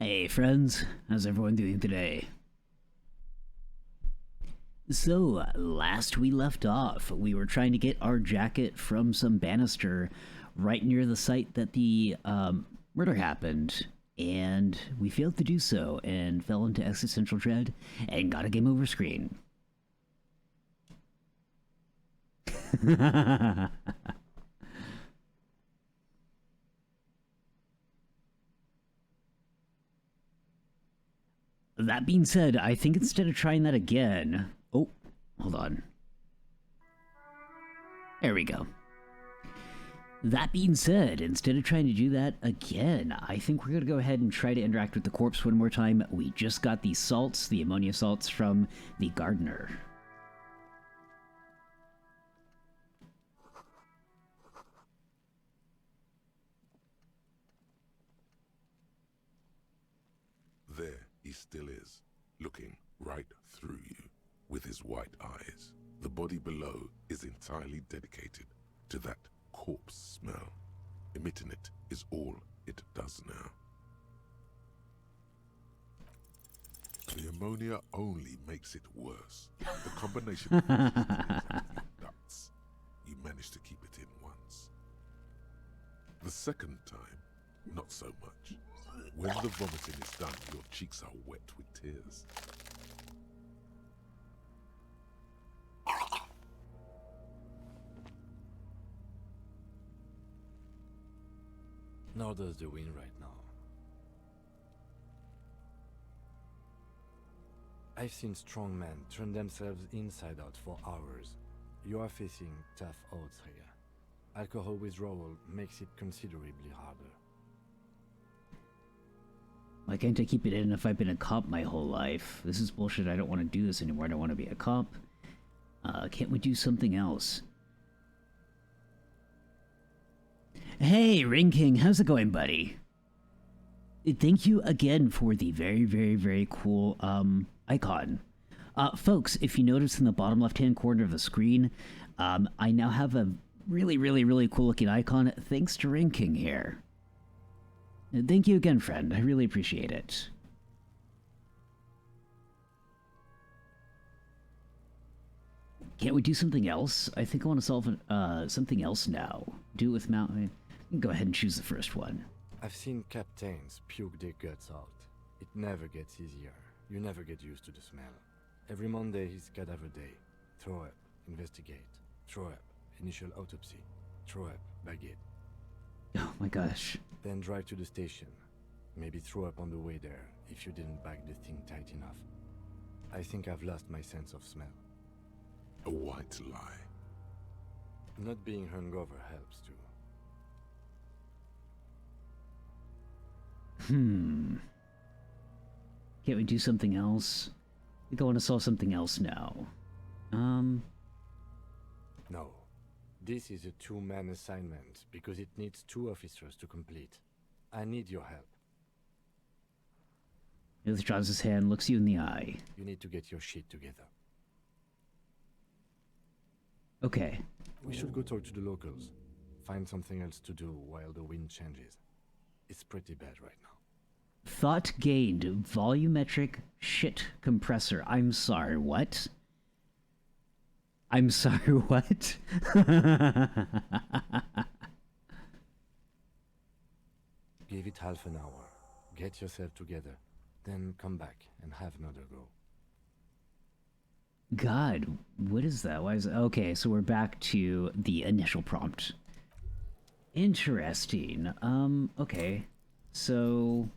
Hey friends, how's everyone doing today? So, last we left off, we were trying to get our jacket from some banister right near the site that the murder happened, and we failed to do so and fell into existential dread and got a game over screen. That being said, I think instead of trying that again... Oh, hold on. There we go. That being said, instead of trying to do that again, I think we're going to go ahead and try to interact with the corpse one more time. We just got the salts, the ammonia salts from the gardener. There he still is, looking right through you with his white eyes. The body below is entirely dedicated to that corpse smell. Emitting it is all it does now. The ammonia only makes it worse. The combination of ducts. You managed to keep it in once. The second time, not so much. When the vomiting is done, your cheeks are wet with tears. Nor does the wind right now. I've seen strong men turn themselves inside out for hours. You are facing tough odds here. Alcohol withdrawal makes it considerably harder. Why can't I keep it in if I've been a cop my whole life? This is bullshit. I don't want to do this anymore. I don't want to be a cop. Can't we do something else? Hey, Ring King, how's it going, buddy? Thank you again for the very, very, very cool icon. Folks, if you notice in the bottom left-hand corner of the screen, I now have a really, really, really cool-looking icon thanks to Ring King here. Thank you again, friend. I really appreciate it. Can't we do something else? I think I want to solve something else now. Do it with Mount... Go ahead and choose the first one. I've seen captains puke their guts out. It never gets easier. You never get used to the smell. Every Monday is cadaver day. Throw up, investigate. Throw up, initial autopsy. Throw up, baguette. Oh my gosh. Then drive to the station. Maybe throw up on the way there if you didn't bag the thing tight enough. I think I've lost my sense of smell. A white lie. Not being hungover helps too. Can't we do something else? I think I want to solve something else now. No. This is a two-man assignment because it needs 2 officers to complete. I need your help. He withdraws his hand, looks you in the eye. You need to get your shit together. Okay. We should go talk to the locals. Find something else to do while the wind changes. It's pretty bad right now. Thought gained. Volumetric shit compressor. I'm sorry, what? I'm sorry, what? Give it half an hour. Get yourself together. Then come back and have another go. God, what is that? Why is it? Okay, so we're back to the initial prompt. Interesting. Okay. So...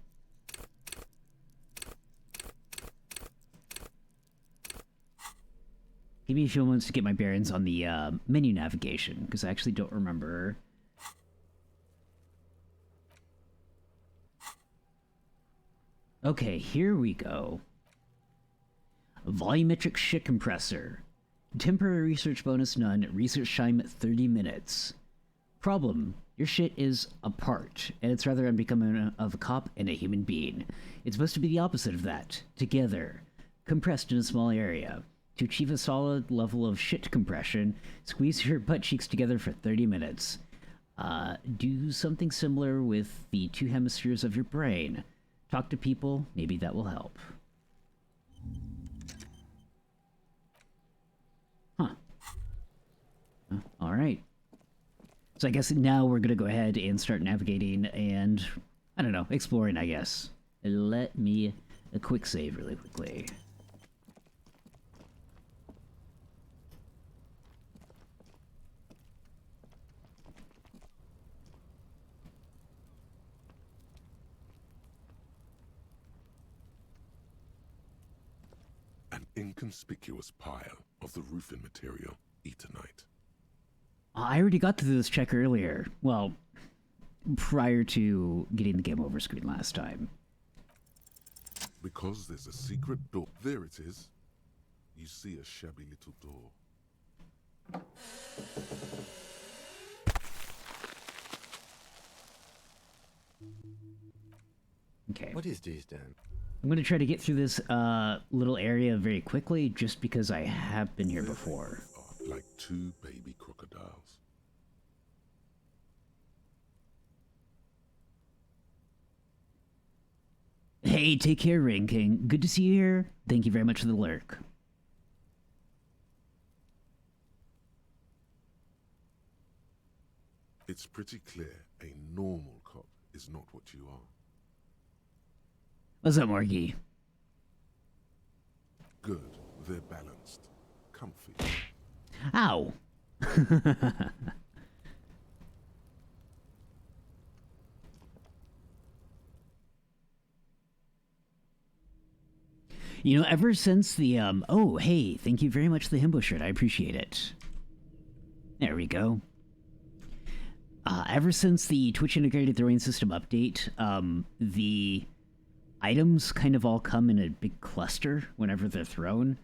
give me a few moments to get my bearings on the menu navigation, because I actually don't remember. Okay, here we go. Volumetric shit compressor. Temporary research bonus none. Research time 30 minutes. Problem. Your shit is apart, and it's rather unbecoming of a cop and a human being. It's supposed to be the opposite of that. Together. Compressed in a small area. To achieve a solid level of shit compression, squeeze your butt cheeks together for 30 minutes. Do something similar with the 2 hemispheres of your brain. talk to people. Maybe that will help. Huh. All right. So I guess now we're going to go ahead and start navigating and, I don't know, exploring, I guess. Let me a quick save really quickly. An inconspicuous pile of the roofing material, Eternite. I already got to this check earlier. Well, prior to getting the game over screen last time. Because there's a secret door. There it is. You see a shabby little door. Okay. What is this then? I'm going to try to get through this little area very quickly, just because I have been here before. Like two baby crocodiles. Hey, take care, Rain King. Good to see you here. Thank you very much for the lurk. It's pretty clear a normal cop is not what you are. What's up, Marky? Good, they're balanced. Comfy. Ow! You know, ever since the, oh, hey, thank you very much for the himbo shirt. I appreciate it. There we go. Ever since the Twitch integrated throwing system update, the items kind of all come in a big cluster whenever they're thrown.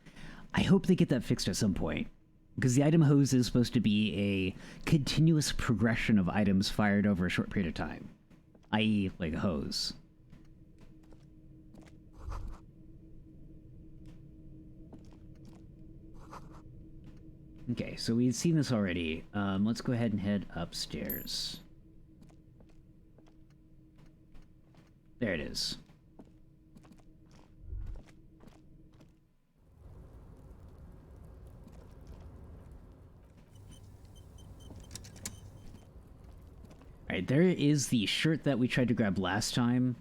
I hope they get that fixed at some point, because the item hose is supposed to be a continuous progression of items fired over a short period of time, i.e. like a hose. Okay, so we've seen this already. Let's go ahead and head upstairs. There it is. Alright, there is the shirt that we tried to grab last time.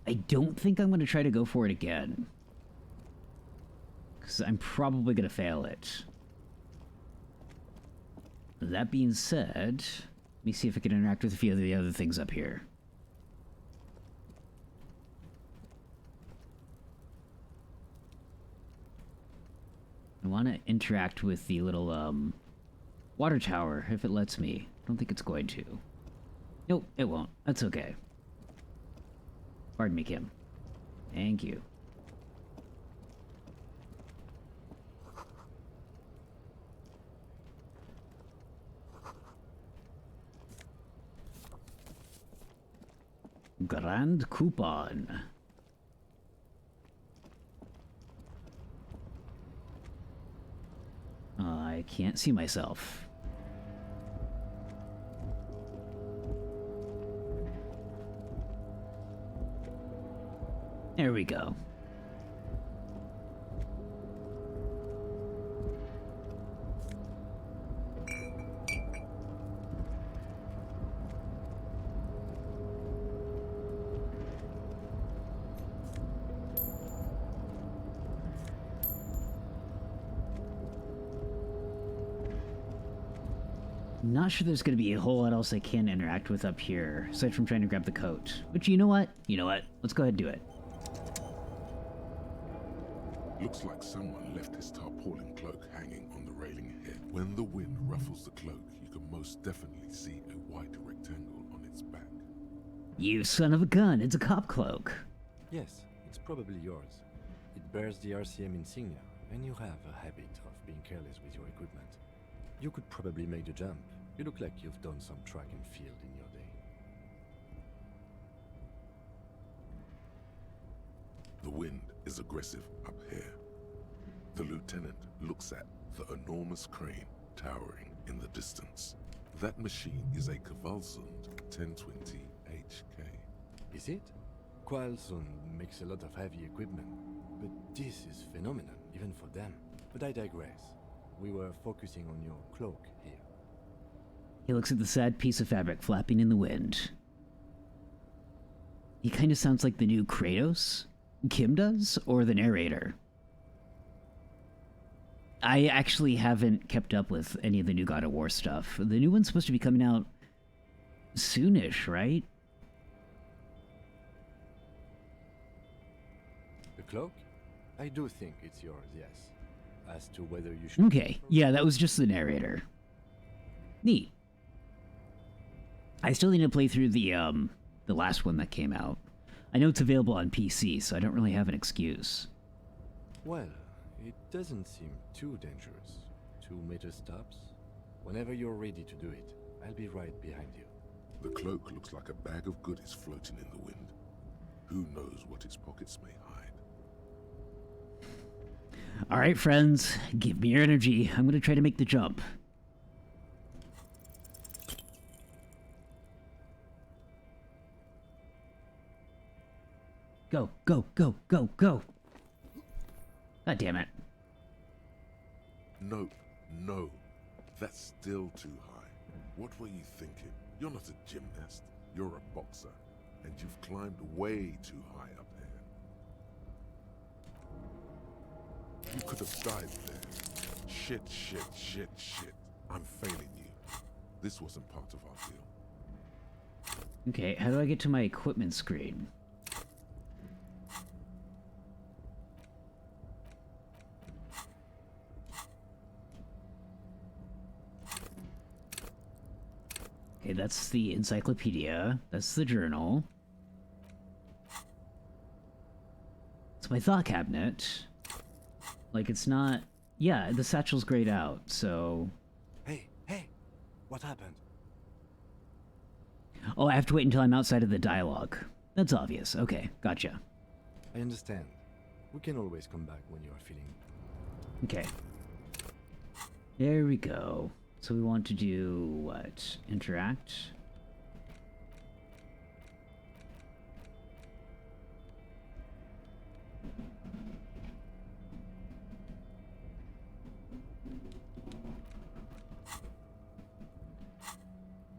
I don't think I'm going to try to go for it again, because I'm probably going to fail it. That being said, let me see if I can interact with a few of the other things up here. I want to interact with the little, water tower, if it lets me. I don't think it's going to. Nope, it won't. That's okay. Pardon me, Kim. Thank you. Grand Coupon. I can't see myself. There we go. Not sure there's going to be a whole lot else I can interact with up here, aside from trying to grab the coat. Which, you know what? You know what? Let's go ahead and do it. Looks like someone left his tarpaulin cloak hanging on the railing ahead. When the wind ruffles the cloak, you can most definitely see a white rectangle on its back. You son of a gun, it's a cop cloak. Yes, it's probably yours. It bears the RCM insignia, and you have a habit of being careless with your equipment. You could probably make the jump. You look like you've done some track and field in your day. The wind is aggressive up here. The lieutenant looks at the enormous crane towering in the distance. That machine is a Kvalsund 1020 HK. Is it? Qualson makes a lot of heavy equipment, but this is phenomenal, even for them. But I digress. We were focusing on your cloak here. He looks at the sad piece of fabric flapping in the wind. He kind of sounds like the new Kratos. Kim does, or the narrator. I actually haven't kept up with any of the new God of War stuff. The new one's supposed to be coming out soonish, right? The cloak? I do think it's yours, yes. As to whether you should... Okay, yeah, that was just the narrator. Neat. I still need to play through the last one that came out. I know it's available on PC, so I don't really have an excuse. Well, it doesn't seem too dangerous. 2 meter stops. Whenever you're ready to do it, I'll be right behind you. The cloak looks like a bag of goodies floating in the wind. Who knows what its pockets may hide? All right, friends, give me your energy. I'm going to try to make the jump. Go, go, go, go, go. God damn it. Nope, no. That's still too high. What were you thinking? You're not a gymnast. You're a boxer. And you've climbed way too high up here. You could have died there. Shit, shit, shit, shit. I'm failing you. This wasn't part of our deal. Okay, how do I get to my equipment screen? Okay, that's the encyclopedia. That's the journal. It's my thought cabinet. Like, it's not... Yeah, the satchel's grayed out, so... Hey, hey! What happened? Oh, I have to wait until I'm outside of the dialogue. That's obvious. Okay, gotcha. I understand. We can always come back when you are feeling... Okay. There we go. So we want to do what? Interact?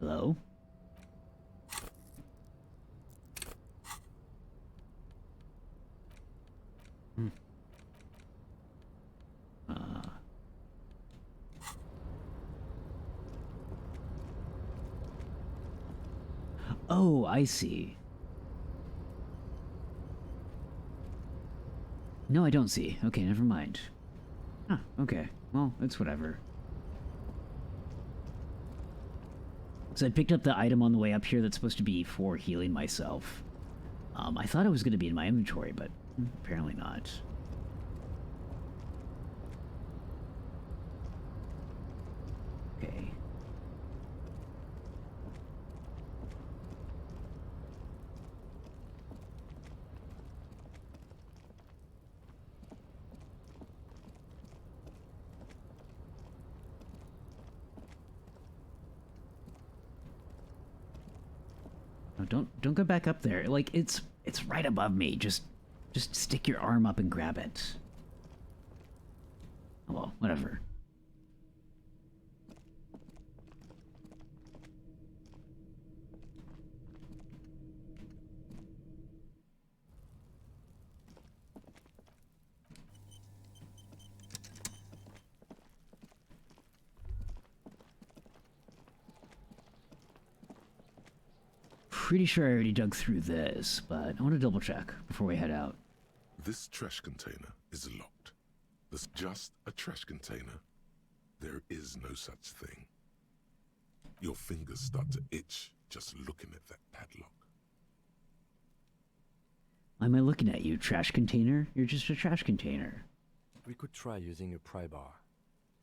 Hello? Oh, I see. No, I don't see. Okay, never mind. Huh, okay. Well, it's whatever. So I picked up the item on the way up here that's supposed to be for healing myself. I thought it was going to be in my inventory, but apparently not. Okay. No, don't go back up there. Like, it's right above me. Just stick your arm up and grab it. Oh, well, whatever. Pretty sure I already dug through this, but I want to double check before we head out. This trash container is locked. There's just a trash container. There is no such thing. Your fingers start to itch just looking at that padlock. Why am I looking at you, trash container? You're just a trash container. We could try using a pry bar.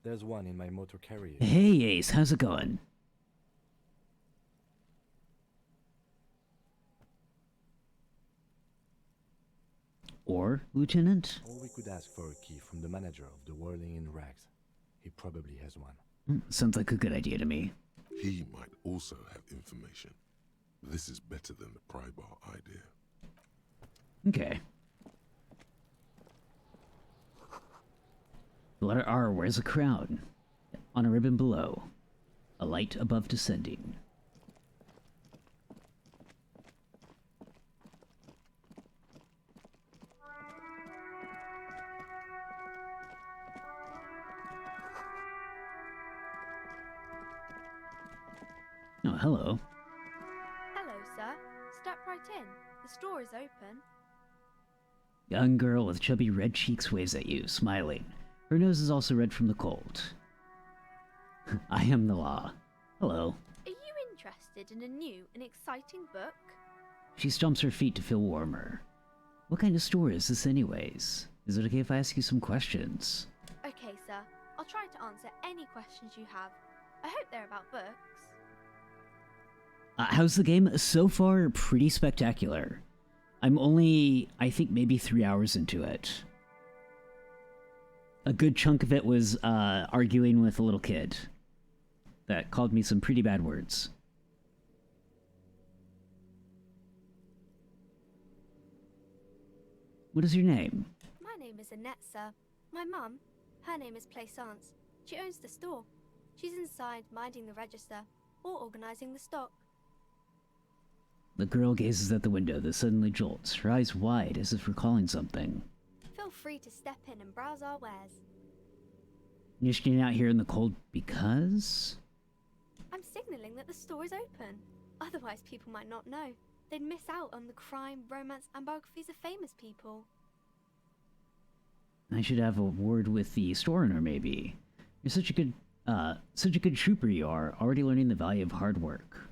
There's one in my motor carrier. Hey, Ace, how's it going? Or, Lieutenant? Or we could ask for a key from the manager of the Whirling in Rags. He probably has one. Sounds like a good idea to me. He might also have information. This is better than the pry bar idea. Okay. The letter R wears a crown. On a ribbon below. A light above descending. Oh, hello. Hello, sir. Step right in. The store is open. Young girl with chubby red cheeks waves at you, smiling. Her nose is also red from the cold. I am the law. Hello. Are you interested in a new and exciting book? She stomps her feet to feel warmer. What kind of store is this anyways? Is it okay if I ask you some questions? Okay, sir. I'll try to answer any questions you have. I hope they're about books. How's the game? So far, pretty spectacular. I'm only, I think, maybe 3 hours into it. A good chunk of it was arguing with a little kid that called me some pretty bad words. What is your name? My name is Annette, sir. My mum, her name is Plaisance. She owns the store. She's inside minding the register or organising the stock. The girl gazes at the window that suddenly jolts, her eyes wide as if recalling something. Feel free to step in and browse our wares. You're standing out here in the cold because? I'm signalling that the store is open. Otherwise, people might not know. They'd miss out on the crime, romance, and biographies of famous people. I should have a word with the store owner, maybe. You're such a good trooper you are, already learning the value of hard work.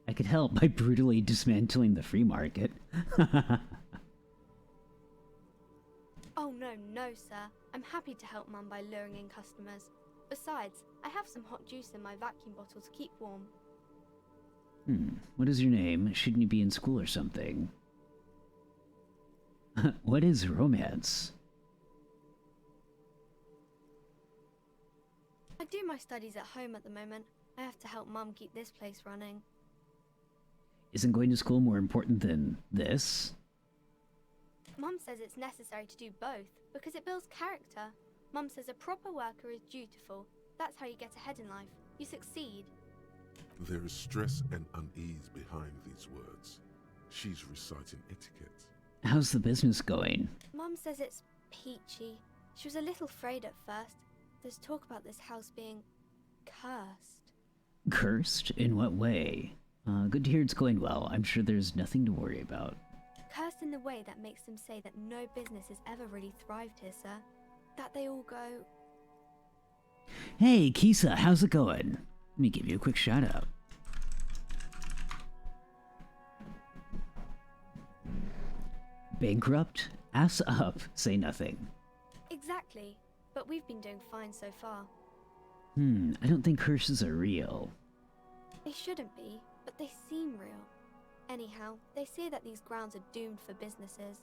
I could help by brutally dismantling the free market. Oh no, sir. I'm happy to help Mum by luring in customers. Besides, I have some hot juice in my vacuum bottle to keep warm. What is your name? Shouldn't you be in school or something? What is romance? I do my studies at home at the moment. I have to help Mum keep this place running. Isn't going to school more important than this? Mum says it's necessary to do both because it builds character. Mum says a proper worker is dutiful. That's how you get ahead in life. You succeed. There is stress and unease behind these words. She's reciting etiquette. How's the business going? Mum says it's peachy. She was a little afraid at first. There's talk about this house being cursed. Cursed? In what way? Good to hear it's going well. I'm sure there's nothing to worry about. Cursed in the way that makes them say that no business has ever really thrived here, sir. That they all go... Hey, Kisa, how's it going? Let me give you a quick shout out. Bankrupt? Ass up, say nothing. Exactly. But we've been doing fine so far. I don't think curses are real. They shouldn't be, but they seem real. Anyhow, they say that these grounds are doomed for businesses.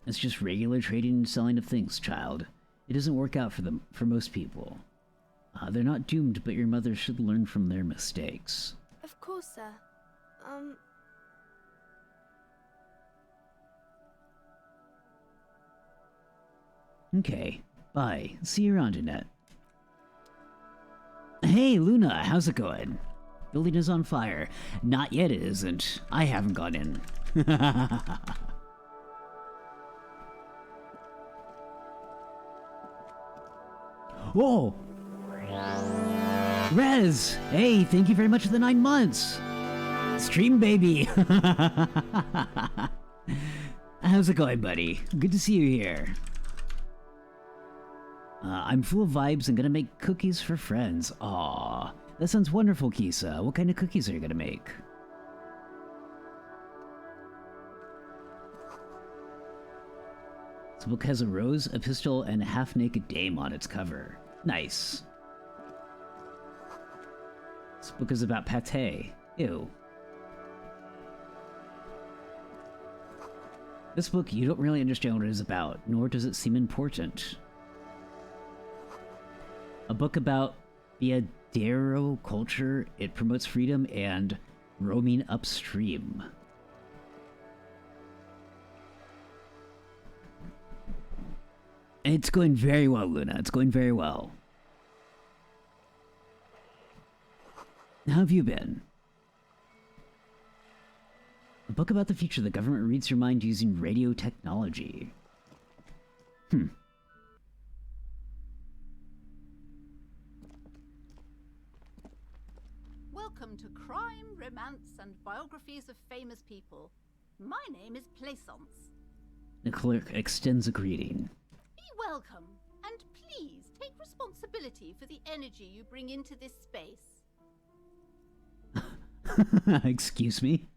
It's just regular trading and selling of things, child. It doesn't work out for most people. They're not doomed, but your mother should learn from their mistakes. Of course, sir. Okay, bye. See you around, Annette. Hey, Luna, how's it going? Building is on fire. Not yet it isn't. I haven't gone in. Whoa! Rez! Hey, thank you very much for the 9 months! Stream baby! How's it going, buddy? Good to see you here. I'm full of vibes and gonna make cookies for friends. Aw, that sounds wonderful, Kisa. What kind of cookies are you gonna make? This book has a rose, a pistol, and a half-naked dame on its cover. Nice. This book is about pate. Ew. This book, you don't really understand what it is about, nor does it seem important. A book about Viadero culture. It promotes freedom and roaming upstream. It's going very well, Luna. It's going very well. How have you been? A book about the future. The government reads your mind using radio technology. Welcome to Crime, Romance, and Biographies of Famous People. My name is Plaisance. The clerk extends a greeting. Be welcome, and please take responsibility for the energy you bring into this space. Excuse me?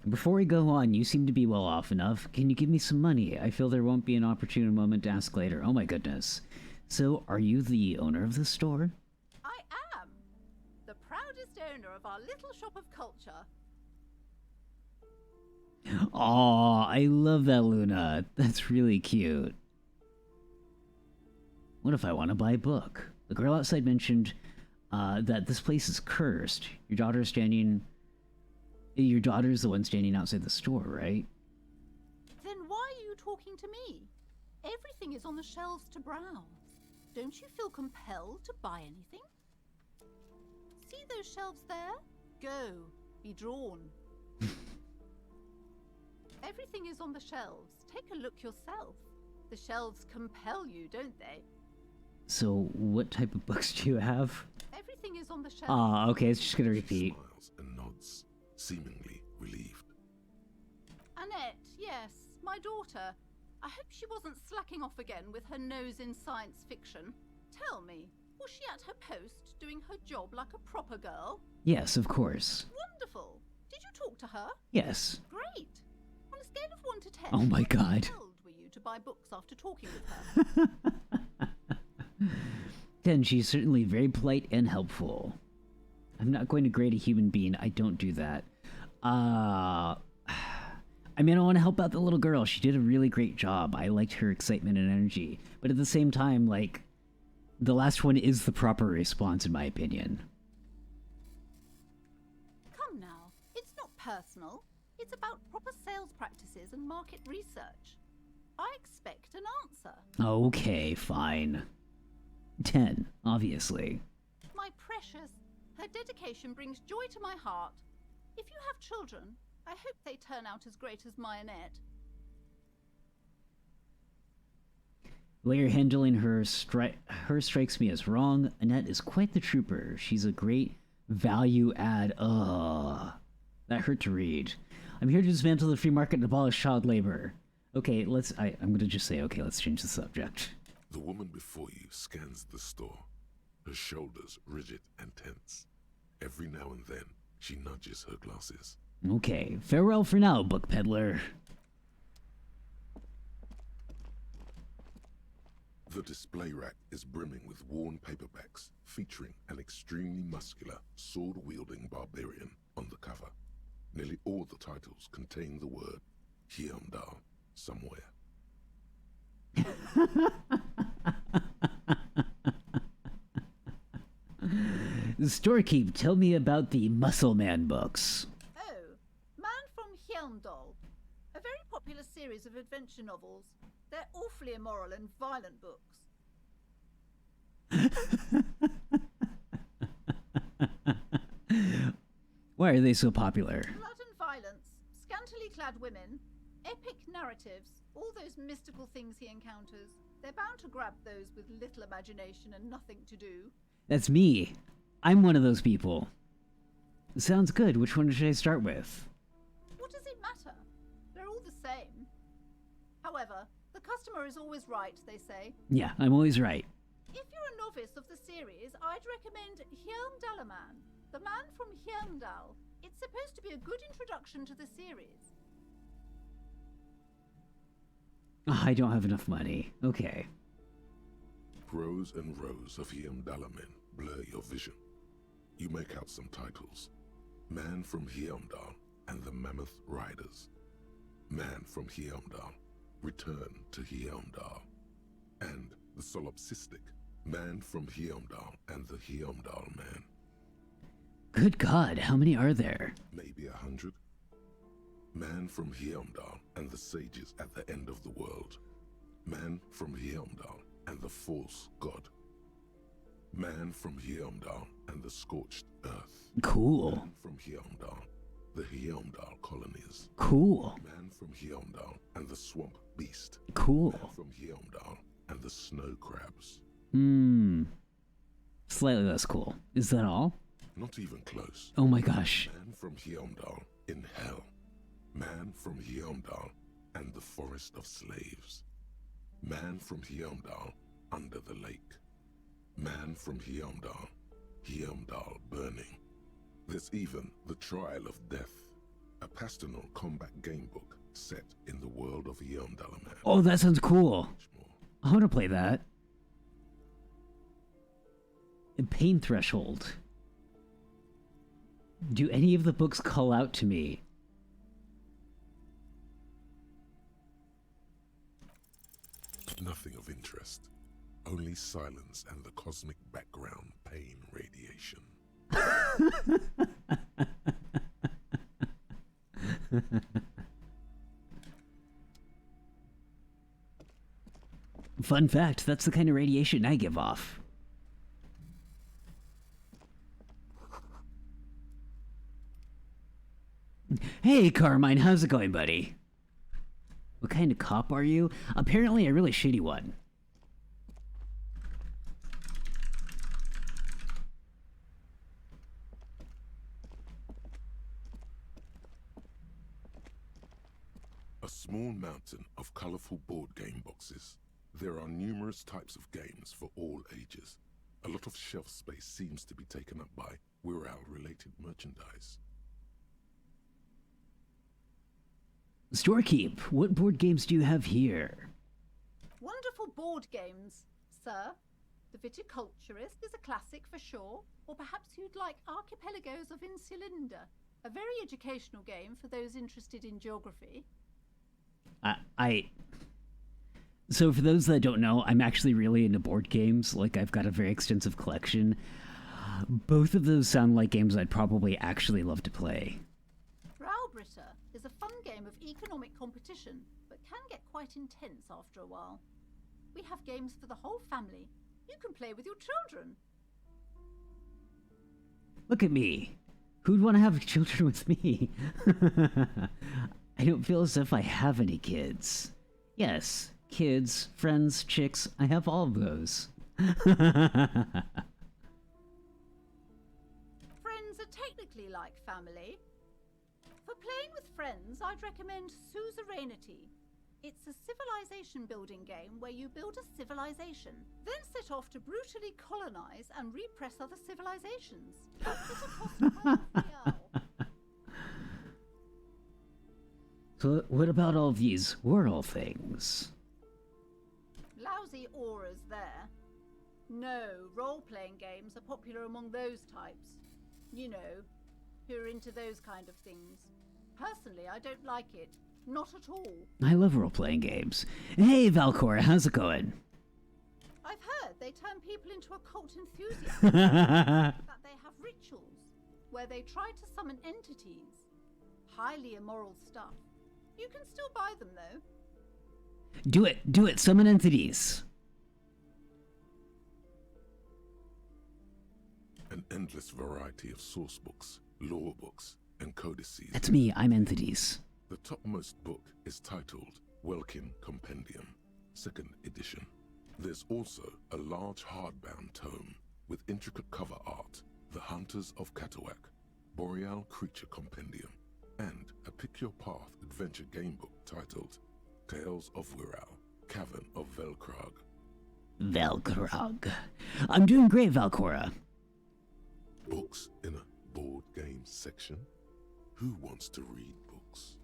Before we go on, you seem to be well off enough. Can you give me some money? I feel there won't be an opportune moment to ask later. Oh my goodness. So, are you the owner of the store? I am the proudest owner of our little shop of culture. Aw, I love that, Luna. That's really cute. What if I want to buy a book? The girl outside mentioned that this place is cursed. Your daughter's the one standing outside the store, right? Then why are you talking to me? Everything is on the shelves to browse. Don't you feel compelled to buy anything? See those shelves there? Go. Be drawn. Everything is on the shelves. Take a look yourself. The shelves compel you, don't they? So, what type of books do you have? Everything is on the shelves. Ah, okay, it's just gonna She repeat. smiles and nods, seemingly relieved. Annette, yes, my daughter. I hope she wasn't slacking off again with her nose in science fiction. Tell me, was she at her post, doing her job like a proper girl? Yes, of course. Wonderful. Did you talk to her? Yes. Great. On a scale of 1 to 10, Oh my how God. compelled were you to buy books after talking with her? Then she's certainly very polite and helpful. I'm not going to grade a human being. I don't do that. I mean, I want to help out the little girl. She did a really great job. I liked her excitement and energy. But at the same time, like, the last one is the proper response, in my opinion. Come now, it's not personal. It's about proper sales practices and market research. I expect an answer. Okay, fine. 10, obviously. My precious, her dedication brings joy to my heart. If you have children, I hope they turn out as great as my Annette. The way you're handling her strikes me as wrong. Annette is quite the trooper. She's a great value add. Ugh. That hurt to read. I'm here to dismantle the free market and abolish child labor. Okay, I'm gonna just say, okay, let's change the subject. The woman before you scans the store, her shoulders rigid and tense. Every now and then, she nudges her glasses. Okay, farewell for now, book peddler. The display rack is brimming with worn paperbacks featuring an extremely muscular, sword-wielding barbarian on the cover. Nearly all the titles contain the word Hyundai somewhere. Storekeep, tell me about the Muscle Man books. Oh, Man from Hyundai. A very popular series of adventure novels. They're awfully immoral and violent books. Why are they so popular? Blood and violence, scantily clad women, epic narratives, all those mystical things he encounters. They're bound to grab those with little imagination and nothing to do. That's me. I'm one of those people. Sounds good. Which one should I start with? What does it matter? They're all the same. However, the customer is always right, they say. Yeah, I'm always right. If you're a novice of the series, I'd recommend Hyundalaman, the man from Hyundal. It's supposed to be a good introduction to the series. I don't have enough money. Okay. Rows and rows of Hyundalamen blur your vision. You make out some titles. Man from Hyundal and the Mammoth Riders. Man from Hyundal, Return to Hyundal. And the solipsistic Man from Hyundal and the Hyundal Man. Good God, how many are there? Maybe 100. Man from Hyundal and the Sages at the End of the World. Man from Heimdall and the false god. Man from Heimdall and the scorched earth. Cool. Man from Heimdall, the Heimdall colonies. Cool. Man from Heimdall and the swamp beast. Cool. Man from Heimdall and the snow crabs. Slightly less cool. Is that all? Not even close. Oh my gosh. Man from Heimdall in hell. Man from Heimdall and the forest of slaves. Man from Heimdall under the lake. Man from Heimdall, Heimdall burning. There's even The Trial of Death, a pastoral combat gamebook set in the world of Heimdall man. Oh, that sounds cool. Much more. I want to play that. Pain Threshold. Do any of the books call out to me? Nothing of interest. Only silence and the cosmic background pain radiation. Fun fact, that's the kind of radiation I give off. Hey, Carmine, how's it going, buddy? What kind of cop are you? Apparently a really shitty one. A small mountain of colorful board game boxes. There are numerous types of games for all ages. A lot of shelf space seems to be taken up by Wirral-related merchandise. Storekeep, what board games do you have here? Wonderful board games, sir. The Viticulturist is a classic for sure, or perhaps you'd like Archipelagos of Insulinda, a very educational game for those interested in geography. So for those that don't know, I'm actually really into board games. Like, I've got a very extensive collection. Both of those sound like games I'd probably actually love to play. Browbritter is a fun game of economic competition, but can get quite intense after a while. We have games for the whole family. You can play with your children. Look at me. Who'd want to have children with me? I don't feel as if I have any kids. Yes, kids, friends, chicks, I have all of those. Friends are technically like family. For playing with friends, I'd recommend Suzerainty. It's a civilization building game where you build a civilization, then set off to brutally colonize and repress other civilizations. That's at a cost of half the hour. So what about all these whirl things? Lousy auras there. No, role-playing games are popular among those types. You know, who are into those kind of things. Personally, I don't like it. Not at all. I love role-playing games. Hey, Valcora, how's it going? I've heard they turn people into occult enthusiasts. That they have rituals where they try to summon entities. Highly immoral stuff. You can still buy them, though. Do it, summon entities. An endless variety of source books, lore books, and codices. That's me, I'm entities. The topmost book is titled Welkin Compendium, 2nd edition. There's also a large hardbound tome with intricate cover art, The Hunters of Katawak, Boreal Creature Compendium, and a Pick Your Path adventure gamebook titled Tales of Wirral, Cavern of Velkrag. Velkrag. I'm doing great, Valcora. Books in a board game section? Who wants to read books?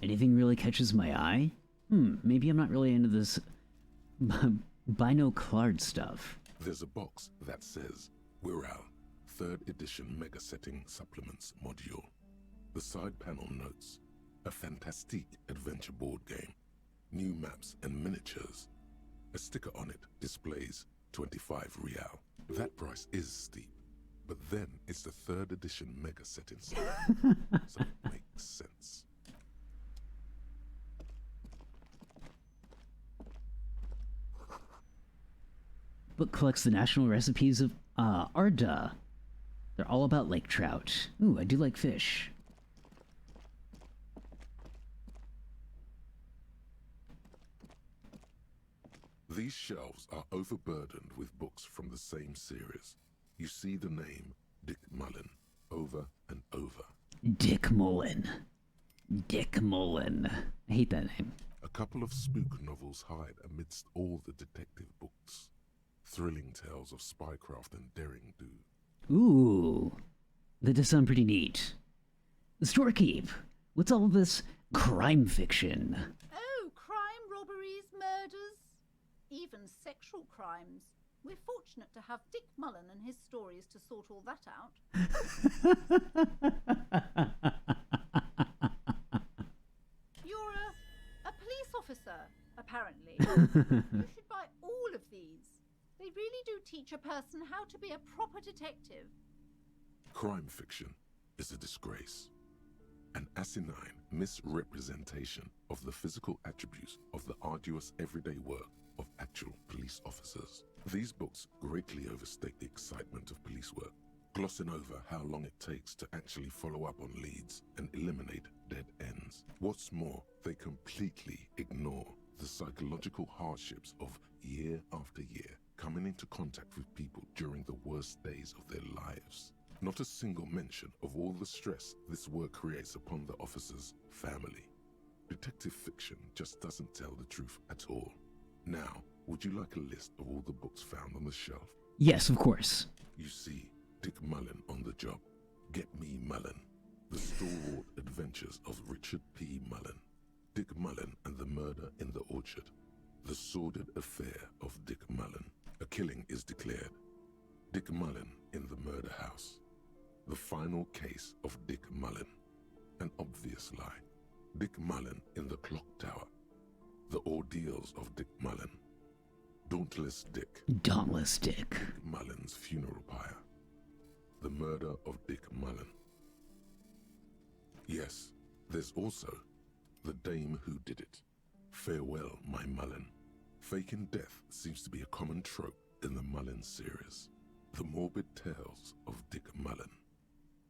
Anything really catches my eye? Maybe I'm not really into this binoclard stuff. There's a box that says Wirral, 3rd edition Mega Setting Supplements Module. The side panel notes, a fantastique adventure board game, new maps and miniatures. A sticker on it displays 25 real. That price is steep, but then it's the 3rd edition Mega Setting Supplement, so it makes sense. Book collects the national recipes of Arda. They're all about lake trout. Ooh, I do like fish. These shelves are overburdened with books from the same series. You see the name Dick Mullen over and over. Dick Mullen. Dick Mullen. I hate that name. A couple of spook novels hide amidst all the detective books. Thrilling tales of spycraft and daring do. Ooh, that does sound pretty neat. The storekeep. What's all this crime fiction? Oh, crime, robberies, murders, even sexual crimes. We're fortunate to have Dick Mullen and his stories to sort all that out. You're a police officer, apparently. You should buy all of these. They really do teach a person how to be a proper detective. Crime fiction is a disgrace. An asinine misrepresentation of the physical attributes of the arduous everyday work of actual police officers. These books greatly overstate the excitement of police work, glossing over how long it takes to actually follow up on leads and eliminate dead ends. What's more, they completely ignore the psychological hardships of year after year coming into contact with people during the worst days of their lives. Not a single mention of all the stress this work creates upon the officer's family. Detective fiction just doesn't tell the truth at all. Now, would you like a list of all the books found on the shelf? Yes, of course. You see Dick Mullen on the job. Get Me Mullen. The Stalwart Adventures of Richard P. Mullen. Dick Mullen and the Murder in the Orchard. The Sordid Affair of Dick Mullen. A killing is declared. Dick Mullen in the Murder House. The Final Case of Dick Mullen. An Obvious Lie. Dick Mullen in the Clock Tower. The Ordeals of Dick Mullen. Dauntless Dick. Dauntless Dick. Dick Mullen's Funeral Pyre. The Murder of Dick Mullen. Yes, there's also The Dame Who Did It. Farewell, My Mullen. Faking death seems to be a common trope in the Mullen series. The morbid tales of Dick Mullen.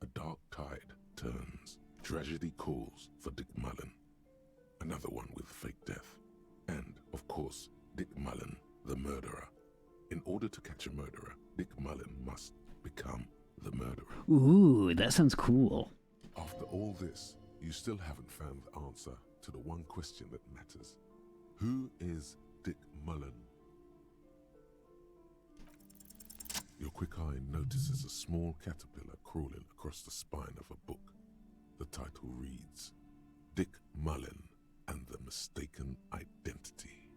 A dark tide turns. Tragedy calls for Dick Mullen. Another one with fake death. And, of course, Dick Mullen, the murderer. In order to catch a murderer, Dick Mullen must become the murderer. Ooh, that sounds cool. After all this, you still haven't found the answer to the one question that matters. Who is Dick Mullen? Your quick eye notices a small caterpillar crawling across the spine of a book. The title reads, Dick Mullen and the Mistaken Identity.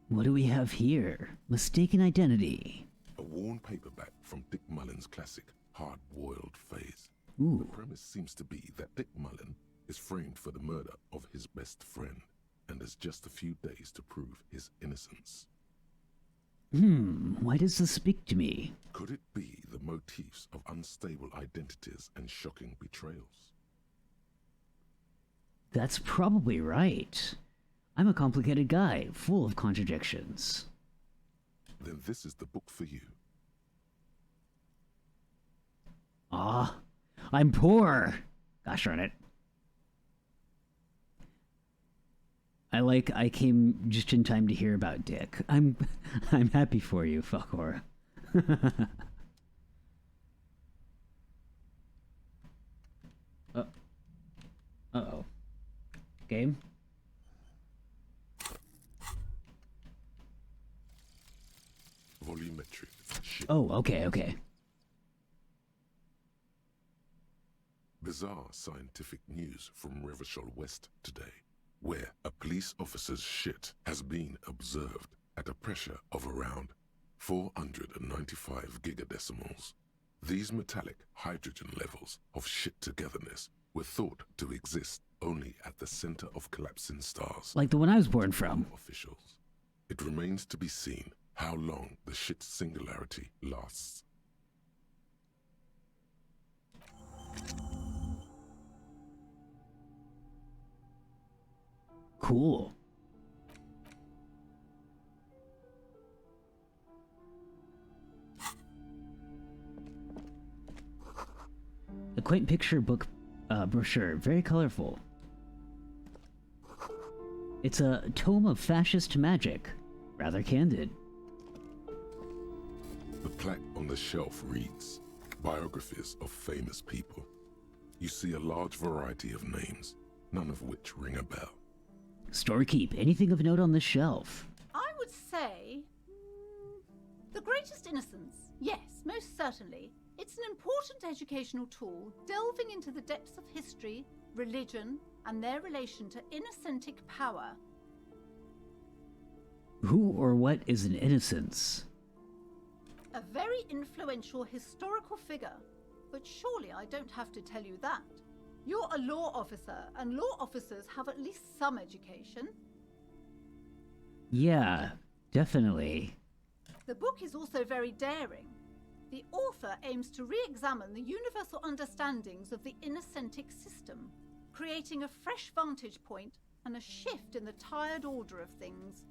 What do we have here? Mistaken Identity. A worn paperback from Dick Mullen's classic hard-boiled phase. Ooh. The premise seems to be that Dick Mullen is framed for the murder of his best friend and has just a few days to prove his innocence. Why does this speak to me? Could it be the motifs of unstable identities and shocking betrayals? That's probably right. I'm a complicated guy, full of contradictions. Then this is the book for you. Ah, I'm poor. Gosh darn it. I came just in time to hear about Dick. I'm happy for you, Falcor. Uh-oh. Game? Volumetric. Shit. Oh, okay. Bizarre scientific news from Revachol West today, where a police officer's shit has been observed at a pressure of around 495 gigadecimals. These metallic hydrogen levels of shit togetherness were thought to exist only at the center of collapsing stars. Like the one I was born from. Officials. It remains to be seen how long the shit singularity lasts. Cool. quaint picture book brochure, very colorful. It's a tome of fascist magic, rather candid. The plaque on the shelf reads, Biographies of Famous People. You see a large variety of names, none of which ring a bell. Storekeep, anything of note on the shelf? I would say... The Greatest Innocence. Yes, most certainly. It's an important educational tool, delving into the depths of history, religion, and their relation to innocentic power. Who or what is an innocence? A very influential historical figure. But surely I don't have to tell you that. You're a law officer, and law officers have at least some education. Yeah, definitely. The book is also very daring. The author aims to re-examine the universal understandings of the innocentic system, creating a fresh vantage point and a shift in the tired order of things.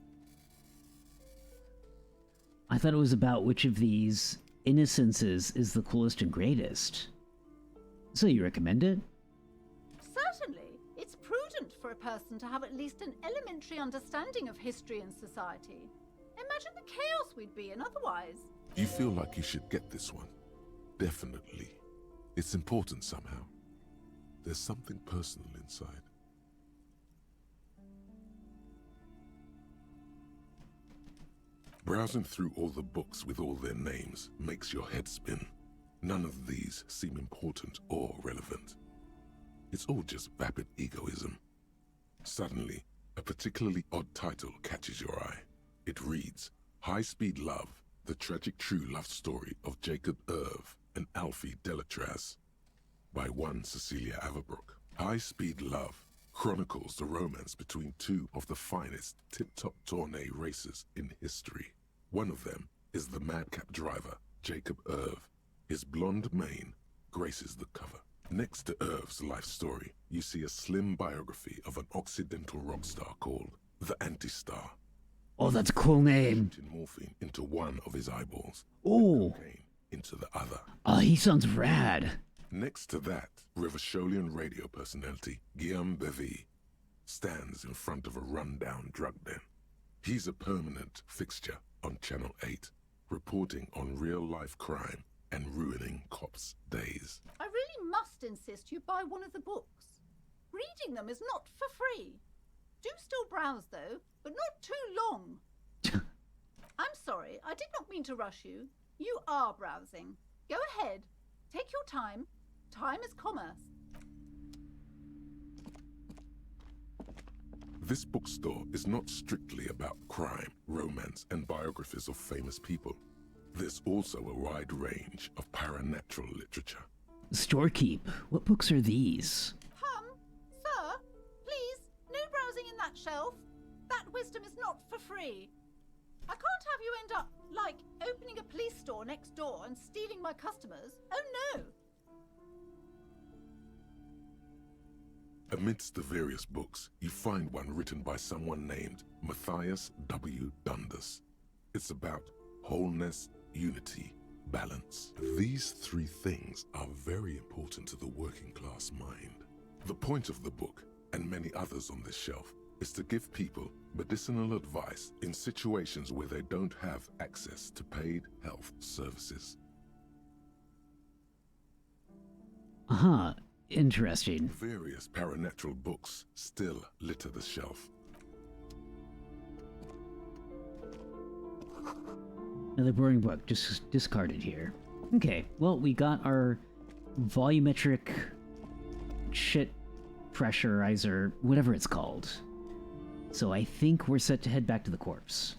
I thought it was about which of these innocences is the coolest and greatest. So you recommend it? Certainly. It's prudent for a person to have at least an elementary understanding of history and society. Imagine the chaos we'd be in otherwise. You feel like you should get this one. Definitely. It's important somehow. There's something personal inside. Browsing through all the books with all their names makes your head spin. None of these seem important or relevant. It's all just vapid egoism. Suddenly, a particularly odd title catches your eye. It reads, High Speed Love, the tragic true love story of Jacob Irv and Alfie Delatraz, by one Cecilia Averbrook. High Speed Love chronicles the romance between two of the finest tip-top tourney racers in history. One of them is the madcap driver, Jacob Irv. His blonde mane graces the cover. Next to Irv's life story, you see a slim biography of an Occidental rock star called the Anti-Star. Oh, that's a cool name. Shooting morphine into one of his eyeballs. Oh. And cocaine into the other. He sounds rad. Next to that, Rivasholian radio personality Guillaume Bevy stands in front of a rundown drug den. He's a permanent fixture on Channel 8, reporting on real-life crime and ruining cops' days. I really must insist you buy one of the books. Reading them is not for free. Do still browse, though, but not too long. I'm sorry, I did not mean to rush you. You are browsing. Go ahead. Take your time. Time is commerce. This bookstore is not strictly about crime, romance, and biographies of famous people. There's also a wide range of paranatural literature. Storekeep, what books are these? Sir, please, no browsing in that shelf. That wisdom is not for free. I can't have you end up, like, opening a police store next door and stealing my customers. Oh no! Amidst the various books, you find one written by someone named Matthias W. Dundas. It's about wholeness, unity, balance. These three things are very important to the working class mind. The point of the book, and many others on this shelf, is to give people medicinal advice in situations where they don't have access to paid health services. Interesting. Various paranatural books still litter the shelf. Another boring book, just discarded here. Okay, well, we got our volumetric shit pressurizer, whatever it's called. So I think we're set to head back to the corpse.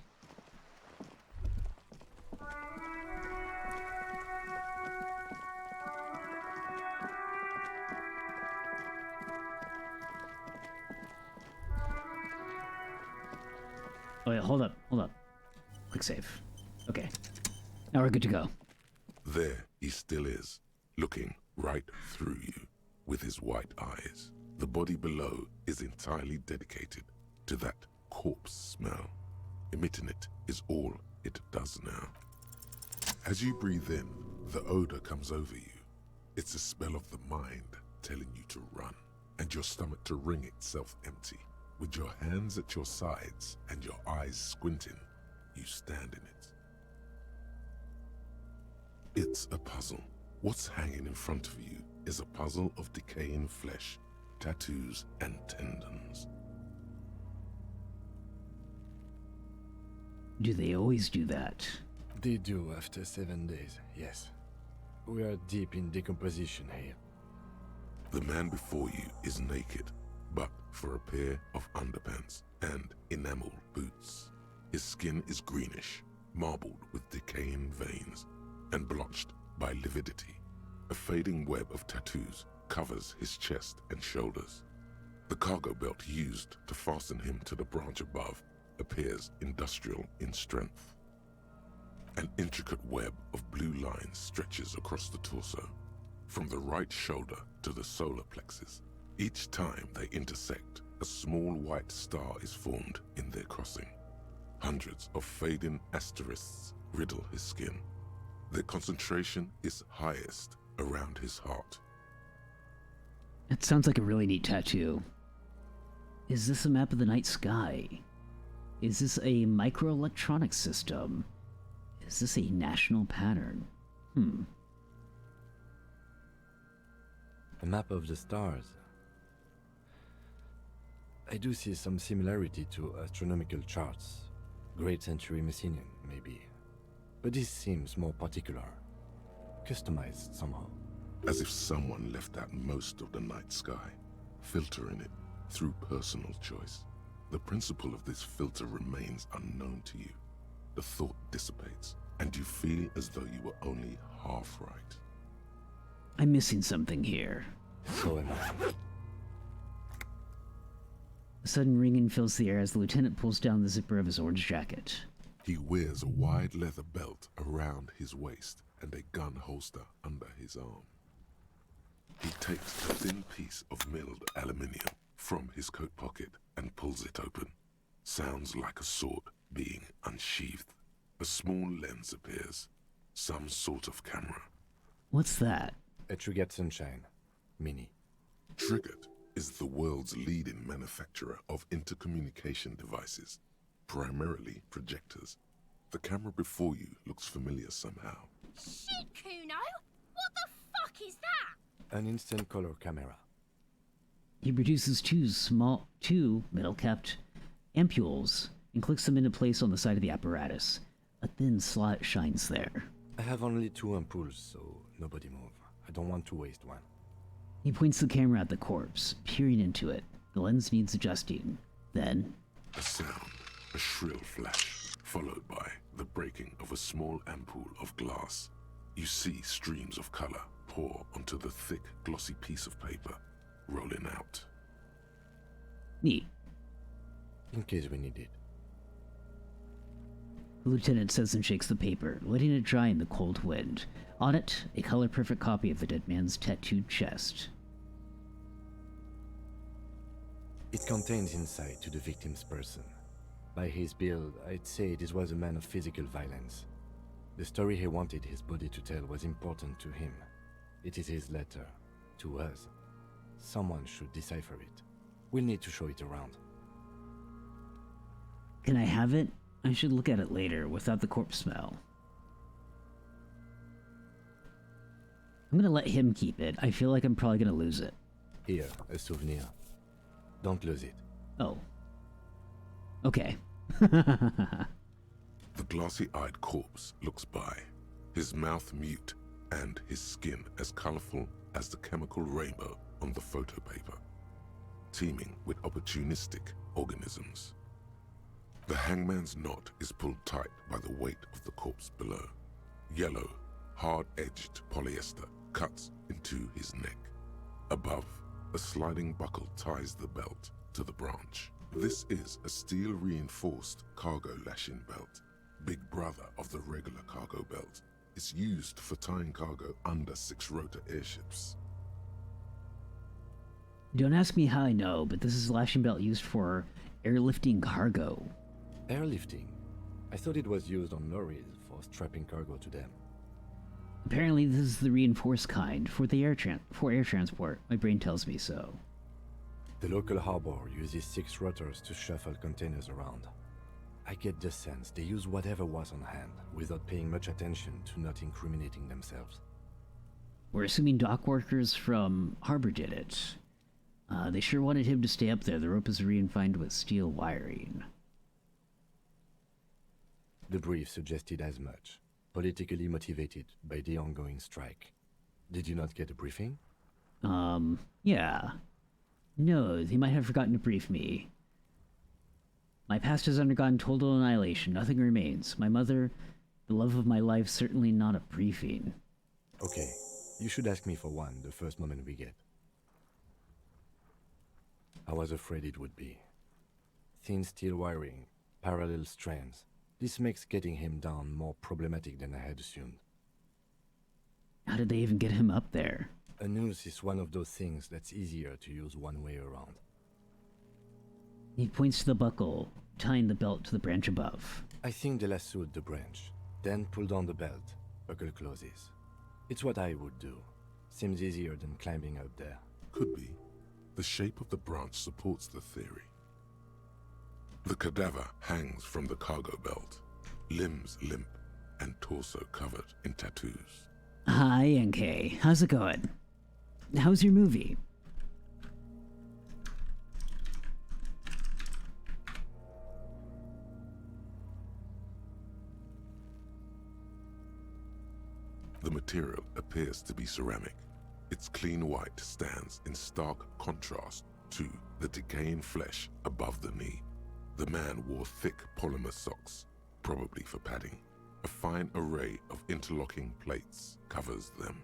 Oh yeah, hold up. Quick save. Okay. Now we're good to go. There he still is, looking right through you with his white eyes. The body below is entirely dedicated to that corpse smell. Emitting it is all it does now. As you breathe in, the odor comes over you. It's a spell of the mind telling you to run, and your stomach to wring itself empty. With your hands at your sides and your eyes squinting, you stand in it. It's a puzzle. What's hanging in front of you is a puzzle of decaying flesh, tattoos, and tendons. Do they always do that? They do after 7 days, yes. We are deep in decomposition here. The man before you is naked, but for a pair of underpants and enamel boots. His skin is greenish, marbled with decaying veins, and blotched by lividity. A fading web of tattoos covers his chest and shoulders. The cargo belt used to fasten him to the branch above appears industrial in strength. An intricate web of blue lines stretches across the torso, from the right shoulder to the solar plexus. Each time they intersect, a small white star is formed in their crossing. Hundreds of fading asterisks riddle his skin. Their concentration is highest around his heart. That sounds like a really neat tattoo. Is this a map of the night sky? Is this a microelectronic system? Is this a national pattern? A map of the stars. I do see some similarity to astronomical charts. Great Century Messinian, maybe. But this seems more particular. Customized somehow. As if someone left out most of the night sky, filtering it through personal choice. The principle of this filter remains unknown to you. The thought dissipates, and you feel as though you were only half right. I'm missing something here. So am I. A sudden ringing fills the air as the lieutenant pulls down the zipper of his orange jacket. He wears a wide leather belt around his waist and a gun holster under his arm. He takes a thin piece of milled aluminium from his coat pocket and pulls it open. Sounds like a sword being unsheathed. A small lens appears. Some sort of camera. What's that? A Trigger Sunshine. Mini. Triggered is the world's leading manufacturer of intercommunication devices, primarily projectors. The camera before you looks familiar somehow. Shit, Kuno! What the fuck is that? An instant color camera. He produces two metal-capped ampules and clicks them into place on the side of the apparatus. A thin slot shines there. I have only 2 ampoules, so nobody move. I don't want to waste one. He points the camera at the corpse, peering into it. The lens needs adjusting. Then, A sound, a shrill flash, followed by the breaking of a small ampoule of glass. You see streams of color pour onto the thick, glossy piece of paper, rolling out. neat. In case we need it. The lieutenant says and shakes the paper, letting it dry in the cold wind. On it, a color-perfect copy of the dead man's tattooed chest. It contains insight to the victim's person. By his build, I'd say this was a man of physical violence. The story he wanted his body to tell was important to him. It is his letter. To us. Someone should decipher it. We'll need to show it around. Can I have it? I should look at it later, without the corpse smell. I'm gonna let him keep it. I feel like I'm probably gonna lose it. Here, a souvenir. Don't lose it. Oh. Okay. The glossy-eyed corpse looks by, his mouth mute and his skin as colorful as the chemical rainbow on the photo paper, teeming with opportunistic organisms. The hangman's knot is pulled tight by the weight of the corpse below. Yellow, hard-edged polyester cuts into his neck. Above, a sliding buckle ties the belt to the branch. This is a steel-reinforced cargo lashing belt, big brother of the regular cargo belt. It's used for tying cargo under 6-rotor airships. Don't ask me how I know, but this is a lashing belt used for airlifting cargo. Airlifting. I thought it was used on lorries for strapping cargo to them. Apparently this is the reinforced kind for the air transport. My brain tells me so. The local harbor uses 6 rotors to shuffle containers around. I get the sense they use whatever was on hand, without paying much attention to not incriminating themselves. We're assuming dock workers from Harbor did it. They sure wanted him to stay up there. The rope is reinforced with steel wiring. The brief suggested as much, politically motivated by the ongoing strike. Did you not get a briefing? Yeah. No, they might have forgotten to brief me. My past has undergone total annihilation. Nothing remains. My mother, the love of my life, certainly not a briefing. Okay, you should ask me for one the first moment we get. I was afraid it would be. Thin steel wiring, parallel strands. This makes getting him down more problematic than I had assumed. How did they even get him up there? A noose is one of those things that's easier to use one way around. He points to the buckle, tying the belt to the branch above. I think they lassoed the branch, then pulled on the belt. Buckle closes. It's what I would do. Seems easier than climbing up there. Could be. The shape of the branch supports the theory. The cadaver hangs from the cargo belt, limbs limp and torso covered in tattoos. Hi, NK. How's it going? How's your movie? The material appears to be ceramic. Its clean white stands in stark contrast to the decaying flesh above the knee. The man wore thick polymer socks, probably for padding. A fine array of interlocking plates covers them.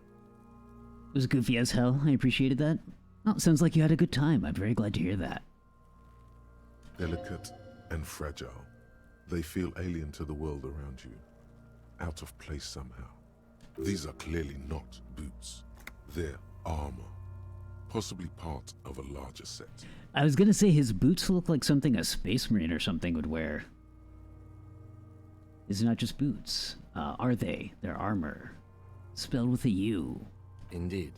It was goofy as hell. I appreciated that. Oh, sounds like you had a good time. I'm very glad to hear that. Delicate and fragile, they feel alien to the world around you, out of place somehow. These are clearly not boots. They're armor, possibly part of a larger set. I was gonna say his boots look like something a space marine or something would wear. It's not just boots, are they? They're armor. Spelled with a U. Indeed.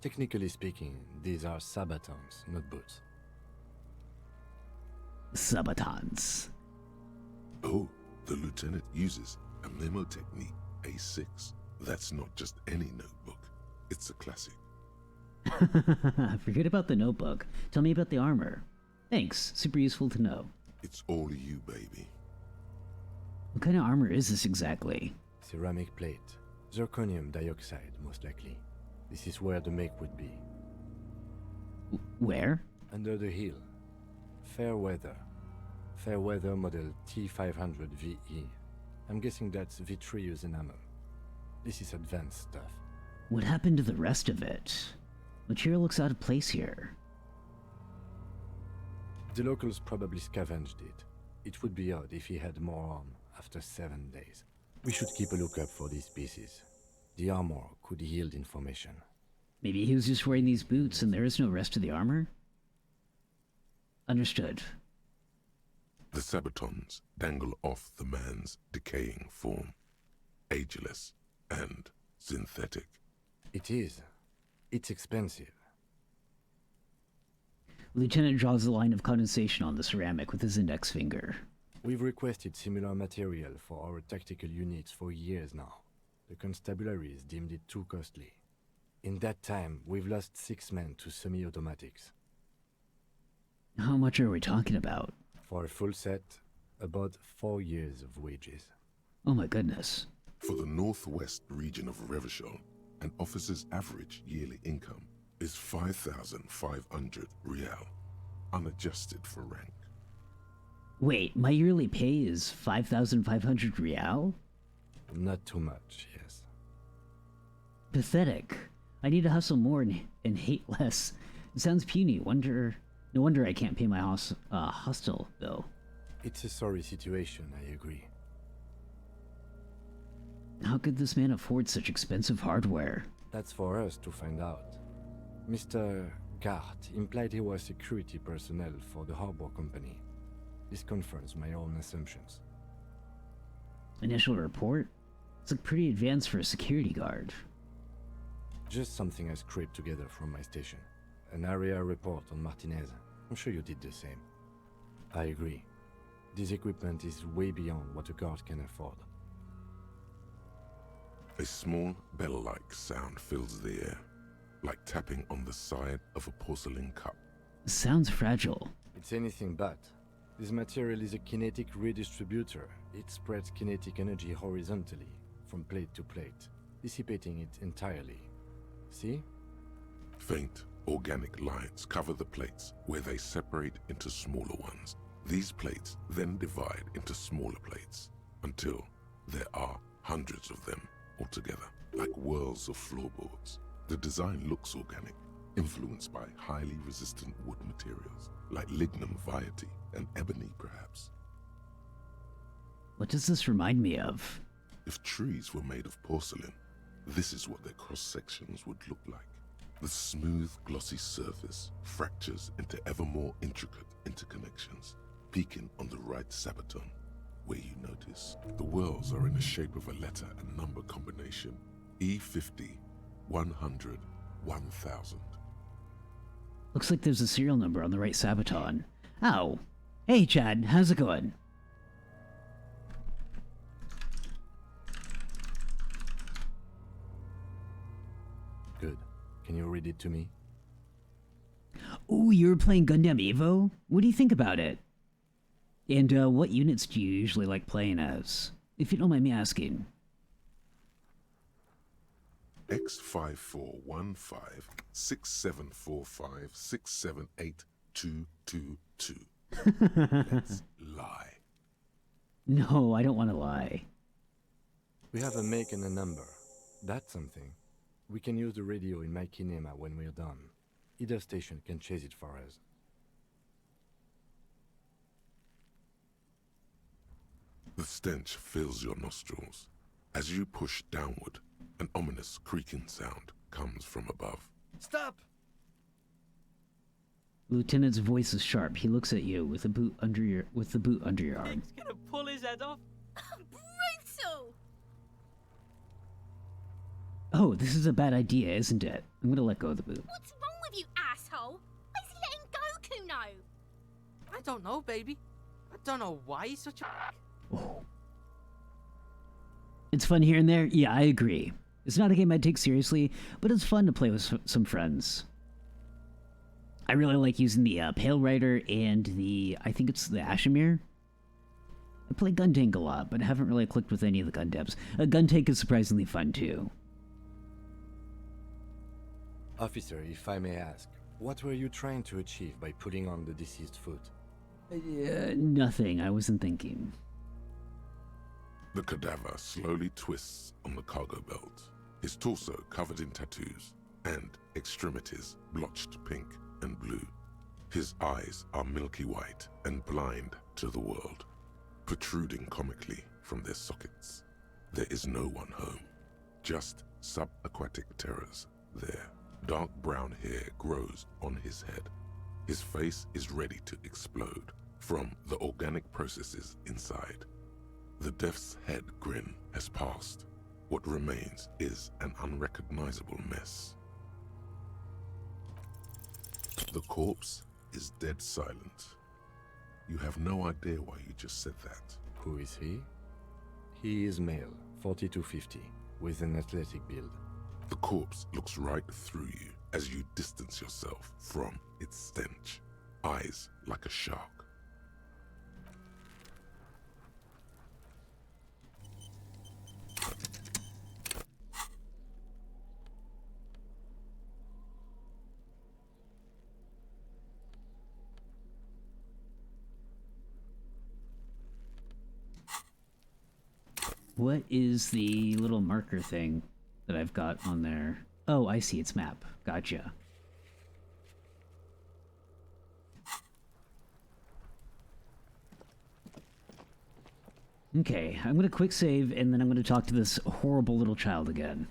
Technically speaking, these are sabatons, not boots. Sabatons. Oh, the lieutenant uses a memo technique, A6. That's not just any notebook. It's a classic. Forget about the notebook. Tell me about the armor. Thanks. Super useful to know. It's all you, baby. What kind of armor is this exactly? Ceramic plate. Zirconium dioxide, most likely. This is where the make would be. Where? Under the heel. Fair weather. Fair weather model T500 VE. I'm guessing that's vitreous enamel. This is advanced stuff. What happened to the rest of it? Material looks out of place here. The locals probably scavenged it. It would be odd if he had more arm after 7 days. We should keep a lookout for these pieces. The armor could yield information. Maybe he was just wearing these boots and there is no rest of the armor? Understood. The sabatons dangle off the man's decaying form, ageless and synthetic. It is. It's expensive. Lieutenant draws a line of condensation on the ceramic with his index finger. We've requested similar material for our tactical units for years now. The constabularies deemed it too costly. In that time, we've lost 6 men to semi-automatics. How much are we talking about? For a full set, about 4 years of wages. Oh my goodness. For the northwest region of Revachol, an officer's average yearly income is 5,500 real, unadjusted for rank. Wait, my yearly pay is 5,500 real? Not too much, yes. Pathetic. I need to hustle more and hate less. It sounds puny. No wonder I can't pay my hostel bill. It's a sorry situation, I agree. How could this man afford such expensive hardware? That's for us to find out. Mr. Gart implied he was security personnel for the harbor company. This confirms my own assumptions. Initial report? It's like pretty advanced for a security guard. Just something I scraped together from my station. An area report on Martinez. I'm sure you did the same. I agree. This equipment is way beyond what a guard can afford. A small bell-like sound fills the air, like tapping on the side of a porcelain cup. Sounds fragile. It's anything but. This material is a kinetic redistributor. It spreads kinetic energy horizontally, from plate to plate, dissipating it entirely. See? Faint, organic lines cover the plates where they separate into smaller ones. These plates then divide into smaller plates until there are hundreds of them altogether, like whirls of floorboards. The design looks organic, influenced by highly resistant wood materials, like lignum vitae and ebony perhaps. What does this remind me of? If trees were made of porcelain, this is what their cross-sections would look like. The smooth, glossy surface fractures into ever more intricate interconnections, peaking on the right sabaton, where you notice the whirls are in the shape of a letter and number combination: E50, 100, 1000. Looks like there's a serial number on the right sabaton. Ow. Hey, Chad, how's it going? Good. Can you read it to me? Ooh, you were playing Gundam Evo? What do you think about it? And what units do you usually like playing as? If you don't mind me asking. X54156745678222. Let's lie. No, I don't want to lie. We have a make and a number. That's something. We can use the radio in my kinema when we're done. Either station can chase it for us. The stench fills your nostrils. As you push downward, an ominous creaking sound comes from above. Stop! Lieutenant's voice is sharp. He looks at you with the boot under your arm. Pig's gonna pull his head off. Brutal! Oh, this is a bad idea, isn't it? I'm gonna let go of the boot. What's wrong with you, asshole? Why is he letting Goku know? I don't know, baby. I don't know why he's such a... Oh. It's fun here and there. Yeah, I agree. It's not a game I'd take seriously, but it's fun to play with some friends. I really like using the Pale Rider and I think it's the Ashimir. I play Guntank a lot, but haven't really clicked with any of the Gundams. Guntank is surprisingly fun too. Officer, if I may ask, what were you trying to achieve by putting on the deceased foot? Nothing. I wasn't thinking. The cadaver slowly twists on the cargo belt, his torso covered in tattoos, and extremities blotched pink and blue. His eyes are milky white and blind to the world, protruding comically from their sockets. There is no one home, just subaquatic terrors there. Dark brown hair grows on his head. His face is ready to explode from the organic processes inside. The death's head grin has passed. What remains is an unrecognizable mess. The corpse is dead silent. You have no idea why you just said that. Who is he? He is male, 40 to 50, with an athletic build. The corpse looks right through you as you distance yourself from its stench. Eyes like a shark. What is the little marker thing that I've got on there? Oh, I see. It's map. Gotcha. Okay, I'm gonna quick save, and then I'm gonna talk to this horrible little child again.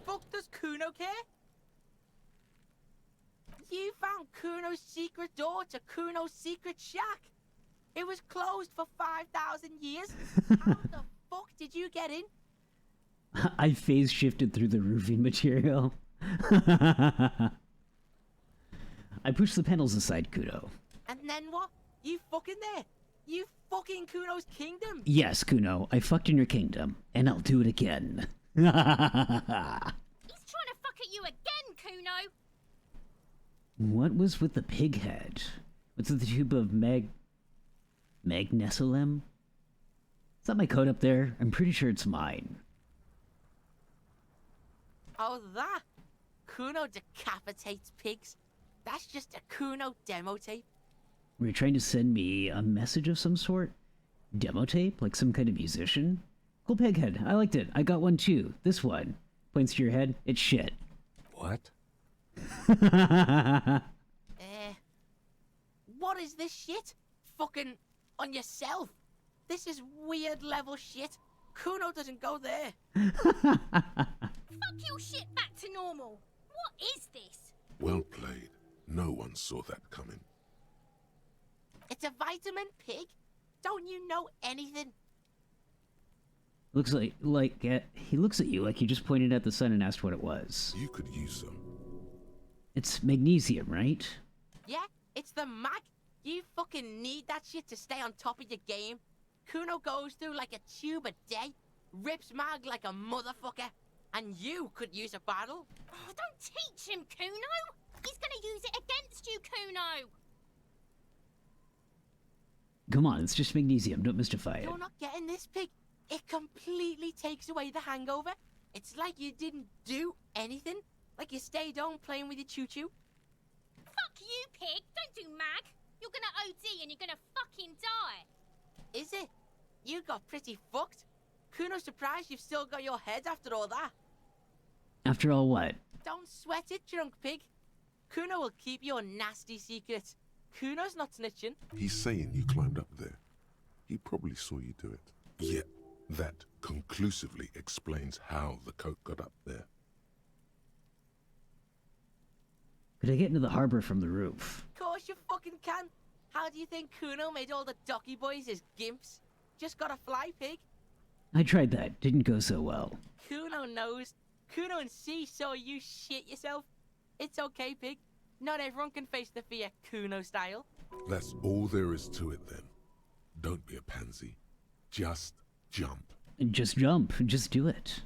Fuck does Kuno care? You found Kuno's secret door to Kuno's secret shack. It was closed for 5,000 years. How the fuck did you get in? I phase shifted through the roofing material. I pushed the panels aside, Kuno. And then what? You fucking there? You fucking Kuno's kingdom? Yes, Kuno, I fucked in your kingdom, and I'll do it again. He's trying to fuck at you again, Kuno! What was with the pig head? What's with the tube of Magnesolem? Is that my code up there? I'm pretty sure it's mine. Oh, that? Kuno decapitates pigs? That's just a Kuno demo tape. Were you trying to send me a message of some sort? Demo tape? Like some kind of musician? Cool pig head. I liked it. I got one too. This one. Points to your head. It's shit. What? What is this shit? Fucking on yourself? This is weird level shit. Kuno doesn't go there. Fuck your shit back to normal. What is this? Well played. No one saw that coming. It's a vitamin pig? Don't you know anything? Looks like he looks at you like he just pointed at the sun and asked what it was. You could use some. It's magnesium, right? Yeah, it's the mag. You fucking need that shit to stay on top of your game. Kuno goes through like a tube a day, rips mag like a motherfucker, and you could use a battle. Oh, don't teach him, Kuno! He's gonna use it against you, Kuno! Come on, it's just magnesium. Don't mystify it. You're not getting this, pig. It completely takes away the hangover. It's like you didn't do anything. Like you stayed home playing with your choo-choo. Fuck you, pig! Don't do mag! You're gonna OD and you're gonna fucking die! Is it? You got pretty fucked. Kuno's surprised you've still got your head after all that. After all, what? Don't sweat it, drunk pig. Kuno will keep your nasty secrets. Kuno's not snitching. He's saying you climbed up there. He probably saw you do it. Yet, that conclusively explains how the coke got up there. Could I get into the harbor from the roof? Of course you fucking can. How do you think Kuno made all the docky boys his gimps? Just gotta fly, pig. I tried that. Didn't go so well. Kuno knows. Kuno and C saw you shit yourself. It's okay, pig. Not everyone can face the fear Kuno style. That's all there is to it then. Don't be a pansy. Just jump. Just jump. Just do it.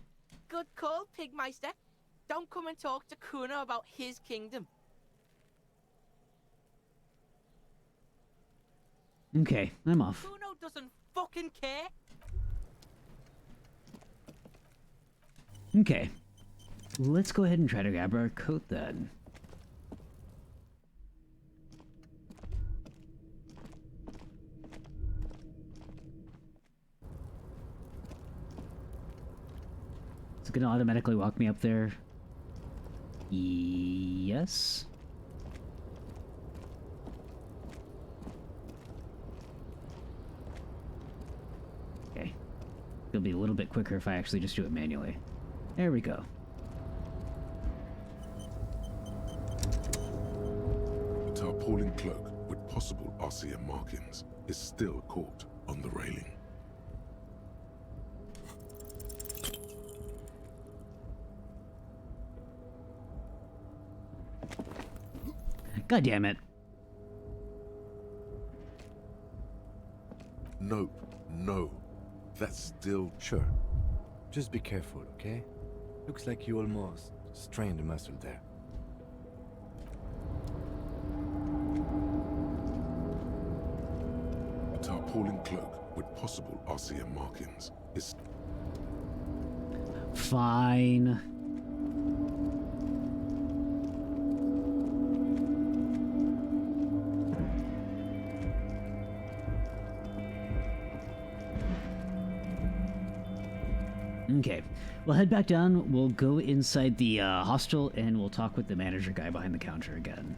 Good call, Pigmeister. Don't come and talk to Kuno about his kingdom. Okay, I'm off. Kuno doesn't fucking care. Okay. Let's go ahead and try to grab our coat then. Is it gonna automatically walk me up there? Yes. Okay. It'll be a little bit quicker if I actually just do it manually. There we go. A tarpaulin cloak with possible RCM markings is still caught on the railing. God damn it. Nope, no. That's still... Sure. Just be careful, okay? Looks like you almost strained a muscle there. A tarpaulin cloak with possible RCM markings is... Fine. Okay, we'll head back down, we'll go inside the hostel, and we'll talk with the manager guy behind the counter again.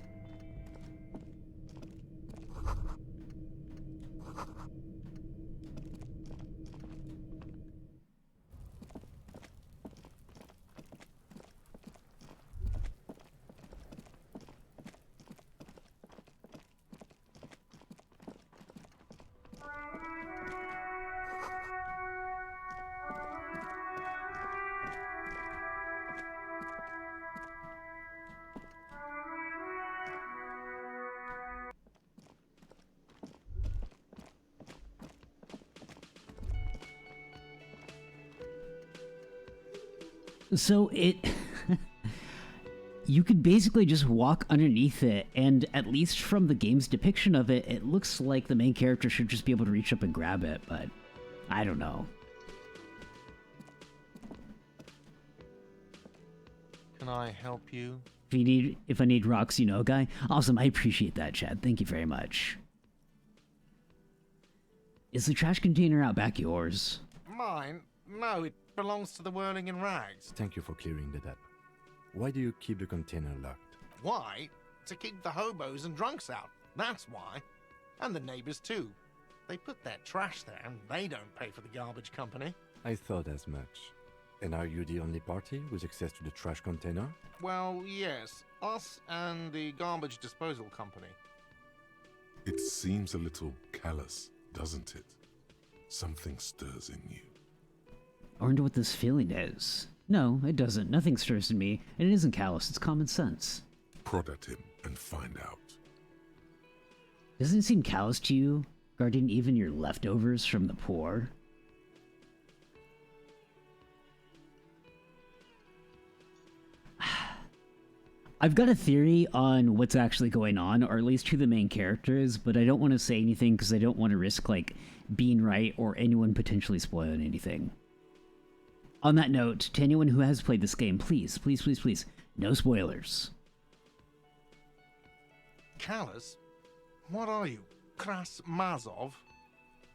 So it... You could basically just walk underneath it, and at least from the game's depiction of it, it looks like the main character should just be able to reach up and grab it, but I don't know. Can I help you? If I need rocks, you know, guy. Awesome, I appreciate that, Chad. Thank you very much. Is the trash container out back yours? Mine? No, it belongs to the Whirling in Rags. Thank you for clearing that up. Why do you keep the container locked? Why? To keep the hobos and drunks out. That's why. And the neighbors too. They put their trash there and they don't pay for the garbage company. I thought as much. And are you the only party with access to the trash container? Well, yes. Us and the garbage disposal company. It seems a little callous, doesn't it? Something stirs in you. I wonder what this feeling is. No, it doesn't. Nothing stirs in me, and it isn't callous. It's common sense. Prod at him and find out. Doesn't it seem callous to you, guarding even your leftovers from the poor? I've got a theory on what's actually going on, or at least who the main character is, but I don't want to say anything because I don't want to risk, like, being right or anyone potentially spoiling anything. On that note, to anyone who has played this game, please, please, please, please, no spoilers. Callous? What are you? Kras Mazov?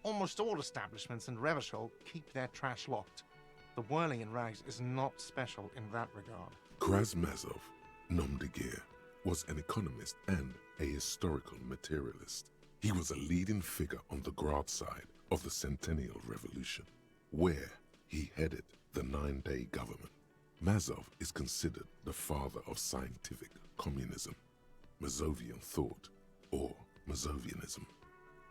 Almost all establishments in Revachol keep their trash locked. The Whirling in Rags is not special in that regard. Krasmazov, nom de guerre, was an economist and a historical materialist. He was a leading figure on the Graz side of the Centennial Revolution, where he headed the 9-day government. Mazov is considered the father of scientific communism, Mazovian thought, or Mazovianism.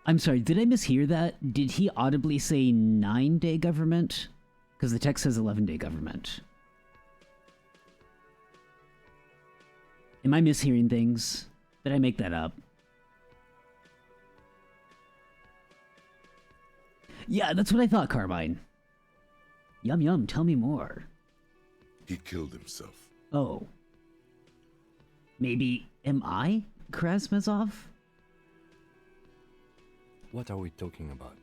I'm sorry, did I mishear that? Did he audibly say 9-day government? Because the text says 11-day government. Am I mishearing things? Did I make that up? Yeah, that's what I thought, Carmine. Yum yum, tell me more. He killed himself. Oh. Maybe, am I Krasmazov? What are we talking about?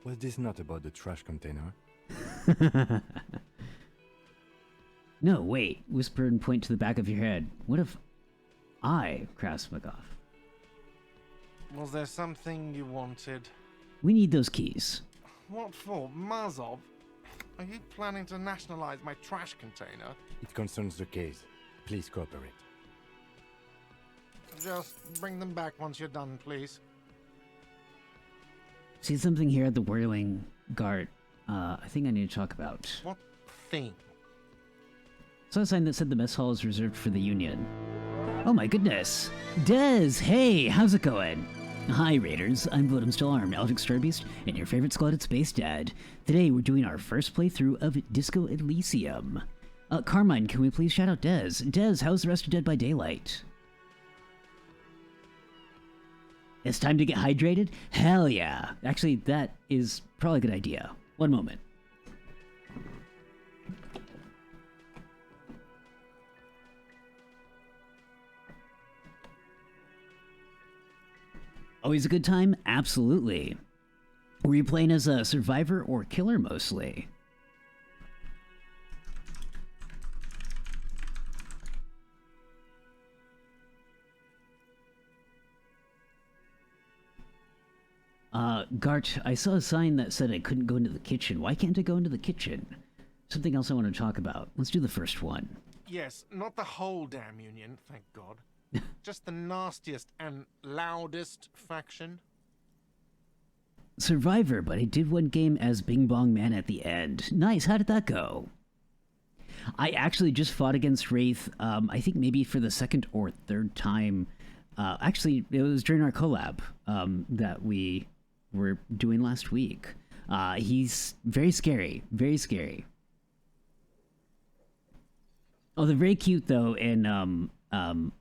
Was this not about the trash container? No, wait. Whisper and point to the back of your head. What if I, Krasmazov? Was there something you wanted? We need those keys. What for? Mazov? Are you planning to nationalize my trash container? It concerns the case. Please cooperate. Just bring them back once you're done, please. See something here at the Whirling Guard. I think I need to talk about. What thing? Saw a sign that said the mess hall is reserved for the Union. Oh my goodness! Des, hey, how's it going? Hi Raiders, I'm Votum Still Armed, Eldritch Starbeast, and your favorite squatted space dad. Today we're doing our first playthrough of Disco Elysium. Carmine, can we please shout out Des? Des, how's the rest of Dead by Daylight? It's time to get hydrated? Hell yeah! Actually, that is probably a good idea. One moment. Always a good time? Absolutely. Were you playing as a survivor or killer mostly? Gart, I saw a sign that said I couldn't go into the kitchen. Why can't I go into the kitchen? Something else I want to talk about. Let's do the first one. Yes, not the whole damn Union, thank God. Just the nastiest and loudest faction. Survivor, but I did one game as Bing Bong Man at the end. Nice, how did that go? I actually just fought against Wraith, I think maybe for the second or third time. Actually, it was during our collab that we were doing last week. He's very scary, very scary. Oh, they're very cute though, and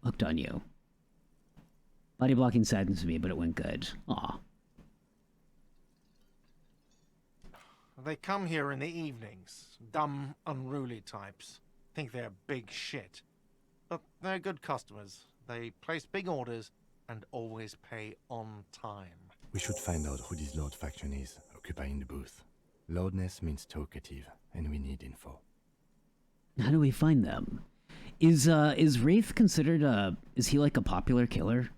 hooked on you. Body blocking saddens me, but it went good. Aw. They come here in the evenings. Dumb, unruly types. think they're big shit. But they're good customers. They place big orders and always pay on time. We should find out who this Lord faction is, occupying the booth. Loudness means talkative, and we need info. How do we find them? Is Wraith considered is he like a popular killer?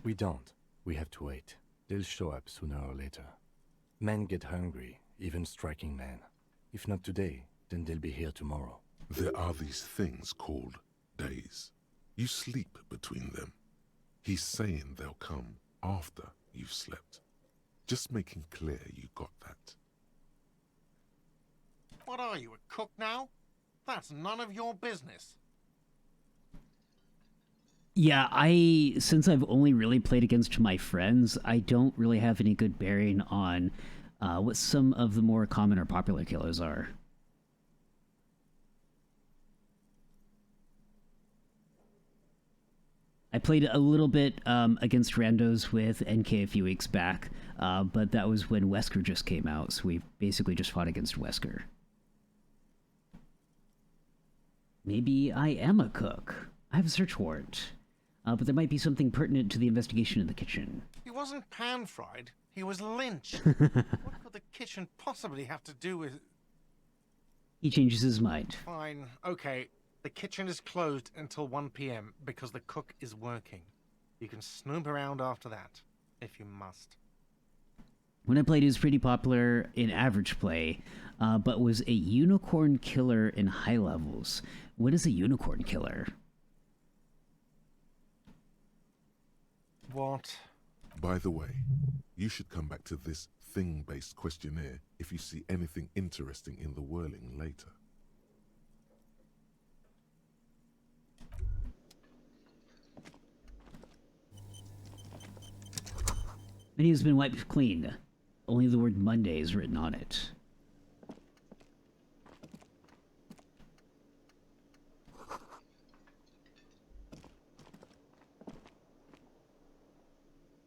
We don't. We have to wait. They'll show up sooner or later. Men get hungry, even striking men. If not today, then they'll be here tomorrow. There are these things called days. You sleep between them. He's saying they'll come after you've slept. Just making clear you got that. What are you, a cook now? That's none of your business. Yeah, since I've only really played against my friends, I don't really have any good bearing on what some of the more common or popular killers are. I played a little bit against randos with NK a few weeks back, but that was when Wesker just came out, so we basically just fought against Wesker. Maybe I am a cook. I have a search warrant. But there might be something pertinent to the investigation in the kitchen. He wasn't pan-fried. He was lynched. What could the kitchen possibly have to do with... He changes his mind. Fine, okay. The kitchen is closed until 1 p.m. because the cook is working. You can snoop around after that, if you must. When I played, he was pretty popular in average play, but was a unicorn killer in high levels. What is a unicorn killer? What? By the way, you should come back to this thing-based questionnaire if you see anything interesting in the whirling later. Menu has been wiped clean. Only the word Monday is written on it.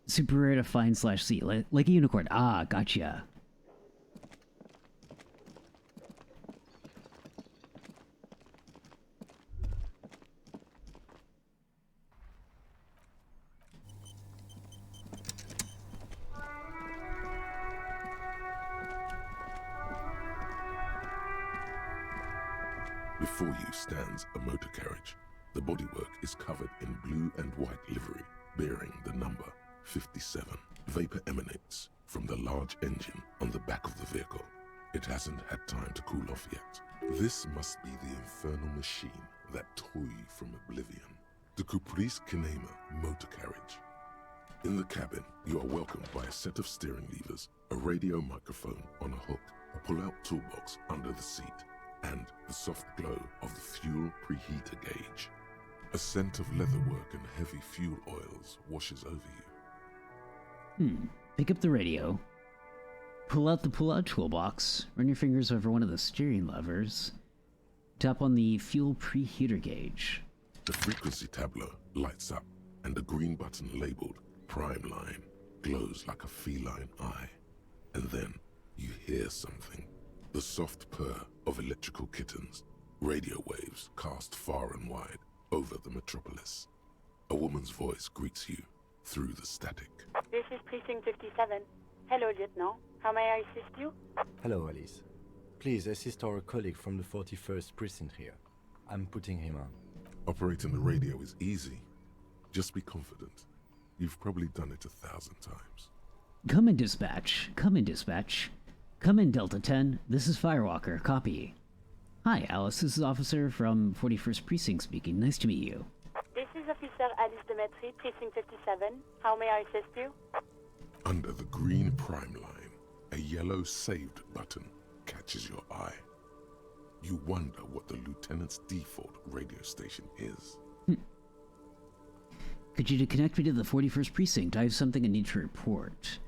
Super rare to find / see, like a unicorn. Ah, gotcha. Before you stands a motor carriage. The bodywork is covered in blue and white livery, bearing the number 57. Vapor emanates from the large engine on the back of the vehicle. It hasn't had time to cool off yet. This must be the infernal machine that tore you from oblivion. The Caprice Kinema motor carriage. In the cabin, you are welcomed by a set of steering levers, a radio microphone on a hook, a pull-out toolbox under the seat, and the soft glow of the fuel preheater gauge. A scent of leatherwork and heavy fuel oils washes over you. Pick up the radio. Pull out the pull-out toolbox. Run your fingers over one of the steering levers. Tap on the fuel preheater gauge. The frequency tableau lights up, and the green button labeled Prime Line glows like a feline eye. And then you hear something. The soft purr of electrical kittens. Radio waves cast far and wide over the metropolis. A woman's voice greets you through the static. This is Precinct 57. Hello, Lieutenant. How may I assist you? Hello, Alice. Please assist our colleague from the 41st Precinct here. I'm putting him on. Operating the radio is easy. Just be confident. You've probably done it 1,000 times. Come in, dispatch. Come in, dispatch. Come in, Delta 10. This is Firewalker. Copy. Hi, Alice. This is Officer from 41st Precinct speaking. Nice to meet you. This is Officer Alice Demetri, Precinct 57. How may I assist you? Under the green Prime Line, a yellow saved button catches your eye. You wonder what the Lieutenant's default radio station is. Could you connect me to the 41st Precinct? I have something I need to report.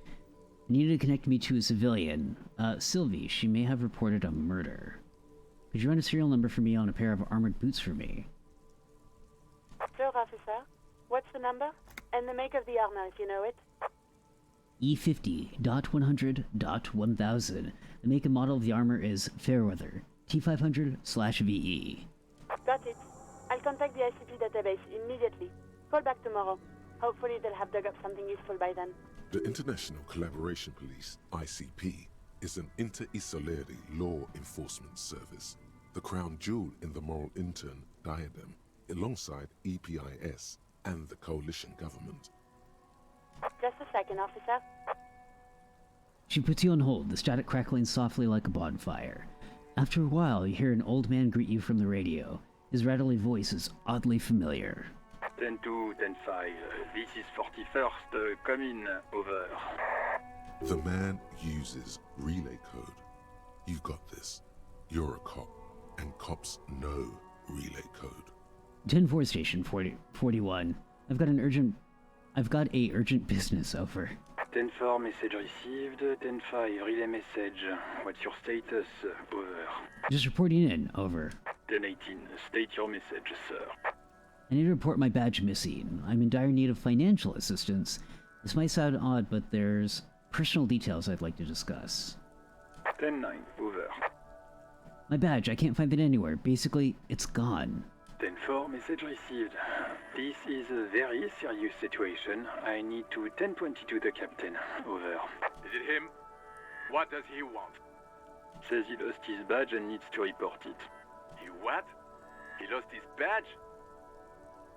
I need you to connect me to a civilian. Sylvie, she may have reported a murder. Could you run a serial number for me on a pair of armored boots for me? Sure, officer. What's the number? And the make of the armor, if you know it. E50.100.1000. The make and model of the armor is Fairweather. T500/VE. Got it. I'll contact the ICP database immediately. Call back tomorrow. Hopefully they'll have dug up something useful by then. The International Collaboration Police, ICP, is an inter-Isolari law enforcement service, the crown jewel in the moral intern diadem, alongside EPIS and the coalition government. Just a second, officer. She puts you on hold, the static crackling softly like a bonfire. After a while, you hear an old man greet you from the radio. His rattling voice is oddly familiar. 10-2, 10-5, this is 41st, come in, over. The man uses relay code. You've got this. You're a cop, and cops know relay code. 10-4 station 41. I've got a urgent business, over. 10-4, message received, 10-5, relay message, what's your status, over. Just reporting in, over. 10-18, state your message, sir. I need to report my badge missing. I'm in dire need of financial assistance. This might sound odd, but there's personal details I'd like to discuss. 10-9, over. My badge, I can't find it anywhere. Basically, it's gone. 10-4, message received. This is a very serious situation. I need to 10-22 the captain. Over. Is it him? What does he want? Says he lost his badge and needs to report it. He what? He lost his badge?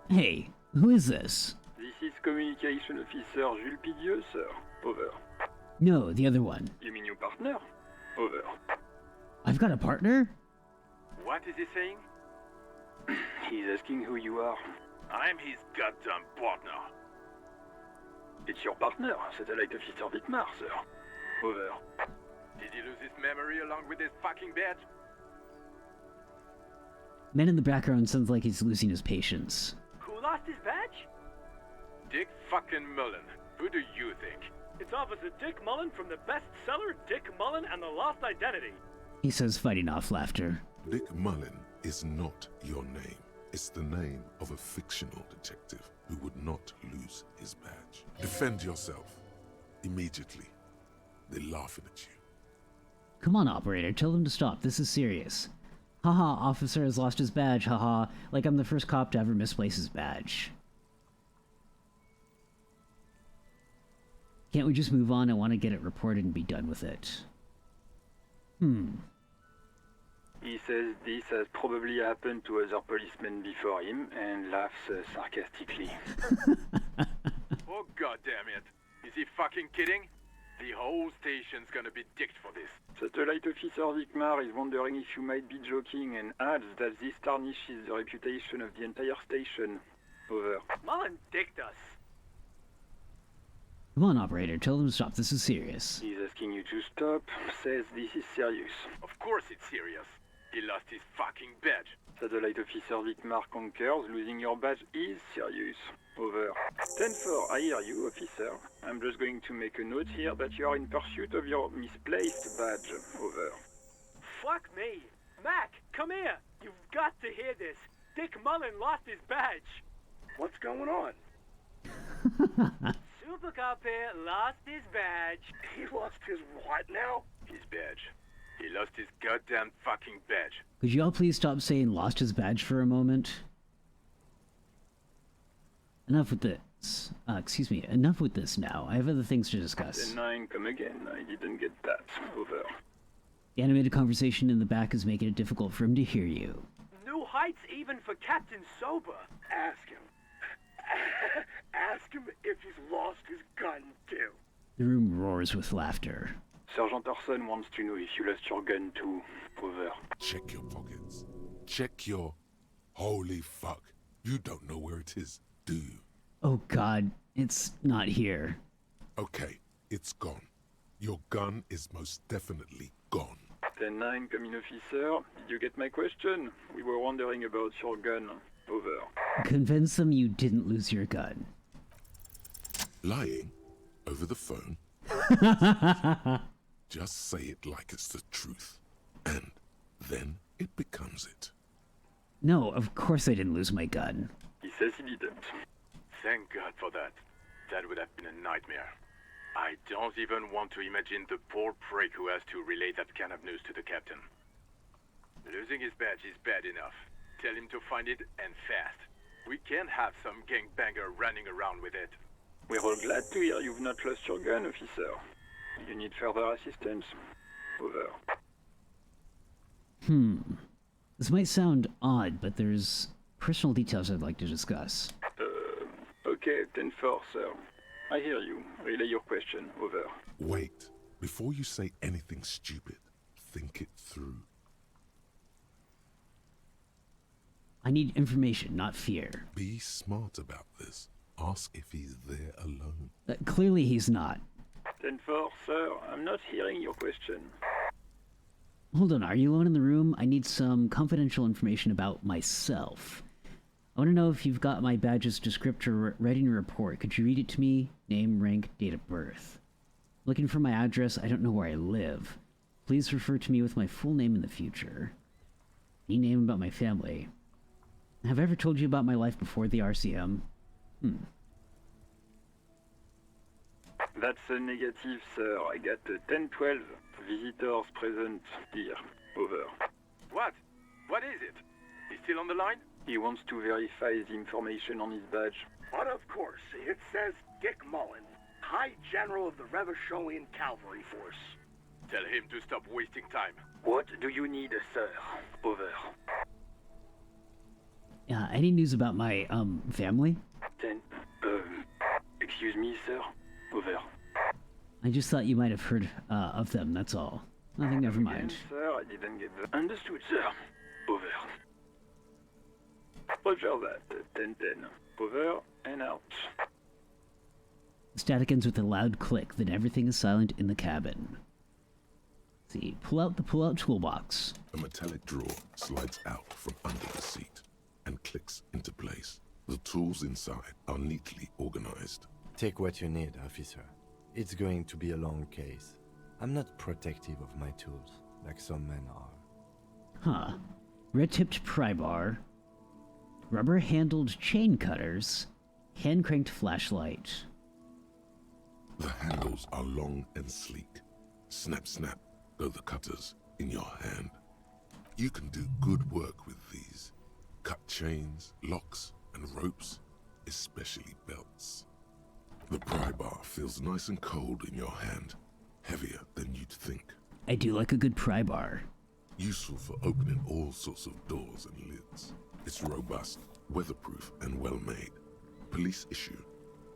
Hey, who is this? This is Communication Officer Jules Pidieux, sir. Over. No, the other one. You mean your partner? Over. I've got a partner? What is he saying? He's asking who you are. I'm his goddamn partner. It's your partner, Satellite Officer Vitmar, sir. Over. Did he lose his memory along with his fucking badge? Man in the background sounds like he's losing his patience. Who lost his badge? Dick fucking Mullen. Who do you think? It's Officer Dick Mullen from the bestseller Dick Mullen and the Lost Identity. He says, fighting off laughter. Dick Mullen is not your name. It's the name of a fictional detective who would not lose his badge. Defend yourself. Immediately. They're laughing at you. Come on, operator, tell them to stop. This is serious. Haha, officer has lost his badge, haha. Like I'm the first cop to ever misplace his badge. Can't we just move on? I want to get it reported and be done with it. He says this has probably happened to other policemen before him and laughs sarcastically. Oh goddamn it. Is he fucking kidding? The whole station's gonna be dicked for this. Satellite Officer Vicmar is wondering if you might be joking and adds that this tarnishes the reputation of the entire station. Over. Mullen dicked us. Come on, operator, tell them to stop. This is serious. He's asking you to stop, says this is serious. Of course it's serious. He lost his fucking badge. Satellite Officer Vicmar concurs, losing your badge is serious. Over. 10-4, I hear you, officer. I'm just going to make a note here that you are in pursuit of your misplaced badge. Over. Fuck me. Mac, come here. You've got to hear this. Dick Mullen lost his badge. What's going on? Super Cop here lost his badge. He lost his what now? His badge. He lost his goddamn fucking badge. Could you all please stop saying lost his badge for a moment? Enough with this. Excuse me, enough with this now. I have other things to discuss. 10-9, come again. I didn't get that. Over. The animated conversation in the back is making it difficult for him to hear you. New heights even for Captain Sober. Ask him. Ask him if he's lost his gun, too. The room roars with laughter. Sergeant Orson wants to know if you lost your gun too. Over. Check your pockets. Check your... Holy fuck. You don't know where it is, do you? Oh god, it's not here. Okay, it's gone. Your gun is most definitely gone. 10-9, come in, officer. Did you get my question? We were wondering about your gun. Over. Convince them you didn't lose your gun. Lying? Over the phone? Just say it like it's the truth. And then it becomes it. No, of course I didn't lose my gun. He says he didn't. Thank God for that. That would have been a nightmare. I don't even want to imagine the poor prick who has to relay that kind of news to the captain. Losing his badge is bad enough. Tell him to find it and fast. We can't have some gangbanger running around with it. We're all glad to hear you've not lost your gun, officer. You need further assistance? Over. This might sound odd, but there's personal details I'd like to discuss. Okay, 10-4, sir. I hear you. Relay your question. Over. Wait. Before you say anything stupid, think it through. I need information, not fear. Be smart about this. Ask if he's there alone. Clearly he's not. 10-4, sir. I'm not hearing your question. Hold on, are you alone in the room? I need some confidential information about myself. I want to know if you've got my badge's descriptor writing a report. Could you read it to me? Name, rank, date of birth. Looking for my address, I don't know where I live. Please refer to me with my full name in the future. Any name about my family. Have I ever told you about my life before the RCM? That's a negative, sir. I got 10-12 visitors present here. Over. What? What is it? He's still on the line? He wants to verify the information on his badge. But of course, it says Dick Mullen, High General of the Revacholian Cavalry Force. Tell him to stop wasting time. What do you need, sir? Over. Any news about my, family? 10. Excuse me, sir. Over. I just thought you might have heard, of them, that's all. Nothing, never mind. Again, sir, I didn't get that. Understood, sir. Over. Roger that. 10-10. Over and out. Static ends with a loud click, then everything is silent in the cabin. Let's see, pull out the pull-out toolbox. A metallic drawer slides out from under the seat and clicks into place. The tools inside are neatly organized. Take what you need, officer. It's going to be a long case. I'm not protective of my tools, like some men are. Huh. Red-tipped pry bar, rubber-handled chain cutters, hand-cranked flashlight. The handles are long and sleek. Snap, snap, go the cutters in your hand. You can do good work with these. Cut chains, locks, and ropes, especially belts. The pry bar feels nice and cold in your hand, heavier than you'd think. I do like a good pry bar. Useful for opening all sorts of doors and lids. It's robust, weatherproof, and well-made. Police issue,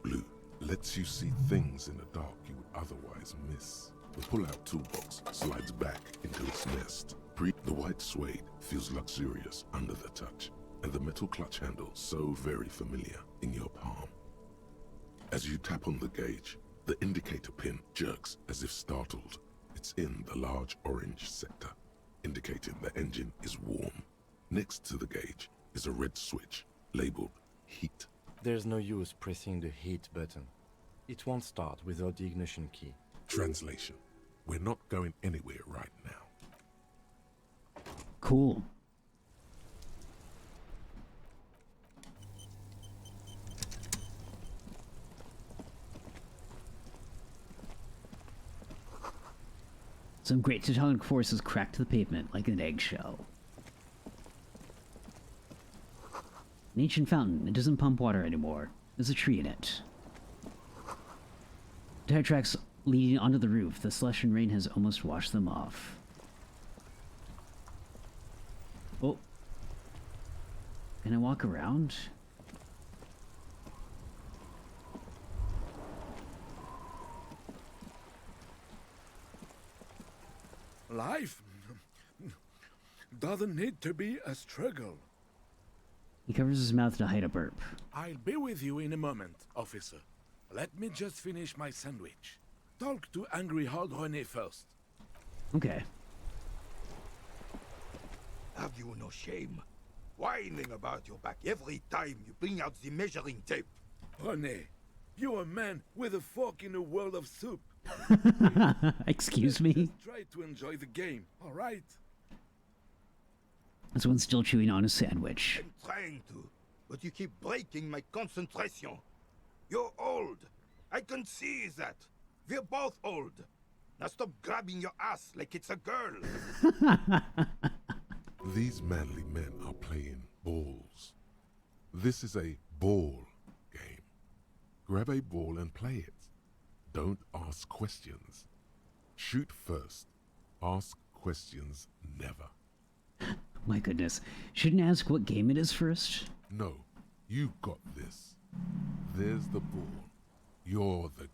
blue, lets you see things in the dark you would otherwise miss. The pull-out toolbox slides back into its nest. The white suede feels luxurious under the touch, and the metal clutch handle so very familiar in your palm. As you tap on the gauge, the indicator pin jerks as if startled. It's in the large orange sector, indicating the engine is warm. Next to the gauge is a red switch labeled heat. There's no use pressing the heat button. It won't start without the ignition key. Translation: we're not going anywhere right now. Cool. Some great tectonic forces cracked the pavement like an eggshell. An ancient fountain. It doesn't pump water anymore. There's a tree in it. Tire tracks leading onto the roof. The slush and rain has almost washed them off. Oh. Can I walk around? Life doesn't need to be a struggle. He covers his mouth to hide a burp. I'll be with you in a moment, officer. Let me just finish my sandwich. Talk to Angry Hog René first. Okay. Have you no shame? Whining about your back every time you bring out the measuring tape. René, you're a man with a fork in a world of soup. Excuse me? Just try to enjoy the game, all right? This one's still chewing on a sandwich. I'm trying to, but you keep breaking my concentration. You're old. I can see that. We're both old. Now stop grabbing your ass like it's a girl. These manly men are playing balls. This is a ball game. Grab a ball and play it. Don't ask questions. Shoot first. Ask questions never. My goodness. Shouldn't ask what game it is first? No, you got this. There's the ball. You're the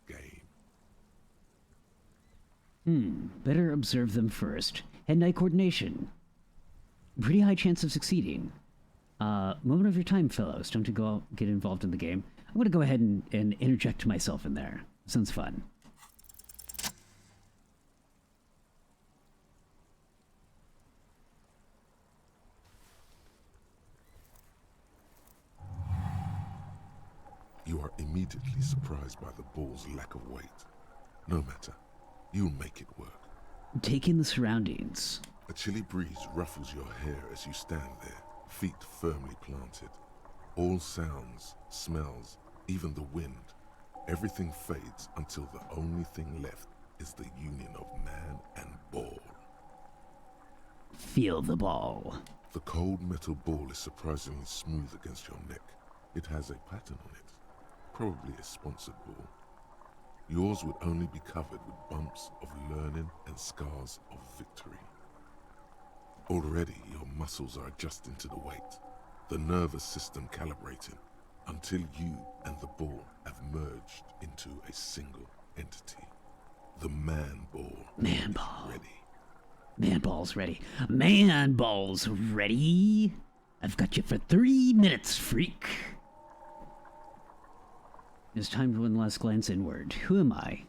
game. Better observe them first. Hand-eye coordination. Pretty high chance of succeeding. Moment of your time, fellows. Don't you go get involved in the game. I'm going to go ahead and interject myself in there. Sounds fun. You are immediately surprised by the ball's lack of weight. No matter. You'll make it work. Take in the surroundings. A chilly breeze ruffles your hair as you stand there, feet firmly planted. All sounds, smells, even the wind, everything fades until the only thing left is the union of man and ball. Feel the ball. The cold metal ball is surprisingly smooth against your neck. It has a pattern on it. Probably a sponsored ball. Yours would only be covered with bumps of learning and scars of victory. Already your muscles are adjusting to the weight, the nervous system calibrating, until you and the ball have merged into a single entity. The man ball. Man ball. Ready. Man ball's ready. Man ball's ready. I've got you for 3 minutes, freak. It's time for one last glance inward. Who am I?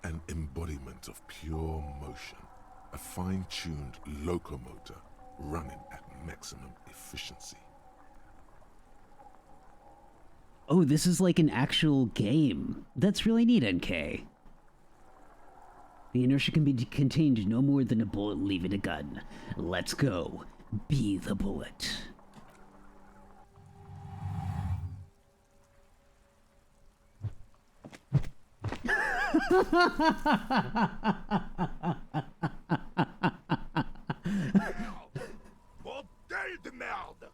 An embodiment of pure motion. A fine-tuned locomotor running at maximum efficiency. Oh, this is like an actual game. That's really neat, NK. The inertia can be contained no more than a bullet leaving a gun. Let's go. Be the bullet. Bordel de merde!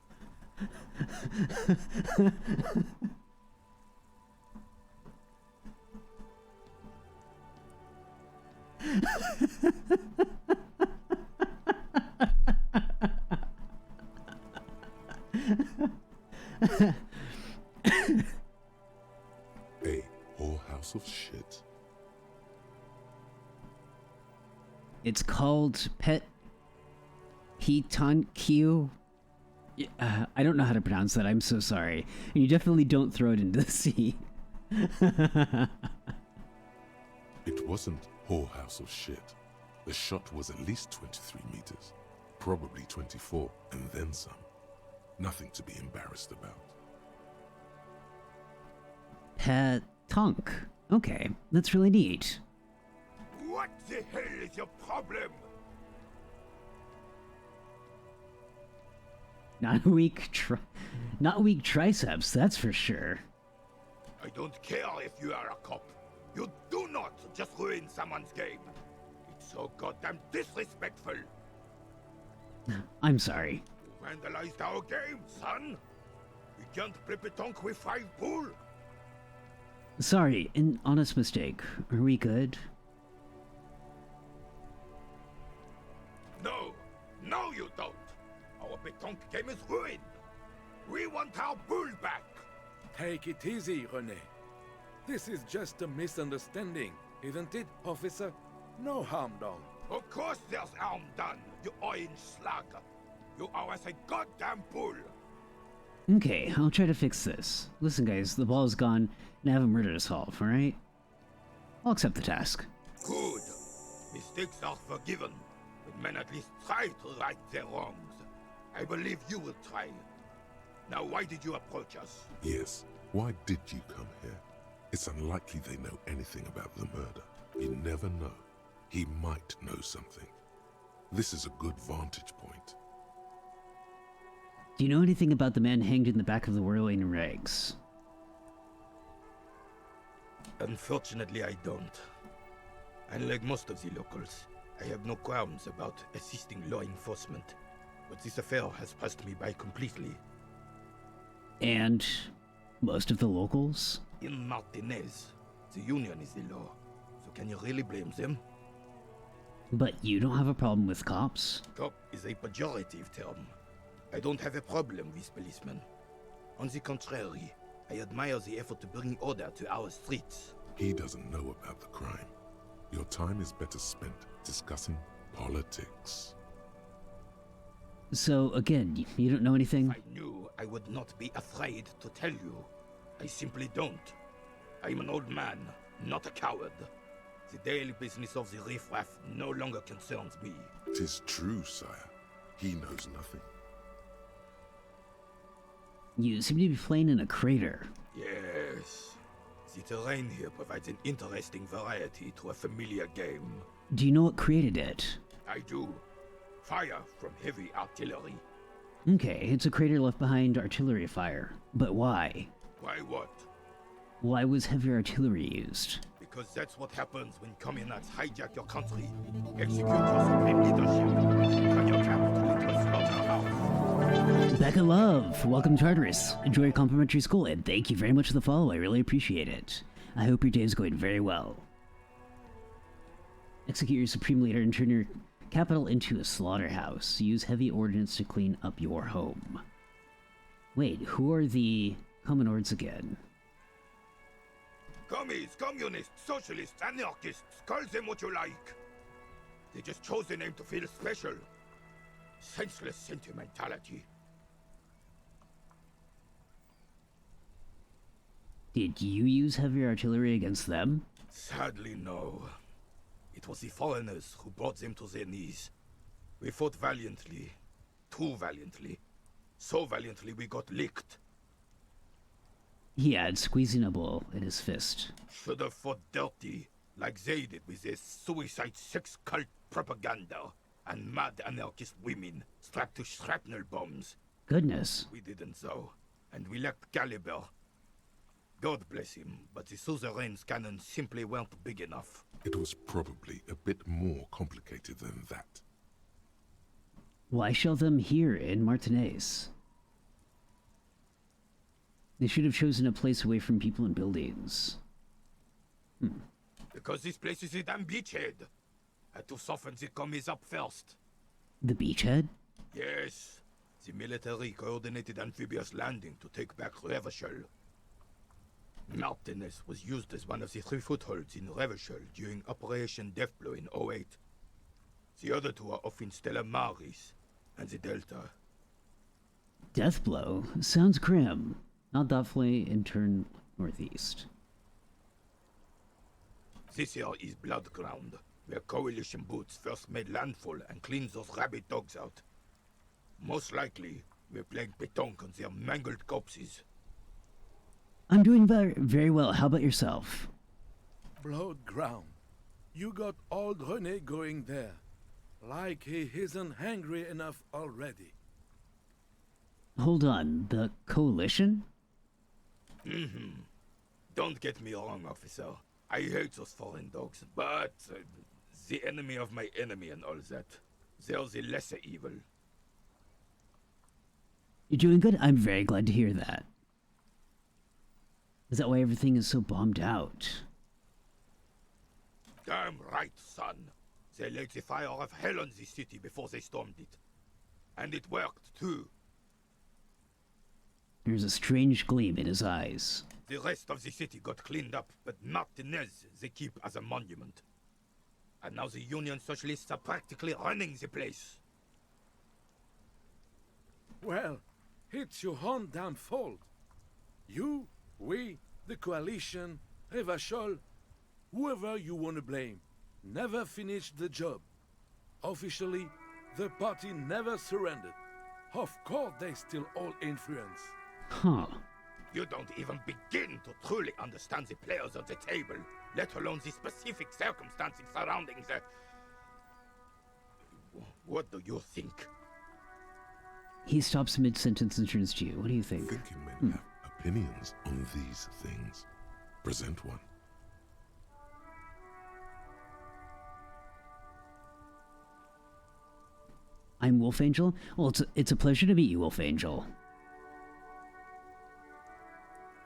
A whorehouse of shit. It's called Pet Q. I don't know how to pronounce that. I'm so sorry. And you definitely don't throw it into the sea. It wasn't whorehouse of shit. The shot was at least 23 meters, probably 24, and then some. Nothing to be embarrassed about. Pet Tunk. Okay, that's really neat. What the hell is your problem? Not weak triceps, that's for sure. I don't care if you are a cop. You do not just ruin someone's game. It's so goddamn disrespectful. I'm sorry. You vandalized our game, son. We can't play petanque with 5 pool. Sorry, an honest mistake. Are we good? No, you don't. Our petanque game is ruined. We want our bull back. Take it easy, René. This is just a misunderstanding, isn't it, officer? No harm done. Of course there's harm done, you orange slug. You are as a goddamn bull. Okay, I'll try to fix this. Listen, guys, the ball is gone, and I have a murder to solve, alright? I'll accept the task. Good. Mistakes are forgiven, but men at least try to right their wrongs. I believe you will try. Now, why did you approach us? Yes, why did you come here? It's unlikely they know anything about the murder. You never know. He might know something. This is a good vantage point. Do you know anything about the man hanged in the back of the whirling rags? Unfortunately, I don't. Unlike most of the locals, I have no qualms about assisting law enforcement. but this affair has passed me by completely. And most of the locals? In Martinez, the union is the law, so can you really blame them? But you don't have a problem with cops? Cop is a pejorative term. I don't have a problem with policemen. On the contrary, I admire the effort to bring order to our streets. He doesn't know about the crime. Your time is better spent discussing politics. So, again, you don't know anything? I knew I would not be afraid to tell you. I simply don't. I'm an old man, not a coward. The daily business of the riffraff no longer concerns me. 'Tis true, sire. He knows nothing. You seem to be playing in a crater. Yes. The terrain here provides an interesting variety to a familiar game. Do you know what created it? I do. Fire from heavy artillery. Okay, it's a crater left behind artillery fire. But why? Why what? Why was heavy artillery used? Because that's what happens when communards hijack your country, execute your supreme leadership, turn your capital into a slaughterhouse. Becca Love, welcome to Tartarus. Enjoy your complimentary school, and thank you very much for the follow. I really appreciate it. I hope your day is going very well. Execute your supreme leader and turn your capital into a slaughterhouse. Use heavy ordnance to clean up your home. Wait, who are the Commodores again? Commies, communists, socialists, anarchists, call them what you like. They just chose the name to feel special. Senseless sentimentality. Did you use heavy artillery against them? Sadly, no. It was the foreigners who brought them to their knees. We fought valiantly. Too valiantly. So valiantly we got licked. He had squeezing a bull in his fist. Should have fought dirty, like they did with their suicide sex cult propaganda and mad anarchist women strapped to shrapnel bombs. Goodness. We didn't though, and we lacked caliber. God bless him, but the suzerain's cannons simply weren't big enough. It was probably a bit more complicated than that. Why shell them here in Martinez? They should have chosen a place away from people and buildings. Because this place is a damn beachhead. Had to soften the commies up first. The beachhead? Yes. The military coordinated amphibious landing to take back Revachol. Martinez was used as one of the 3 footholds in Revachol during Operation Deathblow in 08. The other 2 are off in Stella Maris and the Delta. Deathblow? Sounds grim. Not that way and turn northeast. This here is Blood Ground, where coalition boots first made landfall and cleaned those rabid dogs out. Most likely, we're playing pétanque on their mangled corpses. I'm doing very well. How about yourself? Blood Ground. You got old René going there. Like he isn't hungry enough already. Hold on, the coalition? Don't get me wrong, officer. I hate those foreign dogs, but the enemy of my enemy and all that. They're the lesser evil. You're doing good? I'm very glad to hear that. Is that why everything is so bombed out? Damn right, son. They laid the fire of hell on the city before they stormed it. And it worked, too. There's a strange gleam in his eyes. The rest of the city got cleaned up, but Martinez they keep as a monument. And now the Union Socialists are practically running the place. Well, it's your own damn fault. You, we, the coalition, Revachol, whoever you want to blame, never finished the job. Officially, the party never surrendered. Of course they still all influence. Huh. You don't even begin to truly understand the players at the table, let alone the specific circumstances surrounding the... What do you think? He stops mid-sentence and turns to you. What do you think? Thinking men have opinions on these things. Present one. I'm Wolf Angel. Well, it's a pleasure to meet you, Wolf Angel.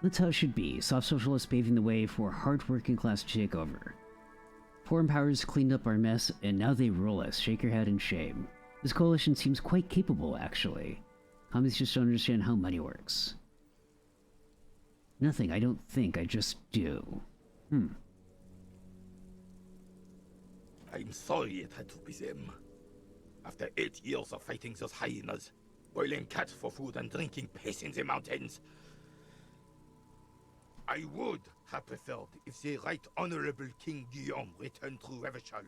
That's how it should be. Soft socialists paving the way for hard working class to take over. Foreign powers cleaned up our mess, and now they rule us. Shake your head in shame. This coalition seems quite capable, actually. Commies just don't understand how money works. Nothing, I don't think, I just do. I'm sorry it had to be them. After 8 years of fighting those hyenas, boiling cats for food and drinking piss in the mountains, I would have preferred if the Right Honorable King Guillaume returned through Revachol,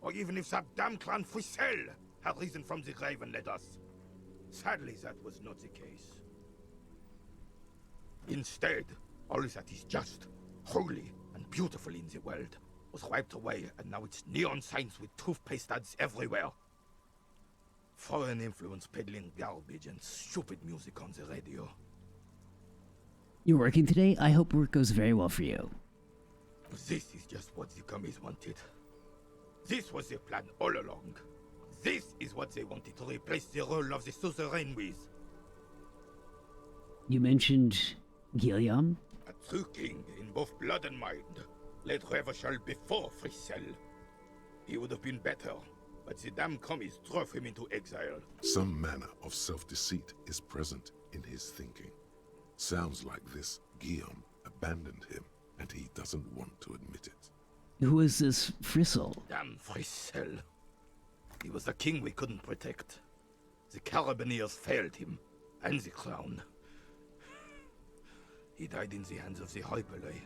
or even if that damn clan Frisell had risen from the grave and led us. Sadly, that was not the case. Instead, all that is just, holy, and beautiful in the world was wiped away, and now it's neon signs with toothpaste ads everywhere. Foreign influence peddling garbage and stupid music on the radio. You're working today? I hope work goes very well for you. This is just what the commies wanted. This was their plan all along. This is what they wanted to replace the role of the suzerain with. You mentioned Guillaume? A true king in both blood and mind led Revachol before Frisell. He would have been better, but the damn commies drove him into exile. Some manner of self-deceit is present in his thinking. Sounds like this Guillaume abandoned him, and he doesn't want to admit it. Who is this Frissel? Damn Frisell. He was the king we couldn't protect. The Carabineers failed him, and the crown. He died in the hands of the Hyperlay,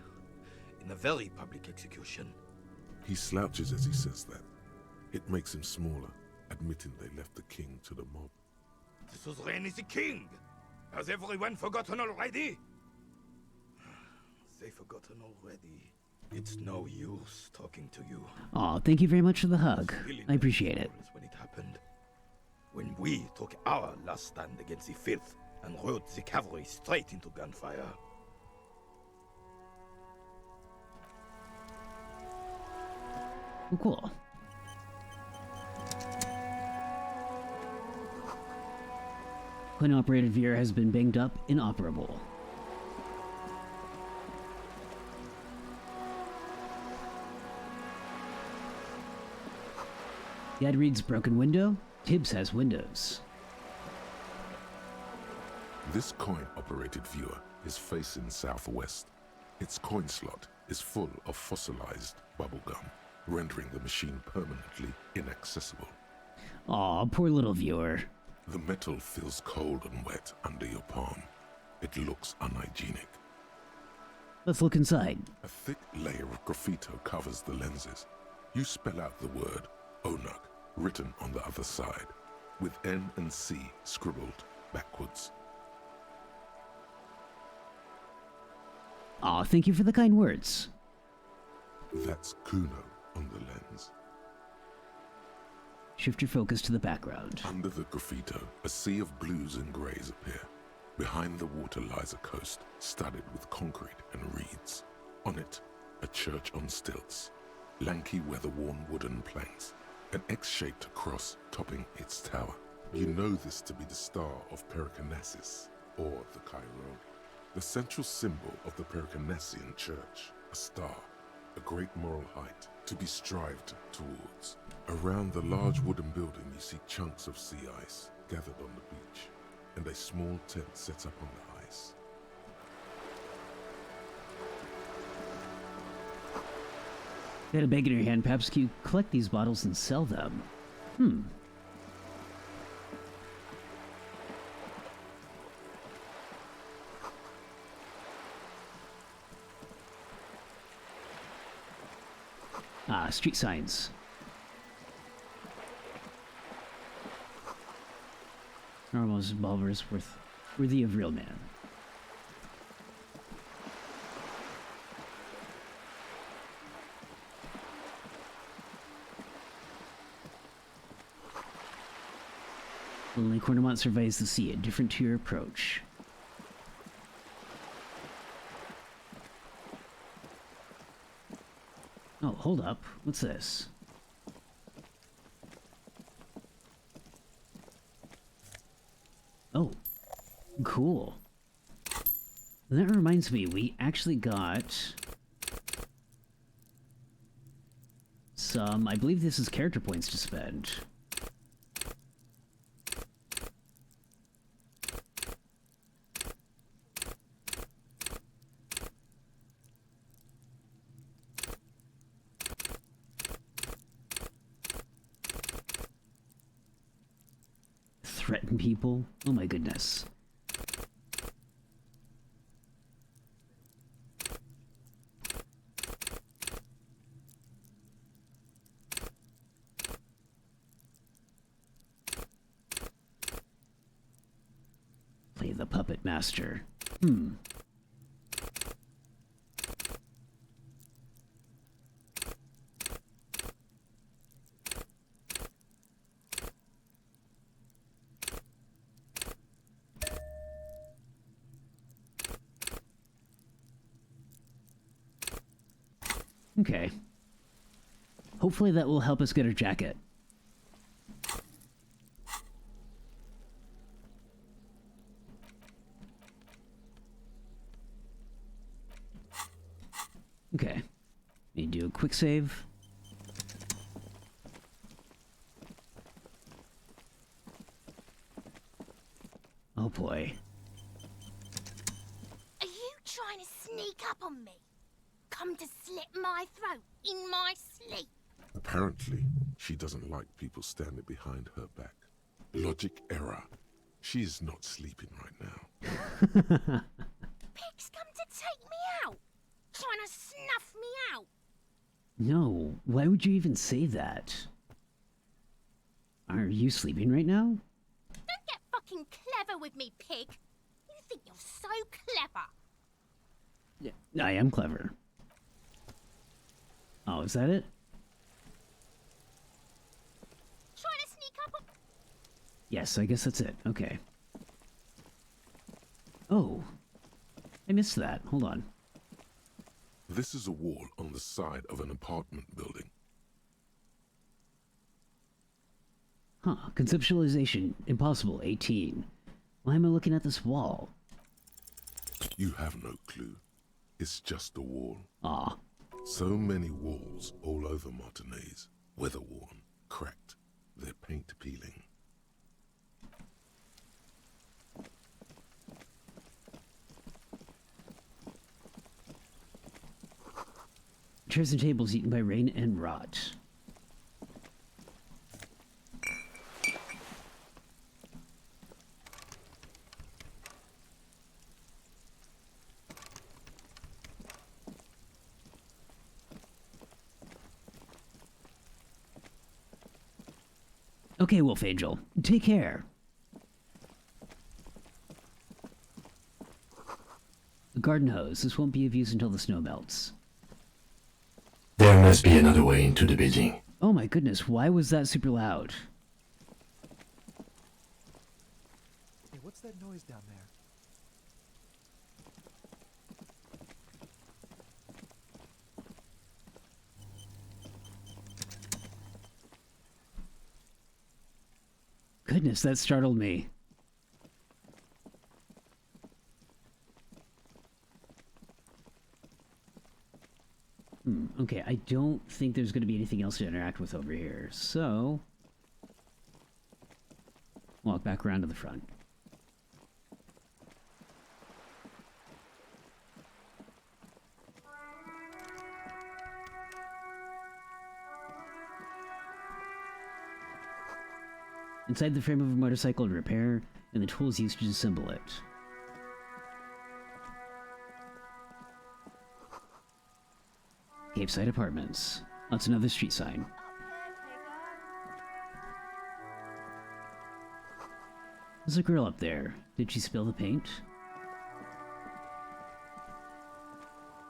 in a very public execution. He slouches as he says that. It makes him smaller, admitting they left the king to the mob. The suzerain is the king! Has everyone forgotten already? They've forgotten already. It's no use talking to you. Aw, thank you very much for the hug. I appreciate it. When it happened. When we took our last stand against the filth and rode the cavalry straight into gunfire. Oh, cool. Coin-operated Veer has been banged up, inoperable. The ad reads broken window. Tibbs has windows. This coin-operated viewer is facing southwest. Its coin slot is full of fossilized bubblegum, rendering the machine permanently inaccessible. Aw, poor little viewer. The metal feels cold and wet under your palm. It looks unhygienic. Let's look inside. A thick layer of graffito covers the lenses. You spell out the word Onuk written on the other side, with N and C scribbled backwards. Aw, thank you for the kind words. That's Kuno on the lens. Shift your focus to the background. Under the graffito, a sea of blues and greys appear. Behind the water lies a coast, studded with concrete and reeds. On it, a church on stilts, lanky weather-worn wooden planks, an X-shaped cross topping its tower. You know this to be the star of Pericarnassus, or the Cairo. The central symbol of the Pericarnassian church, a star, a great moral height to be strived towards. Around the large wooden building you see chunks of sea ice gathered on the beach, and a small tent set up on the ice. You had a bag in your hand, perhaps you collect these bottles and sell them. Ah, street signs. Normal revolvers worthy of real man. Lonely Cornemont surveys the sea, indifferent to your approach. Oh, hold up. What's this? Cool. That reminds me, we actually got some, I believe this is character points to spend. Threaten people? Oh my goodness. Play the puppet master. Okay. Hopefully that will help us get a jacket. Okay. Need to do a quick save. Oh boy. Are you trying to sneak up on me? Come to slit my throat in my sleep? Apparently, she doesn't like people standing behind her back. Logic error. She is not sleeping right now. Pig's come to take me out. Trying to snuff me out. No, why would you even say that? Are you sleeping right now? Don't get fucking clever with me, pig. You think you're so clever. Yeah, I am clever. Oh, is that it? Trying to sneak up on... Yes, I guess that's it. Okay. Oh. I missed that. Hold on. This is a wall on the side of an apartment building. Huh. Conceptualization. Impossible. 18. Why am I looking at this wall? You have no clue. It's just a wall. Ah. So many walls all over Martinez. Weather-worn, cracked, their paint peeling. Chairs and tables eaten by rain and rot. Okay, Wolf Angel. Take care. A garden hose. This won't be of use until the snow melts. There must be another way into the building. Oh my goodness, why was that super loud? Hey, what's that noise down there? Goodness, that startled me. Okay, I don't think there's going to be anything else to interact with over here, so... walk back around to the front. Inside the frame of a motorcycle to repair, and the tools used to assemble it. Capeside Apartments. That's another street sign. There's a girl up there. Did she spill the paint?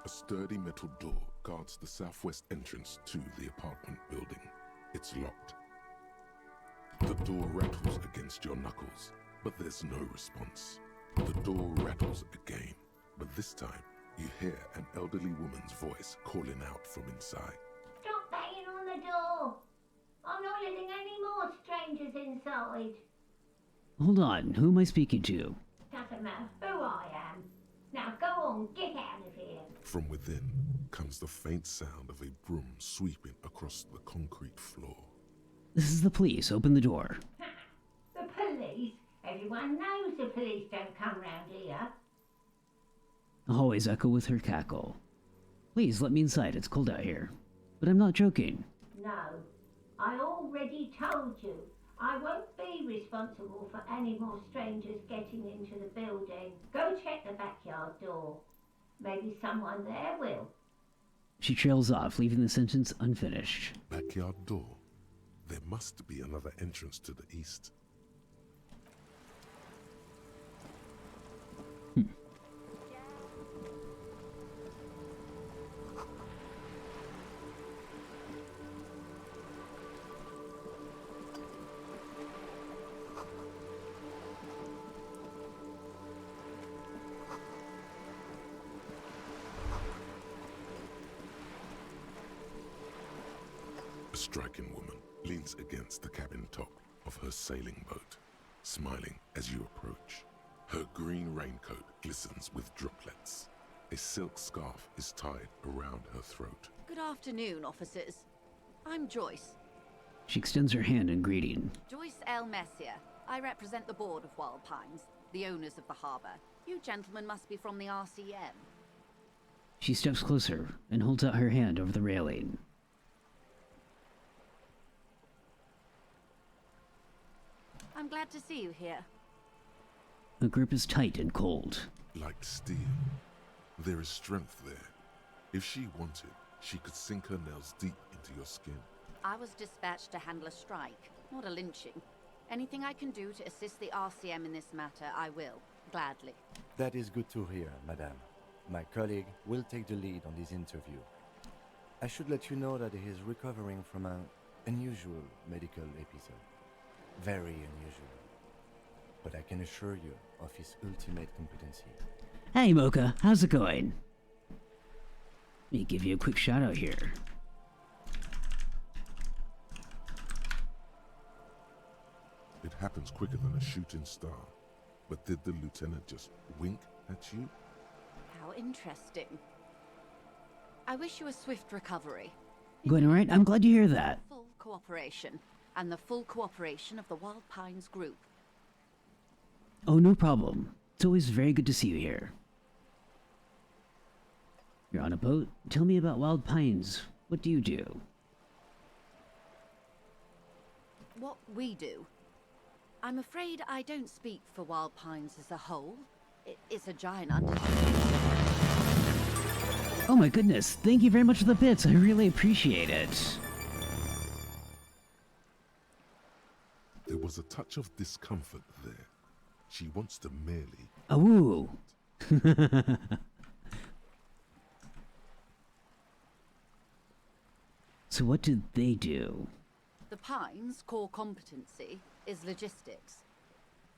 A sturdy metal door guards the southwest entrance to the apartment building. It's locked. The door rattles against your knuckles, but there's no response. The door rattles again, but this time you hear an elderly woman's voice calling out from inside. Stop banging on the door! I'm not letting any more strangers inside. Hold on, who am I speaking to? Doesn't matter who I am. Now go on, get out of here. From within comes the faint sound of a broom sweeping across the concrete floor. This is the police. Open the door. The police? Everyone knows the police don't come round here. The hallways echo with her cackle. Please let me inside. It's cold out here. But I'm not joking. No, I already told you. I won't be responsible for any more strangers getting into the building. Go check the backyard door. Maybe someone there will. She trails off, leaving the sentence unfinished. Backyard door. There must be another entrance to the east. A striking woman leans against the cabin top of her sailing boat, smiling as you approach. Her green raincoat glistens with droplets. A silk scarf is tied around her throat. Good afternoon, officers. I'm Joyce. She extends her hand in greeting. Joyce L. Messier. I represent the board of Wild Pines, the owners of the harbour. You gentlemen must be from the RCM. She steps closer and holds out her hand over the railing. I'm glad to see you here. The grip is tight and cold. Like steel. There is strength there. If she wanted, she could sink her nails deep into your skin. I was dispatched to handle a strike, not a lynching. Anything I can do to assist the RCM in this matter, I will, gladly. That is good to hear, madame. My colleague will take the lead on this interview. I should let you know that he is recovering from an unusual medical episode. Very unusual. But I can assure you of his ultimate competency. Hey Mocha, how's it going? Let me give you a quick shout out here. It happens quicker than a shooting star. But did the lieutenant just wink at you? How interesting. I wish you a swift recovery. Going alright? I'm glad to hear that. Full cooperation. And the full cooperation of the Wild Pines group. Oh, no problem. It's always very good to see you here. You're on a boat? Tell me about Wild Pines. What do you do? What we do? I'm afraid I don't speak for Wild Pines as a whole. It's a giant undertaking. Oh my goodness, thank you very much for the bits. I really appreciate it. There was a touch of discomfort there. She wants to merely... Awoo! So what did they do? The Pines' core competency is logistics.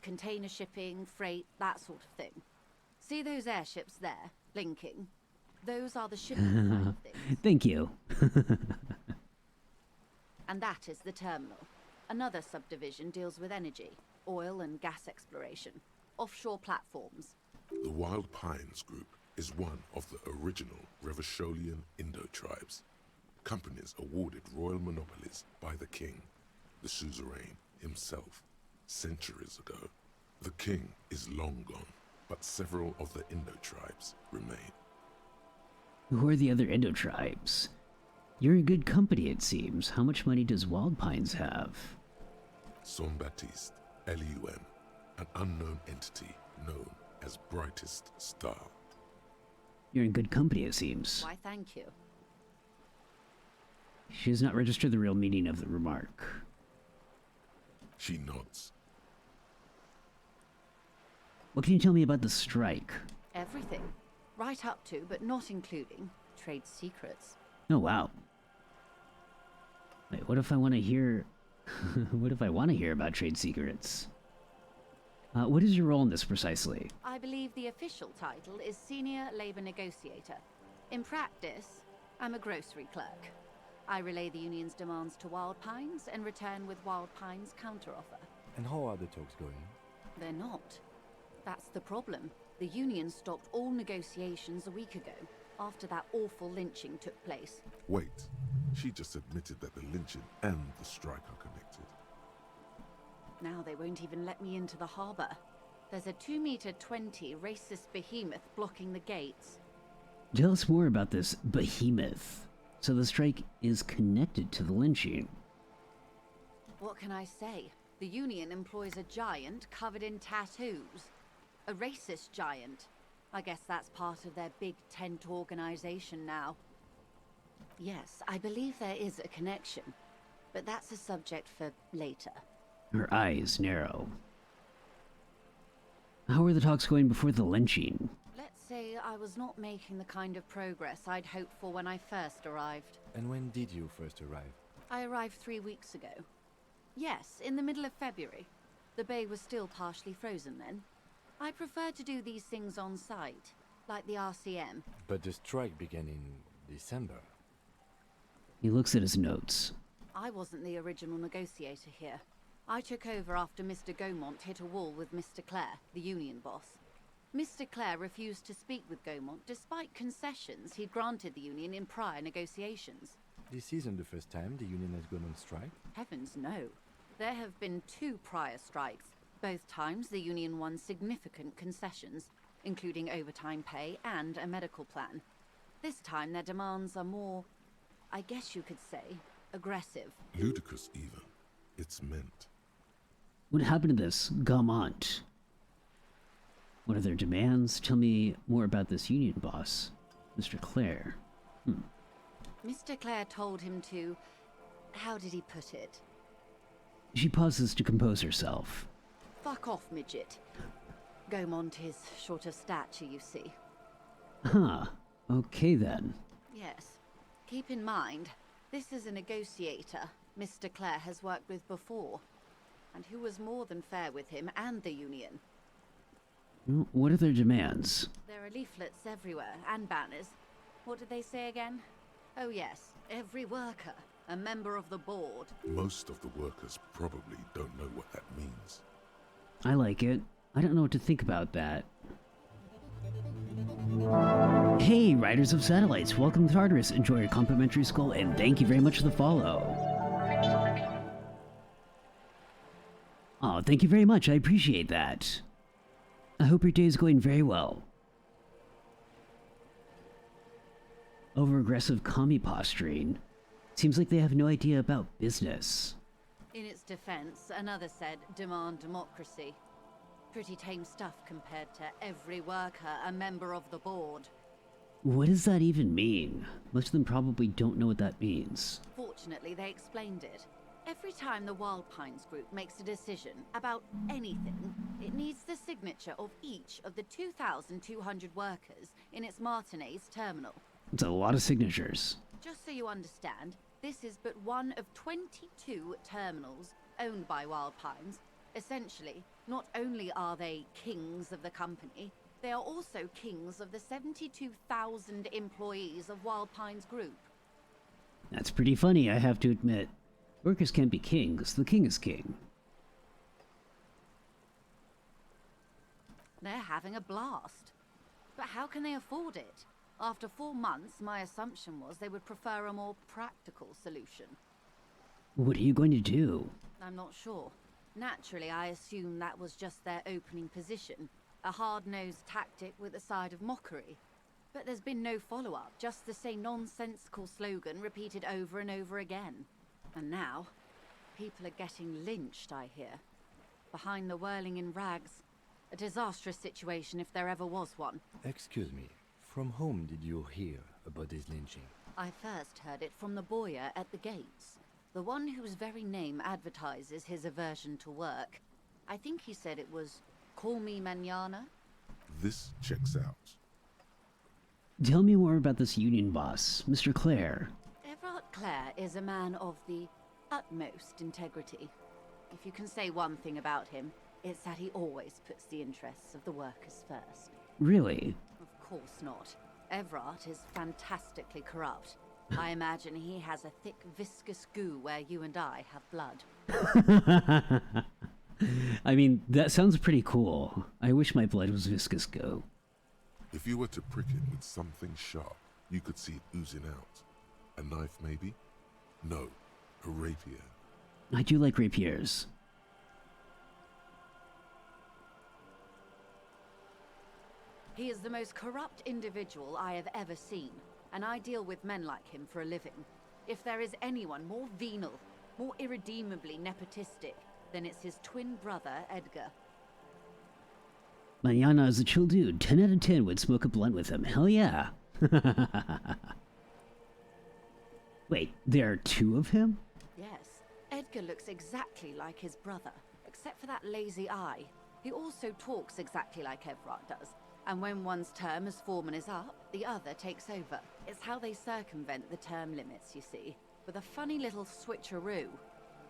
Container shipping, freight, that sort of thing. See those airships there, blinking? Those are the shipping side of things. Thank you. And that is the terminal. Another subdivision deals with energy, oil and gas exploration, offshore platforms. The Wild Pines Group is one of the original Revacholian Indo-tribes. Companies awarded royal monopolies by the king, the suzerain himself, centuries ago. The king is long gone, but several of the Indo-tribes remain. Who are the other Indo-tribes? You're in good company, it seems. How much money does Wild Pines have? Son-Baptiste, LUM, an unknown entity known as Brightest Star. You're in good company, it seems. Why, thank you. She has not registered the real meaning of the remark. She nods. What can you tell me about the strike? Everything. Right up to, but not including, trade secrets. Oh, wow. Wait, what if I want to hear... what if I want to hear about trade secrets? What is your role in this precisely? I believe the official title is Senior Labor Negotiator. In practice, I'm a grocery clerk. I relay the union's demands to Wild Pines and return with Wild Pines' counteroffer. And how are the talks going? They're not. That's the problem. The union stopped all negotiations a week ago, after that awful lynching took place. Wait, she just admitted that the lynching and the strike are connected. Now they won't even let me into the harbour. There's a 2-meter-20 racist behemoth blocking the gates. Tell us more about this behemoth. So the strike is connected to the lynching. What can I say? The union employs a giant covered in tattoos. A racist giant. I guess that's part of their big tent organization now. Yes, I believe there is a connection. But that's a subject for later. Her eyes narrow. How were the talks going before the lynching? Let's say I was not making the kind of progress I'd hoped for when I first arrived. And when did you first arrive? I arrived 3 weeks ago. Yes, in the middle of February. The bay was still partially frozen then. I prefer to do these things on site, like the RCM. But the strike began in December. He looks at his notes. I wasn't the original negotiator here. I took over after Mr. Gaumont hit a wall with Mr. Clare, the union boss. Mr. Clare refused to speak with Gaumont despite concessions he'd granted the union in prior negotiations. This isn't the first time the union has gone on strike? Heavens no. There have been 2 prior strikes. Both times the union won significant concessions, including overtime pay and a medical plan. This time their demands are more, I guess you could say, aggressive. Ludicrous even. It's meant. What happened to this Gaumont? What are their demands? Tell me more about this union boss, Mr. Clare. Mr. Clare told him to... how did he put it? She pauses to compose herself. Fuck off, midget. Gaumont is short of stature, you see. Huh. Okay then. Yes. Keep in mind, this is a negotiator Mr. Clare has worked with before, and who was more than fair with him and the union. What are their demands? There are leaflets everywhere, and banners. What did they say again? Oh yes, every worker, a member of the board. Most of the workers probably don't know what that means. I like it. I don't know what to think about that. Hey, Riders of Satellites, welcome to Tartarus. Enjoy your complimentary skull, and thank you very much for the follow. Oh, thank you very much. I appreciate that. I hope your day is going very well. Over-aggressive commie posturing. Seems like they have no idea about business. In its defense, another said, demand democracy. Pretty tame stuff compared to every worker a member of the board. What does that even mean? Most of them probably don't know what that means. Fortunately, they explained it. Every time the Wild Pines group makes a decision about anything, it needs the signature of each of the 2,200 workers in its Martinez terminal. It's a lot of signatures. Just so you understand, this is but one of 22 terminals owned by Wild Pines. Essentially, not only are they kings of the company, they are also kings of the 72,000 employees of Wild Pines Group. That's pretty funny, I have to admit. Workers can't be kings. The king is king. They're having a blast. But how can they afford it? After 4 months, my assumption was they would prefer a more practical solution. What are you going to do? I'm not sure. Naturally, I assumed that was just their opening position. A hard-nosed tactic with a side of mockery. But there's been no follow-up, just the same nonsensical slogan repeated over and over again. And now, people are getting lynched, I hear. Behind the whirling in rags. A disastrous situation if there ever was one. Excuse me, from whom did you hear about this lynching? I first heard it from the boyer at the gates. The one whose very name advertises his aversion to work. I think he said it was, "Call me mañana." This checks out. Tell me more about this union boss, Mr. Clare. Everard Clare is a man of the utmost integrity. If you can say one thing about him, it's that he always puts the interests of the workers first. Really? Of course not. Everard is fantastically corrupt. I imagine he has a thick, viscous goo where you and I have blood. I mean, that sounds pretty cool. I wish my blood was viscous go. If you were to prick it with something sharp, you could see it oozing out. A knife, maybe? No, a rapier. I do like rapiers. He is the most corrupt individual I have ever seen, and I deal with men like him for a living. If there is anyone more venal, more irredeemably nepotistic, then it's his twin brother, Edgar. Mañana is a chill dude. 10 out of 10 would smoke a blunt with him. Hell yeah. Wait, there are two of him? Yes, Edgar looks exactly like his brother, except for that lazy eye. He also talks exactly like Evrart does, and when one's term as foreman is up, the other takes over. It's how they circumvent the term limits, you see, with a funny little switcheroo.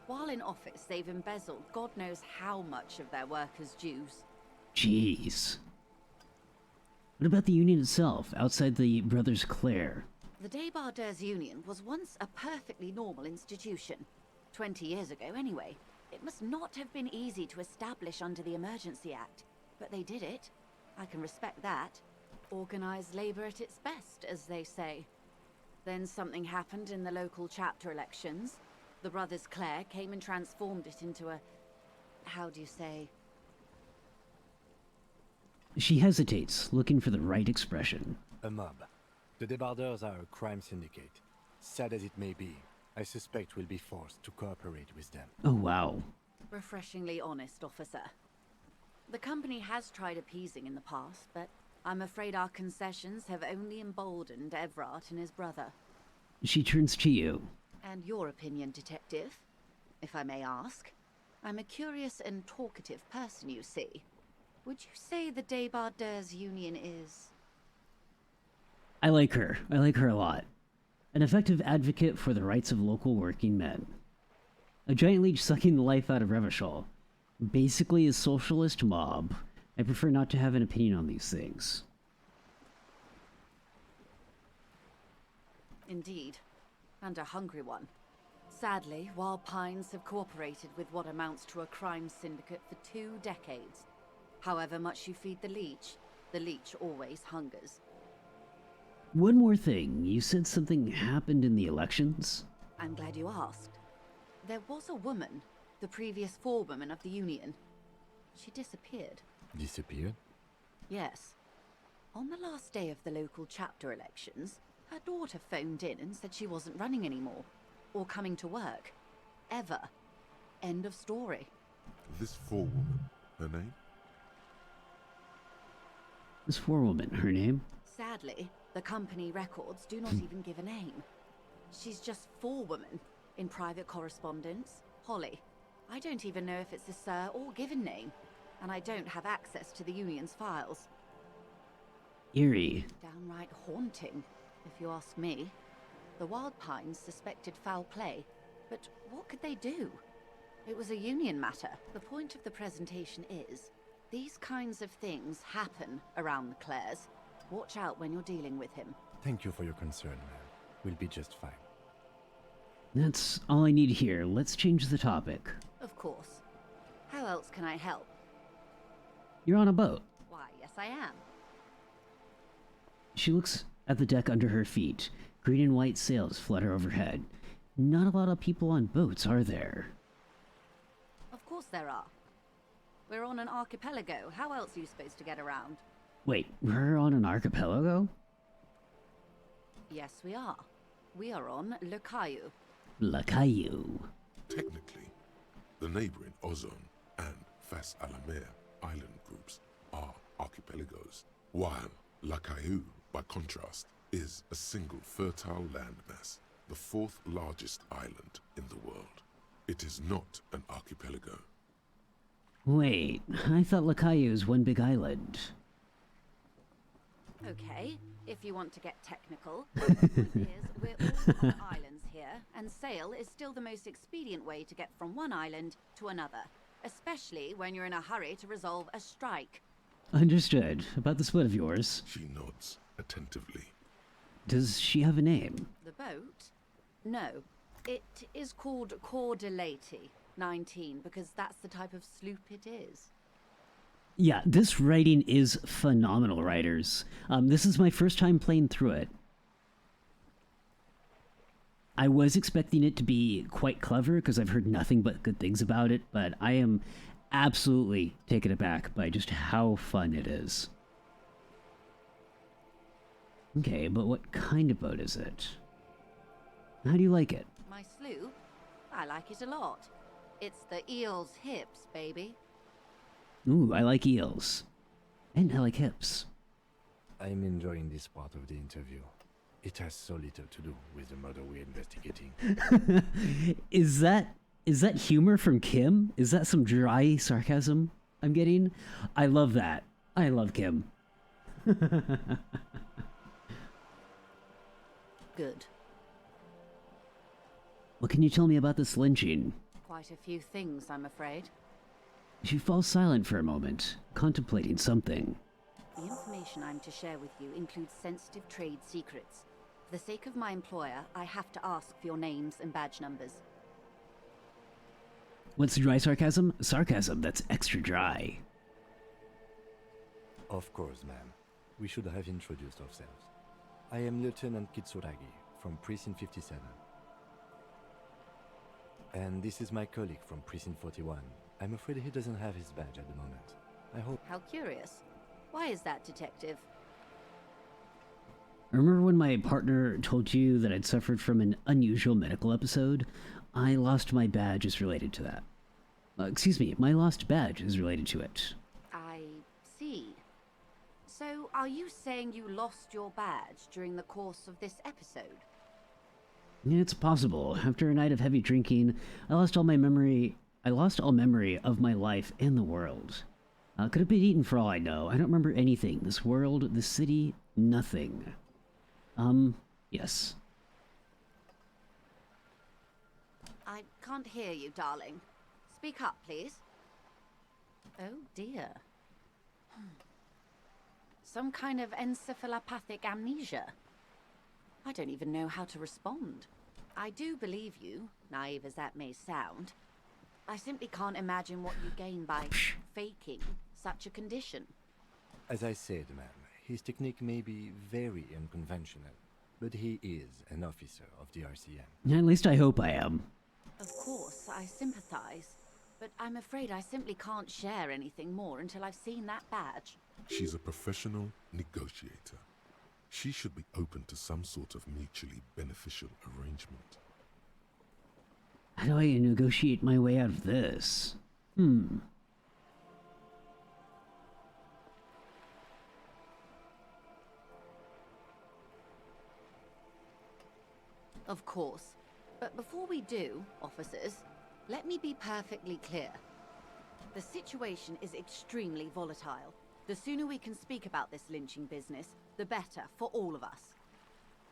While in office, they've embezzled God knows how much of their workers' dues. Jeez. What about the union itself, outside the Brothers Clare? The Débardeurs Union was once a perfectly normal institution. 20 years ago, anyway. It must not have been easy to establish under the Emergency Act, but they did it. I can respect that. Organized labor at its best, as they say. Then something happened in the local chapter elections. The Brothers Clare came and transformed it into a... how do you say... She hesitates, looking for the right expression. A mob. The Débardeurs are a crime syndicate. Sad as it may be, I suspect we'll be forced to cooperate with them. Oh, wow. Refreshingly honest, officer. The company has tried appeasing in the past, but I'm afraid our concessions have only emboldened Evrart and his brother. She turns to you. And your opinion, detective, if I may ask? I'm a curious and talkative person, you see. Would you say the Débardeurs Union is... I like her. I like her a lot. An effective advocate for the rights of local working men. A giant leech sucking the life out of Revachol. Basically a socialist mob. I prefer not to have an opinion on these things. Indeed. And a hungry one. Sadly, Wild Pines have cooperated with what amounts to a crime syndicate for 2 decades. However much you feed the leech always hungers. One more thing. You said something happened in the elections? I'm glad you asked. There was a woman, the previous forewoman of the Union. She disappeared. Disappeared? Yes. On the last day of the local chapter elections, her daughter phoned in and said she wasn't running anymore. Or coming to work. Ever. End of story. This forewoman, her name? This forewoman, her name? Sadly, the company records do not even give a name. She's just forewoman in private correspondence. Holly. I don't even know if it's a sir or given name, and I don't have access to the Union's files. Eerie. Downright haunting, if you ask me. The Wild Pines suspected foul play, but what could they do? It was a Union matter. The point of the presentation is, these kinds of things happen around the Clares. Watch out when you're dealing with him. Thank you for your concern, man. We'll be just fine. That's all I need here. Let's change the topic. Of course. How else can I help? You're on a boat. Why, yes I am. She looks at the deck under her feet. Green and white sails flutter overhead. Not a lot of people on boats, are there? Of course there are. We're on an archipelago. How else are you supposed to get around? Wait, we're on an archipelago? Yes, we are. We are on Le Caillou. Le Caillou. Technically, the neighboring Ozone and Fas Alamer island groups are archipelagos, while La Caillou, by contrast, is a single fertile landmass, the 4th largest island in the world. It is not an archipelago. Wait, I thought Le Caillou is one big island. Okay, if you want to get technical. The point is, we're all on islands here, and sail is still the most expedient way to get from one island to another, especially when you're in a hurry to resolve a strike. Understood. About this boat of yours. She nods attentively. Does she have a name? The boat? No. It is called Cordelati. 19, because that's the type of sloop it is. Yeah, this writing is phenomenal, writers. This is my first time playing through it. I was expecting it to be quite clever because I've heard nothing but good things about it, but I am absolutely taken aback by just how fun it is. Okay, but what kind of boat is it? How do you like it? My sloop? I like it a lot. It's the eel's hips, baby. Ooh, I like eels. And I like hips. I'm enjoying this part of the interview. It has so little to do with the murder we're investigating. Is that humor from Kim? Is that some dry sarcasm I'm getting? I love that. I love Kim. Good. What can you tell me about this lynching? Quite a few things, I'm afraid. She falls silent for a moment, contemplating something. The information I'm to share with you includes sensitive trade secrets. For the sake of my employer, I have to ask for your names and badge numbers. What's dry sarcasm? Sarcasm that's extra dry. Of course, ma'am. We should have introduced ourselves. I am Lieutenant Kitsuragi from Precinct 57. And this is my colleague from Precinct 41. I'm afraid he doesn't have his badge at the moment. I hope... How curious. Why is that, Detective? Remember when my partner told you that I'd suffered from an unusual medical episode? I lost my badge is related to that. Excuse me, my lost badge is related to it. I see. So, are you saying you lost your badge during the course of this episode? It's possible. After a night of heavy drinking, I lost all memory of my life and the world. Could have been eaten for all I know. I don't remember anything. This world, this city, nothing. Yes. I can't hear you, darling. Speak up, please. Oh, dear. Some kind of encephalopathic amnesia. I don't even know how to respond. I do believe you, naive as that may sound. I simply can't imagine what you gain by faking such a condition. As I said, ma'am, his technique may be very unconventional, but he is an officer of the RCM. At least I hope I am. Of course, I sympathize, but I'm afraid I simply can't share anything more until I've seen that badge. She's a professional negotiator. She should be open to some sort of mutually beneficial arrangement. How do I negotiate my way out of this? Of course. But before we do, officers, let me be perfectly clear. The situation is extremely volatile. The sooner we can speak about this lynching business, the better for all of us.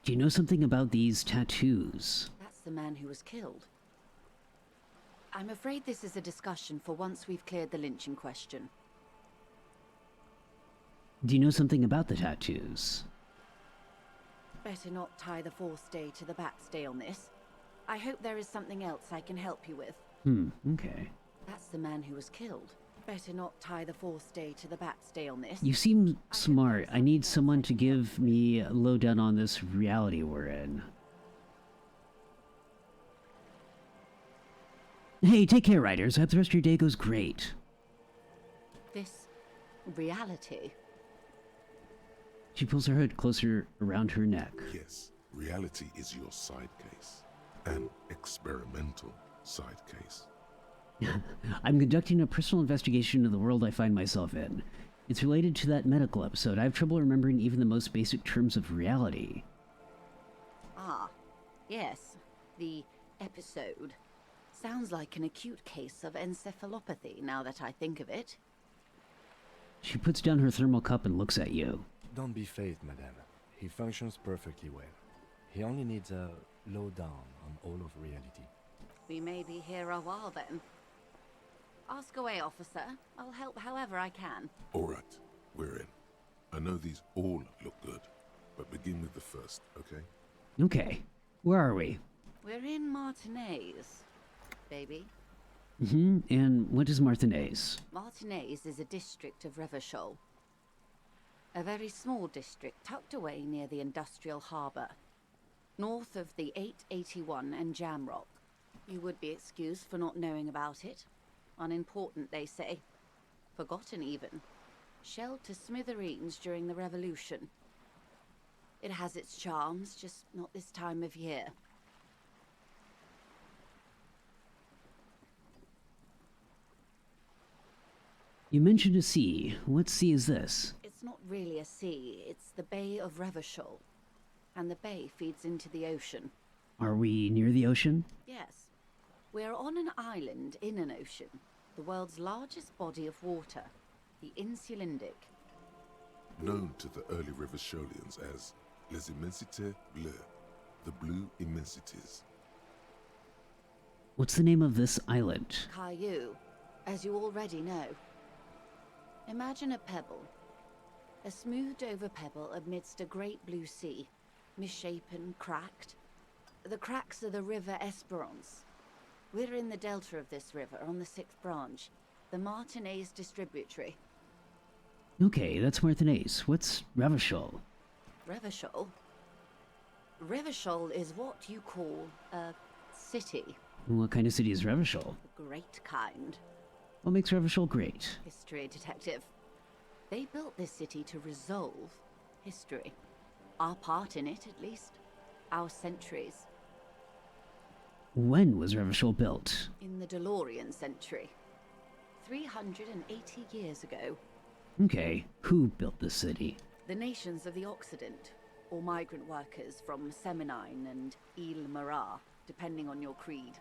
Do you know something about these tattoos? That's the man who was killed. I'm afraid this is a discussion for once we've cleared the lynching question. Do you know something about the tattoos? Better not tie the forestay to the backstay on this. I hope there is something else I can help you with. Okay. That's the man who was killed. Better not tie the forestay to the backstay on this. You seem smart. I need someone to give me a lowdown on this reality we're in. Hey, take care, writers. I hope the rest of your day goes great. This reality. She pulls her hood closer around her neck. Yes, reality is your side case. An experimental side case. I'm conducting a personal investigation of the world I find myself in. It's related to that medical episode. I have trouble remembering even the most basic terms of reality. Ah, yes. The episode. Sounds like an acute case of encephalopathy, now that I think of it. She puts down her thermal cup and looks at you. Don't be phased, madame. He functions perfectly well. He only needs a lowdown on all of reality. We may be here a while then. Ask away, officer. I'll help however I can. All right, we're in. I know these all look good, but begin with the first, okay? Okay. Where are we? We're in Martinez, baby. And what is Martinez? Martinez is a district of Revachol. A very small district tucked away near the industrial harbour, north of the 881 and Jamrock. You would be excused for not knowing about it. Unimportant, they say. Forgotten, even. Shelled to smithereens during the Revolution. It has its charms, just not this time of year. You mentioned a sea. What sea is this? It's not really a sea, it's the Bay of Revachol. And the bay feeds into the ocean. Are we near the ocean? Yes. We're on an island in an ocean. The world's largest body of water. The Insulindic. Known to the early Revacholians as Les Immensités Bleues, the Blue Immensities. What's the name of this island? Caillou, as you already know. Imagine a pebble. A smoothed-over pebble amidst a great blue sea. Misshapen, cracked. The cracks are the River Esperance. We're in the delta of this river, on the 6th branch. The Martinez distributary. Okay, that's Martinez. What's Revachol? Revachol? Revachol is what you call a city. What kind of city is Revachol? The great kind. What makes Revachol great? History detective. They built this city to resolve history. Our part in it, at least. Our centuries. When was Revachol built? In the DeLorean century. 380 years ago. Okay, who built this city? The nations of the Occident, or migrant workers from Seminine and Ile Marat, depending on your creed.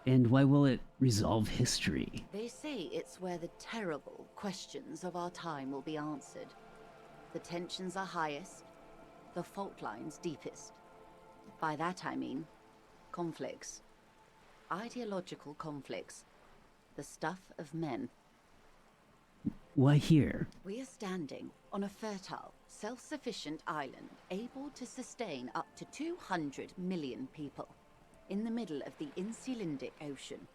And why will it resolve history? They say it's where the terrible questions of our time will be answered. The tensions are highest, the fault lines deepest. By that I mean conflicts. Ideological conflicts. The stuff of men. Why here? We are standing on a fertile, self-sufficient island able to sustain up to 200 million people. In the middle of the Insulindic Ocean,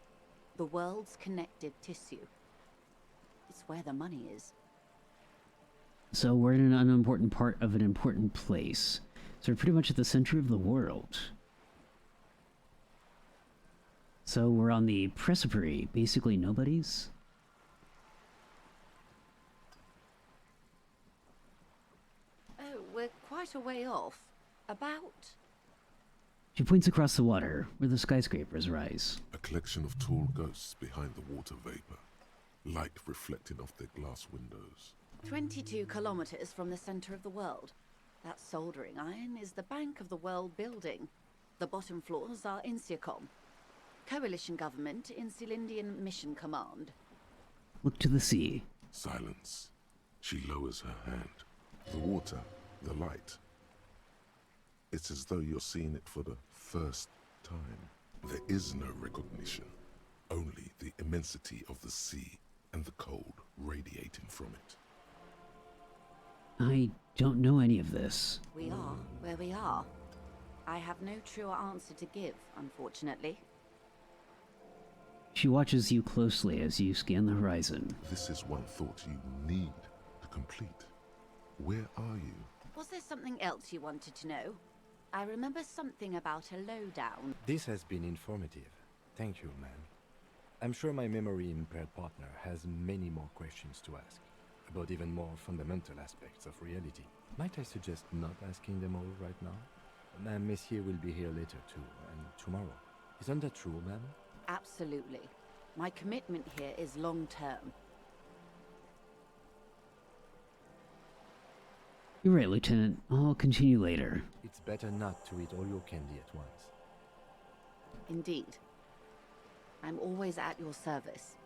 the world's connective tissue. It's where the money is. So we're in an unimportant part of an important place. So we're pretty much at the center of the world. So we're on the precipice, basically nobody's. Oh, we're quite a way off. About... She points across the water, where the skyscrapers rise. A collection of tall ghosts behind the water vapor, light reflecting off their glass windows. 22 kilometers from the center of the world. That soldering iron is the Bank of the World building. The bottom floors are Insiacom. Coalition government, Insulindian Mission Command. Look to the sea. Silence. She lowers her hand. The water, the light. It's as though you're seeing it for the first time. There is no recognition, only the immensity of the sea and the cold radiating from it. I don't know any of this. We are where we are. I have no truer answer to give, unfortunately. She watches you closely as you scan the horizon. This is one thought you need to complete. Where are you? Was there something else you wanted to know? I remember something about a lowdown. This has been informative. Thank you, ma'am. I'm sure my memory-impaired partner has many more questions to ask, about even more fundamental aspects of reality. Might I suggest not asking them all right now? Ma'am, Messier will be here later too, and tomorrow. Isn't that true, ma'am? Absolutely. My commitment here is long-term. You're right, Lieutenant. I'll continue later. It's better not to eat all your candy at once. Indeed. I'm always at your service.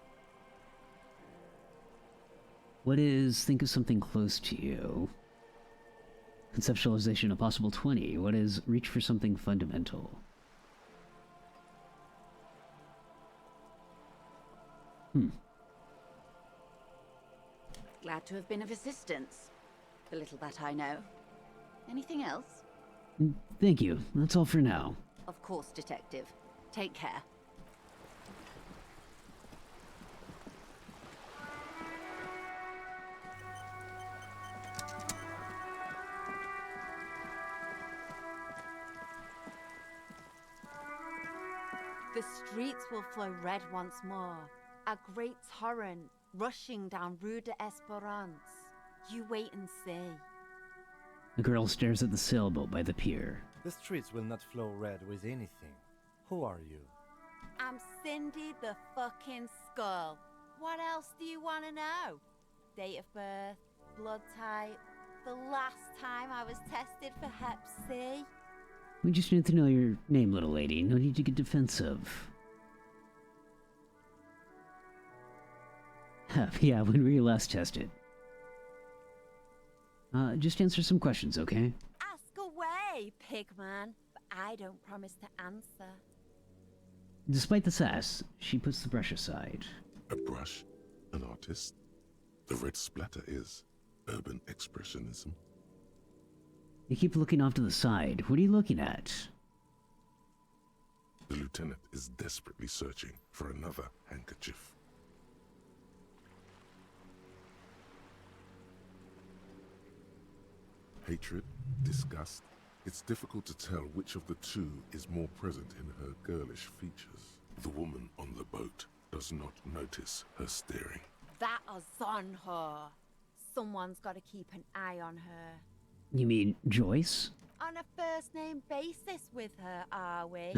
What is think of something close to you? Conceptualization of possible 20. What is reach for something fundamental? Glad to have been of assistance. The little that I know. Anything else? Thank you. That's all for now. Of course, Detective. Take care. The streets will flow red once more. A great torrent rushing down Rue de Esperance. You wait and see. The girl stares at the sailboat by the pier. The streets will not flow red with anything. Who are you? I'm Cindy the fucking Skull. What else do you want to know? Date of birth, blood type, the last time I was tested for Hep C. We just need to know your name, little lady. No need to get defensive. Yeah, when were you last tested? Just answer some questions, okay? Ask away, pigman, but I don't promise to answer. Despite the sass, she puts the brush aside. A brush? An artist? The red splatter is urban expressionism. You keep looking off to the side. What are you looking at? The lieutenant is desperately searching for another handkerchief. Hatred, disgust. It's difficult to tell which of the two is more present in her girlish features. The woman on the boat does not notice her staring. That is on her. Someone's got to keep an eye on her. You mean Joyce? On a first name basis with her, are we?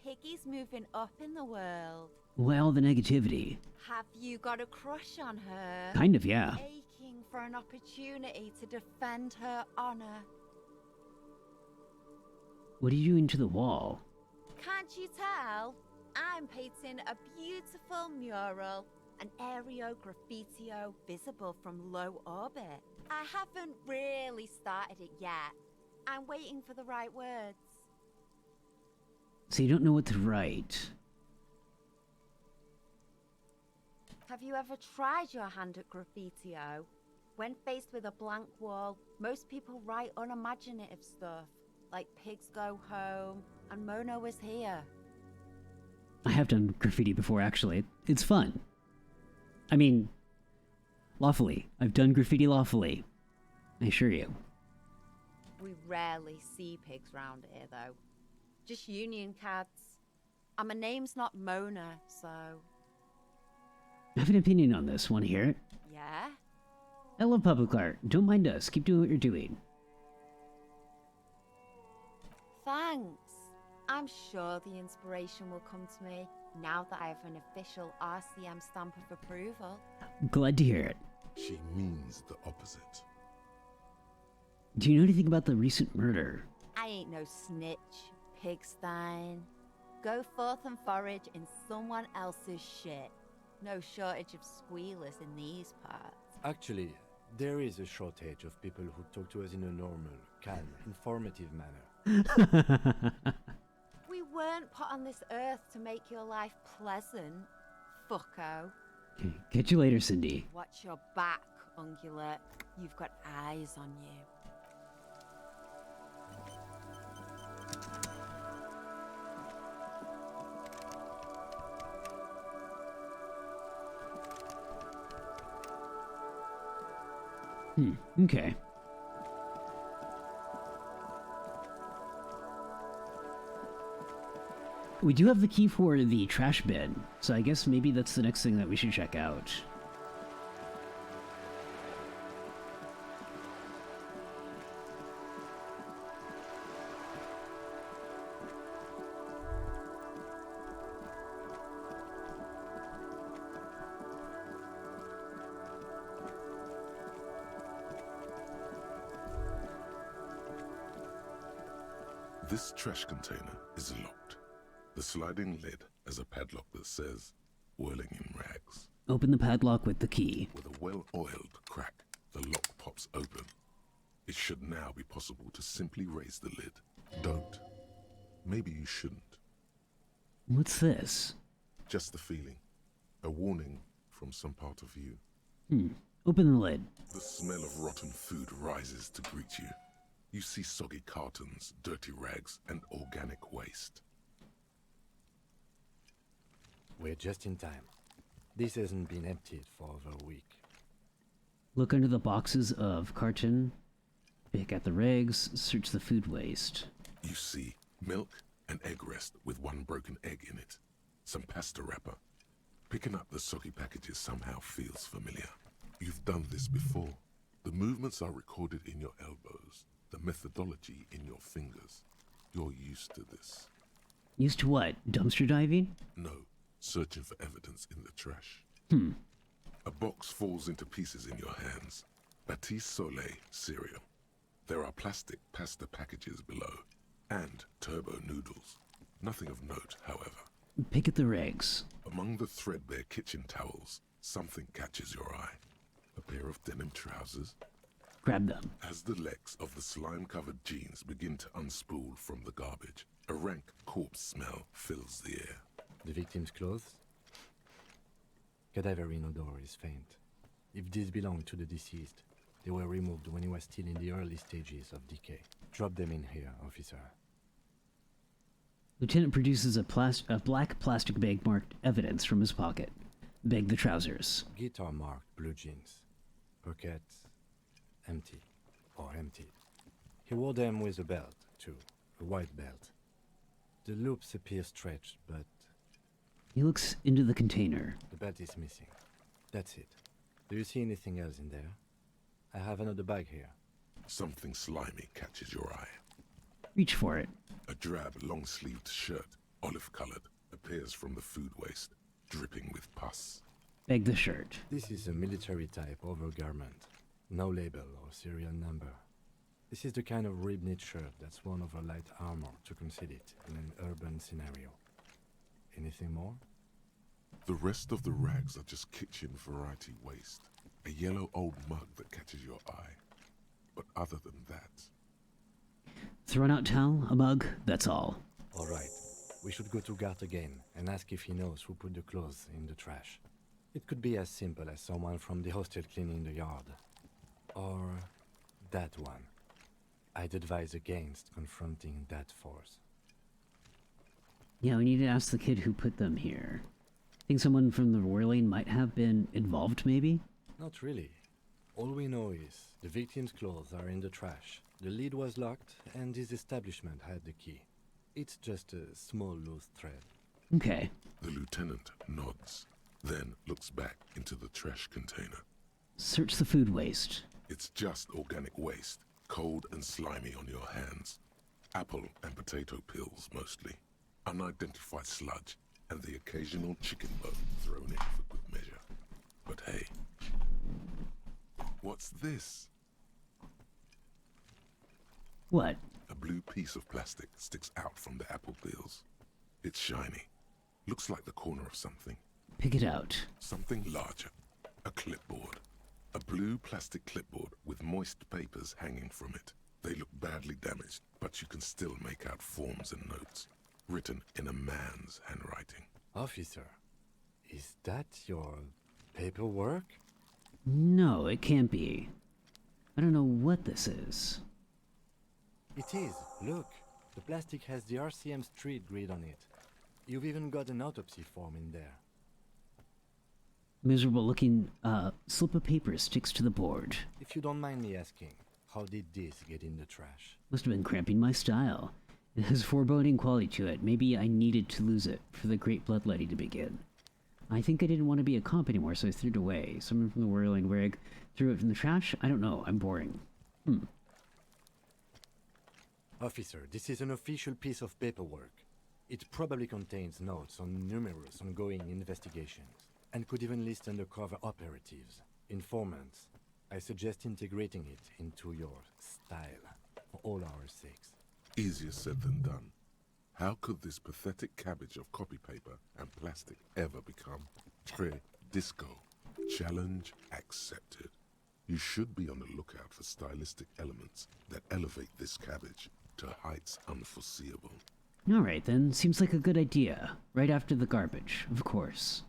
Piggy's moving up in the world. Why all the negativity? Have you got a crush on her? Kind of, yeah. Aching for an opportunity to defend her honor. What are you doing to the wall? Can't you tell? I'm painting a beautiful mural, an aereo graffitio visible from low orbit. I haven't really started it yet. I'm waiting for the right words. So you don't know what to write. Have you ever tried your hand at graffitio? When faced with a blank wall, most people write unimaginative stuff, like pigs go home and Mono is here. I have done graffiti before, actually. It's fun. I mean, lawfully. I've done graffiti lawfully. I assure you. We rarely see pigs round here, though. Just union cads. And my name's not Mona, so... I have an opinion on this. Want to hear it? Yeah? I love public art. Don't mind us. Keep doing what you're doing. Thanks. I'm sure the inspiration will come to me now that I have an official RCM stamp of approval. Glad to hear it. She means the opposite. Do you know anything about the recent murder? I ain't no snitch, pigstein. Go forth and forage in someone else's shit. No shortage of squealers in these parts. Actually, there is a shortage of people who talk to us in a normal, calm, informative manner. We weren't put on this earth to make your life pleasant, fucko. Catch you later, Cindy. Watch your back, ungulate. You've got eyes on you. Okay. We do have the key for the trash bin, so I guess maybe that's the next thing that we should check out. This trash container is locked. The sliding lid has a padlock that says, whirling in rags. Open the padlock with the key. With a well-oiled crack, the lock pops open. It should now be possible to simply raise the lid. Don't. Maybe you shouldn't. What's this? Just the feeling. A warning from some part of you. Open the lid. The smell of rotten food rises to greet you. You see soggy cartons, dirty rags, and organic waste. We're just in time. This hasn't been emptied for over a week. Look under the boxes of carton, pick at the rags, search the food waste. You see milk and egg rest with one broken egg in it. Some pasta wrapper. Picking up the soggy packages somehow feels familiar. You've done this before. The movements are recorded in your elbows, the methodology in your fingers. You're used to this. Used to what? Dumpster diving? No, searching for evidence in the trash. Hmm. A box falls into pieces in your hands. Batiste Soleil cereal. There are plastic pasta packages below, and turbo noodles. Nothing of note, however. Pick at the rags. Among the threadbare kitchen towels, something catches your eye. A pair of denim trousers. Grab them. As the legs of the slime-covered jeans begin to unspool from the garbage, a rank corpse smell fills the air. The victim's clothes? Cadaverine odor is faint. If these belong to the deceased, they were removed when he was still in the early stages of decay. Drop them in here, officer. Lieutenant produces a black plastic bag marked evidence from his pocket. Bag the trousers. Guitar marked blue jeans. Pockets empty. Or emptied. He wore them with a belt, too. A white belt. The loops appear stretched, but... He looks into the container. The belt is missing. That's it. Do you see anything else in there? I have another bag here. Something slimy catches your eye. Reach for it. A drab, long-sleeved shirt, olive-colored, appears from the food waste, dripping with pus. Bag the shirt. This is a military-type overgarment. No label or serial number. This is the kind of rib-knit shirt that's worn over light armor to conceal it in an urban scenario. Anything more? The rest of the rags are just kitchen variety waste. A yellow old mug that catches your eye. But other than that... Thrown out towel, a mug, that's all. All right. We should go to Gart again and ask if he knows who put the clothes in the trash. It could be as simple as someone from the hostel cleaning the yard. Or that one. I'd advise against confronting that force. Yeah, we need to ask the kid who put them here. Think someone from the whirling might have been involved, maybe? Not really. All we know is the victim's clothes are in the trash. The lid was locked, and his establishment had the key. It's just a small loose thread. Okay. The lieutenant nods, then looks back into the trash container. Search the food waste. It's just organic waste, cold and slimy on your hands. Apple and potato peels, mostly. Unidentified sludge, and the occasional chicken bone thrown in for good measure. But hey, what's this? What? A blue piece of plastic sticks out from the apple peels. It's shiny. Looks like the corner of something. Pick it out. Something larger. A clipboard. A blue plastic clipboard with moist papers hanging from it. They look badly damaged, but you can still make out forms and notes, written in a man's handwriting. Officer, is that your paperwork? No, it can't be. I don't know what this is. It is. Look, the plastic has the RCM street grid on it. You've even got an autopsy form in there. Miserable looking slip of paper sticks to the board. If you don't mind me asking, how did this get in the trash? Must have been cramping my style. It has a foreboding quality to it. Maybe I needed to lose it for the great bloodletting to begin. I think I didn't want to be a cop anymore, so I threw it away. Someone from the whirling rig threw it in the trash? I don't know. I'm boring. Officer, this is an official piece of paperwork. It probably contains notes on numerous ongoing investigations, and could even list undercover operatives, informants. I suggest integrating it into your style, for all our sakes. Easier said than done. How could this pathetic cabbage of copy paper and plastic ever become très disco? Challenge accepted. You should be on the lookout for stylistic elements that elevate this cabbage to heights unforeseeable. Alright then, seems like a good idea. Right after the garbage, of course.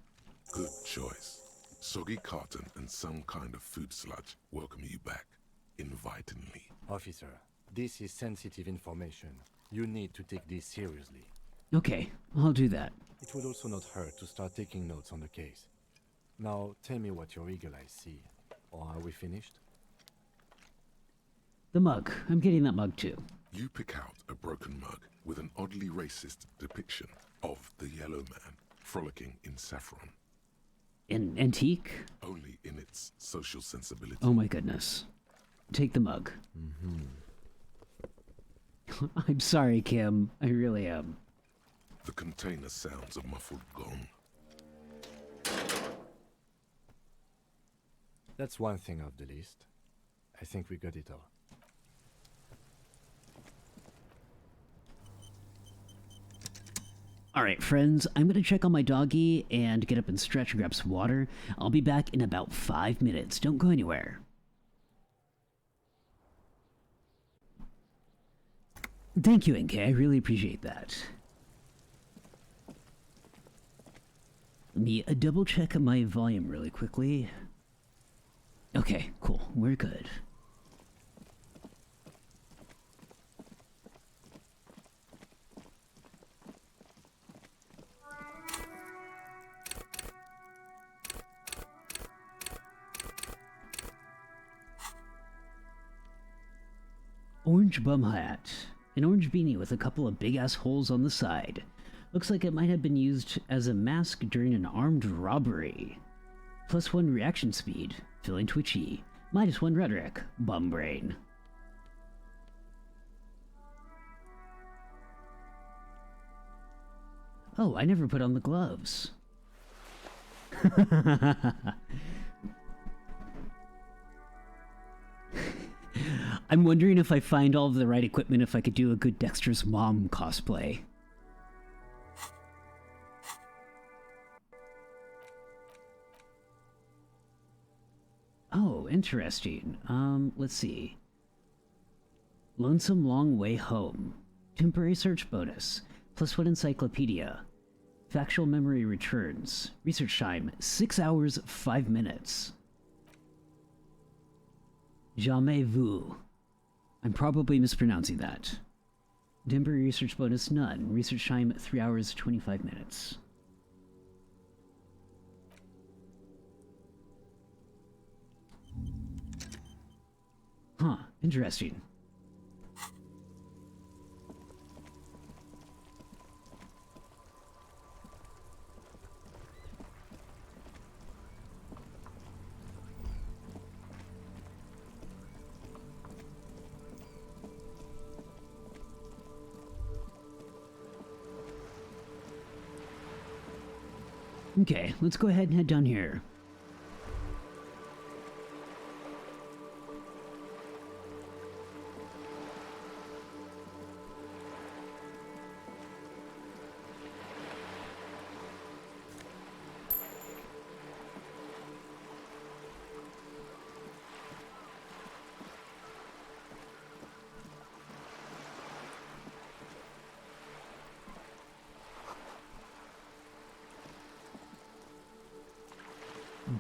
Good choice. Soggy carton and some kind of food sludge welcome you back, invitingly. Officer, this is sensitive information. You need to take this seriously. Okay, I'll do that. It would also not hurt to start taking notes on the case. Now, tell me what your eagle eyes see. Or are we finished? The mug. I'm getting that mug too. You pick out a broken mug with an oddly racist depiction of the yellow man frolicking in saffron. An antique? Only in its social sensibility. Oh my goodness. Take the mug. I'm sorry, Kim. I really am. The container sounds a muffled gong. That's one thing off the list. I think we got it all. Alright, friends, I'm gonna check on my doggy and get up and stretch and grab some water. I'll be back in about 5 minutes. Don't go anywhere. Thank you, NK. I really appreciate that. Let me double check my volume really quickly. Okay, cool. We're good. Orange bum hat. An orange beanie with a couple of big-ass holes on the side. Looks like it might have been used as a mask during an armed robbery. +1 reaction speed. Feeling twitchy. -1 rhetoric. Bum brain. Oh, I never put on the gloves. I'm wondering if I find all of the right equipment if I could do a good Dexter's mom cosplay. Oh, interesting. Let's see. Lonesome Long Way Home. Temporary search bonus. +1 encyclopedia. Factual memory returns. Research time, 6 hours, 5 minutes. Jamais vu. I'm probably mispronouncing that. Temporary research bonus, none. Research time, 3 hours, 25 minutes. Huh, interesting. Okay, let's go ahead and head down here.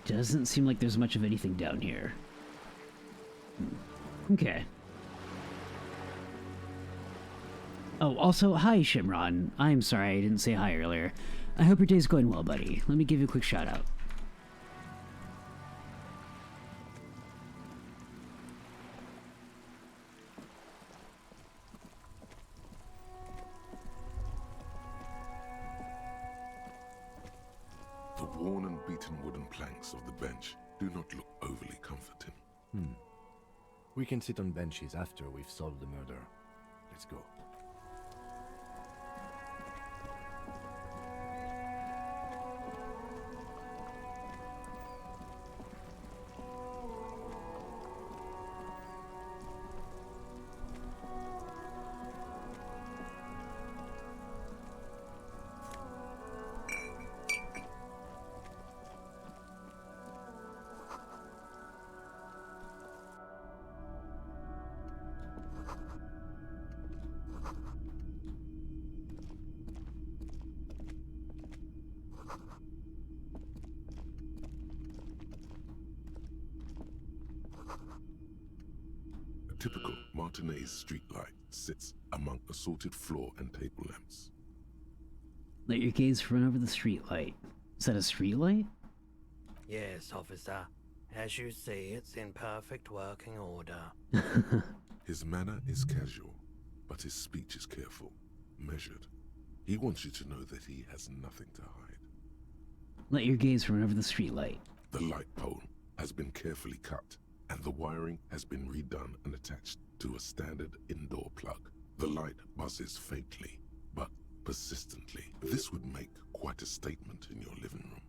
Doesn't seem like there's much of anything down here. Okay. Oh, also, hi, Shimron. I'm sorry I didn't say hi earlier. I hope your day's going well, buddy. Let me give you a quick shout out. The worn and beaten wooden planks of the bench do not look overly comforting. We can sit on benches after we've solved the murder. Let's go. A typical Martinez streetlight sits among assorted floor and table lamps. Let your gaze run over the streetlight. Is that a streetlight? Yes, officer. As you see, it's in perfect working order. His manner is casual, but his speech is careful, measured. He wants you to know that he has nothing to hide. Let your gaze run over the streetlight. The light pole has been carefully cut, and the wiring has been redone and attached to a standard indoor plug. The light buzzes faintly, but persistently. This would make quite a statement in your living room.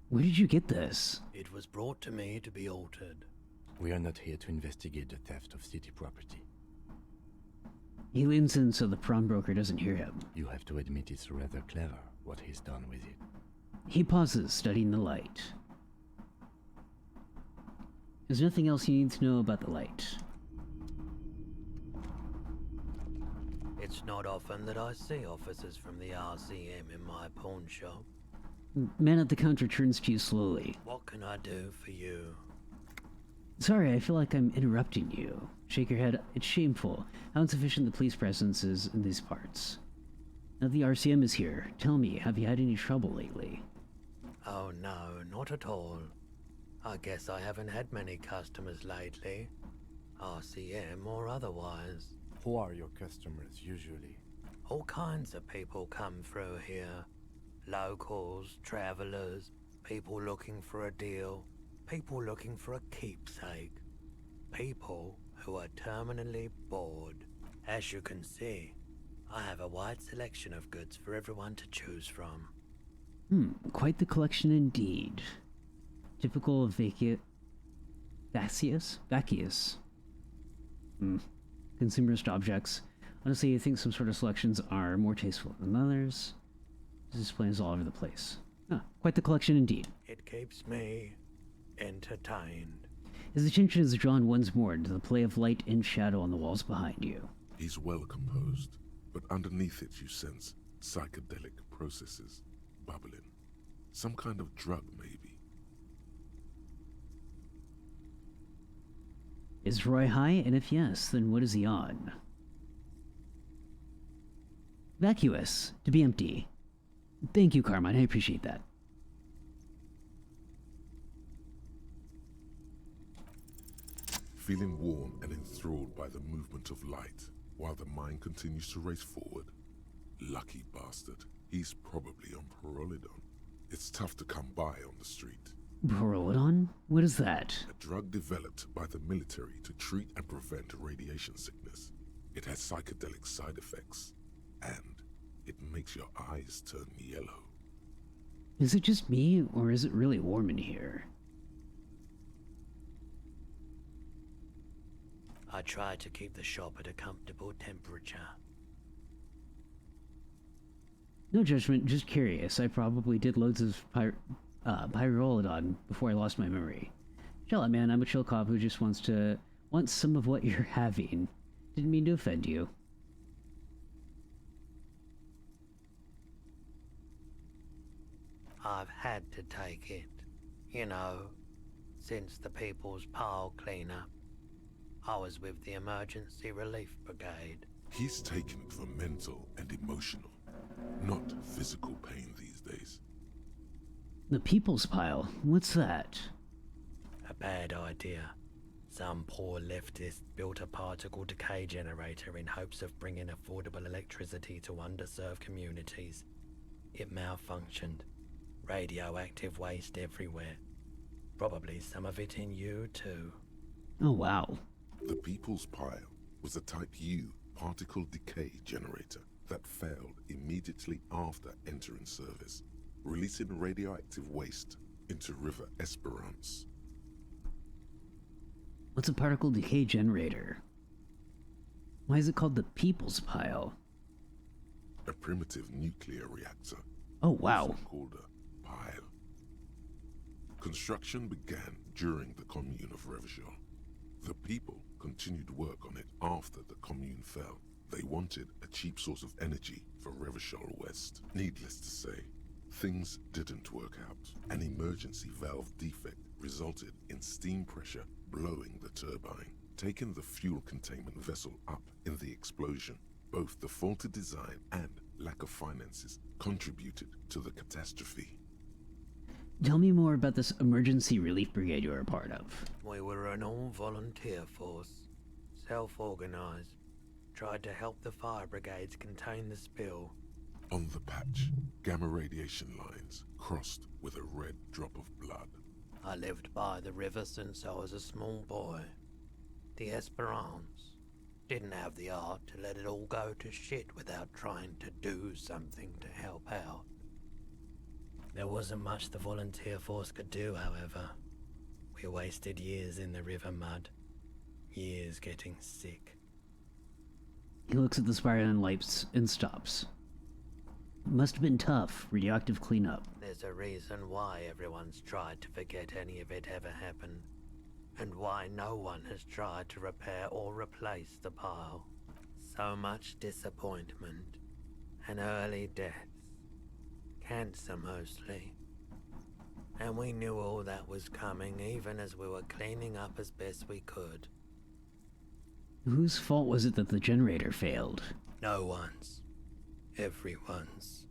Where did you get this? It was brought to me to be altered. We are not here to investigate the theft of city property. He leans in so the pawnbroker doesn't hear him. You have to admit it's rather clever what he's done with it. He pauses, studying the light. There's nothing else you need to know about the light. It's not often that I see officers from the RCM in my pawn shop. Man at the counter turns to you slowly. What can I do for you? Sorry, I feel like I'm interrupting you. Shake your head. It's shameful how insufficient the police presence is in these parts. Now the RCM is here. Tell me, have you had any trouble lately? Oh no, not at all. I guess I haven't had many customers lately. RCM or otherwise. Who are your customers usually? All kinds of people come through here. Locals, travelers, people looking for a deal, people looking for a keepsake, people who are terminally bored. As you can see, I have a wide selection of goods for everyone to choose from. Quite the collection indeed. Typical of Vacuous? Consumerist objects. Honestly, I think some sort of selections are more tasteful than others. This displays all over the place. Quite the collection indeed. It keeps me entertained. His attention is drawn once more to the play of light and shadow on the walls behind you. He's well composed, but underneath it you sense psychedelic processes bubbling. Some kind of drug, maybe. Is Roy high? And if yes, then what is he on? Vacuous. To be empty. Thank you, Carmine. I appreciate that. Feeling warm and enthralled by the movement of light, while the mind continues to race forward. Lucky bastard. He's probably on Parolidon. It's tough to come by on the street. Parolidon? What is that? A drug developed by the military to treat and prevent radiation sickness. It has psychedelic side effects, and it makes your eyes turn yellow. Is it just me, or is it really warm in here? I try to keep the shop at a comfortable temperature. No judgment, just curious. I probably did loads of Pyrolidon before I lost my memory. Chill out, man. I'm a chill cop who just wants some of what you're having. Didn't mean to offend you. I've had to take it. You know, since the People's Pile cleanup. I was with the Emergency Relief Brigade. He's taken it for mental and emotional, not physical pain these days. The People's Pile? What's that? A bad idea. Some poor leftist built a particle decay generator in hopes of bringing affordable electricity to underserved communities. It malfunctioned. Radioactive waste everywhere. Probably some of it in you too. Oh wow. The People's Pile was a Type U particle decay generator that failed immediately after entering service, releasing radioactive waste into River Esperance. What's a particle decay generator? Why is it called the People's Pile? A primitive nuclear reactor. Oh wow. Also called a pile. Construction began during the Commune of Revachol. The people continued work on it after the Commune fell. They wanted a cheap source of energy for Revachol West. Needless to say, things didn't work out. An emergency valve defect resulted in steam pressure blowing the turbine, taking the fuel containment vessel up in the explosion. Both the faulty design and lack of finances contributed to the catastrophe. Tell me more about this emergency relief brigade you were a part of. We were an all-volunteer force, self-organized, tried to help the fire brigades contain the spill. On the patch, gamma radiation lines crossed with a red drop of blood. I lived by the river since I was a small boy. The Esperance didn't have the art to let it all go to shit without trying to do something to help out. There wasn't much the volunteer force could do, however. We wasted years in the river mud. Years getting sick. He looks at the spiraling lights and stops. Must have been tough, radioactive cleanup. There's a reason why everyone's tried to forget any of it ever happened, and why no one has tried to repair or replace the pile. So much disappointment, and early deaths. Cancer mostly. And we knew all that was coming even as we were cleaning up as best we could. Whose fault was it that the generator failed? No one's. Everyone's.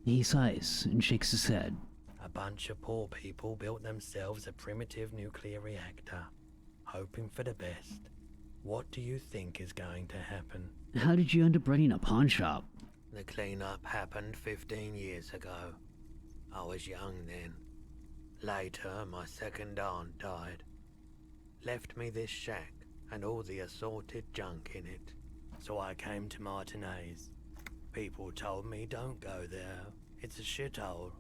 He sighs and shakes his head. A bunch of poor people built themselves a primitive nuclear reactor, hoping for the best. What do you think is going to happen? How did you end up running a pawn shop? The cleanup happened 15 years ago. I was young then. Later, my second aunt died. Left me this shack and all the assorted junk in it. So I came to Martinez. People told me don't go there. It's a shithole.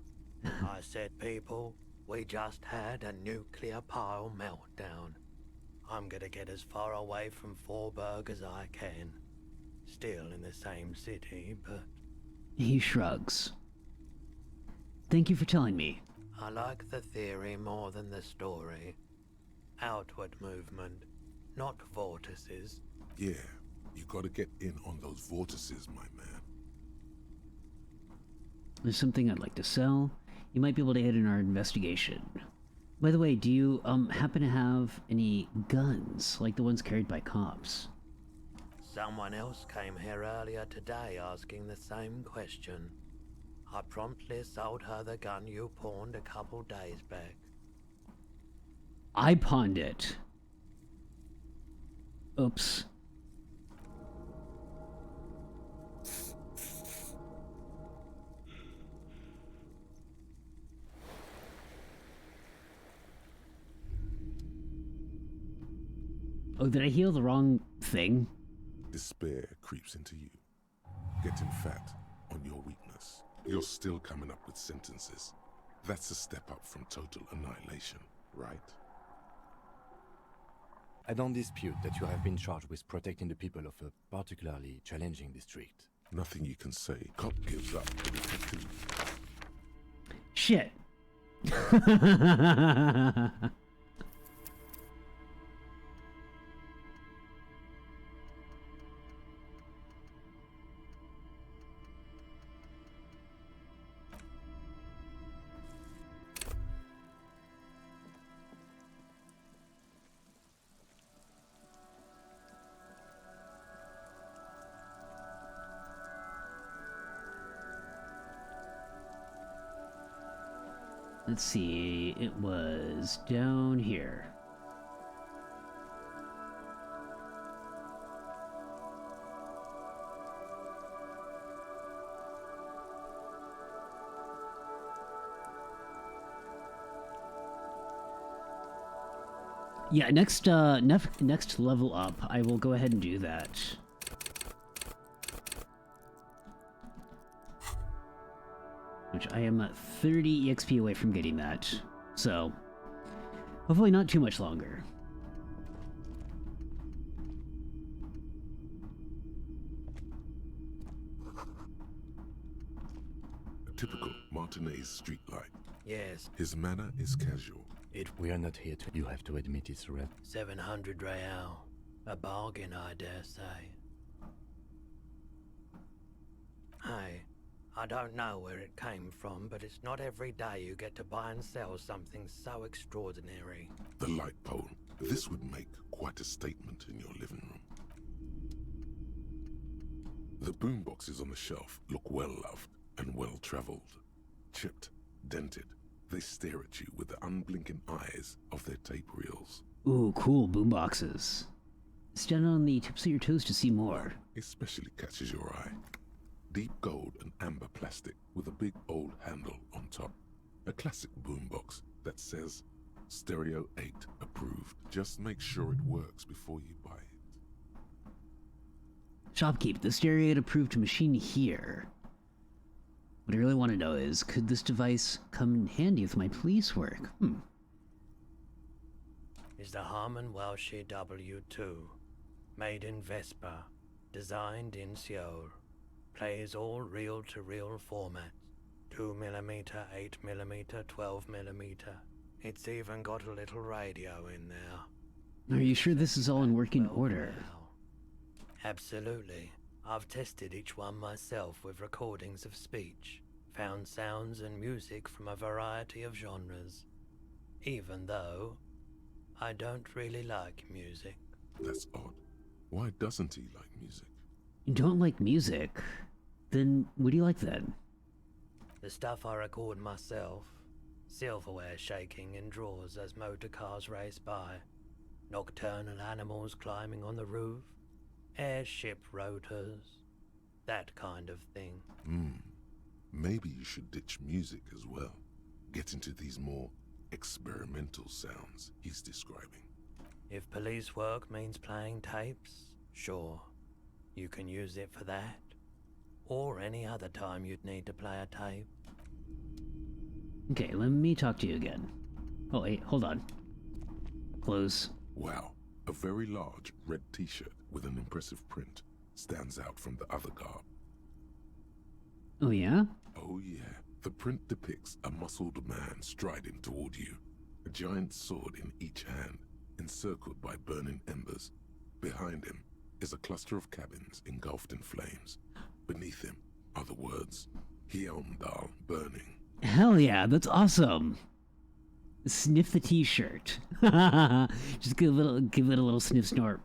I said, people, we just had a nuclear pile meltdown. I'm gonna get as far away from Forburg as I can. Still in the same city, but... He shrugs. Thank you for telling me. I like the theory more than the story. Outward movement, not vortices. Yeah, you gotta get in on those vortices, my man. There's something I'd like to sell. You might be able to aid in our investigation. By the way, do you happen to have any guns, like the ones carried by cops? Someone else came here earlier today asking the same question. I promptly sold her the gun you pawned a couple days back. I pawned it. Oops. Oh, did I heal the wrong thing? Despair creeps into you, getting fat on your weakness. You're still coming up with sentences. That's a step up from total annihilation, right? I don't dispute that you have been charged with protecting the people of a particularly challenging district. Nothing you can say. Cop gives up. Shit. Let's see, it was down here. Yeah, next level up, I will go ahead and do that. Which I am 30 EXP away from getting that, so hopefully not too much longer. A typical Martinez street light. Yes. His manner is casual. We are not here to... You have to admit it's red. 700 real. A bargain, I dare say. Hey, I don't know where it came from, but it's not every day you get to buy and sell something so extraordinary. The light pole. This would make quite a statement in your living room. The boomboxes on the shelf look well-loved and well-traveled. Chipped, dented, they stare at you with the unblinking eyes of their tape reels. Ooh, cool boomboxes. Stand on the tips of your toes to see more. Especially catches your eye. Deep gold and amber plastic with a big old handle on top. A classic boombox that says Stereo 8 approved. Just make sure it works before you buy it. Shopkeep, the Stereo 8 approved machine here. What I really want to know is, could this device come in handy with my police work? Is the Harman Welsh W2, made in Vespa, designed in Seoul, plays all reel-to-reel formats, 2mm, 8mm, 12mm. It's even got a little radio in there. Are you sure this is all in working order? Absolutely. I've tested each one myself with recordings of speech, found sounds and music from a variety of genres, even though I don't really like music. That's odd. Why doesn't he like music? You don't like music? Then what do you like then? The stuff I record myself, silverware shaking in drawers as motor cars race by, nocturnal animals climbing on the roof, airship rotors, that kind of thing. Maybe you should ditch music as well. Get into these more experimental sounds he's describing. If police work means playing tapes, sure, you can use it for that. Or any other time you'd need to play a tape. Okay, let me talk to you again. Oh wait, hold on. Close. Wow, a very large red t-shirt with an impressive print stands out from the other garb. Oh yeah? Oh yeah. The print depicts a muscled man striding toward you, a giant sword in each hand, encircled by burning embers. Behind him is a cluster of cabins engulfed in flames. Beneath him are the words, Hjelmdal burning. Hell yeah, that's awesome. Sniff the t-shirt. Just give it a little sniff snort.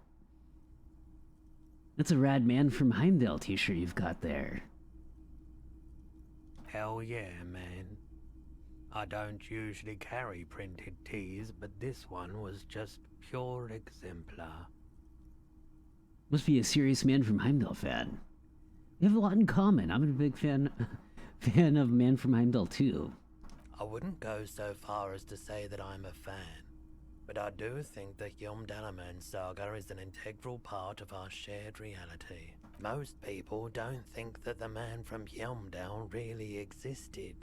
That's a rad Man from Heimdall t-shirt you've got there. Hell yeah, man. I don't usually carry printed tees, but this one was just pure exemplar. Must be a serious Man from Heimdall fan. We have a lot in common. I'm a big fan of Man from Heimdall too. I wouldn't go so far as to say that I'm a fan, but I do think the Hjelmdalaman saga is an integral part of our shared reality. Most people don't think that the man from Hjelmdal really existed,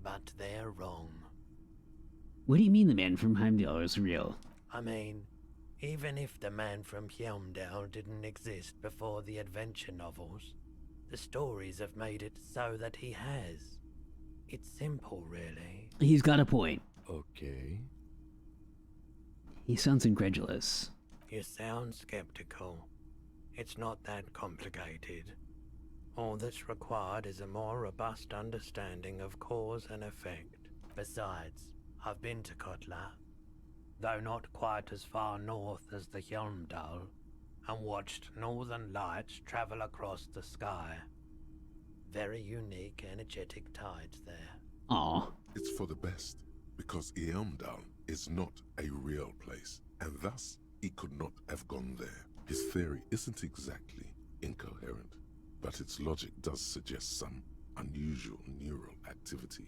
but they're wrong. What do you mean the Man from Heimdall is real? I mean, even if the man from Hjelmdal didn't exist before the adventure novels, the stories have made it so that he has. It's simple, really. He's got a point. Okay. He sounds incredulous. You sound skeptical. It's not that complicated. All that's required is a more robust understanding of cause and effect. Besides, I've been to Kotla, though not quite as far north as the Hjelmdal, and watched northern lights travel across the sky. Very unique, energetic tides there. Aww. It's for the best, because Hjelmdal is not a real place, and thus he could not have gone there. His theory isn't exactly incoherent, but its logic does suggest some unusual neural activity.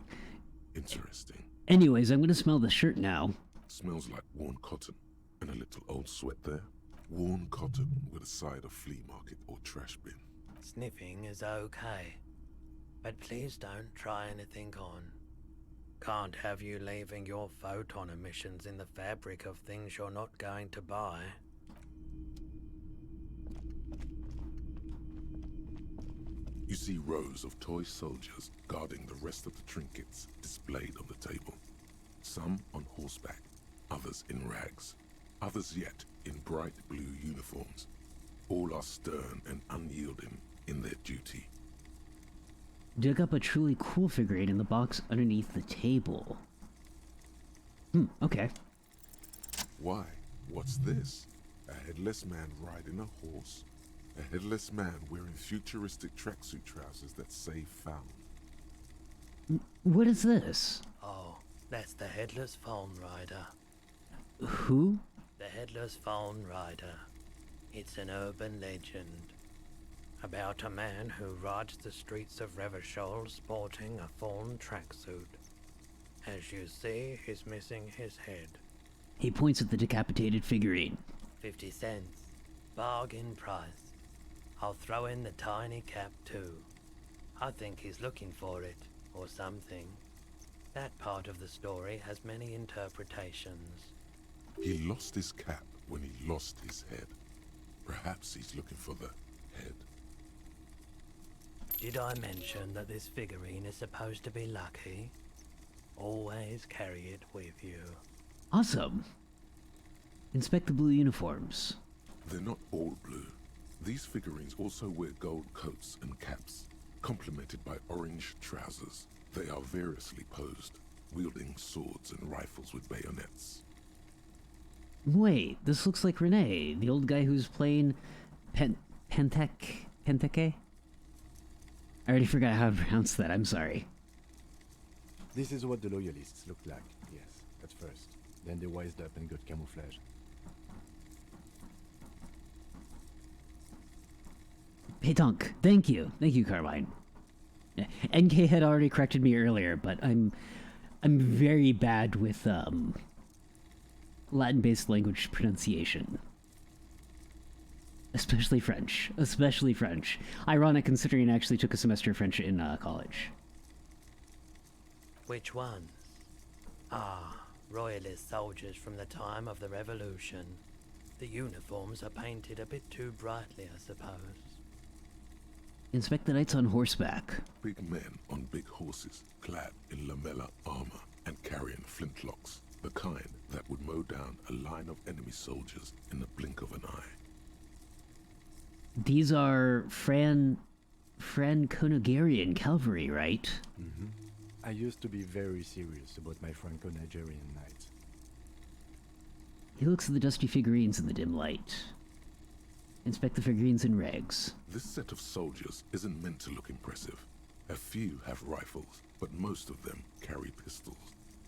Interesting. Anyways, I'm gonna smell the shirt now. Smells like worn cotton, and a little old sweat there. Worn cotton with a side of flea market or trash bin. Sniffing is okay, but please don't try anything on. Can't have you leaving your photon emissions in the fabric of things you're not going to buy. You see rows of toy soldiers guarding the rest of the trinkets displayed on the table. Some on horseback, others in rags, others yet in bright blue uniforms. All are stern and unyielding in their duty. Dug up a truly cool figure 8 in the box underneath the table. Okay. Why? What's this? A headless man riding a horse? A headless man wearing futuristic tracksuit trousers that say found. What is this? Oh, that's the Headless Phone Rider. Who? The Headless Phone Rider. It's an urban legend about a man who rides the streets of Revachol sporting a fawn tracksuit. As you see, he's missing his head. He points at the decapitated figurine. 50 cents. Bargain price. I'll throw in the tiny cap too. I think he's looking for it, or something. That part of the story has many interpretations. He lost his cap when he lost his head. Perhaps he's looking for the head. Did I mention that this figurine is supposed to be lucky? Always carry it with you. Awesome. Inspect the blue uniforms. They're not all blue. These figurines also wear gold coats and caps, complemented by orange trousers. They are variously posed, wielding swords and rifles with bayonets. Wait, this looks like Renee, the old guy who's playing Penteke? I already forgot how to pronounce that, I'm sorry. This is what the loyalists looked like, yes, at first. Then they wised up and got camouflage. Hey Tonk, thank you. Thank you, Carmine. NK had already corrected me earlier, but I'm very bad with Latin-based language pronunciation. Especially French. Especially French. Ironic considering I actually took a semester of French in college. Which ones? Ah, royalist soldiers from the time of the Revolution. The uniforms are painted a bit too brightly, I suppose. Inspect the knights on horseback. Big men on big horses, clad in lamella armor and carrying flintlocks, the kind that would mow down a line of enemy soldiers in the blink of an eye. These are Franco-Nigerian cavalry, right? Mm-hmm. I used to be very serious about my Franco-Nigerian knights. He looks at the dusty figurines in the dim light. Inspect the figurines in rags. This set of soldiers isn't meant to look impressive. A few have rifles, but most of them carry pistols.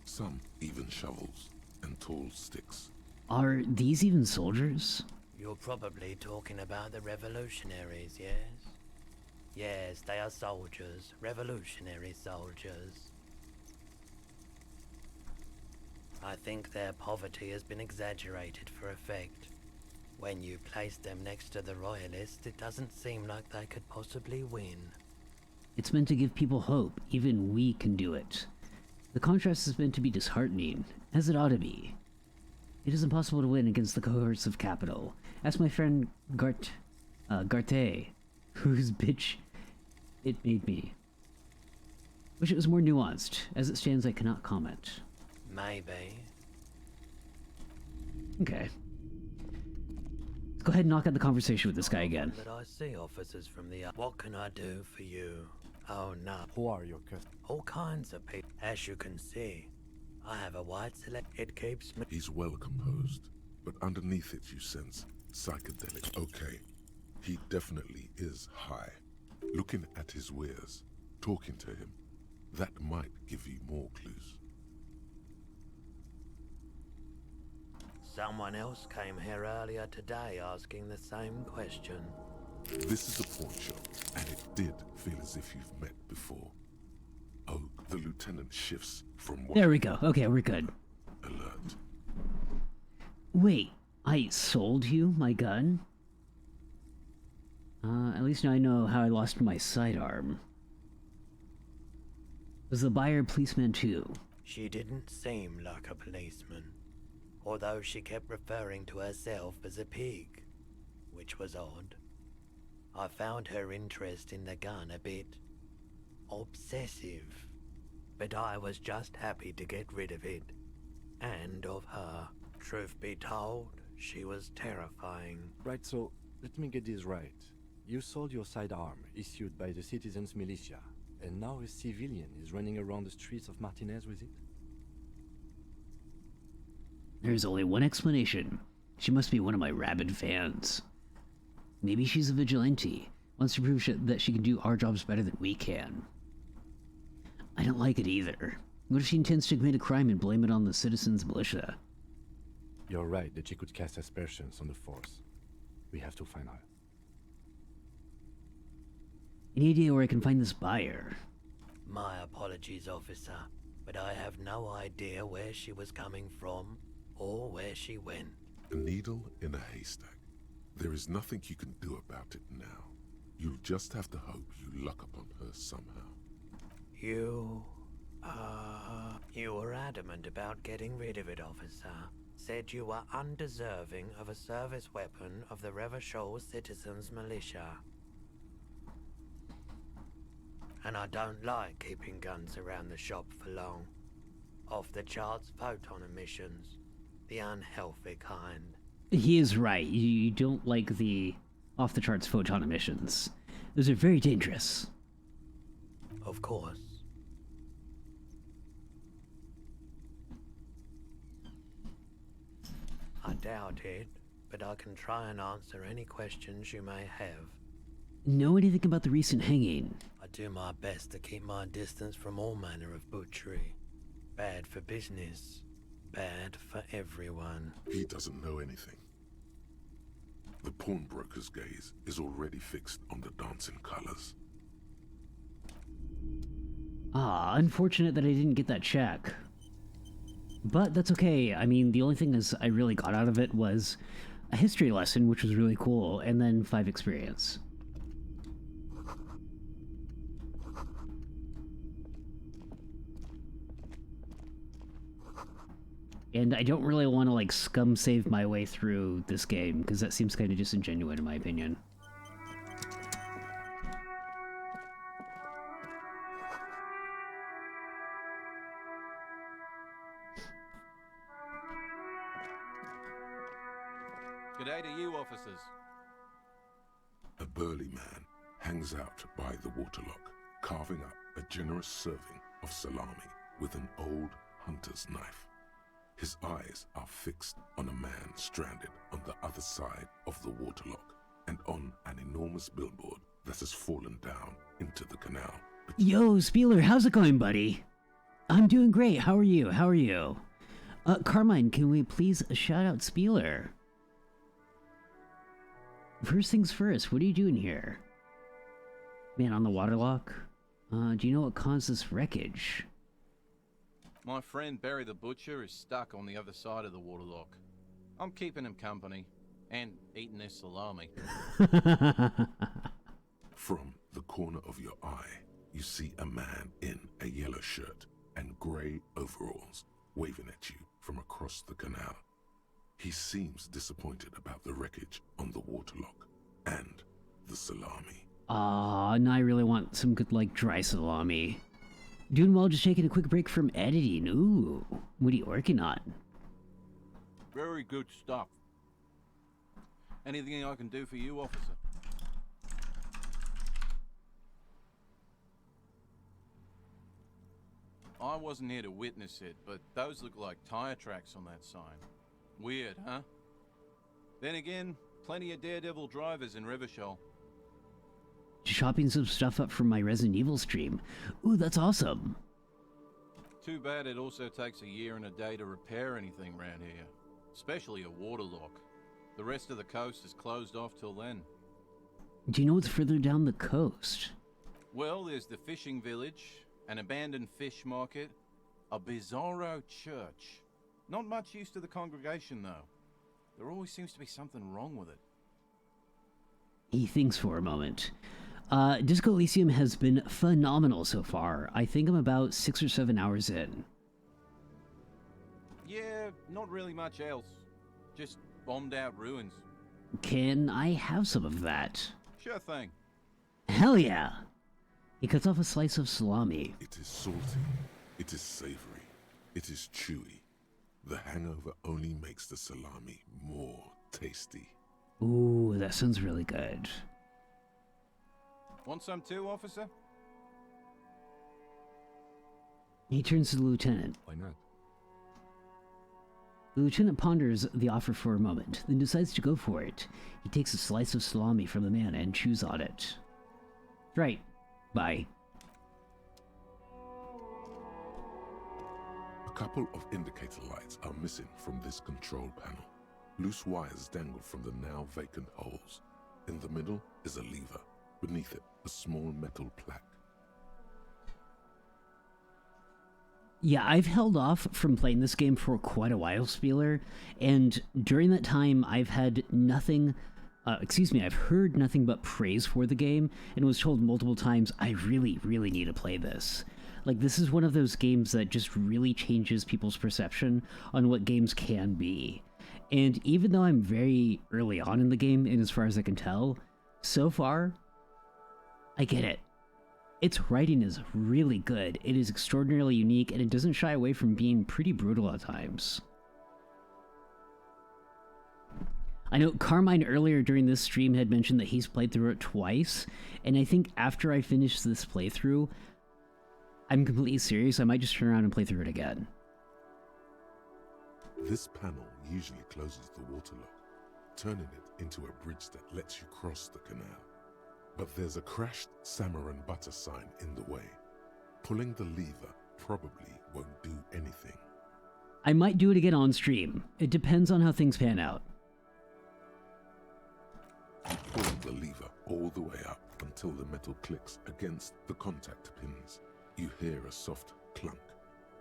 Some even shovels and tall sticks. Are these even soldiers? You're probably talking about the revolutionaries, yes? Yes, they are soldiers. Revolutionary soldiers. I think their poverty has been exaggerated for effect. When you place them next to the royalists, it doesn't seem like they could possibly win. It's meant to give people hope. Even we can do it. The contrast is meant to be disheartening, as it ought to be. It is impossible to win against the cohorts of capital. Ask my friend Garte, whose bitch it made me. Wish it was more nuanced. As it stands, I cannot comment. Maybe. Okay. Let's go ahead and knock out the conversation with this guy again. But I see officers from the... What can I do for you? Oh no. Who are your customers? All kinds of people. As you can see, I have a wide select. It keeps me... He's well composed, but underneath it you sense psychedelic. Okay, he definitely is high. Looking at his wares, talking to him, that might give you more clues. Someone else came here earlier today asking the same question. This is a pawn shop, and it did feel as if you've met before. Oh, the lieutenant shifts from one... There we go. Okay, we're good. Alert. Wait, I sold you my gun? At least now I know how I lost my sidearm. Was the buyer a policeman too? She didn't seem like a policeman, although she kept referring to herself as a pig, which was odd. I found her interest in the gun a bit obsessive, but I was just happy to get rid of it, and of her. Truth be told, she was terrifying. Right, so let me get this right. You sold your sidearm, issued by the citizens' militia, and now a civilian is running around the streets of Martinez with it? There's only one explanation. She must be one of my rabid fans. Maybe she's a vigilante. Wants to prove that she can do our jobs better than we can. I don't like it either. What if she intends to commit a crime and blame it on the citizens' militia? You're right that she could cast aspersions on the force. We have to find her. Any idea where I can find this buyer? My apologies, officer, but I have no idea where she was coming from or where she went. A needle in a haystack. There is nothing you can do about it now. You'll just have to hope you luck upon her somehow. You were adamant about getting rid of it, officer. Said you were undeserving of a service weapon of the Revachol citizens' militia. And I don't like keeping guns around the shop for long. Off the charts photon emissions. The unhealthy kind. He is right. You don't like the off-the-charts photon emissions. Those are very dangerous. Of course. I doubt it, but I can try and answer any questions you may have. Know anything about the recent hanging? I do my best to keep my distance from all manner of butchery. Bad for business. Bad for everyone. He doesn't know anything. The pawnbroker's gaze is already fixed on the dancing colors. Ah, unfortunate that I didn't get that check. But that's okay. I mean, the only thing is I really got out of it was a history lesson, which was really cool, and then 5 experience. And I don't really want to, like, scum save my way through this game, because that seems kind of disingenuous in my opinion. G'day to you, officers. A burly man hangs out by the waterlock, carving up a generous serving of salami with an old hunter's knife. His eyes are fixed on a man stranded on the other side of the waterlock and on an enormous billboard that has fallen down into the canal. Yo, Spieler, how's it going, buddy? I'm doing great. How are you? How are you? Carmine, can we please shout out Spieler? First things first, what are you doing here? Man on the waterlock? Do you know what caused this wreckage? My friend Barry the Butcher is stuck on the other side of the waterlock. I'm keeping him company and eating their salami. From the corner of your eye, you see a man in a yellow shirt and grey overalls waving at you from across the canal. He seems disappointed about the wreckage on the waterlock and the salami. Aw, now I really want some good, like, dry salami. Doing well, just taking a quick break from editing. Ooh, what are you working on? Very good stuff. Anything I can do for you, officer? I wasn't here to witness it, but those look like tire tracks on that sign. Weird, huh? Then again, plenty of daredevil drivers in Revachol. Shopping some stuff up from my Resident Evil stream. Ooh, that's awesome. Too bad it also takes a year and a day to repair anything around here. Especially a waterlock. The rest of the coast is closed off till then. Do you know what's further down the coast? Well, there's the fishing village, an abandoned fish market, a bizarro church. Not much use to the congregation, though. There always seems to be something wrong with it. He thinks for a moment. Disco Elysium has been phenomenal so far. I think I'm about 6 or 7 hours in. Yeah, not really much else. Just bombed out ruins. Can I have some of that? Sure thing. Hell yeah! He cuts off a slice of salami. It is salty. It is savory. It is chewy. The hangover only makes the salami more tasty. Ooh, that sounds really good. Want some too, officer? He turns to the lieutenant. Why not? The lieutenant ponders the offer for a moment, then decides to go for it. He takes a slice of salami from the man and chews on it. Right. Bye. A couple of indicator lights are missing from this control panel. Loose wires dangle from the now vacant holes. In the middle is a lever. Beneath it, a small metal plaque. Yeah, I've held off from playing this game for quite a while, Spieler, and during that time I've had nothing, I've heard nothing but praise for the game, and was told multiple times, I really, really need to play this. Like, this is one of those games that just really changes people's perception on what games can be. And even though I'm very early on in the game, and as far as I can tell, so far, I get it. Its writing is really good, it is extraordinarily unique, and it doesn't shy away from being pretty brutal at times. I know Carmine earlier during this stream had mentioned that he's played through it twice, and I think after I finish this playthrough, I'm completely serious, I might just turn around and play through it again. This panel usually closes the water lock, turning it into a bridge that lets you cross the canal. But there's a crashed salmon and butter sign in the way. Pulling the lever probably won't do anything. I might do it again on stream. It depends on how things pan out. You pull the lever all the way up until the metal clicks against the contact pins. You hear a soft clunk.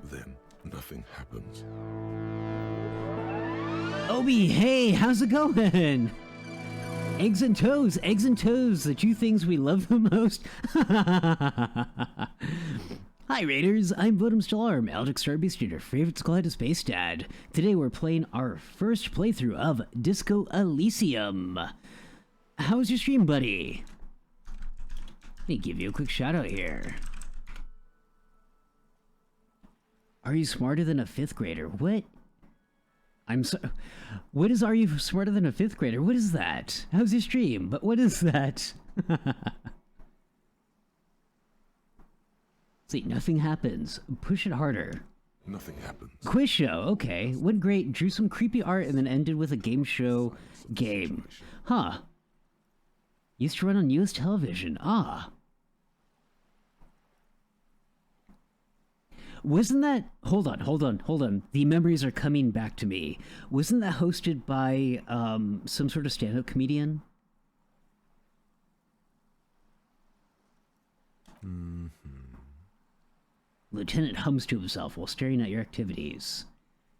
Then nothing happens. Obi, hey, how's it going? Eggs and toes, the two things we love the most. Hi Raiders, I'm Votum Stellar, Eldritch Starbeast, your favorite Skull to Space Dad. Today we're playing our first playthrough of Disco Elysium. How's your stream, buddy? Let me give you a quick shout out here. Are you smarter than a 5th grader? What? What is Are You Smarter Than a 5th Grader? What is that? How's your stream? But what is that? See, nothing happens. Push it harder. Nothing happens. Quiz show, okay. What great. Drew some creepy art and then ended with a game show game. Huh. Used to run on US television. Ah. Wasn't that... Hold on. The memories are coming back to me. Wasn't that hosted by, some sort of stand-up comedian? Mm-hmm. Lieutenant hums to himself while staring at your activities.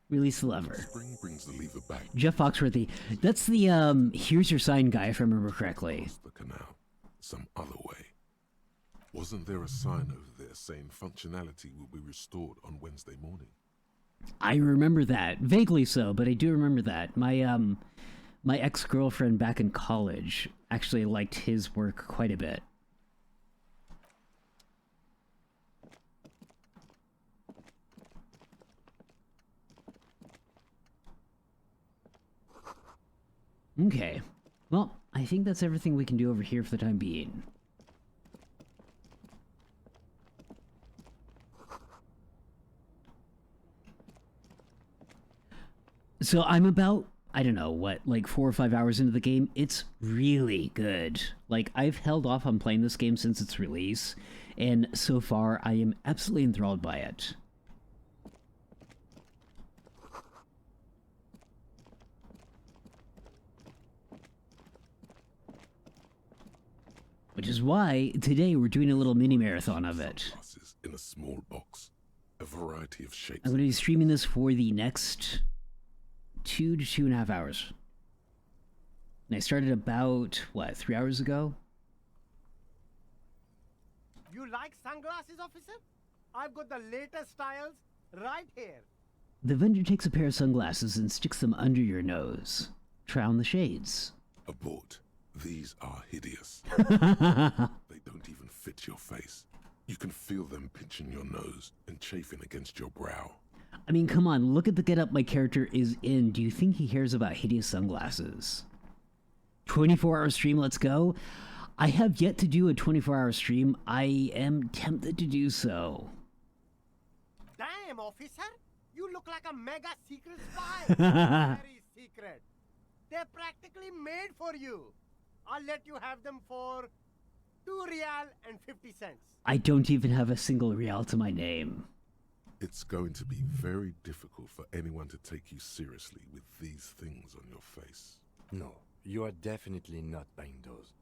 Release the lever. Spring brings the lever back. Jeff Foxworthy. That's the, here's your sign guy, if I remember correctly. The canal. Some other way. Wasn't there a sign over there saying functionality will be restored on Wednesday morning? I remember that. Vaguely so, but I do remember that. My ex-girlfriend back in college actually liked his work quite a bit. Okay. Well, I think that's everything we can do over here for the time being. So I'm about, I don't know, what, like 4 or 5 hours into the game. It's really good. Like, I've held off on playing this game since its release, and so far I am absolutely enthralled by it. Which is why today we're doing a little mini marathon of it. In a small box, a variety of shapes. I'm going to be streaming this for the next 2 to 2.5 hours. And I started about, what, 3 hours ago? You like sunglasses, officer? I've got the latest styles right here. The vendor takes a pair of sunglasses and sticks them under your nose. Try on the shades. Abort. These are hideous. They don't even fit your face. You can feel them pinching your nose and chafing against your brow. I mean, come on, look at the getup my character is in. Do you think he cares about hideous sunglasses? 24-hour stream, let's go. I have yet to do a 24-hour stream. I am tempted to do so. Damn, officer! You You look like a mega secret spy. Very secret. They're practically made for you. I'll let you have them for 2 real and 50 cents. I don't even have a single real to my name. It's going to be very difficult for anyone to take you seriously with these things on your face. No, you are definitely not buying those.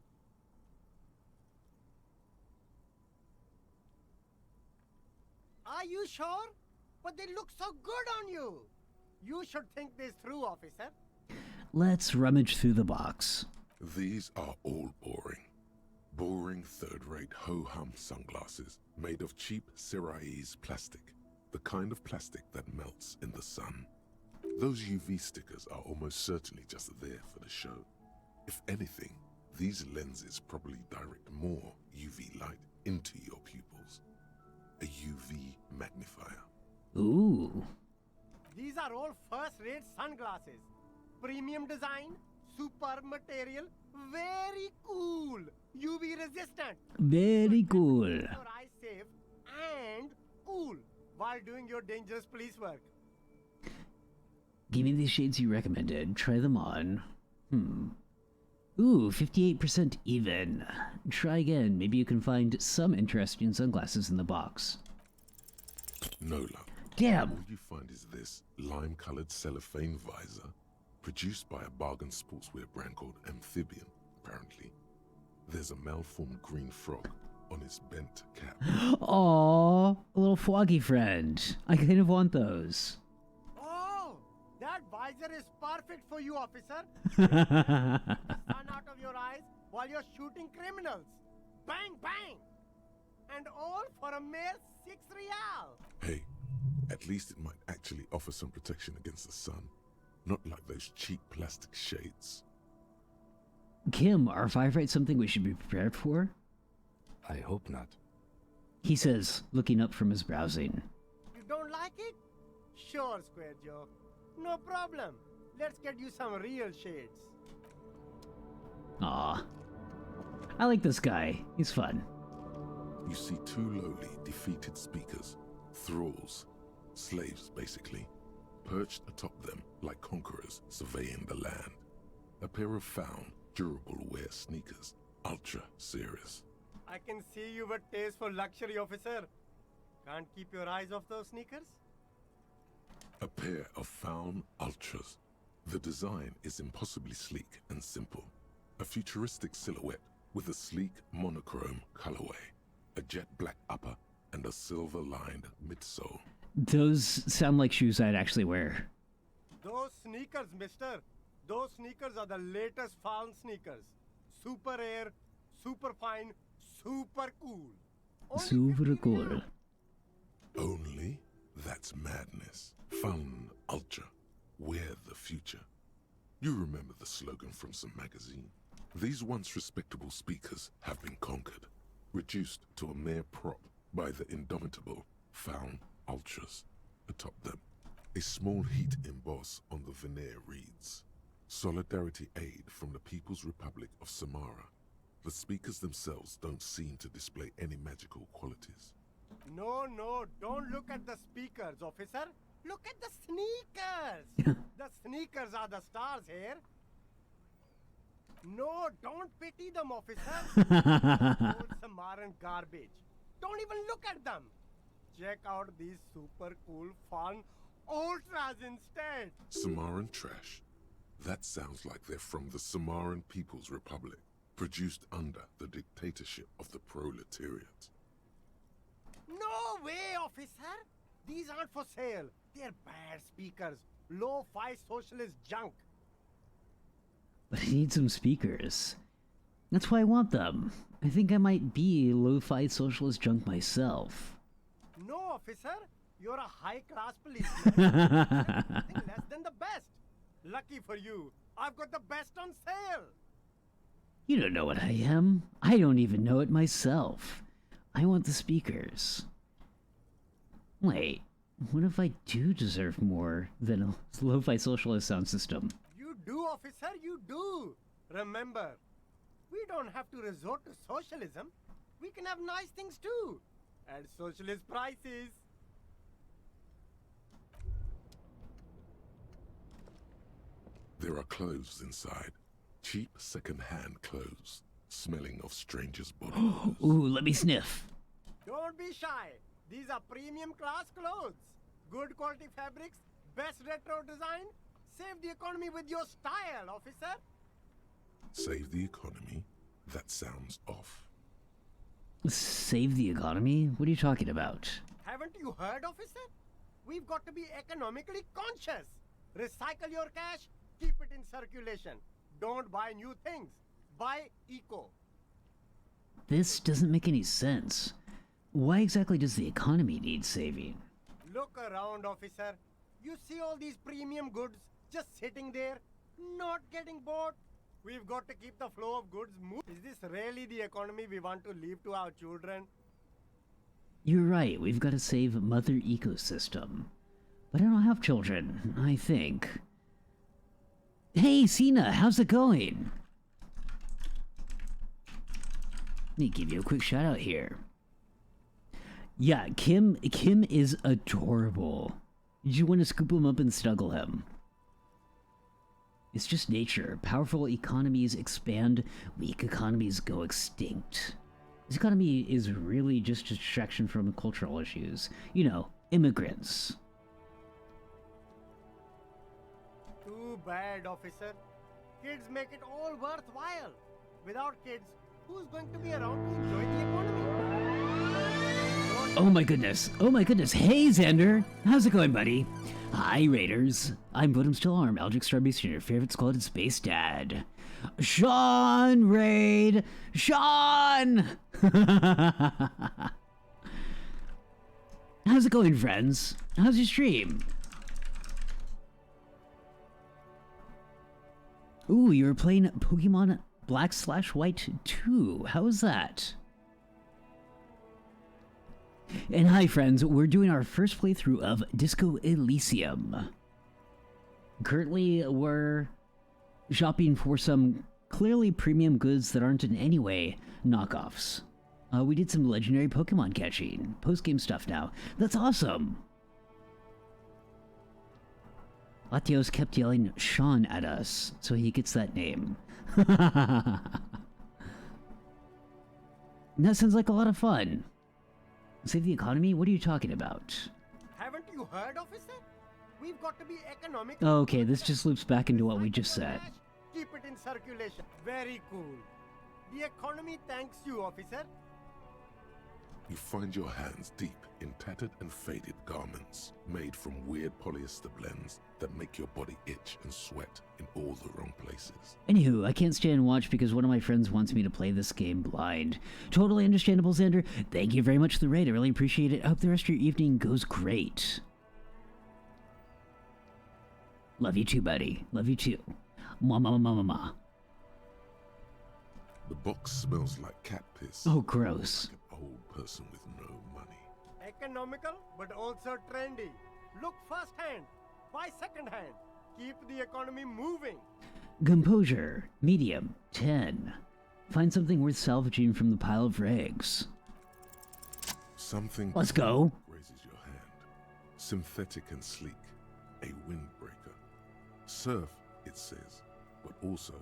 Are you sure? But they look so good on you. You should think this through, officer. Let's rummage through the box. These are all boring. Boring third-rate ho-hum sunglasses made of cheap Syrahese plastic. The kind of plastic that melts in the sun. Those UV stickers are almost certainly just there for the show. If anything, these lenses probably direct more UV light into your pupils. A UV magnifier. Ooh. These are all first-rate sunglasses. Premium design, super material, very cool. UV resistant. Very cool. Your eyes safe and cool while doing your dangerous police work. Give me the shades you recommended. Try them on. Ooh, 58% even. Try again. Maybe you can find some interesting sunglasses in the box. No luck. Damn. All you find is this lime-colored cellophane visor, produced by a bargain sportswear brand called Amphibian, apparently. There's a malformed green frog on its bent cap. Aww, a little foggy friend. I kind of want those. Oh, that visor is perfect for you, officer. Sun out of your eyes while you're shooting criminals. Bang, bang. And all for a mere 6 real. Hey, at least it might actually offer some protection against the sun. Not like those cheap plastic shades. Kim, are 5 right something we should be prepared for? I hope not. He says, looking up from his browsing. You don't like it? Sure, Square Joe. No problem. Let's get you some real shades. Aw. I like this guy. He's fun. You see 2 lowly, defeated speakers, thralls, slaves basically, perched atop them like conquerors surveying the land. A pair of found, durable wear sneakers, ultra serious. I can see you've a taste for luxury, officer. Can't keep your eyes off those sneakers? A pair of found ultras. The design is impossibly sleek and simple. A futuristic silhouette with a sleek monochrome colorway, a jet black upper, and a silver-lined midsole. Those sound like shoes I'd actually wear. Those sneakers, mister. Those sneakers are the latest found sneakers. Super air, super fine, super cool. Super cool. Only? That's madness. Fun ultra. Wear the future. You remember the slogan from some magazine. These once respectable speakers have been conquered, reduced to a mere prop by the indomitable found ultras. Atop them, a small heat emboss on the veneer reads, Solidarity Aid from the People's Republic of Samara. The speakers themselves don't seem to display any magical qualities. No, don't look at the speakers, officer. Look at the sneakers. The sneakers are the stars here. No, don't pity them, officer. Old Samaran garbage. Don't even look at them. Check out these super cool, fun ultras instead. Samaran trash? That sounds like they're from the Samaran People's Republic, produced under the dictatorship of the proletariat. No way, officer. These aren't for sale. They're bad speakers. Low-fi socialist junk. But I need some speakers. That's why I want them. I think I might be lo-fi socialist junk myself. No, officer. You're a high-class policeman. Nothing less than the best. Lucky for you, I've got the best on sale. You don't know what I am. I don't even know it myself. I want the speakers. Wait, what if I do deserve more than a lo-fi socialist sound system? You do, officer, you do. Remember, we don't have to resort to socialism. We can have nice things too. At socialist prices. There are clothes inside. Cheap second-hand clothes, smelling of strangers' body odors. Ooh, let me sniff. Don't be shy. These are premium class clothes. Good quality fabrics, best retro design. Save the economy with your style, officer. Save the economy? That sounds off. Save the economy? What are you talking about? Haven't you heard, officer? We've got to be economically conscious. Recycle your cash, keep it in circulation. Don't buy new things. Buy eco. This doesn't make any sense. Why exactly does the economy need saving? Look around, officer. You see all these premium goods just sitting there, not getting bought? We've got to keep the flow of goods moving. Is this really the economy we want to leave to our children? You're right, we've got to save Mother Ecosystem. But I don't have children, I think. Hey, Cena, how's it going? Let me give you a quick shout out here. Yeah, Kim is adorable. You want to scoop him up and snuggle him. It's just nature. Powerful economies expand, weak economies go extinct. This economy is really just a distraction from cultural issues. You know, immigrants. Too bad, officer. Kids make it all worthwhile. Without kids, who's going to be around to enjoy the economy? Oh my goodness. Oh my goodness. Hey, Xander. How's it going, buddy? Hi, Raiders. I'm Votum Still Arm, Algic Starbeast, your favorite squad Space Dad. Sean Raid! Sean! How's it going, friends? How's your stream? Ooh, you were playing Pokemon Black/White 2. How was that? And hi, friends. We're doing our first playthrough of Disco Elysium. Currently, we're shopping for some clearly premium goods that aren't in any way knockoffs. We did some legendary Pokemon catching. Post-game stuff now. That's awesome! Latios kept yelling Sean at us, so he gets that name. That sounds like a lot of fun. Save the economy? What are you talking about? Haven't you heard, officer? We've got to be economic. Okay, this just loops back into what we just said. Keep it in circulation. Very cool. The economy thanks you, officer. You find your hands deep in tattered and faded garments made from weird polyester blends that make your body itch and sweat in all the wrong places. Anywho, I can't stay and watch because one of my friends wants me to play this game blind. Totally understandable, Xander. Thank you very much for the raid. I really appreciate it. I hope the rest of your evening goes great. Love you too, buddy. Love you too. Ma. The box smells like cat piss. Oh, gross. Like an old person with no money. Economical, but also trendy. Look first hand, buy second hand. Keep the economy moving. Composure, medium, 10. Find something worth salvaging from the pile of rags. Something. Let's go. Raises your hand. Synthetic and sleek. A windbreaker. Surf, it says, but also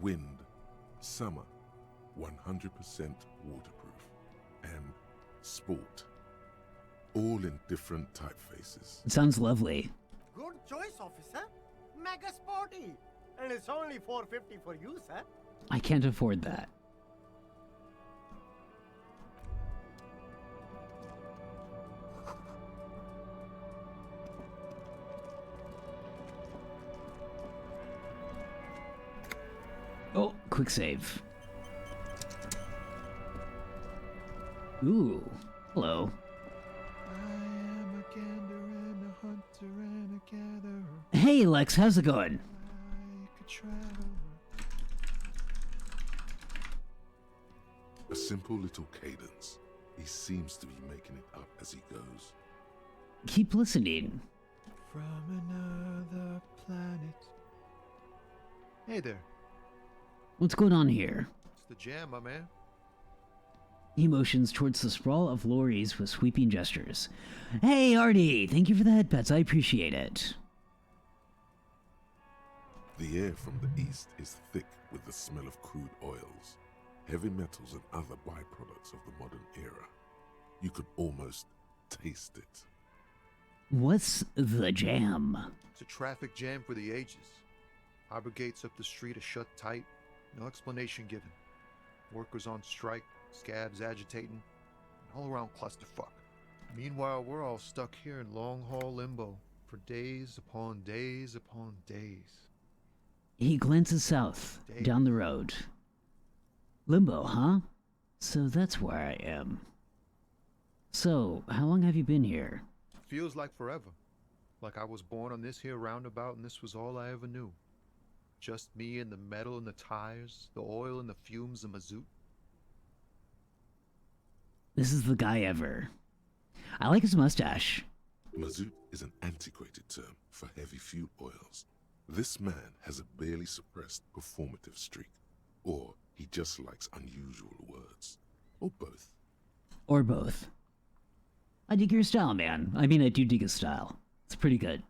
wind, summer, 100% waterproof, and sport. All in different typefaces. It sounds lovely. Good choice, officer. Mega sporty. And it's only $4.50 for you, sir. I can't afford that. Oh, quick save. Ooh, hello. Hey, Lex, how's it going? A simple little cadence. He seems to be making it up as he goes. Keep listening. From another planet. Hey there. What's going on here? It's the jam, my man. He motions towards the sprawl of lorries with sweeping gestures. Hey, Artie! Thank you for the head pets. I appreciate it. The air from the east is thick with the smell of crude oils, heavy metals and other byproducts of the modern era. You could almost taste it. What's the jam? It's a traffic jam for the ages. Harbor gates up the street are shut tight, no explanation given. Workers on strike, scabs agitating, an all-around clusterfuck. Meanwhile, we're all stuck here in long-haul limbo for days upon days upon days. He glances south, down the road. Limbo, huh? So that's where I am. So, how long have you been here? Feels like forever. Like I was born on this here roundabout and this was all I ever knew. Just me and the metal and the tires, the oil and the fumes of mazout. This is the guy ever. I like his mustache. Mazout is an antiquated term for heavy fuel oils. This man has a barely suppressed performative streak, or he just likes unusual words, or both. Or both. I dig your style, man. I mean, I do dig his style. It's pretty good.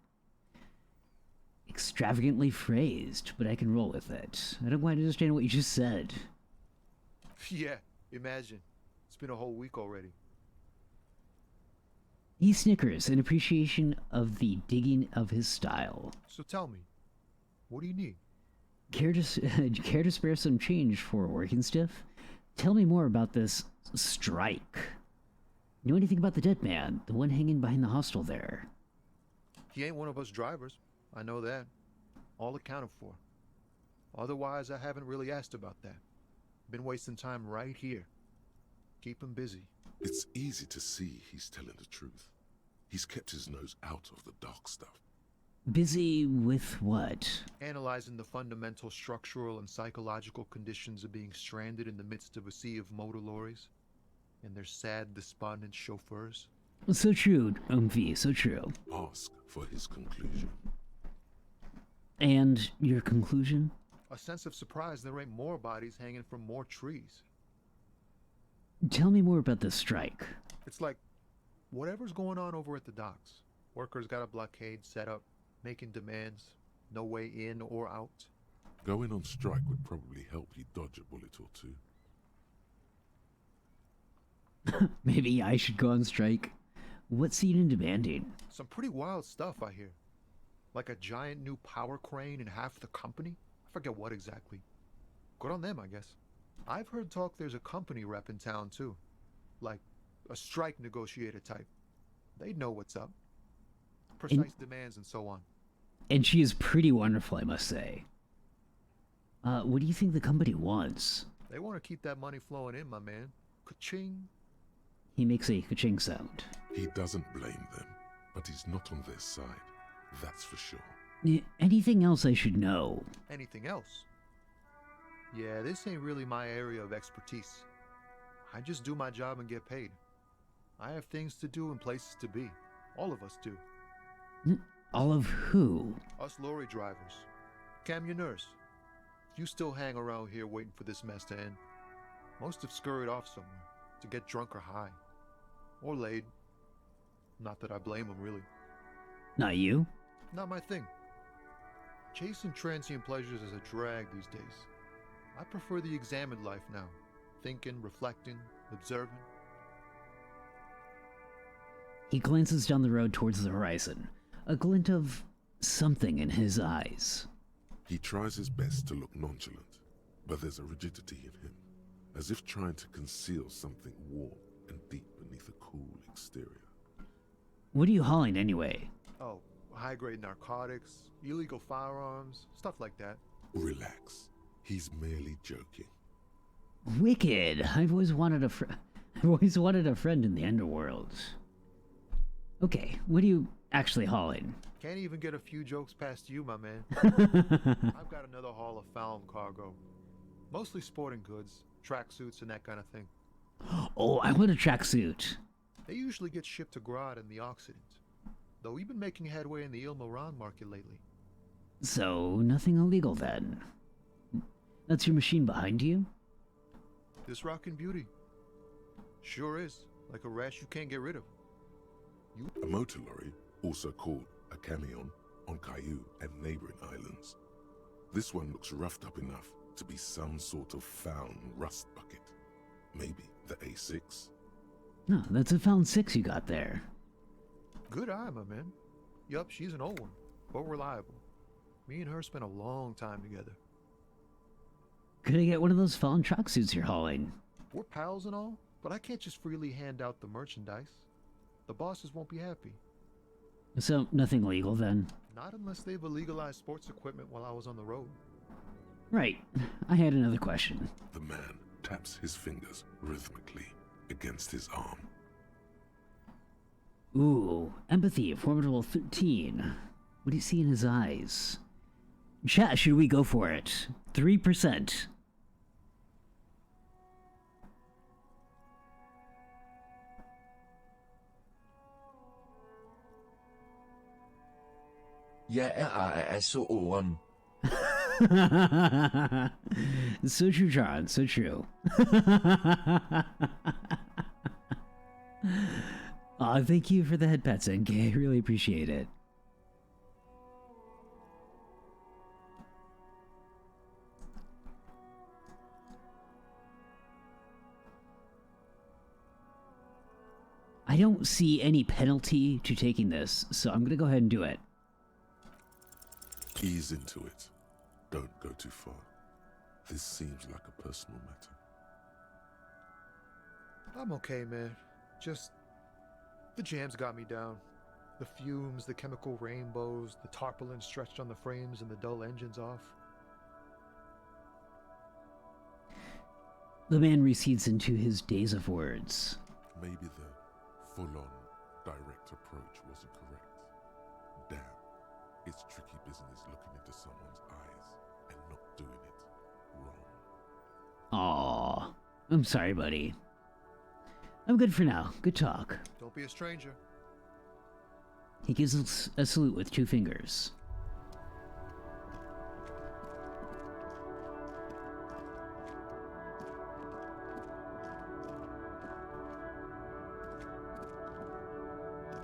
Extravagantly phrased, but I can roll with it. I don't quite understand what you just said. Yeah, imagine. It's been a whole week already. He snickers in appreciation of the digging of his style. So tell me, what do you need? Care to spare some change for working stiff? Tell me more about this strike. Know anything about the dead man, the one hanging behind the hostel there? He ain't one of us drivers. I know that. All accounted for. Otherwise, I haven't really asked about that. Been wasting time right here. Keep him busy. It's easy to see he's telling the truth. He's kept his nose out of the dark stuff. Busy with what? Analyzing the fundamental structural and psychological conditions of being stranded in the midst of a sea of motor lorries and their sad, despondent chauffeurs. So true, V, so true. Ask for his conclusion. And your conclusion? A sense of surprise there ain't more bodies hanging from more trees. Tell me more about this strike. It's like whatever's going on over at the docks. Workers got a blockade set up, making demands, no way in or out. Going on strike would probably help you dodge a bullet or two. Maybe I should go on strike. What's Eden demanding? Some pretty wild stuff, I hear. Like a giant new power crane in half the company? I forget what exactly. Good on them, I guess. I've heard talk there's a company rep in town, too. Like a strike negotiator type. They'd know what's up. Precise demands and so on. And she is pretty wonderful, I must say. What do you think the company wants? They want to keep that money flowing in, my man. Ka-ching. He makes a ka-ching sound. He doesn't blame them, but he's not on their side. That's for sure. Anything else I should know? Anything else? Yeah, this ain't really my area of expertise. I just do my job and get paid. I have things to do and places to be. All of us do. All of who? Us lorry drivers. Camionneurs. You still hang around here waiting for this mess to end. Most have scurried off somewhere to get drunk or high. Or laid. Not that I blame them, really. Not you? Not my thing. Chasing transient pleasures is a drag these days. I prefer the examined life now. Thinking, reflecting, observing. He glances down the road towards the horizon, a glint of something in his eyes. He tries his best to look nonchalant, but there's a rigidity in him, as if trying to conceal something warm and deep beneath a cool exterior. What are you hauling anyway? Oh, high-grade narcotics, illegal firearms, stuff like that. Relax. He's merely joking. Wicked. I've always wanted a friend in the underworld. Okay, what are you actually hauling? Can't even get a few jokes past you, my man. I've got another haul of found cargo. Mostly sporting goods, tracksuits, and that kind of thing. Oh, I want a tracksuit. They usually get shipped to Grad in the Occident. Though we've been making headway in the Il Moran market lately. So, nothing illegal then. That's your machine behind you? This rockin' beauty. Sure is. Like a rash you can't get rid of. A motor lorry, also called a camion, on Caillou and neighboring islands. This one looks roughed up enough to be some sort of found rust bucket. Maybe the A6? No, that's a found 6 you got there. Good eye, my man. Yup, she's an old one, but reliable. Me and her spent a long time together. Could I get one of those found tracksuits you're hauling? We're pals and all, but I can't just freely hand out the merchandise. The bosses won't be happy. So, nothing legal then? Not unless they've illegalized sports equipment while I was on the road. Right. I had another question. The man taps his fingers rhythmically against his arm. Ooh, empathy, formidable 13. What do you see in his eyes? Chat, should we go for it? 3%. Jeg er så oren. So true, John. So true. Aw, thank you for the head pets, NK. I really appreciate it. I don't see any penalty to taking this, so I'm gonna go ahead and do it. Ease into it. Don't go too far. This seems like a personal matter. I'm okay, man. Just... the jams got me down. The fumes, the chemical rainbows, the tarpaulin stretched on the frames and the dull engines off. The man recedes into his daze of words. Maybe the full-on direct approach wasn't correct. Damn, it's tricky business looking into someone's eyes and not doing it wrong. Aw, I'm sorry, buddy. I'm good for now. Good talk. Don't be a stranger. He gives us a salute with 2 fingers.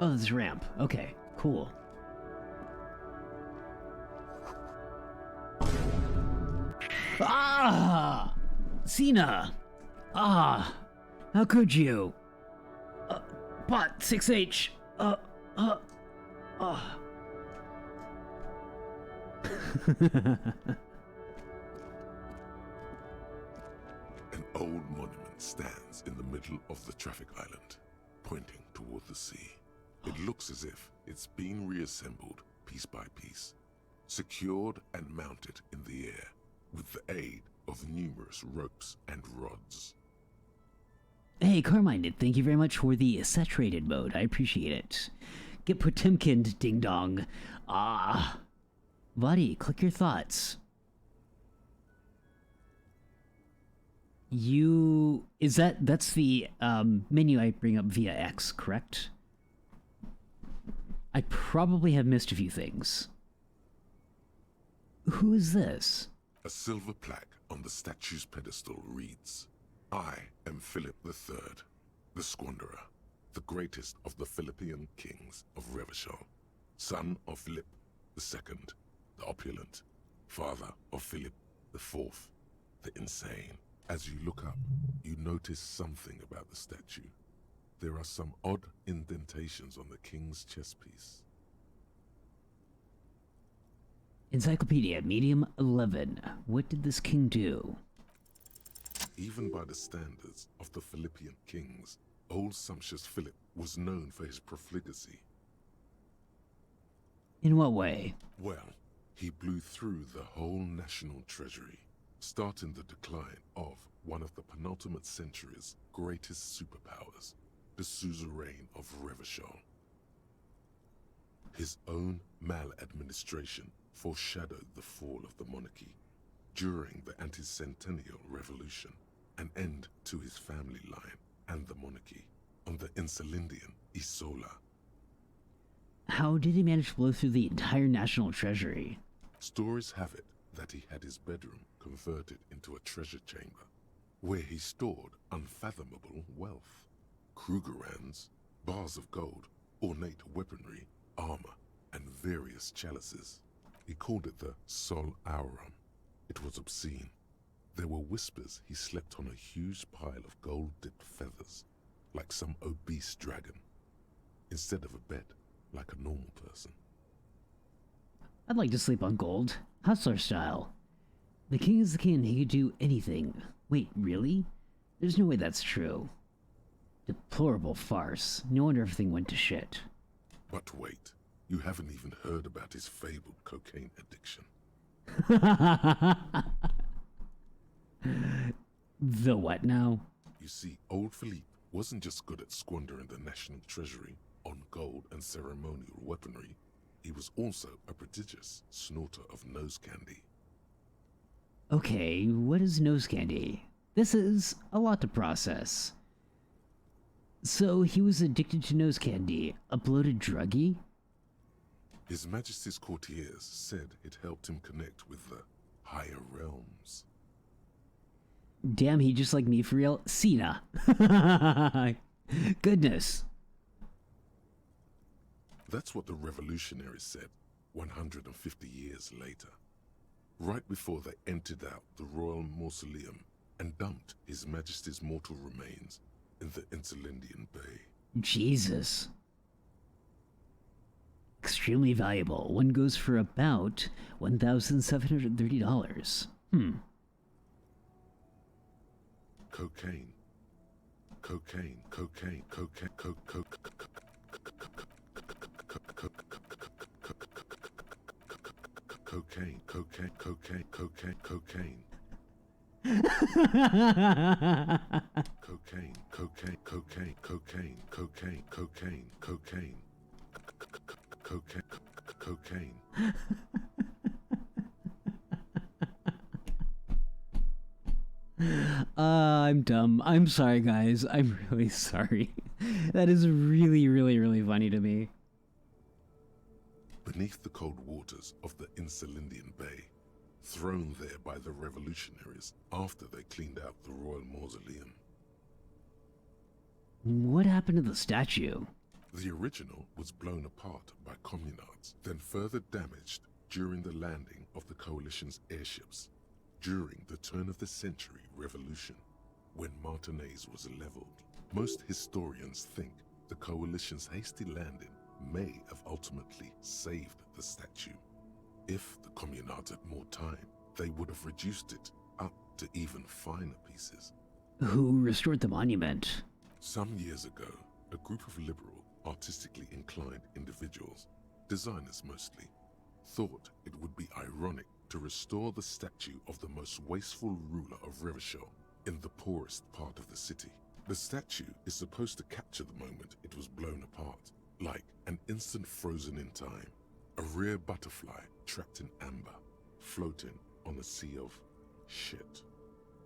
Oh, there's a ramp. Okay, cool. Ah! Cena! Ah! How could you? Bot 6H! An old monument stands in the middle of the traffic island, pointing toward the sea. It looks as if it's been reassembled piece by piece, secured and mounted in the air with the aid of numerous ropes and rods. Hey, Carmine, thank you very much for the saturated mode. I appreciate it. Get Potemkin, ding dong. Ah. Buddy, click your thoughts. That's the menu I bring up via X, correct? I probably have missed a few things. Who is this? A silver plaque on the statue's pedestal reads, I am Philip III, the Squanderer, the greatest of the Philippian kings of Revachol, son of Philip II, the opulent, father of Philip IV, the insane. As you look up, you notice something about the statue. There are some odd indentations on the king's chest piece. Encyclopedia, medium 11. What did this king do? Even by the standards of the Philippian kings, old sumptuous Philip was known for his profligacy. In what way? Well, he blew through the whole national treasury, starting the decline of one of the penultimate century's greatest superpowers, the suzerain of Revachol. His own maladministration foreshadowed the fall of the monarchy during the anti-centennial revolution, an end to his family line and the monarchy on the Insulindian Isola. How did he manage to blow through the entire national treasury? Stories have it that he had his bedroom converted into a treasure chamber, where he stored unfathomable wealth. Krugerrands, bars of gold, ornate weaponry, armor, and various chalices. He called it the Sol Aurum, It was obscene. There were whispers he slept on a huge pile of gold-dipped feathers, like some obese dragon, instead of a bed, like a normal person. I'd like to sleep on gold. Hustler style. The king is the king, he could do anything. Wait, really? There's no way that's true. Deplorable farce. No wonder everything went to shit. But wait, you haven't even heard about his fabled cocaine addiction. The what now? You see, old Philippe wasn't just good at squandering the national treasury on gold and ceremonial weaponry, he was also a prodigious snorter of nose candy. Okay, what is nose candy? This is a lot to process. So he was addicted to nose candy, a bloated druggie? His Majesty's courtiers said it helped him connect with the higher realms. Damn, he just like me for real? Cena. Goodness. That's what the revolutionaries said 150 years later, right before they emptied out the royal mausoleum and dumped His Majesty's mortal remains in the Insulindian Bay. Jesus. Extremely valuable. One goes for about $1,730. Cocaine. Cocaine, cocaine, cocaine, cocaine, cocaine, cocaine, cocaine, cocaine. Cocaine, cocaine, cocaine, cocaine, cocaine, cocaine, cocaine, cocaine, cocaine. I'm dumb. I'm sorry, guys. I'm really sorry. That is really, really, really funny to me. Beneath the cold waters of the Insulindian Bay, thrown there by the revolutionaries after they cleaned out the royal mausoleum. What happened to the statue? The original was blown apart by communards, then further damaged during the landing of the coalition's airships during the turn-of-the-century revolution, when Martinez was leveled. Most historians think the coalition's hasty landing may have ultimately saved the statue. If the communards had more time, they would have reduced it up to even finer pieces. Who restored the monument? Some years ago, a group of liberal, artistically inclined individuals, designers mostly, thought it would be ironic to restore the statue of the most wasteful ruler of Revachol in the poorest part of the city. The statue is supposed to capture the moment it was blown apart, like an instant frozen in time, a rare butterfly trapped in amber, floating on a sea of shit.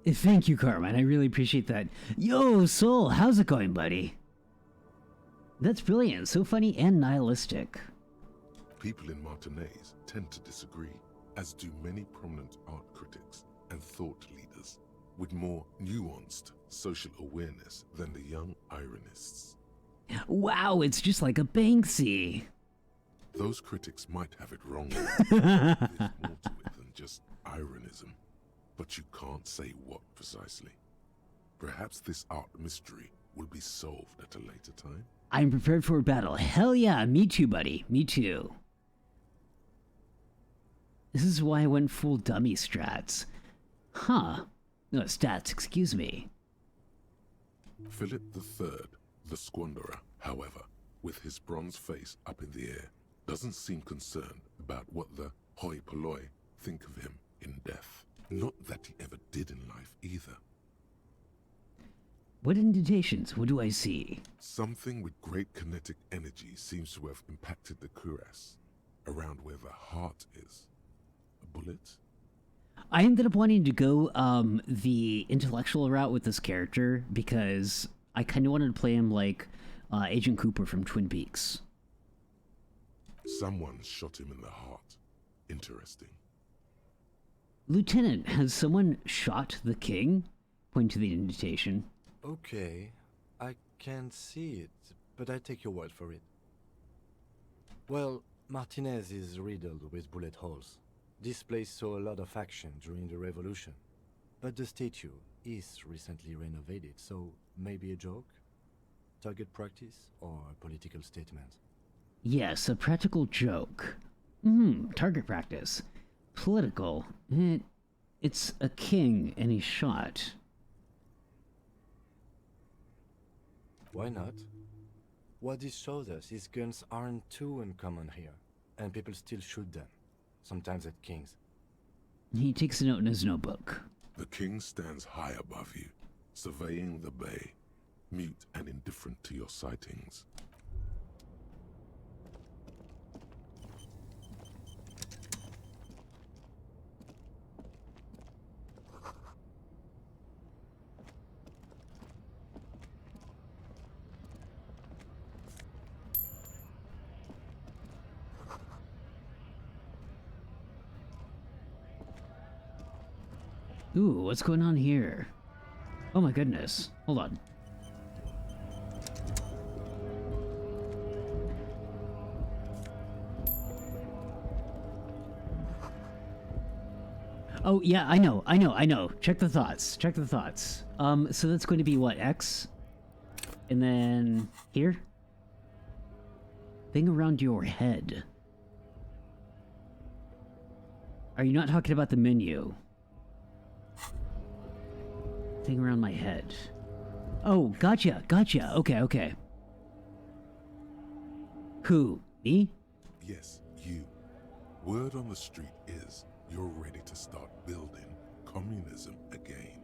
Thank you, Carmine. I really appreciate that. Yo, Soul, how's it going, buddy? That's brilliant. So funny and nihilistic. People in Martinez tend to disagree, as do many prominent art critics and thought leaders with more nuanced social awareness than the young ironists. Wow, it's just like a Banksy. Those critics might have it wrong. There's more to it than just ironism, but you can't say what precisely. Perhaps this art mystery will be solved at a later time. I'm prepared for a battle. Hell yeah, me too, buddy. Me too. This is why I went full dummy strats. Huh. No, stats, excuse me. Philip III, the Squanderer, however, with his bronze face up in the air, doesn't seem concerned about what the hoi polloi think of him in death. Not that he ever did in life either. What indentations? What do I see? Something with great kinetic energy seems to have impacted the cuirass, around where the heart is. A bullet? I ended up wanting to go the intellectual route with this character because I kind of wanted to play him like Agent Cooper from Twin Peaks. Someone shot him in the heart. Interesting. Lieutenant, has someone shot the king? Point to the indentation. Okay, I can't see it, but I take your word for it. Well, Martinez is riddled with bullet holes. This place saw a lot of action during the revolution. But the statue is recently renovated, so maybe a joke? Target practice or a political statement? Yes, a practical joke. Target practice. Political. It's a king and he's shot. Why not? What this shows us is guns aren't too uncommon here, and people still shoot them, sometimes at kings. He takes a note in his notebook. The king stands high above you, surveying the bay, mute and indifferent to your sightings. Ooh, what's going on here? Oh my goodness. Hold on. Oh yeah, I know. Check the thoughts. So that's going to be what, X? And then here? Thing around your head. Are you not talking about the menu? Thing around my head. Oh, gotcha. Okay. Who? Me? Yes, you. Word on the street is you're ready to start building communism again.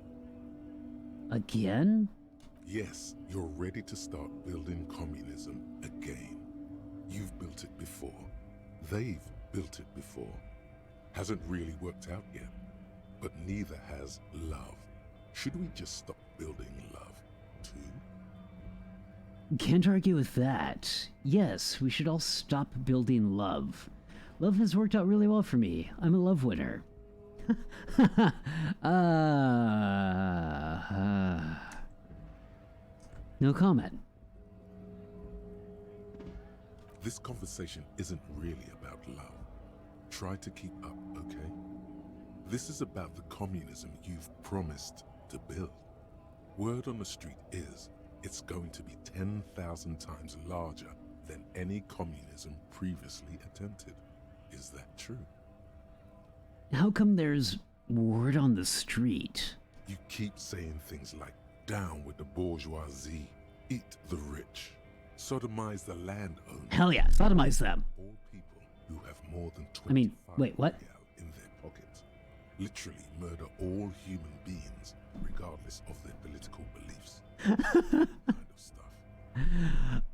Again? Yes, you're ready to start building communism again. You've built it before. They've built it before. Hasn't really worked out yet. But neither has love. Should we just stop building love, too? Can't argue with that. Yes, we should all stop building love. Love has worked out really well for me. I'm a love winner. No comment. This conversation isn't really about love. Try to keep up, okay? This is about the communism you've promised to build. Word on the street is it's going to be 10,000 times larger than any communism previously attempted. Is that true? How come there's word on the street? You keep saying things like, down with the bourgeoisie, eat the rich, sodomize the landowner. Hell yeah, sodomize them. All people who have more than 25 I mean, wait, what? in their pockets. Literally murder all human beings, regardless of their political beliefs. Kind of stuff.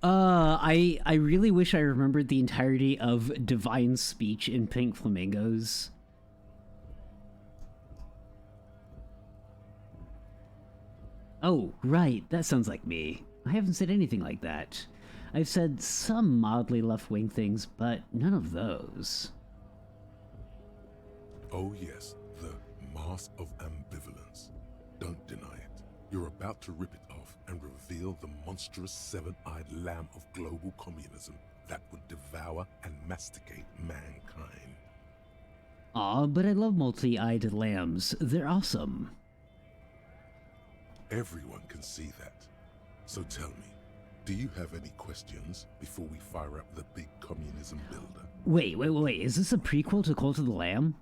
I really wish I remembered the entirety of Divine Speech in Pink Flamingos. Oh, right, that sounds like me. I haven't said anything like that. I've said some mildly left-wing things, but none of those. Oh yes, the mask of ambivalence. Don't deny it. You're about to rip it off and reveal the monstrous seven-eyed lamb of global communism that would devour and masticate mankind. Aw, but I love multi-eyed lambs. They're awesome. Everyone can see that. So tell me, do you have any questions before we fire up the big communism builder? Wait. Is this a prequel to Cult of the Lamb?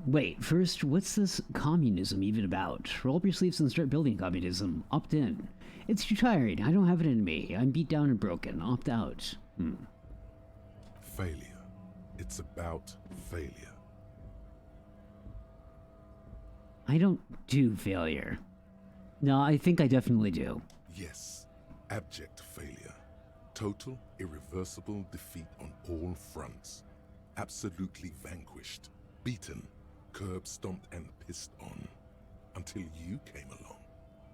Wait, first, what's this communism even about? Roll up your sleeves and start building communism. Opt in. It's too tiring. I don't have it in me. I'm beat down and broken. Opt out. Failure. It's about failure. I don't do failure. No, I think I definitely do. Yes, abject failure. Total, irreversible defeat on all fronts. Absolutely vanquished, beaten, curb-stomped and pissed on. Until you came along.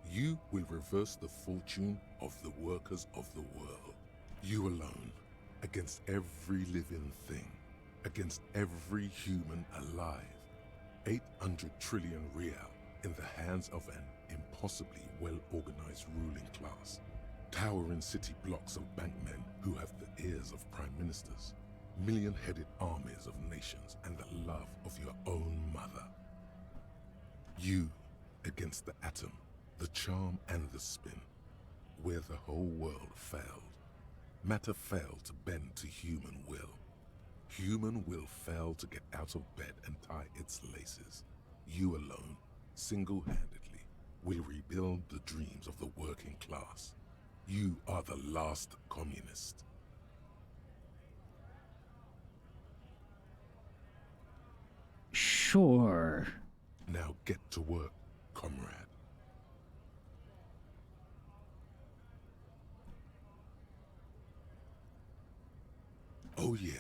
You will reverse the fortune of the workers of the world. You alone, against every living thing, against every human alive. 800 trillion real in the hands of an impossibly well-organized ruling class. Towering city blocks of bankmen who have the ears of prime ministers, million-headed armies of nations, and the love of your own mother. You against the atom, the charm and the spin, where the whole world failed. Matter failed to bend to human will. Human will failed to get out of bed and tie its laces. You alone, single-handedly, will rebuild the dreams of the working class. You are the last communist. Sure. Now get to work, comrade. Oh yeah,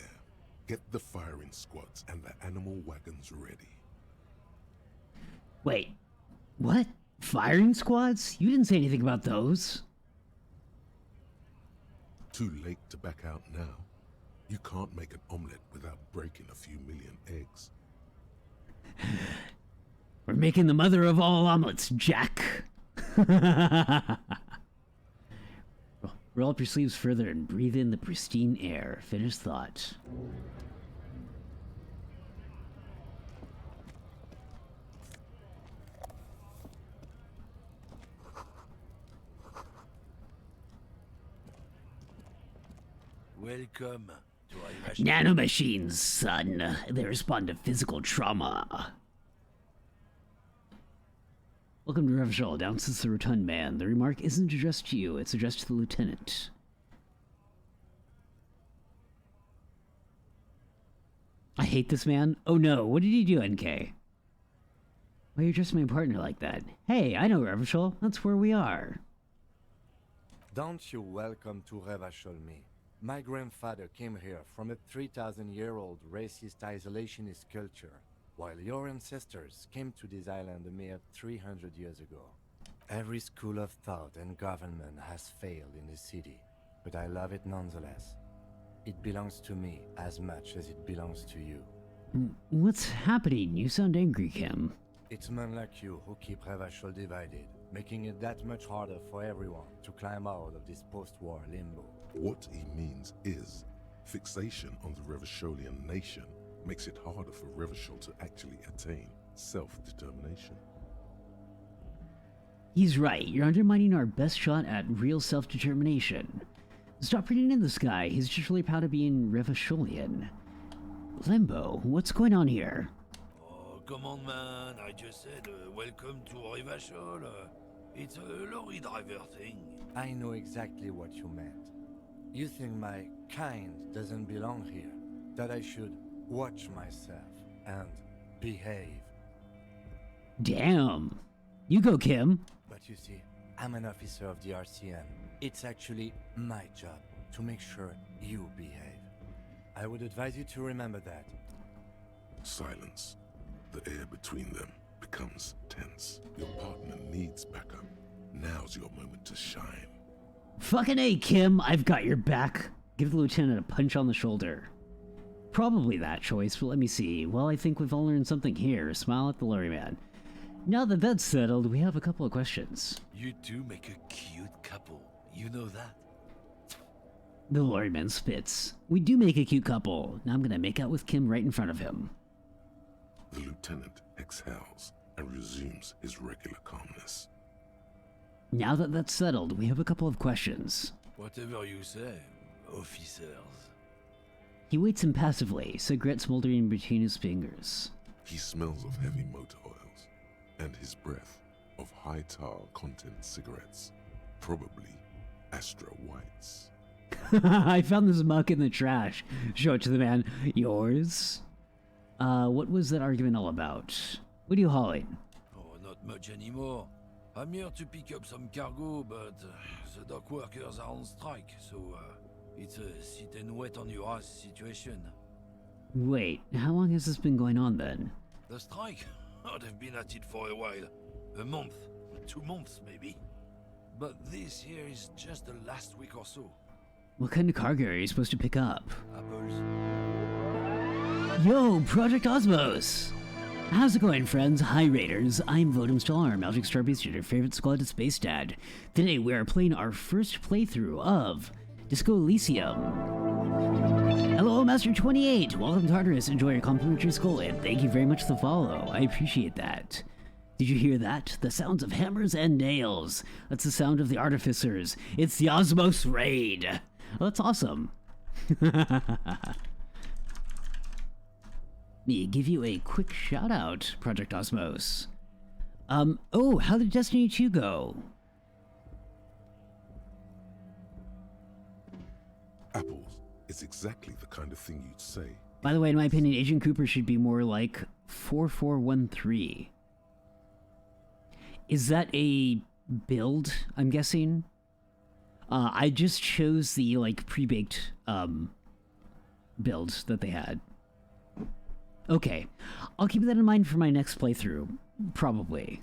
get the firing squads and the animal wagons ready. Wait, what? Firing squads? You didn't say anything about those. Too late to back out now. You can't make an omelette without breaking a few million eggs. We're making the mother of all omelets, Jack. Roll up your sleeves further and breathe in the pristine air. Finish thought. Welcome to our Nanomachines, son. They respond to physical trauma. Welcome to Revachol. Down sits the rotund man. The remark isn't addressed to you, it's addressed to the lieutenant. I hate this man. Oh no, what did he do, NK? Why are you addressing my partner like that? Hey, I know Revachol. That's where we are. Don't you welcome to Revachol me. My grandfather came here from a 3,000-year-old racist isolationist culture, while your ancestors came to this island a mere 300 years ago. Every school of thought and government has failed in this city, but I love it nonetheless. It belongs to me as much as it belongs to you. What's happening? You sound angry, Kim. It's men like you who keep Revachol divided, making it that much harder for everyone to climb out of this post-war limbo. What he means is, fixation on the Revacholian nation makes it harder for Revachol to actually attain self-determination. He's right. You're undermining our best shot at real self-determination. Stop reading in this guy. He's just really proud of being Revacholian. Limbo, what's going on here? Oh, come on, man. I just said welcome to Revachol. It's a lorry driver thing. I know exactly what you meant. You think my kind doesn't belong here, that I should watch myself and behave. Damn. You go, Kim. But you see, I'm an officer of the RCM. It's actually my job to make sure you behave. I would advise you to remember that. Silence. The air between them becomes tense. Your partner needs backup. Now's your moment to shine. Fucking A, Kim. I've got your back. Give the lieutenant a punch on the shoulder. Probably that choice, but let me see. Well, I think we've all learned something here. Smile at the lorryman. Now that that's settled, we have a couple of questions. You two make a cute couple. You know that? The lorryman spits. We do make a cute couple. Now I'm gonna make out with Kim right in front of him. The lieutenant exhales and resumes his regular calmness. Now that that's settled, we have a couple of questions. Whatever you say, officers. He waits impassively, cigarette smoldering between his fingers. He smells of heavy motor oils, and his breath of high tar content cigarettes, probably Astra Whites. I found this muck in the trash. Show it to the man. Yours? What was that argument all about? What are you hauling? Oh, not much anymore. I'm here to pick up some cargo, but the dock workers are on strike, so it's a sit and wait on your ass situation. Wait, how long has this been going on then? The strike? Oh, they've been at it for a while. A month, 2 months maybe. But this here is just the last week or so. What kind of cargo are you supposed to pick up? Apples. Yo, Project Osmos! How's it going, friends? Hi, Raiders. I'm Votum Stellar, Magic Star Beast, your favorite squad to Space Dad. Today, we are playing our first playthrough of Disco Elysium. Hello, Master28. Welcome to Tartarus. Enjoy your complimentary skull, and thank you very much for the follow. I appreciate that. Did you hear that? The sounds of hammers and nails. That's the sound of the artificers. It's the Osmos Raid. Well, that's awesome. Me give you a quick shout out, Project Osmos. Oh, how did Destiny 2 go? Apples is exactly the kind of thing you'd say. By the way, in my opinion, Agent Cooper should be more like 4413. Is that a build, I'm guessing? I just chose the, like, pre-baked, build that they had. Okay, I'll keep that in mind for my next playthrough, probably.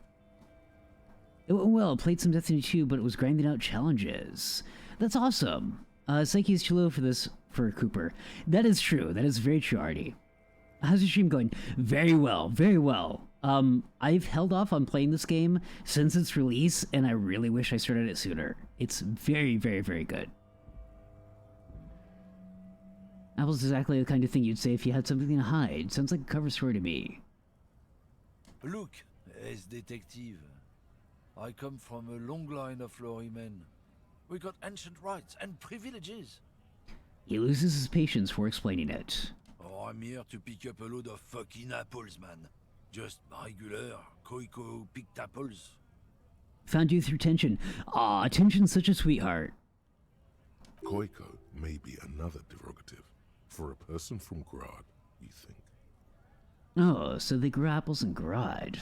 It went well, played some Destiny 2, but it was grinding out challenges. That's awesome. Psyche's too low for this, for Cooper. That is true, that is very true, Artie. How's your stream going? Very well, very well. I've held off on playing this game since its release, and I really wish I started it sooner. It's very, very, very good. That was exactly the kind of thing you'd say if you had something to hide. Sounds like a cover story to me. Look, as detective, I come from a long line of lorrymen. We got ancient rights and privileges. He loses his patience for explaining it. Oh, I'm here to pick up a load of fucking apples, man. Just regular, Koiko picked apples. Found you through Tension. Aw, Tension's such a sweetheart. Koiko may be another derogative. For a person from Grad, you think? Oh, so they grew apples in Grad.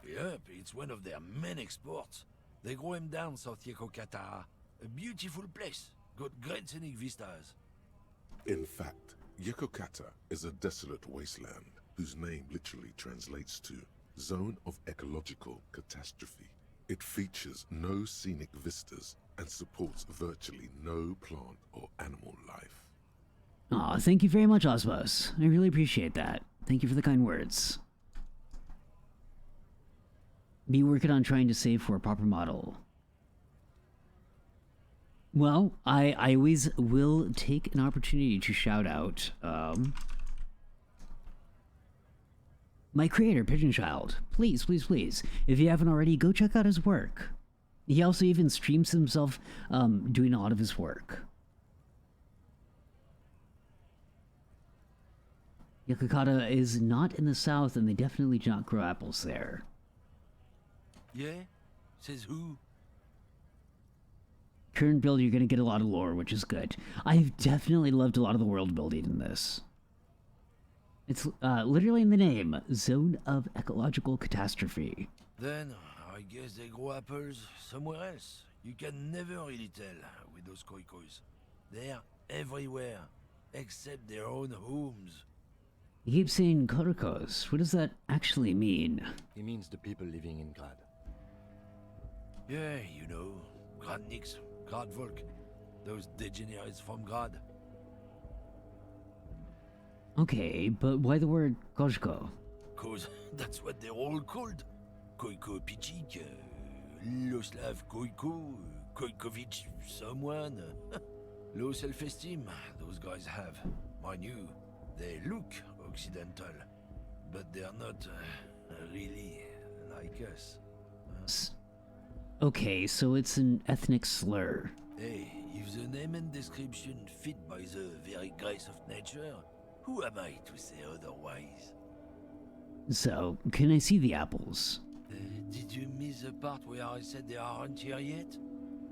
Yep, it's one of their main exports. They grow them down South Yekokata. A beautiful place. Got great scenic vistas. In fact, Yekokata is a desolate wasteland whose name literally translates to Zone of Ecological Catastrophe. It features no scenic vistas and supports virtually no plant or animal life. Aw, thank you very much, Osmos. I really appreciate that. Thank you for the kind words. Be working on trying to save for a proper model. Well, I always will take an opportunity to shout out, my creator, Pigeon Child. Please, please, please. If you haven't already, go check out his work. He also even streams himself, doing a lot of his work. Yokokata is not in the south, and they definitely do not grow apples there. Yeah? Says who? Current build, you're going to get a lot of lore, which is good. I've definitely loved a lot of the world building in this. It's literally in the name, Zone of Ecological Catastrophe. Then, I guess they grow apples somewhere else. You can never really tell with those koikos. They're everywhere, except their own homes. You keep saying Korokos. What does that actually mean? He means the people living in Grad. Yeah, you know, Gradniks, Gradvolk, those degenerates from Grad. Okay, but why the word Kozhko? Cause that's what they're all called. Koiko Pichik, Loslav Koiko, Koikovich someone. Low self-esteem those guys have. Mind you, they look Occidental, but they're not really like us. Okay, so it's an ethnic slur. Hey, if the name and description fit by the very grace of nature, who am I to say otherwise? So, can I see the apples? Did you miss the part where I said they aren't here yet?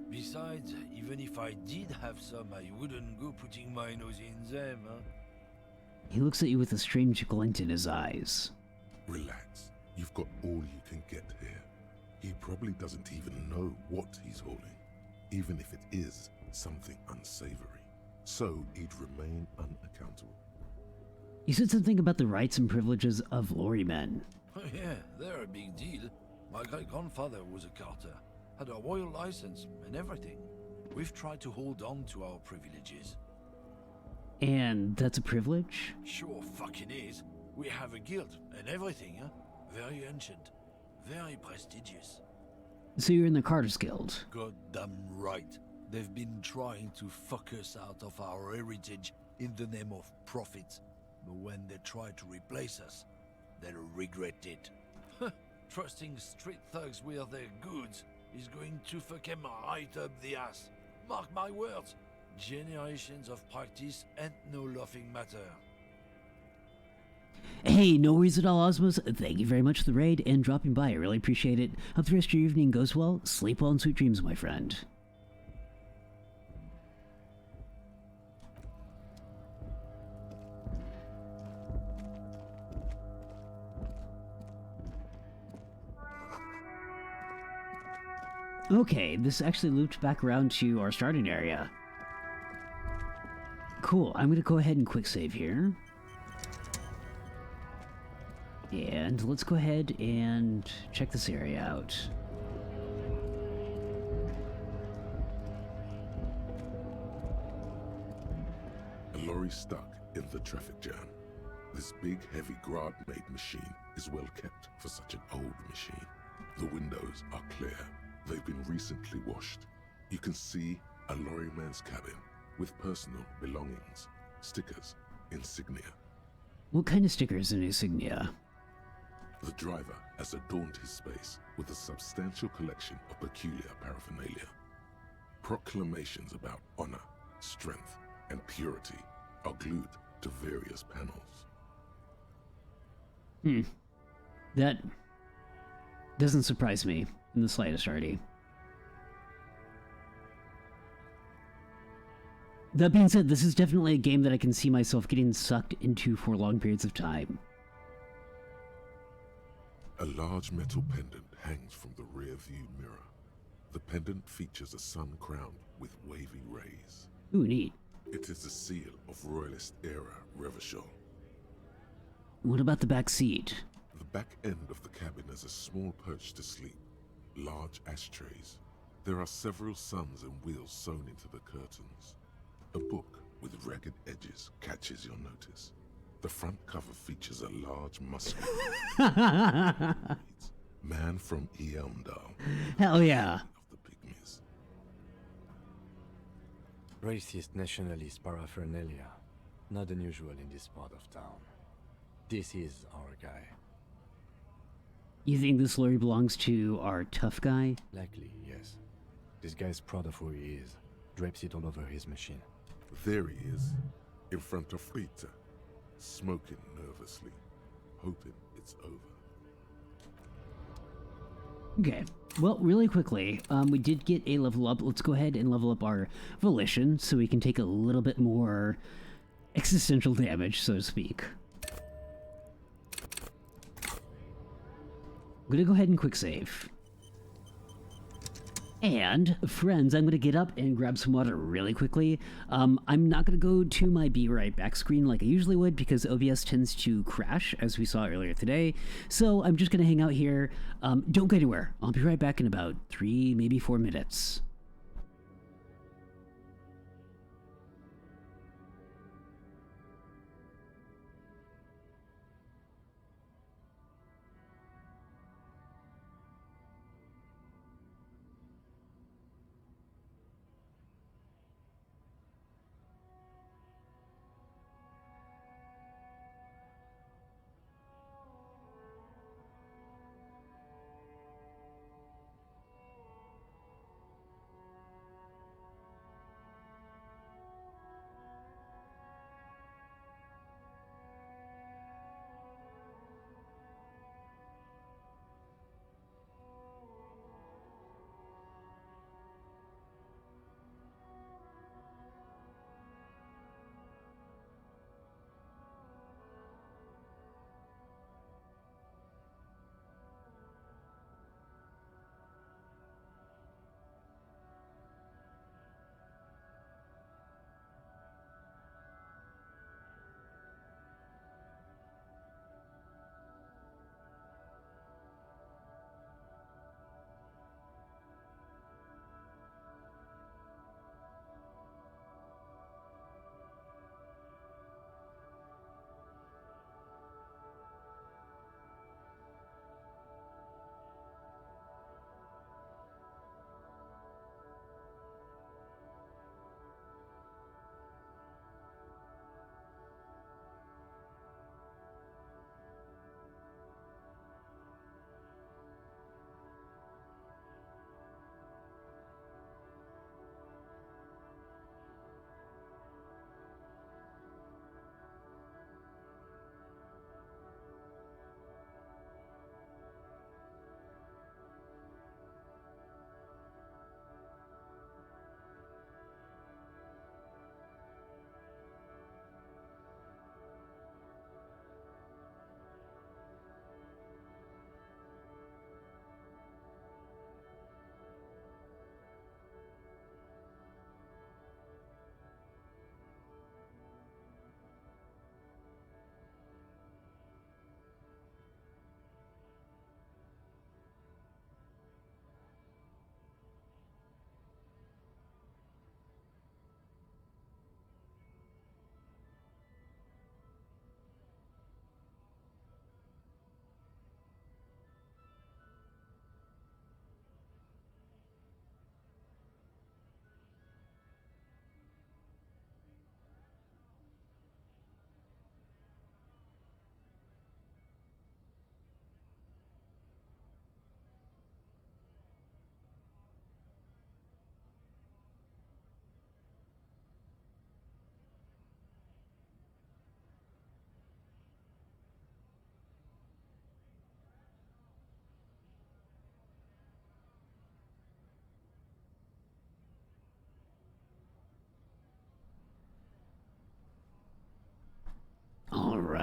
Besides, even if I did have some, I wouldn't go putting my nose in them, huh? He looks at you with a strange glint in his eyes. Relax. You've got all you can get here. He probably doesn't even know what he's holding, even if it is something unsavory. So he'd remain unaccountable. You said something about the rights and privileges of lorrymen. Oh yeah, they're a big deal. My great-grandfather was a carter, had a royal license and everything. We've tried to hold on to our privileges. And that's a privilege? Sure fucking is. We have a guild and everything, huh? Very ancient, very prestigious. So you're in the Carter's Guild. Goddamn right. They've been trying to fuck us out of our heritage in the name of profit. But when they try to replace us, they'll regret it. Trusting street thugs with their goods is going to fuck them right up the ass. Mark my words. Generations of practice ain't no laughing matter. Hey, no worries at all, Osmos. Thank you very much for the raid and dropping by. I really appreciate it. Hope the rest of your evening goes well. Sleep well and sweet dreams, my friend. Okay, this actually looped back around to our starting area. Cool, I'm gonna go ahead and quick save here. And let's go ahead and check this area out. A lorry stuck in the traffic jam. This big, heavy Grad-made machine is well kept for such an old machine. The windows are clear. They've been recently washed. You can see a lorryman's cabin with personal belongings, stickers, insignia. What kind of stickers and insignia? The driver has adorned his space with a substantial collection of peculiar paraphernalia. Proclamations about honor, strength, and purity are glued to various panels. That doesn't surprise me in the slightest, Artie. That being said, this is definitely a game that I can see myself getting sucked into for long periods of time. A large metal pendant hangs from the rear view mirror. The pendant features a sun crowned with wavy rays. Ooh, neat. It is the seal of Royalist era Revachol. What about the back seat? The back end of the cabin has a small perch to sleep, large ashtrays. There are several suns and wheels sewn into the curtains. A book with ragged edges catches your notice. The front cover features a large muscular man from Eamdal. Hell yeah. Racist nationalist paraphernalia. Not unusual in this part of town. This is our guy. You think this lorry belongs to our tough guy? Likely, yes. This guy's proud of who he is. Drapes it all over his machine. There he is, in front of Rita, smoking nervously, hoping it's over. Okay, well, really quickly, we did get a level up. Let's go ahead and level up our volition so we can take a little bit more existential damage, so to speak. I'm gonna go ahead and quick save. And, friends, I'm going to get up and grab some water really quickly. I'm not going to go to my be right back screen like I usually would because OBS tends to crash, as we saw earlier today. So I'm just going to hang out here. Don't go anywhere. I'll be right back in about 3, maybe 4 minutes.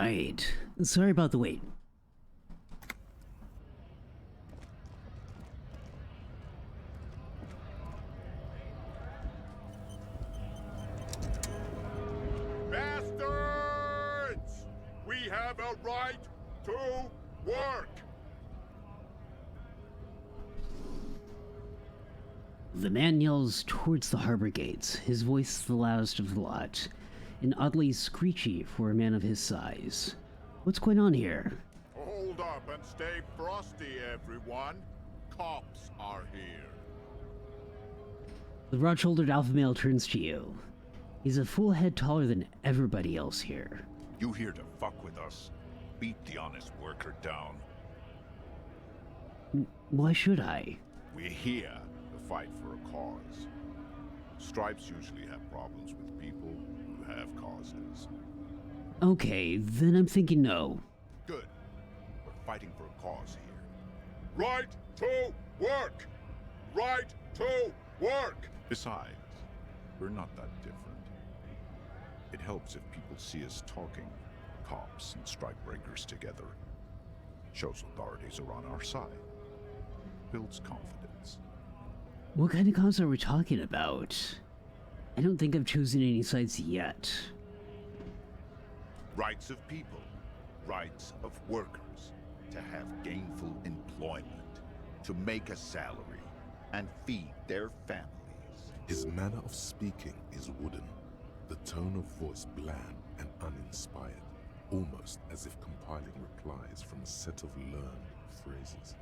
right. Sorry about the wait. Bastards! We have a right to work! The man yells towards the harbor gates, his voice the loudest of the lot, and oddly screechy for a man of his size. What's going on here? Hold up and stay frosty, everyone. Cops are here. The broad-shouldered alpha male turns to you. He's a full head taller than everybody else here. You here to fuck with us? Beat the honest worker down. Why should I? We're here to fight for a cause. Stripes usually have problems with people who have causes. Okay, then I'm thinking no. Good. We're fighting for a cause here. Right to work! Right to work! Besides, we're not that different. It helps if people see us talking, cops and strikebreakers together. Shows authorities are on our side. Builds confidence. What kind of cause are we talking about? I don't think I've chosen any sides yet. Rights of people. Rights of workers. To have gainful employment. To make a salary. And feed their families. His manner of speaking is wooden. The tone of voice bland and uninspired. Almost as if compiling replies from a set of learned phrases.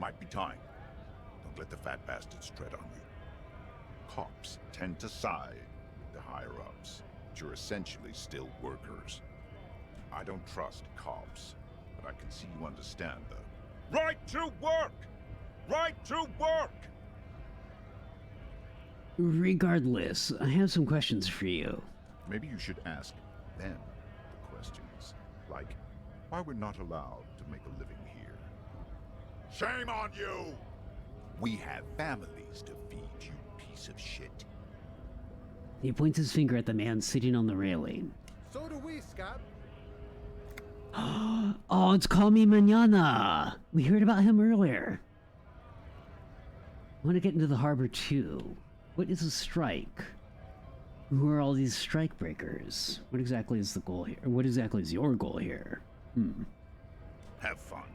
Might be time. Don't let the fat bastards tread on you. Cops tend to side with the higher-ups, but you're essentially still workers. I don't trust cops, but I can see you understand the right to work! Right to work! Regardless, I have some questions for you. Maybe you should ask them the questions. Like, why we're not allowed to make a living here. Shame on you! We have families to feed, you piece of shit. He points his finger at the man sitting on the railing. So do we, Scott. Oh, it's Call Me Mañana! We heard about him earlier. I want to get into the harbor too. What is a strike? Who are all these strike breakers? What exactly is the goal here? What exactly is your goal here? Have fun.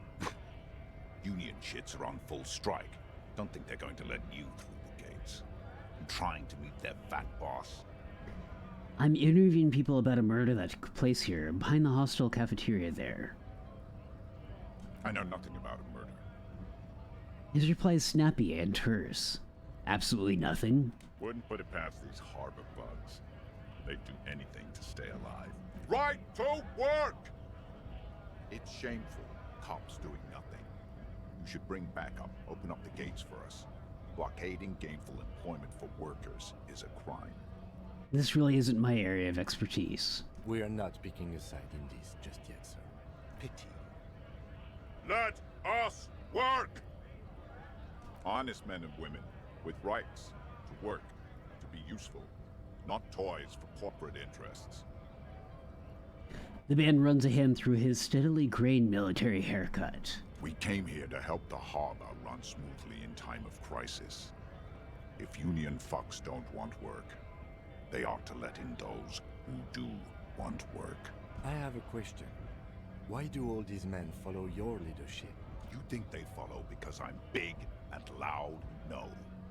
Union shits are on full strike. Don't think they're going to let you through the gates. I'm trying to meet their fat boss. I'm interviewing people about a murder that took place here, behind the hostel cafeteria there. I know nothing about a murder. His reply is snappy and terse. Absolutely nothing. Wouldn't put it past these harbor bugs. They'd do anything to stay alive. Right to work! It's shameful. Cops doing nothing. You should bring backup. Open up the gates for us. Blockading gainful employment for workers is a crime. This really isn't my area of expertise. We are not picking a side in this just yet, sir. Pity. Let us work! Honest men and women with rights to work, to be useful, not toys for corporate interests. The man runs a hand through his steadily graying military haircut. We came here to help the harbor run smoothly in time of crisis. If union fucks don't want work, they ought to let in those who do want work. I have a question. Why do all these men follow your leadership? You think they follow because I'm big and loud? No.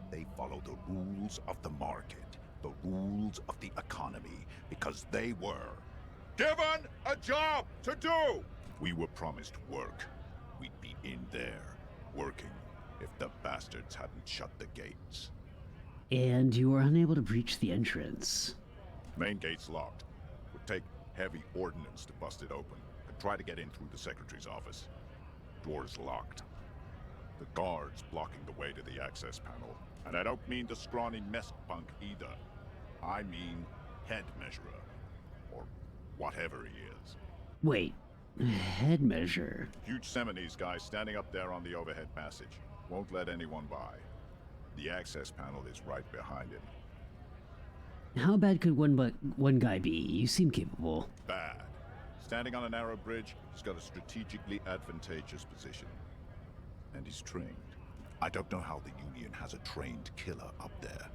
They follow the rules of the market, the rules of the economy, because they were given a job to do! We were promised work. We'd be in there, working, if the bastards hadn't shut the gates. And you were unable to breach the entrance. Main gate's locked. Would take heavy ordnance to bust it open. Could try to get in through the secretary's office. Door's locked. The guard's blocking the way to the access panel. And I don't mean the scrawny mess punk either. I mean head measurer. Or whatever he is. Wait, head measure? Huge Seminese guy standing up there on the overhead passage. Won't let anyone by. The access panel is right behind him. How bad could one guy be? You seem capable. Bad. Standing on a narrow bridge, he's got a strategically advantageous position. And he's trained. I don't know how the Union has a trained killer up there.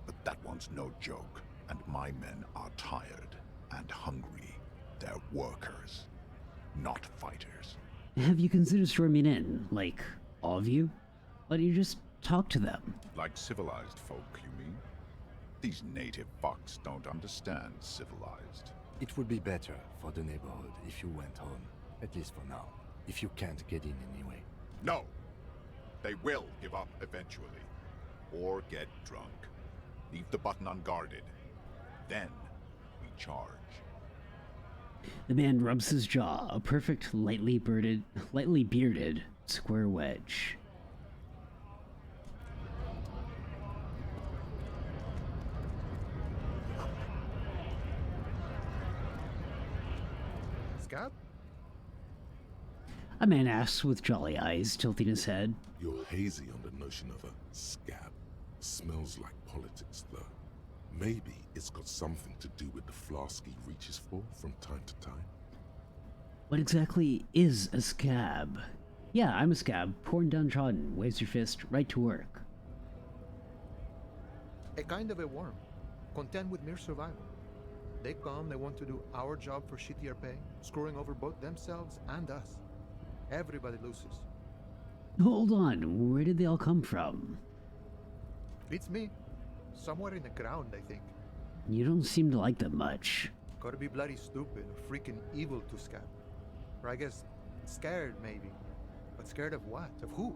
But that one's no joke. And my men are tired and hungry. They're workers, not fighters. Have you considered storming in? Like, all of you? Why don't you just talk to them? Like civilized folk, you mean? These native fucks don't understand civilized. It would be better for the neighborhood if you went home, at least for now, if you can't get in anyway. No! They will give up eventually. Or get drunk. Leave the button unguarded. Then we charge. The man rubs his jaw, a perfect, lightly bearded square wedge. Scab? A man asks with jolly eyes, tilting his head. You're hazy on the notion of a scab. Smells like politics, though. Maybe it's got something to do with the flask he reaches for from time to time. What exactly is a scab? Yeah, I'm a scab, poor and downtrodden, waves your fist, right to work. A kind of a worm, content with mere survival. They come, they want to do our job for shittier pay, screwing over both themselves and us. Everybody loses. Hold on, where did they all come from? Beats me. Somewhere in the ground, I think. You don't seem to like them much. Gotta be bloody stupid or freaking evil to scab. Or I guess scared, maybe. But scared of what? Of who?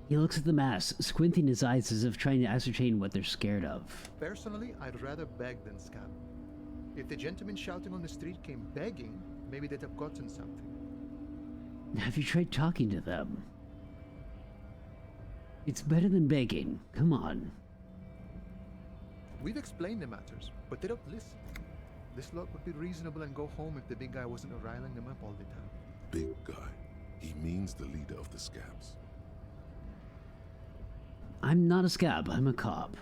He looks at the mass, squinting his eyes as if trying to ascertain what they're scared of. Personally, I'd rather beg than scab. If the gentleman shouting on the street came begging, maybe they'd have gotten something. Have you tried talking to them? It's better than begging. Come on. We've explained the matters, but they don't listen. This lot would be reasonable and go home if the big guy wasn't riling them up all the time. Big guy. He means the leader of the scabs. I'm not a scab, I'm a cop.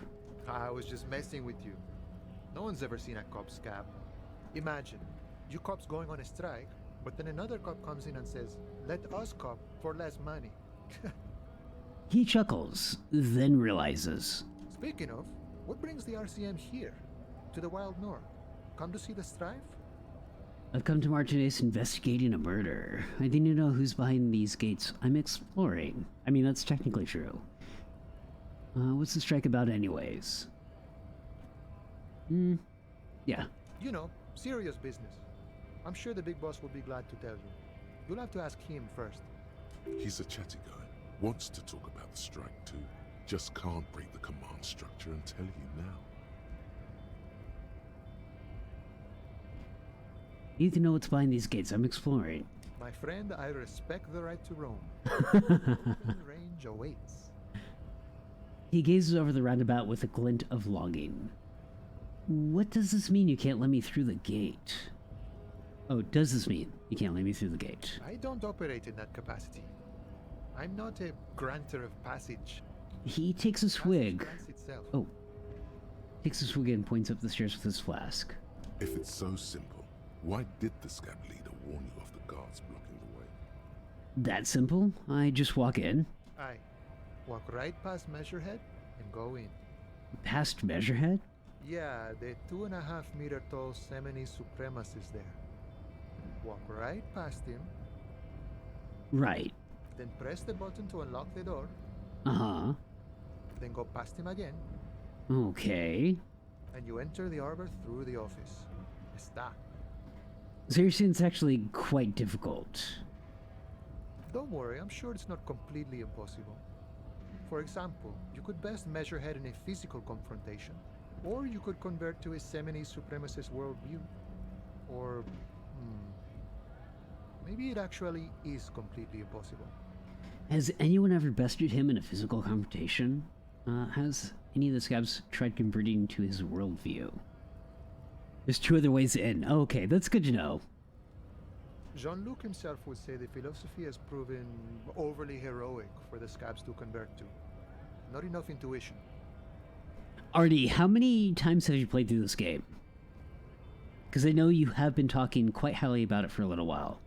I was just messing with you. No one's ever seen a cop scab. Imagine, you cops going on a strike, but then another cop comes in and says, let us cop for less money. He chuckles, then realizes. Speaking of, what brings the RCM here? To the Wild North? Come to see the strife? I've come to Martinez investigating a murder. I need to know who's behind these gates. I'm exploring. I mean, that's technically true. What's the strike about anyways? Yeah. You know, serious business. I'm sure the big boss will be glad to tell you. You'll have to ask him first. He's a chatty guy. Wants to talk about the strike too. Just can't break the command structure and tell you now. You need to know what's behind these gates. I'm exploring. My friend, I respect the right to roam. Range awaits. He gazes over the roundabout with a glint of longing. What does this mean you can't let me through the gate? Oh, does this mean you can't let me through the gate? I don't operate in that capacity. I'm not a granter of passage. He takes a swig. Itself. Oh. Takes a swig and points up the stairs with his flask. If it's so simple, why did the scab leader warn you of the guards blocking the way? That simple? I just walk in. Aye. Walk right past Measurehead and go in. Past Measurehead? Yeah, the 2.5 meter tall Semini supremacist there. Walk right past him. Right. Then press the button to unlock the door. Uh-huh. Then go past him again. Okay. And you enter the arbor through the office. Está. So you're saying it's actually quite difficult. Don't worry, I'm sure it's not completely impossible. For example, you could best measure head in a physical confrontation, or you could convert to a Semini supremacist worldview. Or, maybe it actually is completely impossible. Has anyone ever bested him in a physical confrontation? Has any of the scabs tried converting to his worldview? There's two other ways in. Oh, okay, that's good to know. Jean-Luc himself would say the philosophy has proven overly heroic for the scabs to convert to. Not enough intuition. Artie, how many times have you played through this game? Because I know you have been talking quite highly about it for a little while.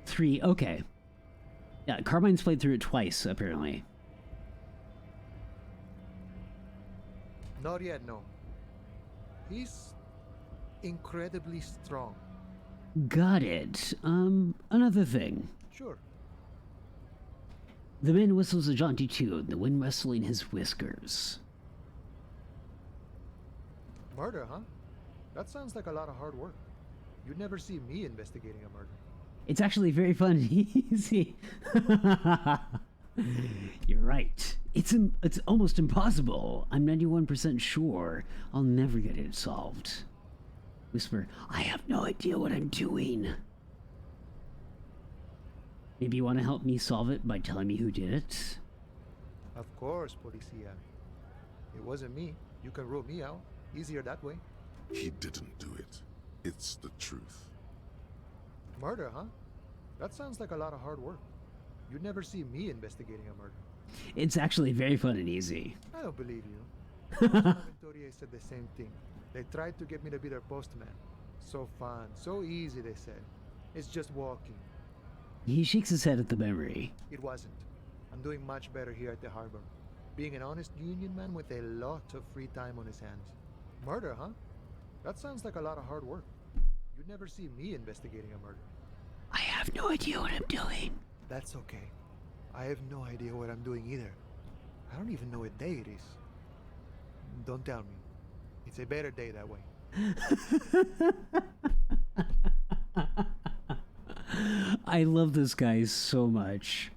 3, okay. Yeah, Carmine's played through it twice, apparently. Not yet, no. He's incredibly strong. Got it. Another thing. Sure. The man whistles a jaunty tune, the wind rustling his whiskers. Murder, huh? That sounds like a lot of hard work. You'd never see me investigating a murder. It's actually very fun and easy. You're right. It's almost impossible. I'm 91% sure I'll never get it solved. Whisper, I have no idea what I'm doing. Maybe you want to help me solve it by telling me who did it? Of course, Policia. It wasn't me. You can rule me out. Easier that way. He didn't do it. It's the truth. Murder, huh? That sounds like a lot of hard work. You'd never see me investigating a murder. It's actually very fun and easy. I don't believe you. Victoria said the same thing. They tried to get me to be their postman. So fun, so easy, they said. It's just walking. He shakes his head at the memory. It wasn't. I'm doing much better here at the harbor. Being an honest union man with a lot of free time on his hands. Murder, huh? That sounds like a lot of hard work. You'd never see me investigating a murder. I have no idea what I'm doing. That's okay. I have no idea what I'm doing either. I don't even know what day it is. Don't tell me. It's a better day that way. I love this guy so much.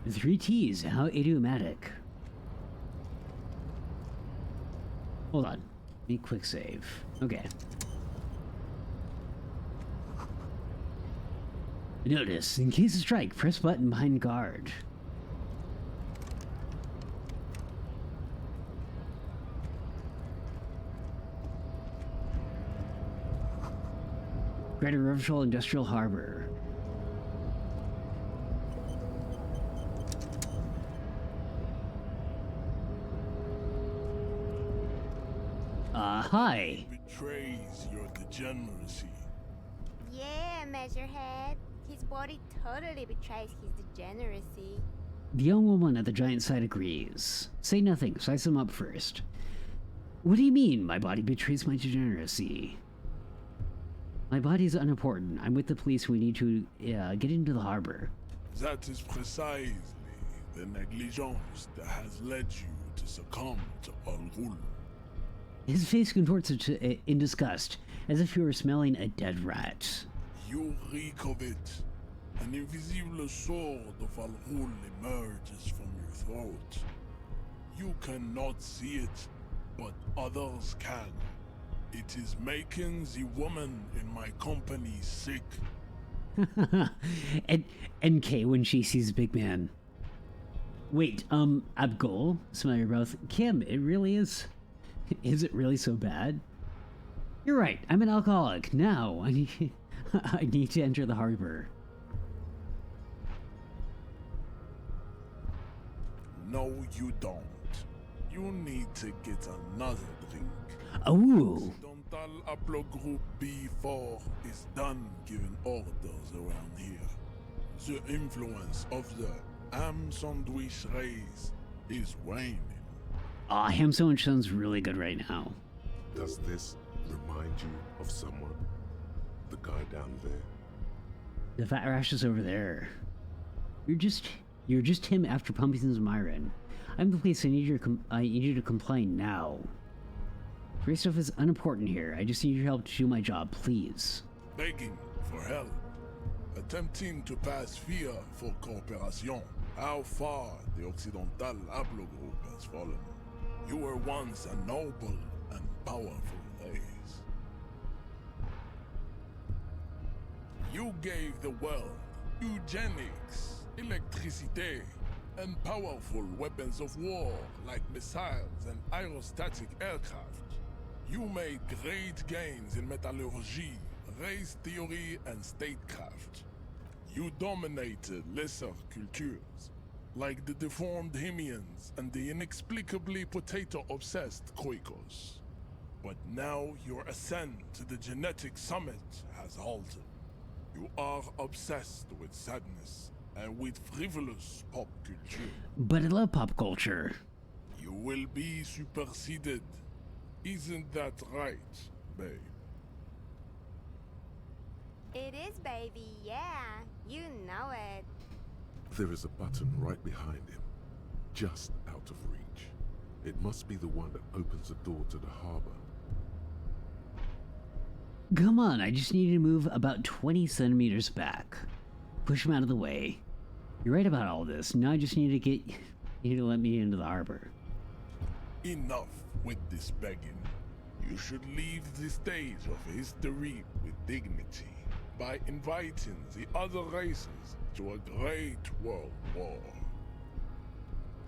Three T's, how idiomatic. Hold on. Let me quick save. Okay. Notice, in case of strike, press button behind guard. Greater Rivershore Industrial Harbor. Hi. Betrays your degeneracy. Yeah, Measurehead. His body totally betrays his degeneracy. The young woman at the giant side agrees. Say nothing, size him up first. What do you mean, my body betrays my degeneracy? My body's unimportant. I'm with the police. We need to get into the harbor. That is precisely the negligence that has led you to succumb to Al-Ghul. His face contorts in disgust, as if he were smelling a dead rat. You reek of it. An invisible sword of Al-Ghul emerges from your throat. You cannot see it, but others can. It is making the woman in my company sick. And NK when she sees Big Man. Wait, Abgol, smell your breath. Kim, it really is. Is it really so bad? You're right, I'm an alcoholic. Now, I need to enter the harbor. No, you don't. You need to get another drink. Ooh. Occidental Aplo Group B4 is done giving orders around here. The influence of the ham sandwich race is waning. Aw, ham sandwich sounds really good right now. Does this remind you of someone? The guy down there? The fat rash is over there. You're just him after pumping some iron. I'm the police. I need you to complain now. Free stuff is unimportant here. I just need your help to do my job, please. Begging for help. Attempting to pass via for cooperation. How far the Occidental Aplo Group has fallen. You were once a noble and powerful race. You gave the world eugenics, electricity, and powerful weapons of war like missiles and aerostatic aircraft. You made great gains in metallurgy, race theory, and statecraft. You dominated lesser cultures, like the deformed Hemians and the inexplicably potato-obsessed Khoikos. But now your ascent to the genetic summit has halted. You are obsessed with sadness and with frivolous pop culture. But I love pop culture. You will be superseded. Isn't that right, babe? It is, baby, yeah. You know it. There is a button right behind him, just out of reach. It must be the one that opens the door to the harbor. Come on, I just need to move about 20 centimeters back. Push him out of the way. You're right about all this. Now I just need to get you to let me into the harbor. Enough with this begging. You should leave the stage of history with dignity by inviting the other races to a great world war.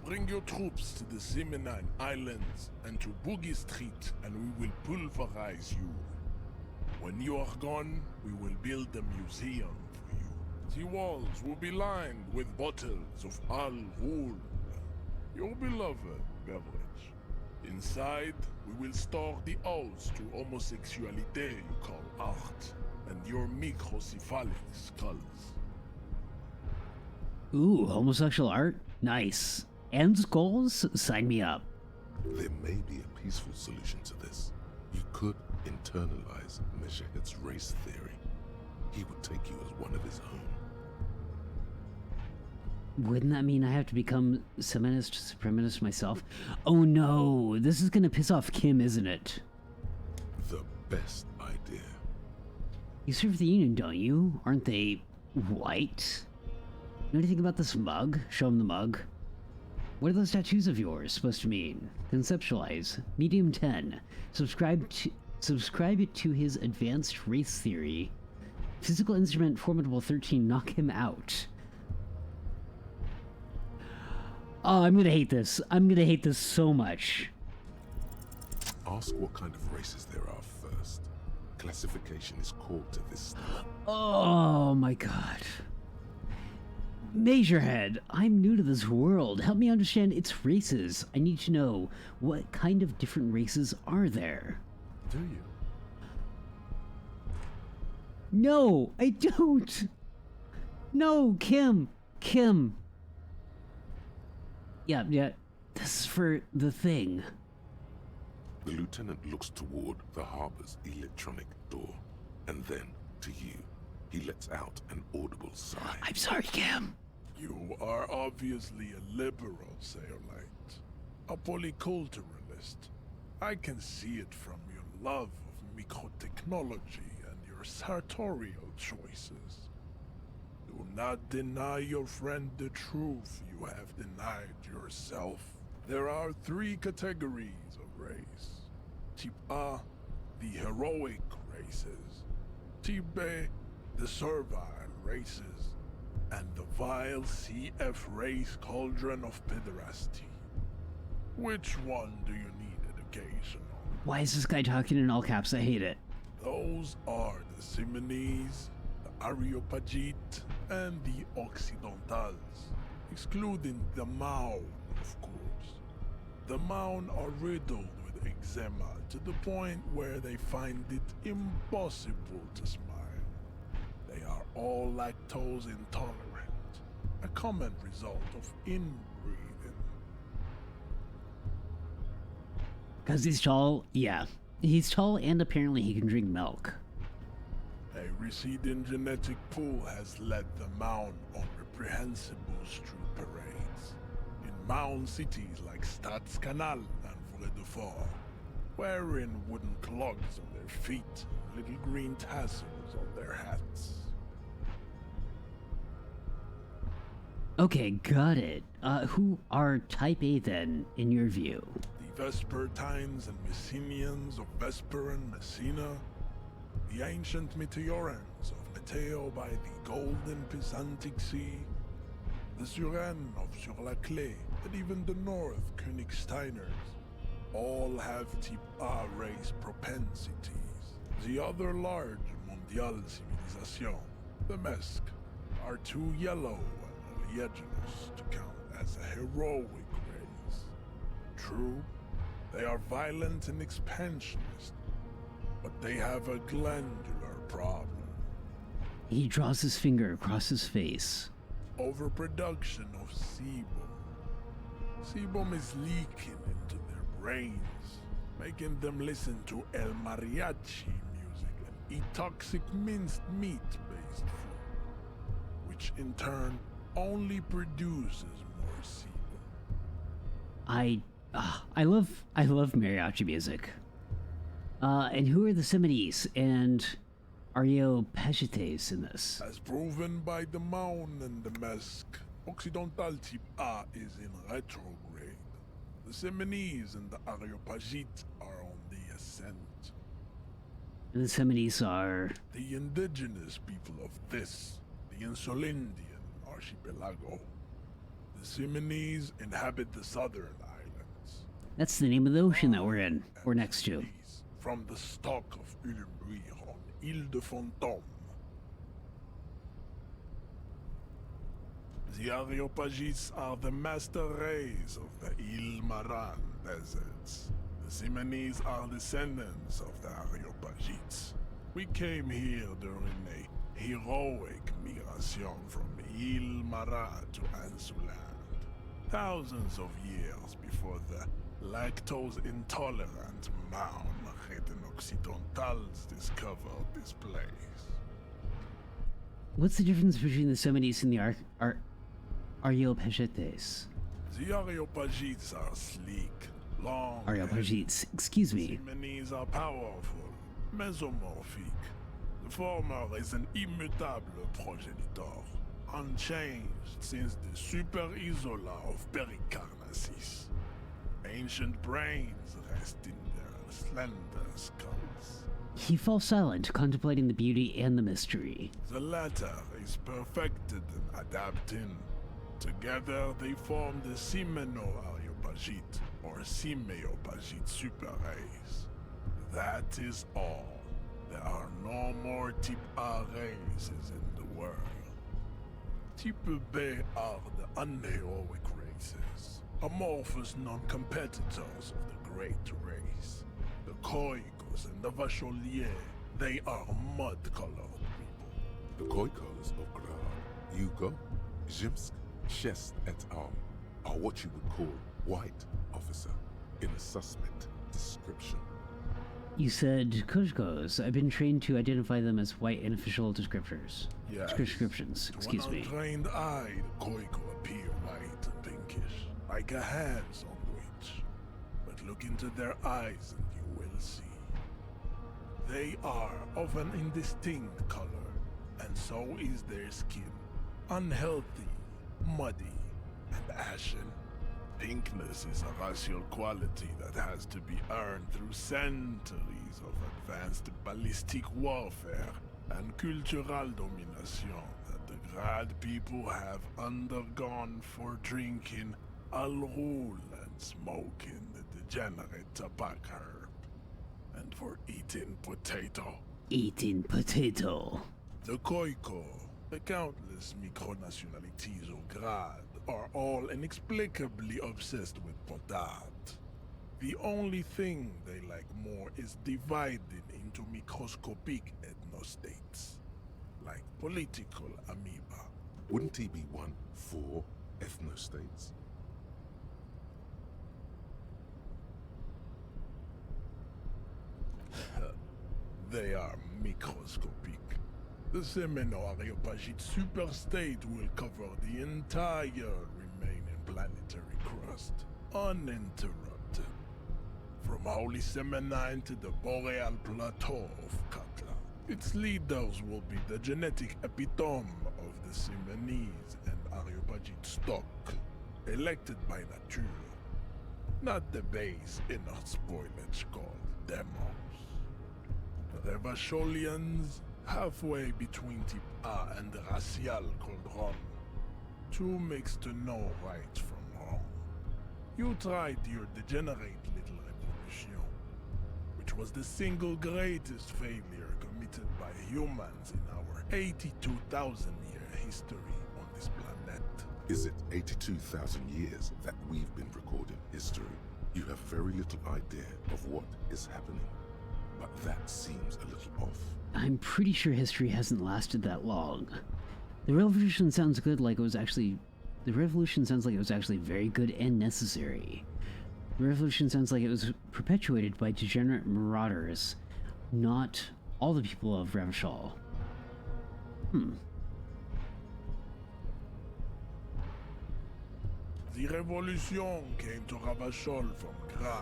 Bring your troops to the Simonine Islands and to Boogie Street, and we will pulverize you. When you are gone, we will build a museum for you. The walls will be lined with bottles of Al Ghul, your beloved beverage. Inside, we will store the odes to homosexuality you call art, and your microcephalic skulls. Ooh, homosexual art? Nice. And skulls? Sign me up. There may be a peaceful solution to this. You could internalize Mesheket's race theory. He would take you as one of his own. Wouldn't that mean I have to become supremacist myself? Oh no, this is gonna piss off Kim, isn't it? The best idea. You serve for the Union, don't you? Aren't they white? Know anything about this mug? Show him the mug. What are those tattoos of yours supposed to mean? Conceptualize. Medium 10. Subscribe to his advanced race theory. Physical instrument formidable 13. Knock him out. Oh, I'm gonna hate this. I'm gonna hate this so much. Ask what kind of races there are first. Classification is core to this stuff. Oh my god. Measurehead, I'm new to this world. Help me understand its races. I need to know, what kind of different races are there? Do you? No, I don't. No, Kim. Kim. Yeah. This is for the thing. The lieutenant looks toward the harbor's electronic door, and then to you. He lets out an audible sigh. I'm sorry, Kim. You are obviously a liberal, Sayolite. A polyculturalist. I can see it from your love of microtechnology and your sartorial choices. Do not deny your friend the truth you have denied yourself. There are 3 categories of race. Type A, the heroic races. Type B, the servile races. And the vile CF race cauldron of pederasty. Which one do you need education on? Why is this guy talking in all caps? I hate it. Those are the Simonese, the Areopagite, and the Occidentals, excluding the Maun, of course. The Maun are riddled with eczema to the point where they find it impossible to smile. They are all lactose intolerant, a common result of inbreeding. Because he's tall? Yeah. He's tall and apparently he can drink milk. A receding genetic pool has led the Maun on reprehensible street parades. In Maun cities like Stadskanal and Vredefort, wearing wooden clogs on their feet and little green tassels on their hats. Okay, got it. Who are Type A then, in your view? The Vespertines and Messenians of Vesper and Messina, the ancient Meteorans of Meteo by the golden Pisantic Sea, the Suren of Sur-la-Clé, and even the North Königsteiners. All have type A race propensities. The other large mondial civilization, the Mesk, are too yellow and oleaginous to count as a heroic race. True, they are violent and expansionist, but they have a glandular problem. He draws his finger across his face. Overproduction of sebum. Sebum is leaking into their brains, making them listen to El Mariachi music and eat toxic minced meat-based food, which in turn only produces more sebum. I love mariachi music. And who are the Semites and Areopagites in this? As proven by the Maun and the Mesk, Occidental type A is in retrograde. The Semites and the Areopagites are on the ascent. And the Semites are... The indigenous people of this, the Insulindian archipelago. The Semites inhabit the southern islands. That's the name of the ocean that we're in, or next to. From the stock of Ulumbuir on Ile de Fantôme. The Areopagites are the master race of the Ile Maran deserts. The Semites are descendants of the Areopagites. We came here during a heroic migration from Ile Maran to Ansuland, thousands of years before the lactose-intolerant Maun Occidentals discovered this place. What's the difference between the Semites and the Areopagites? The Areopagites are sleek, long. Areopagites, excuse me. The Semites are powerful, mesomorphic. The former is an immutable progenitor, unchanged since the Super Isola of Pericarnassus. Ancient brains rest in their slender skulls. He falls silent, contemplating the beauty and the mystery. The latter is perfected and adapting. Together they form the Simeno-Areopagite, or Simeopagite super race. That is all. There are no more Type A races in the world. Type B are the unheroic races, amorphous non-competitors of the great race. The Khoikos and the Vacholier, they are mud-colored people. The Khoikos of Grad, Yugo, Zhimsk, Shest et al. Are what you would call white, officer, in a suspect description. You said Khoikos. I've been trained to identify them as white in official descriptors. Yes. Descriptions, excuse me. To an untrained eye, the Khoiko appear white and pinkish, like a hand sandwich. But look into their eyes and you will see. They are of an indistinct color, and so is their skin. Unhealthy, muddy, and ashen. Pinkness is a racial quality that has to be earned through centuries of advanced ballistic warfare and cultural domination that the Grad people have undergone for drinking Al-Rul and smoking the degenerate tobacco herb, and for eating potato. Eating potato. The Khoiko, the countless micronationalities of Grad, are all inexplicably obsessed with potat. The only thing they like more is dividing into microscopic ethnostates, like political amoeba. Wouldn't he be one for ethnostates? They are microscopic. The Semeno-Areopagite superstate will cover the entire remaining planetary crust, uninterrupted. From Holy Semenine to the Boreal Plateau of Katla. Its leaders will be the genetic epitome of the Semenese and Areopagite stock, elected by nature, not the base inner spoilage called demos. The Vacholians, halfway between Type A and the Racial Cauldron. Two mixed to know right from wrong. You tried your degenerate little Revolution, which was the single greatest failure committed by humans in our 82,000-year history on this planet. Is it 82,000 years that we've been recording history? You have very little idea of what is happening, but that seems a little off. I'm pretty sure history hasn't lasted that long. The revolution sounds good, like it was actually... The revolution sounds like it was actually very good and necessary. The revolution sounds like it was perpetuated by degenerate marauders, not all the people of Revachol. The revolution came to Ravachol from Grad,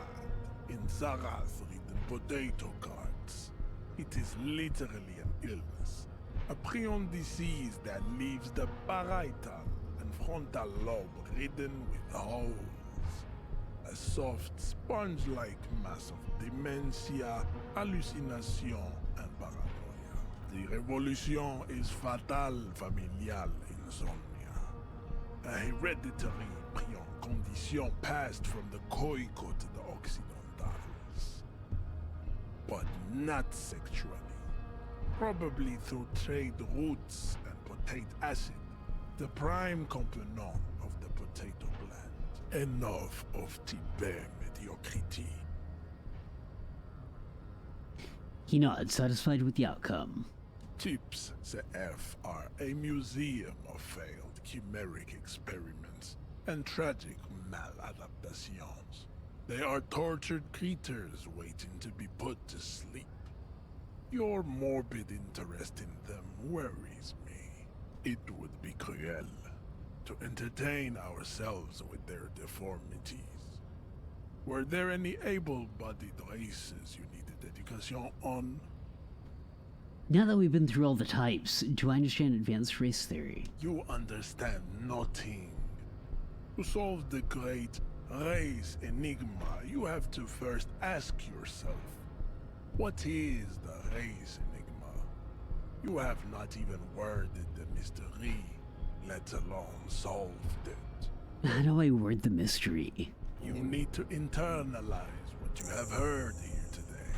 in Zara's written potato carts. It is literally an illness, a prion disease that leaves the parietal and frontal lobe ridden with holes. A soft, sponge-like mass of dementia, hallucination, and paranoia. The revolution is fatal familial insomnia, a hereditary prion condition passed from the coico to the occidentals. But not sexually. Probably through trade routes and potate acid, the prime component of the potato plant. Enough of Tibet mediocrity. He nods, satisfied with the outcome. Tips CF are a museum of failed chimeric experiments and tragic maladaptations. They are tortured creatures waiting to be put to sleep. Your morbid interest in them worries me. It would be cruel to entertain ourselves with their deformities. Were there any able-bodied races you needed education on? Now that we've been through all the types, do I understand advanced race theory? You understand nothing. To solve the great race enigma, you have to first ask yourself, what is the race enigma? You have not even worded the mystery, let alone solved it. How do I word the mystery? You need to internalize what you have heard here today,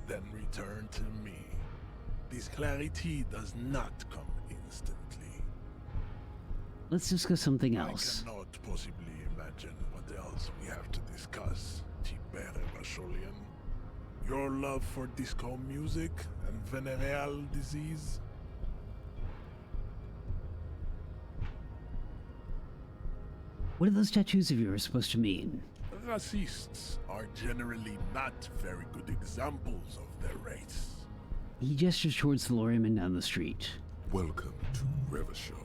then return to me. This clarity does not come instantly. Let's discuss something else. I cannot possibly imagine what else we have to discuss, Tibet Vacholian. Your love for disco music and venereal disease? What are those tattoos of yours supposed to mean? Racists are generally not very good examples of their race. He gestures towards the lorryman down the street. Welcome to Revachol.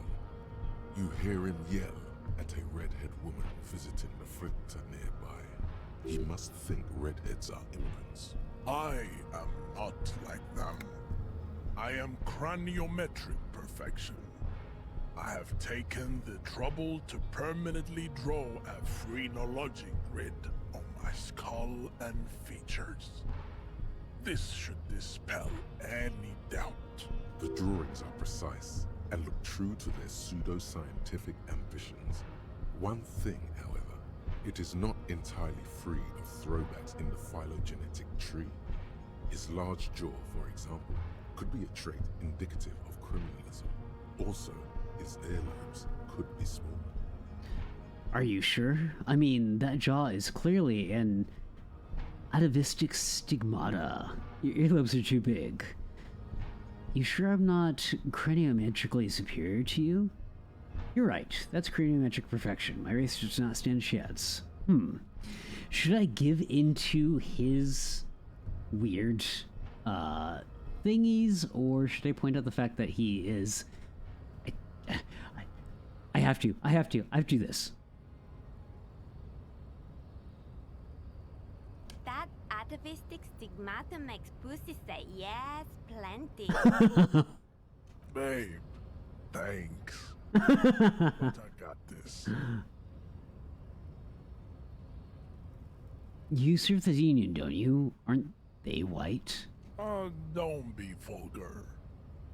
You hear him yell at a redhead woman visiting the fritter nearby. He must think redheads are immigrants. I am not like them. I am craniometric perfection. I have taken the trouble to permanently draw a phrenologic grid on my skull and features. This should dispel any doubt. The drawings are precise and look true to their pseudo-scientific ambitions. One thing, however, it is not entirely free of throwbacks in the phylogenetic tree. His large jaw, for example, could be a trait indicative of criminalism. Also, his earlobes could be small. Are you sure? I mean, that jaw is clearly an atavistic stigmata. Your earlobes are too big. You sure I'm not craniometrically superior to you? You're right, that's craniometric perfection. My race does not stand a chance. Should I give into his weird thingies, or should I point out the fact that he is... I have to do this. That atavistic stigmata makes pussy say yes, plenty. Babe, thanks. But I got this. You serve the Union, don't you? Aren't they white? Don't be vulgar.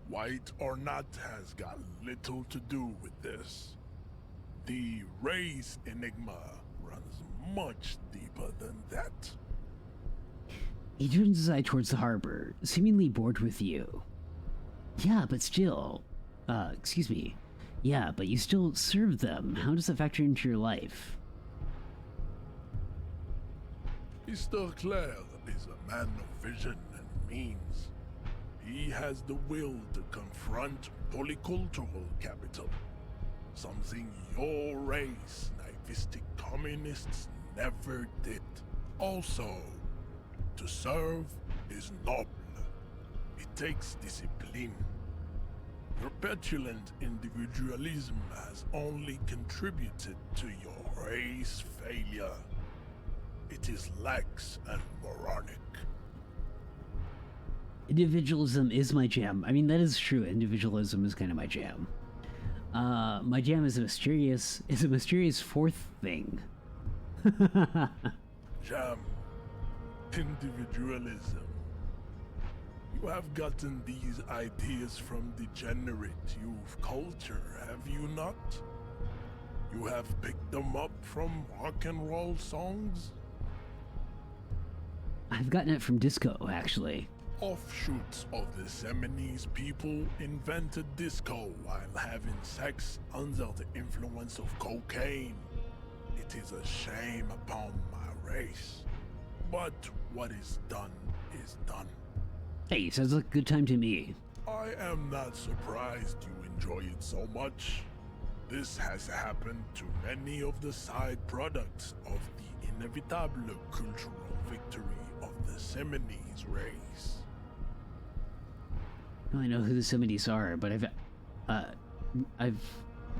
White or not has got little to do with this. The race enigma runs much deeper than that. He turns his eye towards the harbor, seemingly bored with you. Yeah, but still... excuse me. Yeah, but you still serve them. How does that factor into your life? Mr. Clare is a man of vision and means. He has the will to confront polycultural capital, something your race, naivistic communists, never did. Also, to serve is noble. It takes discipline. Your petulant individualism has only contributed to your race failure. It is lax and moronic. Individualism is my jam. I mean, that is true. Individualism is kind of my jam. My jam is a mysterious fourth thing. Jam. Individualism. You have gotten these ideas from degenerate youth culture, have you not? You have picked them up from rock and roll songs? I've gotten it from disco, actually. Offshoots of the Seminoles people invented disco while having sex under the influence of cocaine. It is a shame upon my race. But what is done is done. Hey, sounds like a good time to me. I am not surprised you enjoy it so much. This has happened to many of the side products of the inevitable cultural victory of the Seminoles race. I know who the Seminoles are, but I've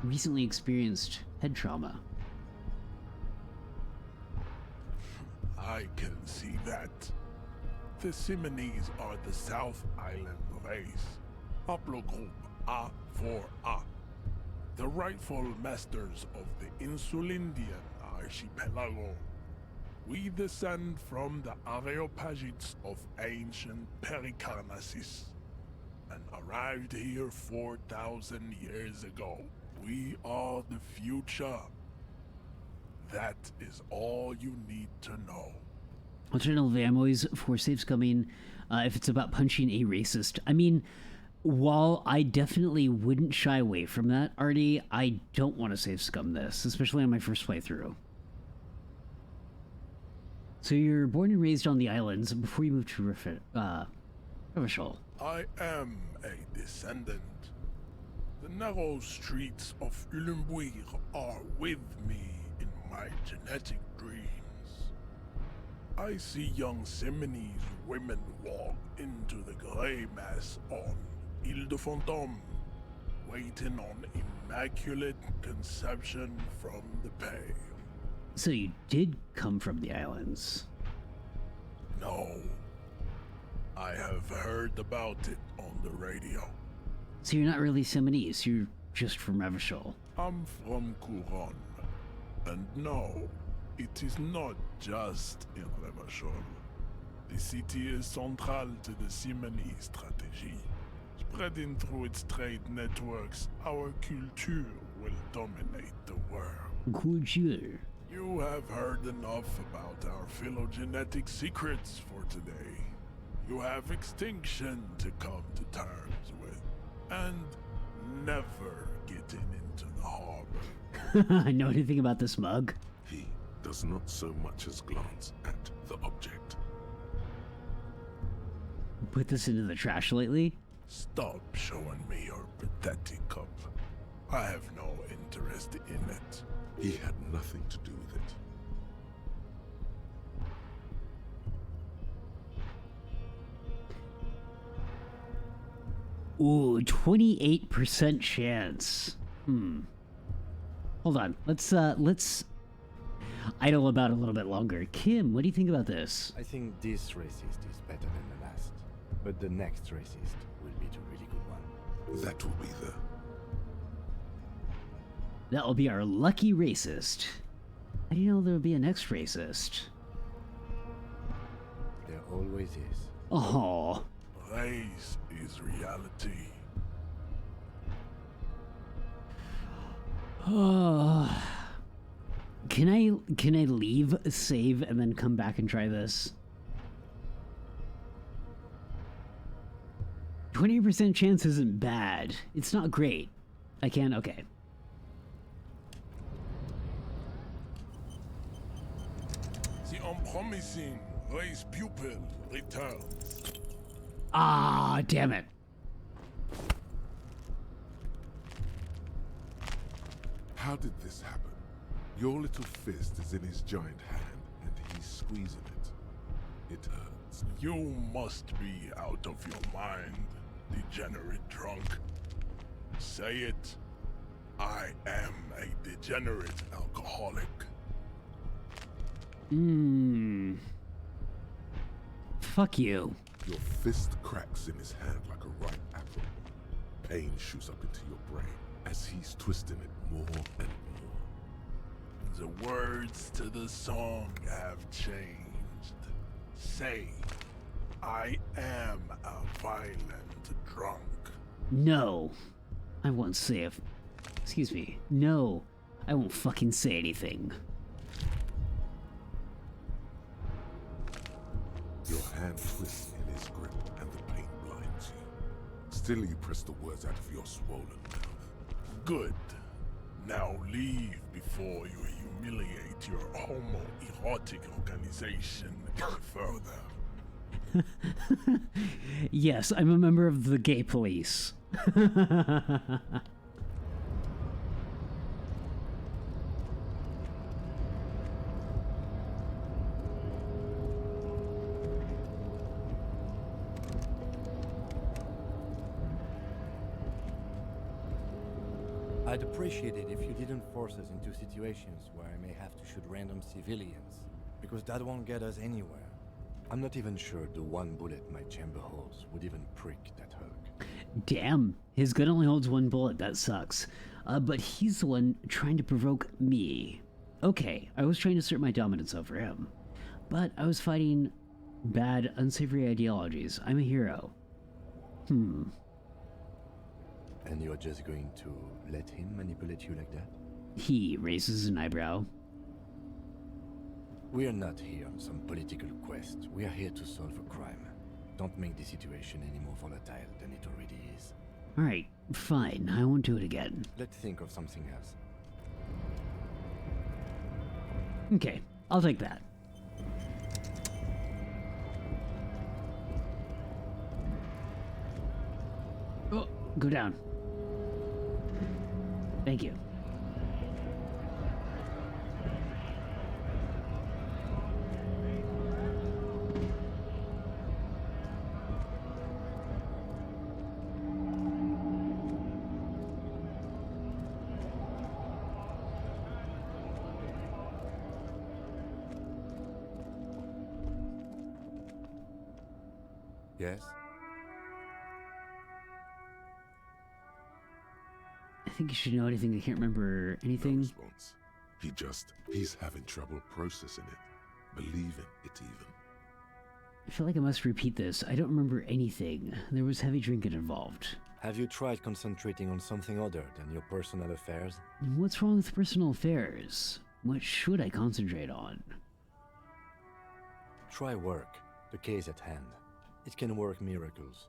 recently experienced head trauma. I can see that. The Seminoles are the South Island race, haplogroup A4A, the rightful masters of the Insulindian archipelago. We descend from the Areopagites of ancient Pericarnassus and arrived here 4,000 years ago. We are the future. That is all you need to know. Alternative ammo's for safe scumming, if it's about punching a racist. I mean, while I definitely wouldn't shy away from that, Artie, I don't want to safe scum this, especially on my first playthrough. So you're born and raised on the islands before you moved to Revachol. I am a descendant. The narrow streets of Ulimbuir are with me in my genetic dreams. I see young Seminoles women walk into the grey mass on Ile de Fantôme, waiting on immaculate conception from the pale. So you did come from the islands? No. I have heard about it on the radio. So you're not really Seminoles, you're just from Revachol. I'm from Couronne. And no, it is not just in Revachol. The city is central to the Seminoles strategy. Spreading through its trade networks, our culture will dominate the world. Culture. You have heard enough about our phylogenetic secrets for today. You have extinction to come to terms with, and never getting into the harbor. I know anything about this mug? He does not so much as glance at the object. Put this into the trash lately? Stop showing me your pathetic cup. I have no interest in it. He had nothing to do with it. Ooh, 28% chance. Hold on. Let's idle about a little bit longer. Kim, what do you think about this? I think this racist is better than the last. But the next racist will be the really good one. That will be the... That'll be our lucky racist. I didn't know there would be a next racist. There always is. Oh. Race is reality. Oh. Can I leave, save, and then come back and try this? 20% chance isn't bad. It's not great. I can, okay. The unpromising race pupil returns. Ah, damn it. How did this happen? Your little fist is in his giant hand, and he's squeezing it. It hurts. You must be out of your mind, degenerate drunk. Say it. I am a degenerate alcoholic. Fuck you. Your fist cracks in his hand like a ripe apple. Pain shoots up into your brain as he's twisting it more and more. The words to the song have changed. Say, I am a violent drunk. No. I won't say if... Excuse me. No. I won't fucking say anything. Your hand twists in his grip and the pain blinds you. Still you press the words out of your swollen mouth. Good. Now leave before you humiliate your homoerotic organization further. Yes, I'm a member of the gay police. I'd appreciate it if you didn't force us into situations where I may have to shoot random civilians, because that won't get us anywhere. I'm not even sure the one bullet my chamber holds would even prick that Hulk. Damn, his gun only holds one bullet, that sucks. But he's the one trying to provoke me. Okay, I was trying to assert my dominance over him. But I was fighting bad, unsavory ideologies. I'm a hero. And you're just going to let him manipulate you like that? He raises an eyebrow. We are not here on some political quest. We are here to solve a crime. Don't make the situation any more volatile than it already is. Alright, fine. I won't do it again. Let's think of something else. Okay, I'll take that. Oh, go down. Thank you. Yes? I think you should know anything. I can't remember anything. No response. He's having trouble processing it, believing it even. I feel like I must repeat this. I don't remember anything. There was heavy drinking involved. Have you tried concentrating on something other than your personal affairs? What's wrong with personal affairs? What should I concentrate on? Try work. The case at hand. It can work miracles.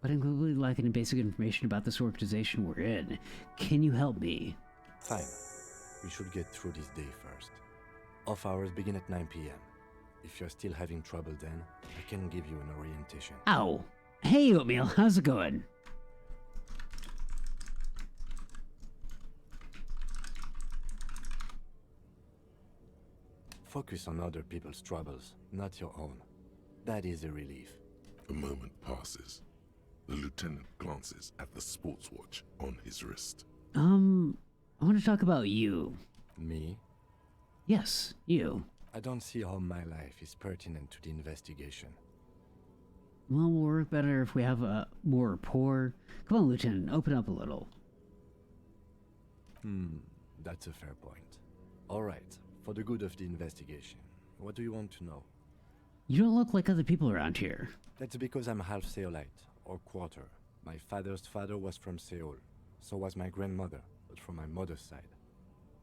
But I'm completely lacking in basic information about this organization we're in. Can you help me? Fine. We should get through this day first. Off hours begin at 9 p.m. If you're still having trouble then, I can give you an orientation. Ow! Hey, Oatmeal, how's it going? Focus on other people's troubles, not your own. That is a relief. A moment passes. The lieutenant glances at the sports watch on his wrist. I want to talk about you. Me? Yes, you. I don't see how my life is pertinent to the investigation. Well, we'll work better if we have a more rapport. Come on, Lieutenant, open up a little. That's a fair point. Alright, for the good of the investigation, what do you want to know? You don't look like other people around here. That's because I'm half Seolite, or quarter. My father's father was from Seoul. So was my grandmother, but from my mother's side.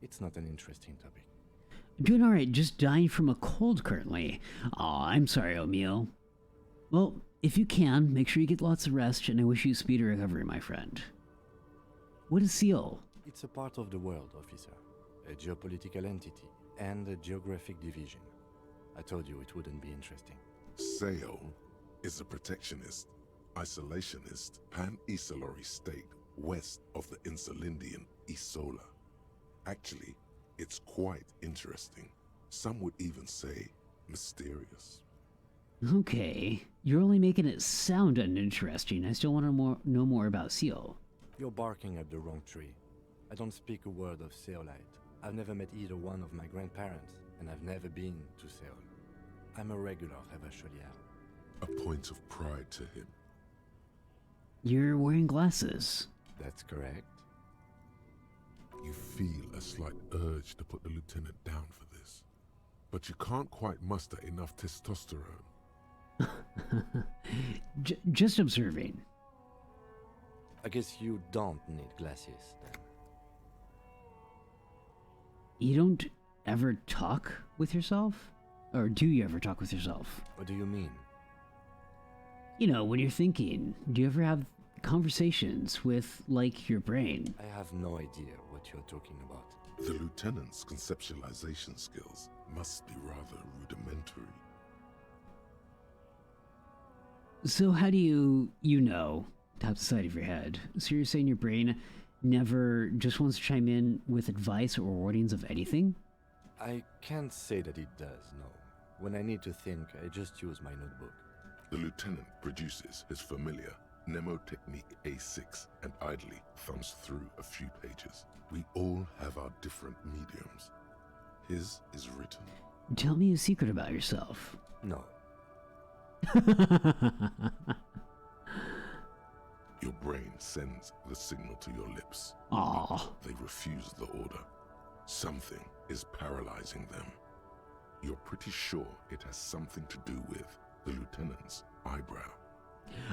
It's not an interesting topic. Doing alright, just dying from a cold currently. Aw, I'm sorry, O'Meal. Well, if you can, make sure you get lots of rest, and I wish you speedy recovery, my friend. What is SEAL? It's a part of the world, officer. A geopolitical entity and a geographic division. I told you it wouldn't be interesting. SEAL is a protectionist, isolationist, pan-Isolari state west of the Insulindian Isola. Actually, it's quite interesting. Some would even say mysterious. Okay, you're only making it sound uninteresting. I still want to know more about SEAL. You're barking up the wrong tree. I don't speak a word of Seolite. I've never met either one of my grandparents, and I've never been to Seol. I'm a regular Revacholier. A point of pride to him. You're wearing glasses. That's correct. You feel a slight urge to put the lieutenant down for this, but you can't quite muster enough testosterone. Just observing. I guess you don't need glasses, then. You don't ever talk with yourself? Or do you ever talk with yourself? What do you mean? You know, when you're thinking, do you ever have conversations with, like, your brain? I have no idea what you're talking about. The lieutenant's conceptualization skills must be rather rudimentary. So how do you know, top the side of your head? So you're saying your brain never just wants to chime in with advice or warnings of anything? I can't say that it does, no. When I need to think, I just use my notebook. The lieutenant produces his familiar mnemotechnique A6 and idly thumbs through a few pages. We all have our different mediums. His is written. Tell me a secret about yourself. No. Your brain sends the signal to your lips. Aww. They refuse the order. Something is paralyzing them. You're pretty sure it has something to do with the lieutenant's eyebrow.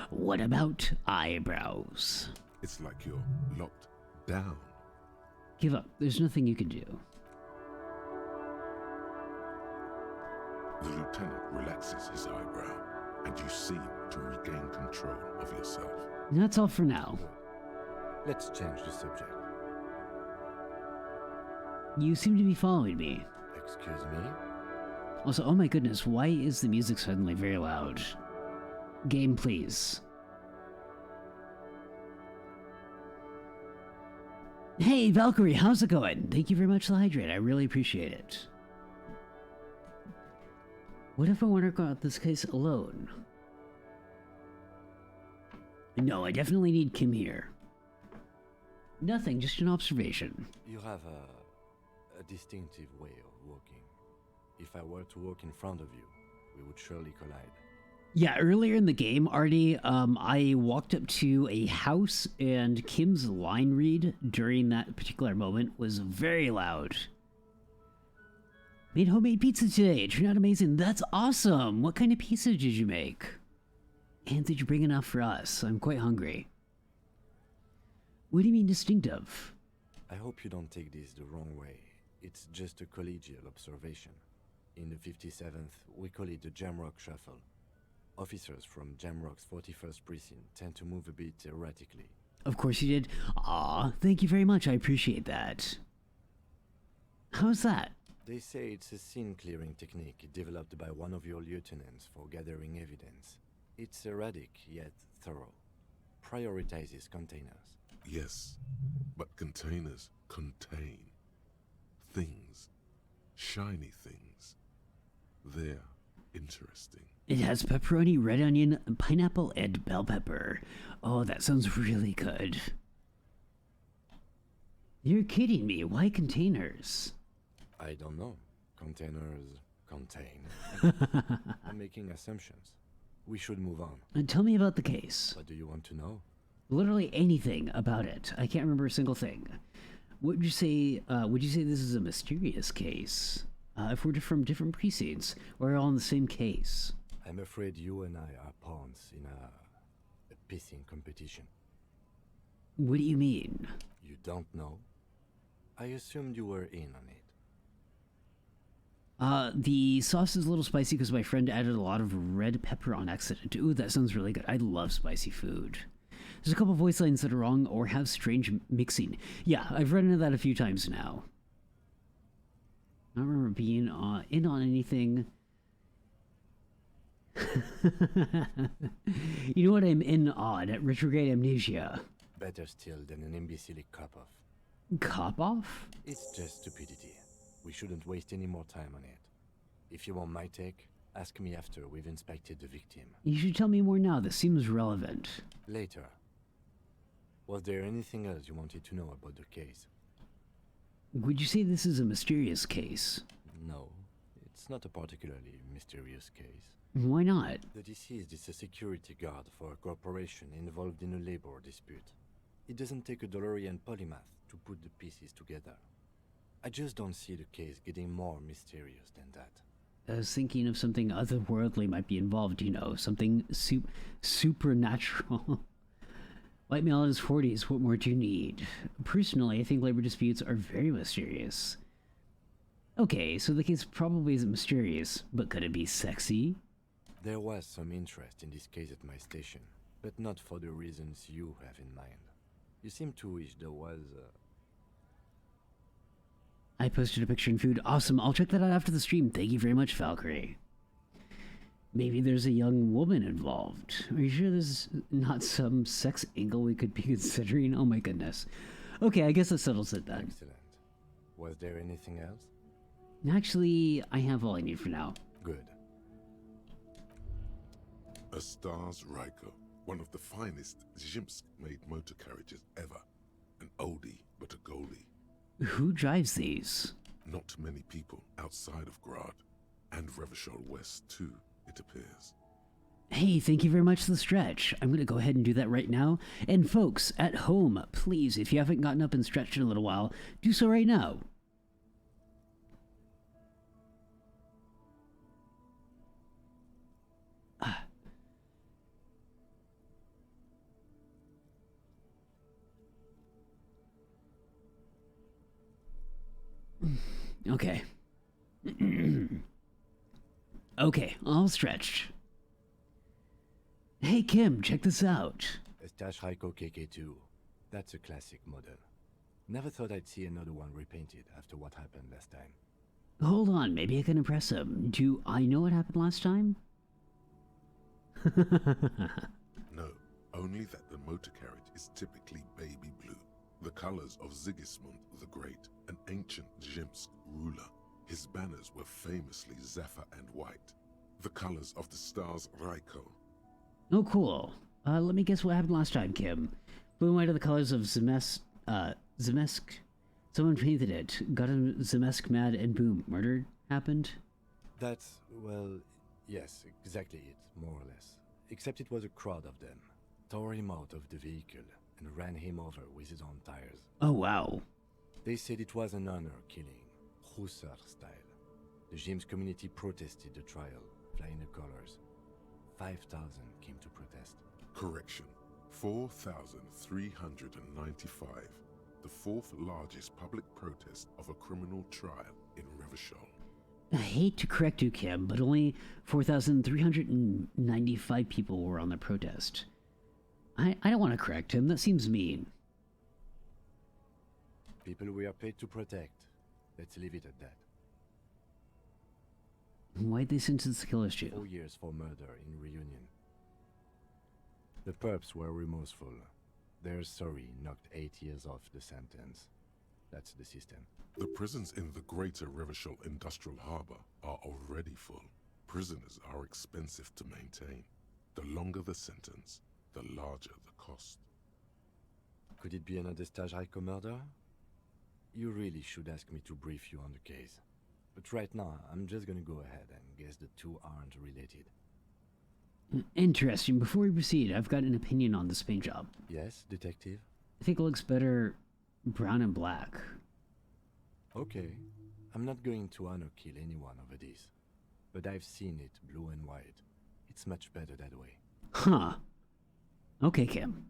What about eyebrows? It's like you're locked down. Give up. There's nothing you can do. The lieutenant relaxes his eyebrow, and you seem to regain control of yourself. That's all for now. Let's change the subject. You seem to be following me. Excuse me? Also, oh my goodness, why is the music suddenly very loud? Game, please. Hey, Valkyrie, how's it going? Thank you very much for the hydrate. I really appreciate it. What if I want to go out this case alone? No, I definitely need Kim here. Nothing, just an observation. You have a distinctive way of walking. If I were to walk in front of you, we would surely collide. Yeah, earlier in the game, Artie, I walked up to a house and Kim's line read during that particular moment was very loud. Made homemade pizza today. It turned out amazing. That's awesome. What kind of pizza did you make? And did you bring enough for us? I'm quite hungry. What do you mean distinctive? I hope you don't take this the wrong way. It's just a collegial observation. In the 57th, we call it the Jamrock Shuffle. Officers from Jamrock's 41st Precinct tend to move a bit erratically. Of course you did. Aw, thank you very much. I appreciate that. How's that? They say it's a scene-clearing technique developed by one of your lieutenants for gathering evidence. It's erratic, yet thorough. Prioritizes containers. Yes, but containers contain things. Shiny things. They're interesting. It has pepperoni, red onion, pineapple, and bell pepper. Oh, that sounds really good. You're kidding me. Why containers? I don't know. Containers contain. I'm making assumptions. We should move on. And tell me about the case. What do you want to know? Literally anything about it. I can't remember a single thing. Would you say this is a mysterious case? If we're from different precincts, or all in the same case? I'm afraid you and I are pawns in a pissing competition. What do you mean? You don't know? I assumed you were in on it. The sauce is a little spicy because my friend added a lot of red pepper on accident. Ooh, that sounds really good. I love spicy food. There's a couple voice lines that are wrong or have strange mixing. Yeah, I've run into that a few times now. I don't remember being in on anything. You know what I'm in on? At retrograde amnesia. Better still than an imbecilic cop-off. Cop-off? It's just stupidity. We shouldn't waste any more time on it. If you want my take, ask me after we've inspected the victim. You should tell me more now. This seems relevant. Later. Was there anything else you wanted to know about the case? Would you say this is a mysterious case? No, it's not a particularly mysterious case. Why not? The deceased is a security guard for a corporation involved in a labor dispute. It doesn't take a DeLorean polymath to put the pieces together. I just don't see the case getting more mysterious than that. I was thinking of something otherworldly might be involved, you know, something supernatural. White male in his 40s, what more do you need? Personally, I think labor disputes are very mysterious. Okay, so the case probably isn't mysterious, but could it be sexy? There was some interest in this case at my station, but not for the reasons you have in mind. You seem to wish there was I posted a picture in food. Awesome, I'll check that out after the stream. Thank you very much, Valkyrie. Maybe there's a young woman involved. Are you sure there's not some sex angle we could be considering? Oh my goodness. Okay, I guess that settles it then. Excellent. Was there anything else? Actually, I have all I need for now. Good. A Stars Ryko, one of the finest Zhimsk-made motor carriages ever. An oldie, but a goldie. Who drives these? Not many people outside of Grad, and Revachol West too, it appears. Hey, thank you very much for the stretch. I'm going to go ahead and do that right now. And folks, at home, please, if you haven't gotten up and stretched in a little while, do so right now. Okay. Okay, all stretched. Hey Kim, check this out. A Stash Ryko KK2. That's a classic model. Never thought I'd see another one repainted after what happened last time. Hold on, maybe I can impress him. Do I know what happened last time? No, only that the motor carriage is typically baby blue. The colors of Sigismund the Great, an ancient Zhimsk ruler. His banners were famously zephyr and white. The colors of the Stars Ryko. Oh, cool. Let me guess what happened last time, Kim. Blue and white are the colors of Zemesk. Someone painted it, got Zemesk mad, and boom, murder happened? That's, well, yes, exactly it, more or less. Except it was a crowd of them. Tore him out of the vehicle and ran him over with his own tires. Oh, wow. They said it was an honor killing, Hussar style. The Zhimsk community protested the trial, flying the colors. 5,000 came to protest. Correction. 4,395. The fourth largest public protest of a criminal trial in Revachol. I hate to correct you, Kim, but only 4,395 people were on the protest. I don't want to correct him. That seems mean. People we are paid to protect. Let's leave it at that. Why'd they sentence the killers to? 4 years for murder in Reunion. The perps were remorseful. Their sorry knocked 8 years off the sentence. That's the system. The prisons in the greater Revachol Industrial Harbor are already full. Prisoners are expensive to maintain. The longer the sentence, the larger the cost. Could it be another Stash Ryko murder? You really should ask me to brief you on the case. But right now, I'm just gonna go ahead and guess the two aren't related. Interesting. Before we proceed, I've got an opinion on this paint job. Yes, detective? I think it looks better brown and black. Okay. I'm not going to honor kill anyone over this. But I've seen it blue and white. It's much better that way. Huh. Okay, Kim.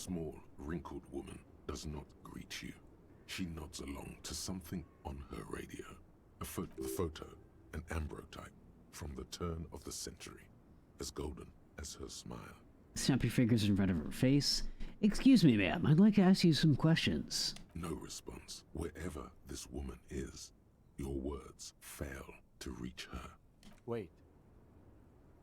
small, wrinkled woman does not greet you. She nods along to something on her radio. The photo, an ambrotype from the turn of the century, as golden as her smile. Snap your fingers in front of her face. Excuse me, ma'am, I'd like to ask you some questions. No response. Wherever this woman is, your words fail to reach her. Wait,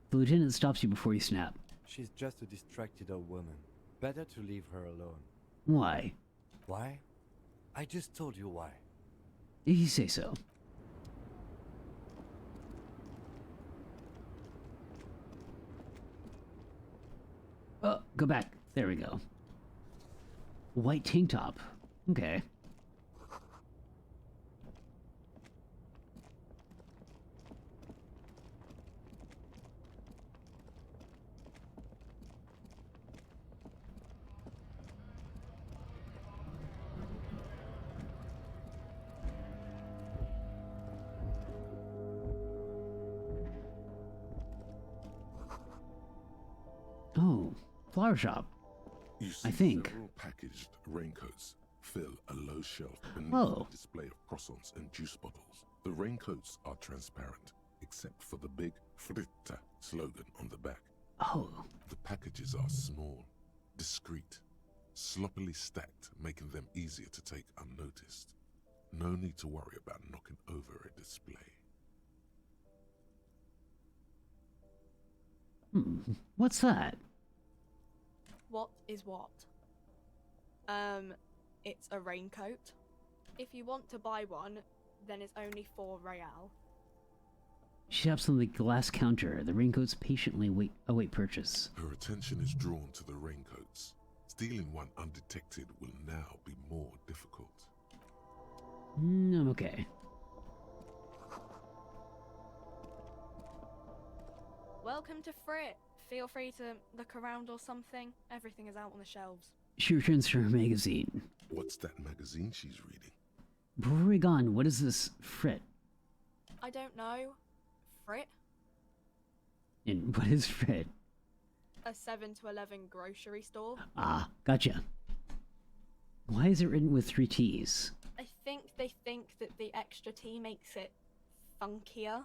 The lieutenant stops you before you snap. she's just a distracted old woman. Better to leave her alone. Why? Why? I just told you why. If you say so. Oh, go back. There we go. White tank top. Okay. Oh, flower shop. You see I think. several packaged raincoats fill a low shelf beneath Oh. a display of croissants and juice bottles. The raincoats are transparent, except for the big Fritta slogan on the back. Oh. The packages are small, discreet, sloppily stacked, making them easier to take unnoticed. No need to worry about knocking over a display. What's that? What is what? It's a raincoat. If you want to buy one, then it's only 4 real. She taps on the glass counter. The raincoats patiently await purchase. Her attention is drawn to the raincoats. Stealing one undetected will now be more difficult. I'm okay. Welcome to Frit. Feel free to look around or something. Everything is out on the shelves. She returns to her magazine. What's that magazine she's reading? Before we gone, what is this Frit? I don't know. Frit? And what is Frit? A 7 to 11 grocery store. Ah, gotcha. Why is it written with 3 T's? I think they think that the extra T makes it funkier.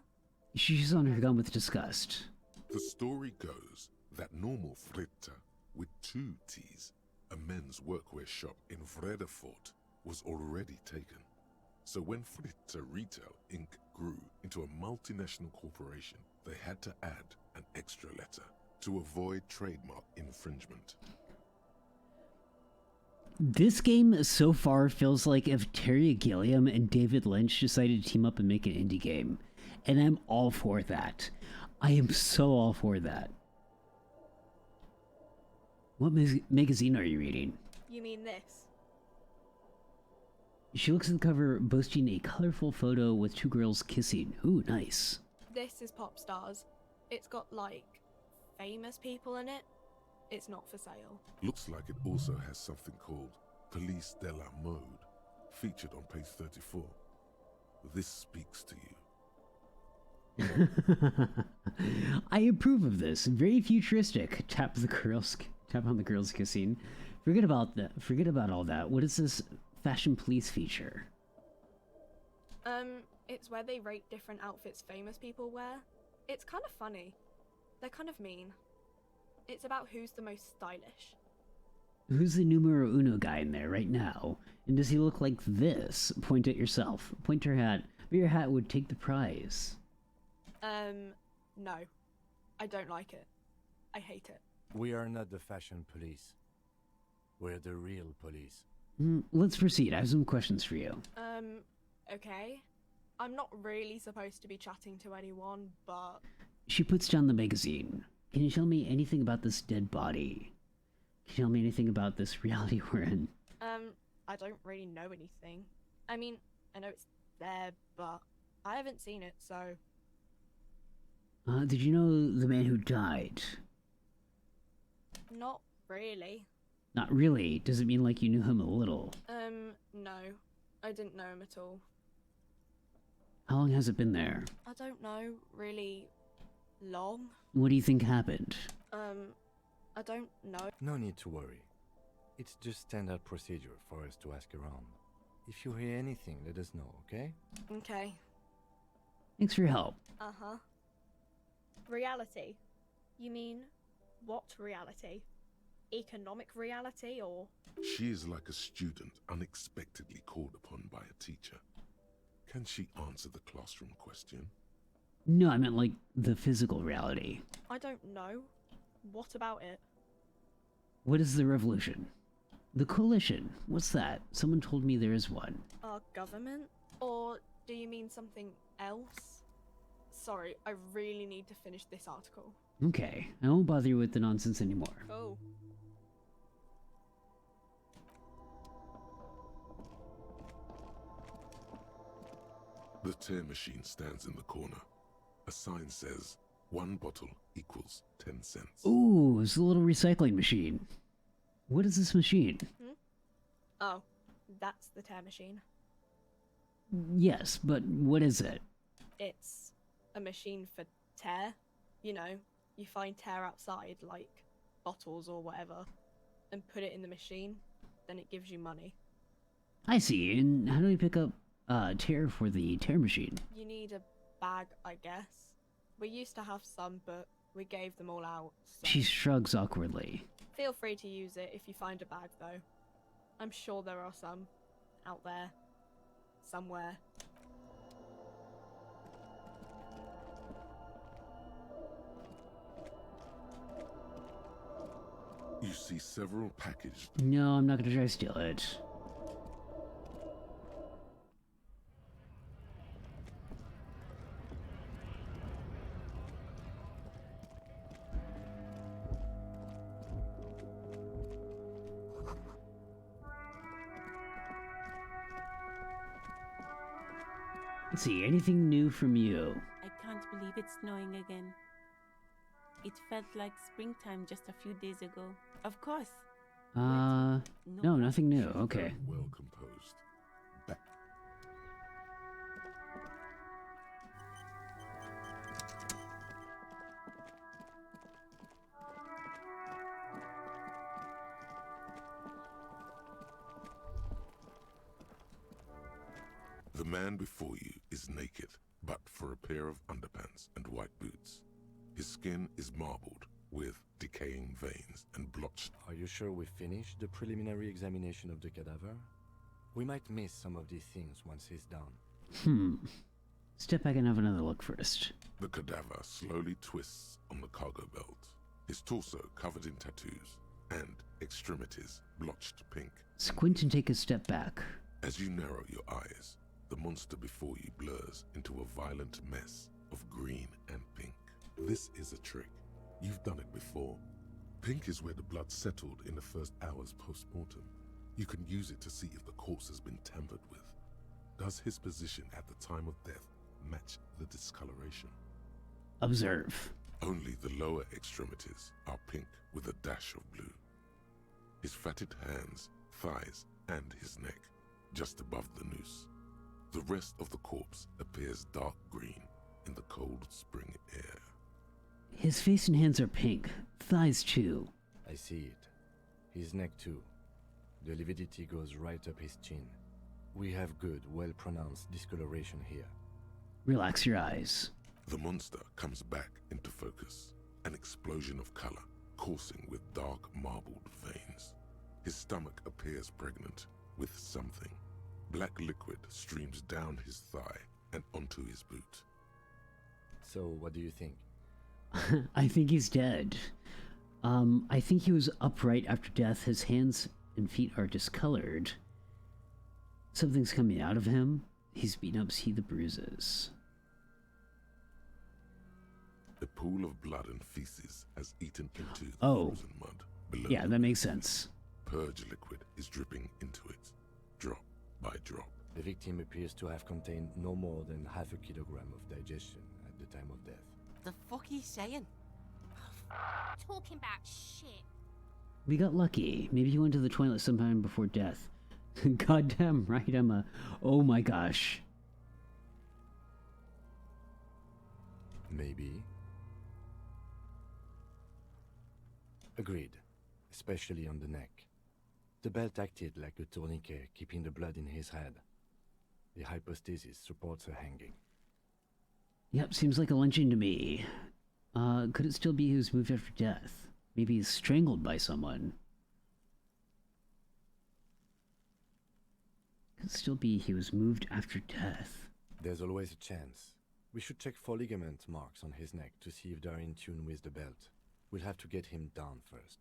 She's on her gun with disgust. The story goes that normal Fritta with 2 T's, a men's workwear shop in Vredefort, was already taken. So when Fritta Retail Inc. grew into a multinational corporation, they had to add an extra letter to avoid trademark infringement. This game so far feels like if Terry Gilliam and David Lynch decided to team up and make an indie game. And I'm all for that. I am so all for that. What magazine are you reading? You mean this? She looks at the cover, boasting a colorful photo with 2 girls kissing. Ooh, nice. This is Pop Stars. It's got, like, famous people in it. It's not for sale. Looks like it also has something called Police de la Mode, featured on page 34. This speaks to you. I approve of this. Very futuristic. Tap on the girls kissing. Forget about that. Forget about all that. What is this fashion police feature? It's where they rate different outfits famous people wear. It's kind of funny. They're kind of mean. It's about who's the most stylish. Who's the numero uno guy in there right now? And does he look like this? Point at yourself. Point your hat. But your hat would take the prize. No. I don't like it. I hate it. We are not the fashion police. We're the real police. Let's proceed. I have some questions for you. Okay. I'm not really supposed to be chatting to anyone, but... She puts down the magazine. Can you tell me anything about this dead body? Can you tell me anything about this reality we're in? I don't really know anything. I mean, I know it's there, but I haven't seen it, so... Did you know the man who died? Not really. Not really. Does it mean like you knew him a little? No. I didn't know him at all. How long has it been there? I don't know, really long. What do you think happened? I don't know. No need to worry. It's just standard procedure for us to ask around. If you hear anything, let us know, okay? Okay. Thanks for your help. Uh-huh. Reality? You mean what reality? Economic reality or... She is like a student unexpectedly called upon by a teacher. Can she answer the classroom question? No, I meant like the physical reality. I don't know. What about it? What is the revolution? The coalition. What's that? Someone told me there is one. Our government? Or do you mean something else? Sorry, I really need to finish this article. Okay, I won't bother you with the nonsense anymore. Cool. The tear machine stands in the corner. A sign says, 1 bottle equals 10 cents. Ooh, it's a little recycling machine. What is this machine? Oh, that's the tear machine. Yes, but what is it? It's a machine for tear. You know, you find tear outside, like bottles or whatever, and put it in the machine, then it gives you money. I see, and how do we pick up tear for the tear machine? You need a bag, I guess. We used to have some, but we gave them all out. So. She shrugs awkwardly. Feel free to use it if you find a bag, though. I'm sure there are some out there. Somewhere. You see several packaged. No, I'm not gonna try to steal it. Let's see, anything new from you? I can't believe it's snowing again. It felt like springtime just a few days ago. Of course. No, nothing new. Okay. Well composed. Back. The man before you is naked, but for a pair of underpants and white boots. His skin is marbled with decaying veins and blotched. Are you sure we finished the preliminary examination of the cadaver? We might miss some of these things once he's done. Step back and have another look first. The cadaver slowly twists on the cargo belt, his torso covered in tattoos, and extremities blotched pink. Squint and take a step back. As you narrow your eyes, the monster before you blurs into a violent mess of green and pink. This is a trick. You've done it before. Pink is where the blood settled in the first hours post-mortem. You can use it to see if the corpse has been tampered with. Does his position at the time of death match the discoloration? Observe. Only the lower extremities are pink with a dash of blue. His fatted hands, thighs, and his neck, just above the noose. The rest of the corpse appears dark green in the cold spring air. His face and hands are pink. Thighs too. I see it. His neck too. The lividity goes right up his chin. We have good, well-pronounced discoloration here. Relax your eyes. The monster comes back into focus. An explosion of color, coursing with dark marbled veins. His stomach appears pregnant with something. Black liquid streams down his thigh and onto his boot. So, what do you think? I think he's dead. I think he was upright after death. His hands and feet are discolored. Something's coming out of him. He's beaten up. See the bruises. A pool of blood and feces has eaten into the frozen mud below. Yeah, that makes sense. Purge liquid is dripping into it, drop by drop. The victim appears to have contained no more than half a kilogram of digestion at the time of death. The fuck are you saying? Talking about shit. We got lucky. Maybe he went to the toilet sometime before death. Goddamn right, Emma. Oh my gosh. Maybe. Agreed. Especially on the neck. The belt acted like a tourniquet, keeping the blood in his head. The hypostasis supports a hanging. Yep, seems like a lynching to me. Could it still be he was moved after death? Maybe he's strangled by someone. Could still be he was moved after death. There's always a chance. We should check for ligament marks on his neck to see if they're in tune with the belt. We'll have to get him down first.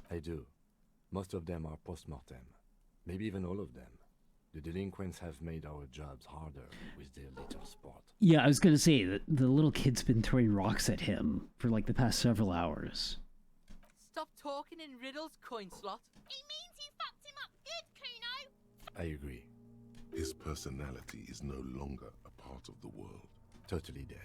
I do. Most of them are post-mortem. Maybe even all of them. The delinquents have made our jobs harder with their little sport. Yeah, I was gonna say that the little kid's been throwing rocks at him for like the past several hours. Stop talking in riddles, coin slot. He means you fucked him up good, Kuno. I agree. His personality is no longer a part of the world. Totally dead.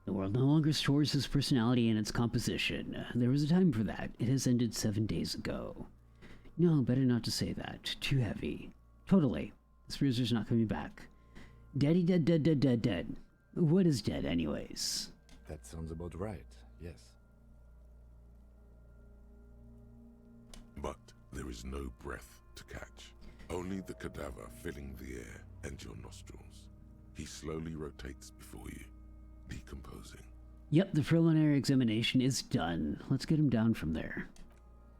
The world no longer stores his personality in its composition. There was a time for that. It has ended 7 days ago. No, better not to say that. Too heavy. Totally. This bruiser's not coming back. Daddy dead, dead, dead, dead, dead. What is dead, anyways? That sounds about right, yes. But there is no breath to catch. Only the cadaver filling the air and your nostrils. He slowly rotates before you, decomposing. Yep, the preliminary examination is done. Let's get him down from there.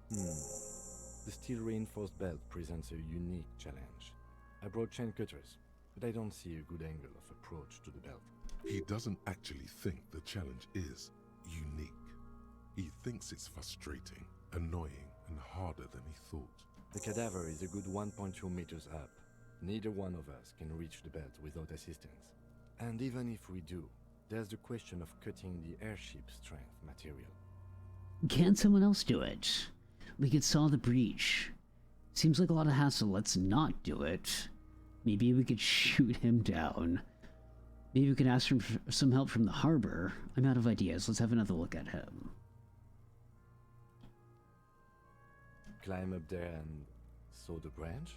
The steel-reinforced belt presents a unique challenge. I brought chain cutters, but I don't see a good angle of approach to the belt. He doesn't actually think the challenge is unique. He thinks it's frustrating, annoying, and harder than he thought. The cadaver is a good 1.2 meters up. Neither one of us can reach the belt without assistance. And even if we do, there's the question of cutting the airship strength material. Can't someone else do it? We could saw the breach. Seems like a lot of hassle. Let's not do it. Maybe we could shoot him down. Maybe we can ask for some help from the harbor. I'm out of ideas. Let's have another look at him. Climb up there and saw the branch?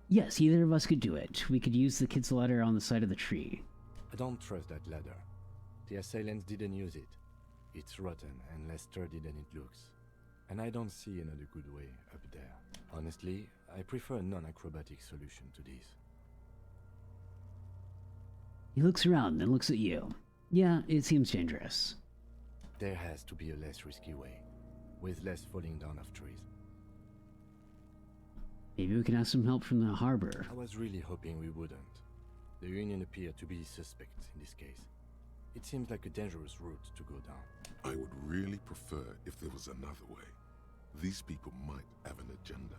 Yes, either of us could do it. We could use the kid's ladder on the side of the tree. I don't trust that ladder. The assailants didn't use it. It's rotten and less sturdy than it looks. And I don't see another good way up there. Honestly, I prefer a non-acrobatic solution to this. He looks around, then looks at you. Yeah, it seems dangerous. There has to be a less risky way, with less falling down of trees. Maybe we can ask some help from the harbor. I was really hoping we wouldn't. The Union appeared to be suspect in this case. It seems like a dangerous route to go down. I would really prefer if there was another way. These people might have an agenda.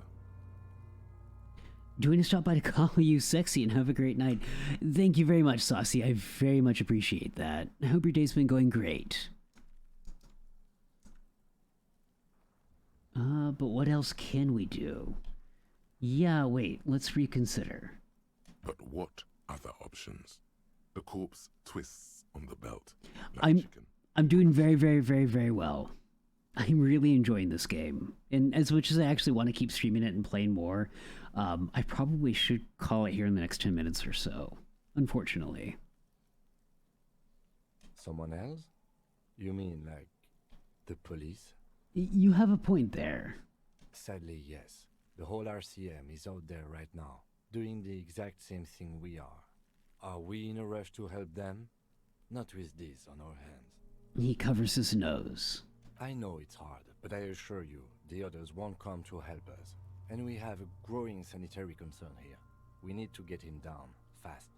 Do you want to stop by to call you sexy and have a great night? Thank you very much, Saucy. I very much appreciate that. I hope your day's been going great. But what else can we do? Yeah, wait, let's reconsider. But what other options? The corpse twists on the belt. I'm doing very, very, very, very well. I'm really enjoying this game. And as much as I actually want to keep streaming it and playing more, I probably should call it here in the next 10 minutes or so, unfortunately. Someone else? You mean like the police? You have a point there. Sadly, yes. The whole RCM is out there right now, doing the exact same thing we are. Are we in a rush to help them? Not with this on our hands. He covers his nose. I know it's hard, but I assure you, the others won't come to help us. And we have a growing sanitary concern here. We need to get him down, fast.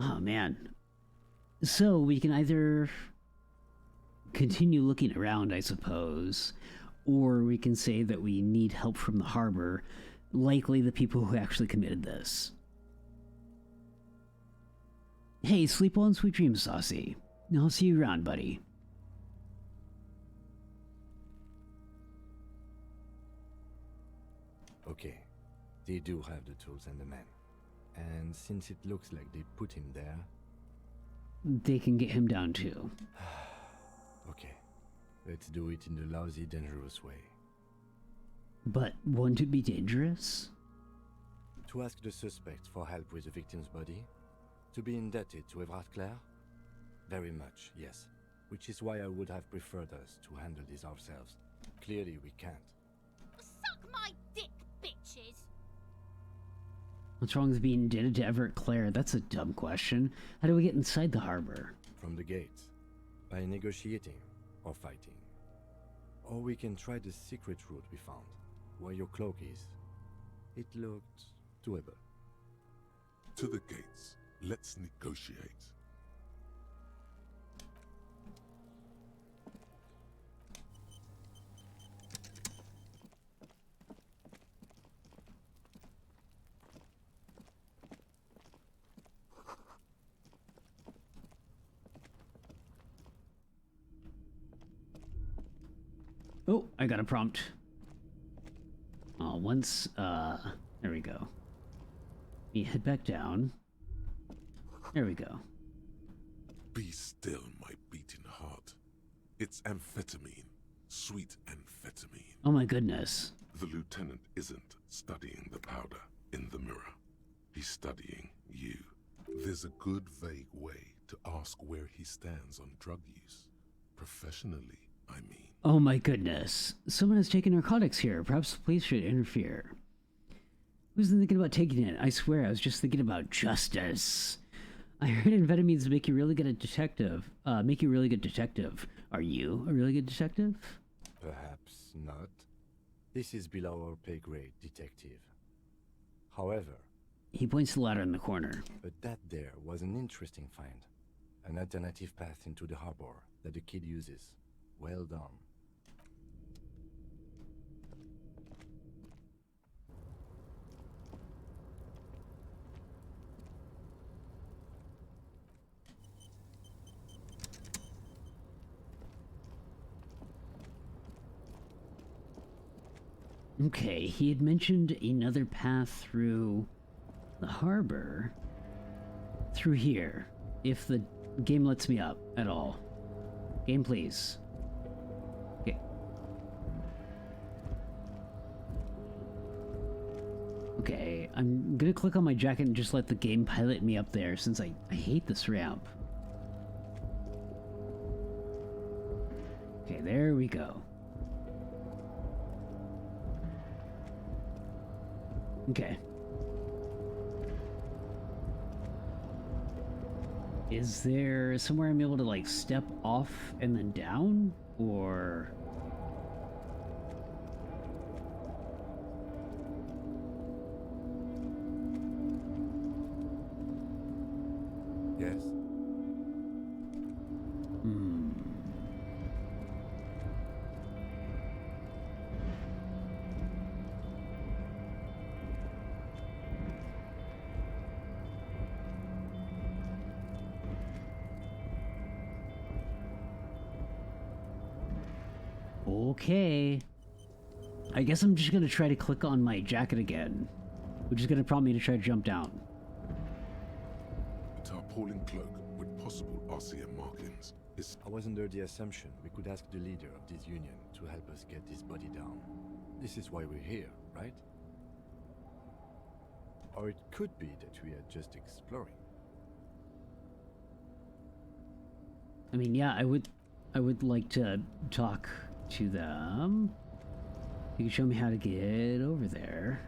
Oh, man. So, we can either continue looking around, I suppose, or we can say that we need help from the harbor, likely the people who actually committed this. Hey, sleep well and sweet dreams, Saucy. I'll see you around, buddy. Okay, they do have the tools and the men. And since it looks like they put him there... They can get him down too. Okay, let's do it in the lousy, dangerous way. But won't it be dangerous? To ask the suspect for help with the victim's body? To be indebted to Everard Clare? Very much, yes. which is why I would have preferred us to handle this ourselves. Clearly, we can't. Suck my dick, bitches! What's wrong with being indebted to Everett Clare? That's a dumb question. How do we get inside the harbor? From the gates. By negotiating or fighting. Or we can try the secret route we found, where your cloak is. It looked doable. To the gates. Let's negotiate. Oh, I got a prompt. Oh, there we go. You head back down. There we go. Be still, my beating heart. It's amphetamine. Sweet amphetamine. Oh my goodness. The lieutenant isn't studying the powder in the mirror. He's studying you. There's a good vague way to ask where he stands on drug use. Professionally, I mean. Oh my goodness. Someone has taken narcotics here. Perhaps the police should interfere. Who's thinking about taking it? I swear, I was just thinking about justice. I heard amphetamines make you really good at detective. Make you a really good detective. Are you a really good detective? Perhaps not. This is below our pay grade, detective. However... He points to the ladder in the corner. But that there was an interesting find. An alternative path into the harbor that the kid uses. Well done. Okay, he had mentioned another path through the harbor. Through here. If the game lets me up at all. Game, please. Okay. Okay, I'm gonna click on my jacket and just let the game pilot me up there since I hate this ramp. Okay, there we go. Okay. Is there somewhere I'm able to, like, step off and then down? Or... Yes. Okay. I guess I'm just gonna try to click on my jacket again, which is gonna prompt me to try to jump down. A tarpaulin cloak with possible RCM markings. I was under the assumption we could ask the leader of this union to help us get this body down. This is why we're here, right? Or it could be that we are just exploring. I mean, yeah, I would like to talk to them. You can show me how to get over there.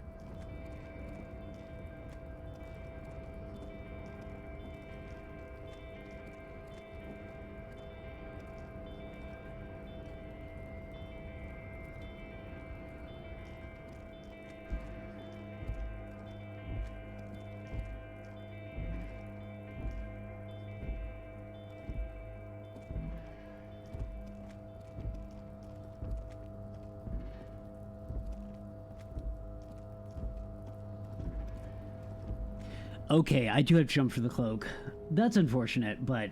Okay, I do have to jump for the cloak. That's unfortunate, but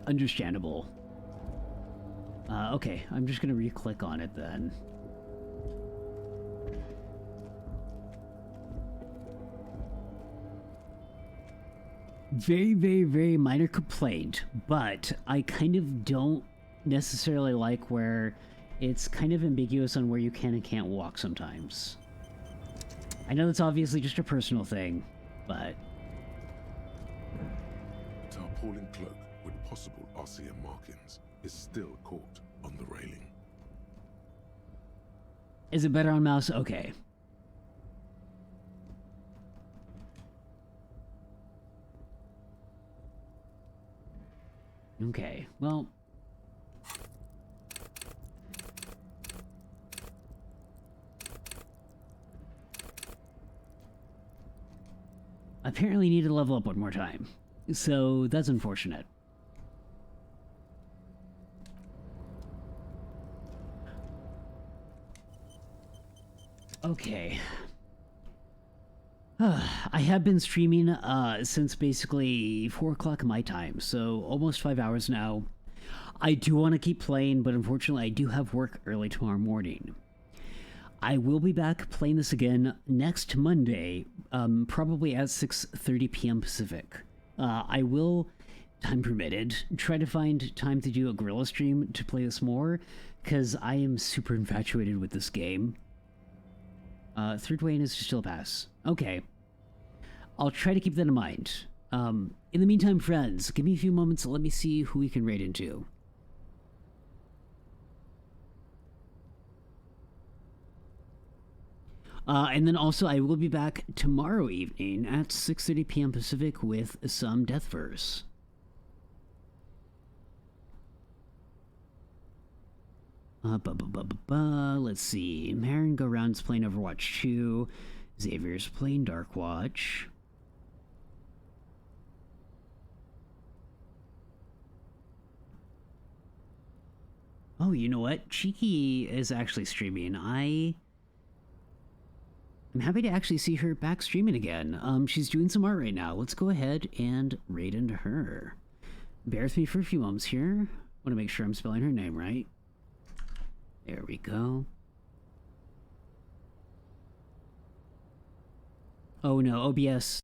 understandable. Okay, I'm just gonna re-click on it then. Very, very, very minor complaint, but I kind of don't necessarily like where it's kind of ambiguous on where you can and can't walk sometimes. I know that's obviously just a personal thing, but... Tarpaulin cloak with possible RCM markings. is still caught on the railing. Is it better on mouse? Okay. Okay, well... apparently need to level up one more time. So that's unfortunate. Okay. I have been streaming since basically 4 o'clock my time, so almost 5 hours now. I do want to keep playing, but unfortunately I do have work early tomorrow morning. I will be back playing this again next Monday, probably at 6:30 p.m. Pacific. I will, time permitted, try to find time to do a guerrilla stream to play this more, because I am super infatuated with this game. Third Wayne is still a pass. Okay. I'll try to keep that in mind. In the meantime, friends, give me a few moments and let me see who we can raid into. And then also, I will be back tomorrow evening at 6:30 p.m. Pacific with some Deathverse. Let's see. Marin Go Round's playing Overwatch 2. Xavier's playing Darkwatch. Oh, you know what? Cheeky is actually streaming. I'm happy to actually see her back streaming again. She's doing some art right now. Let's go ahead and raid into her. Bear with me for a few moments here. Want to make sure I'm spelling her name right. There we go. Oh no, OBS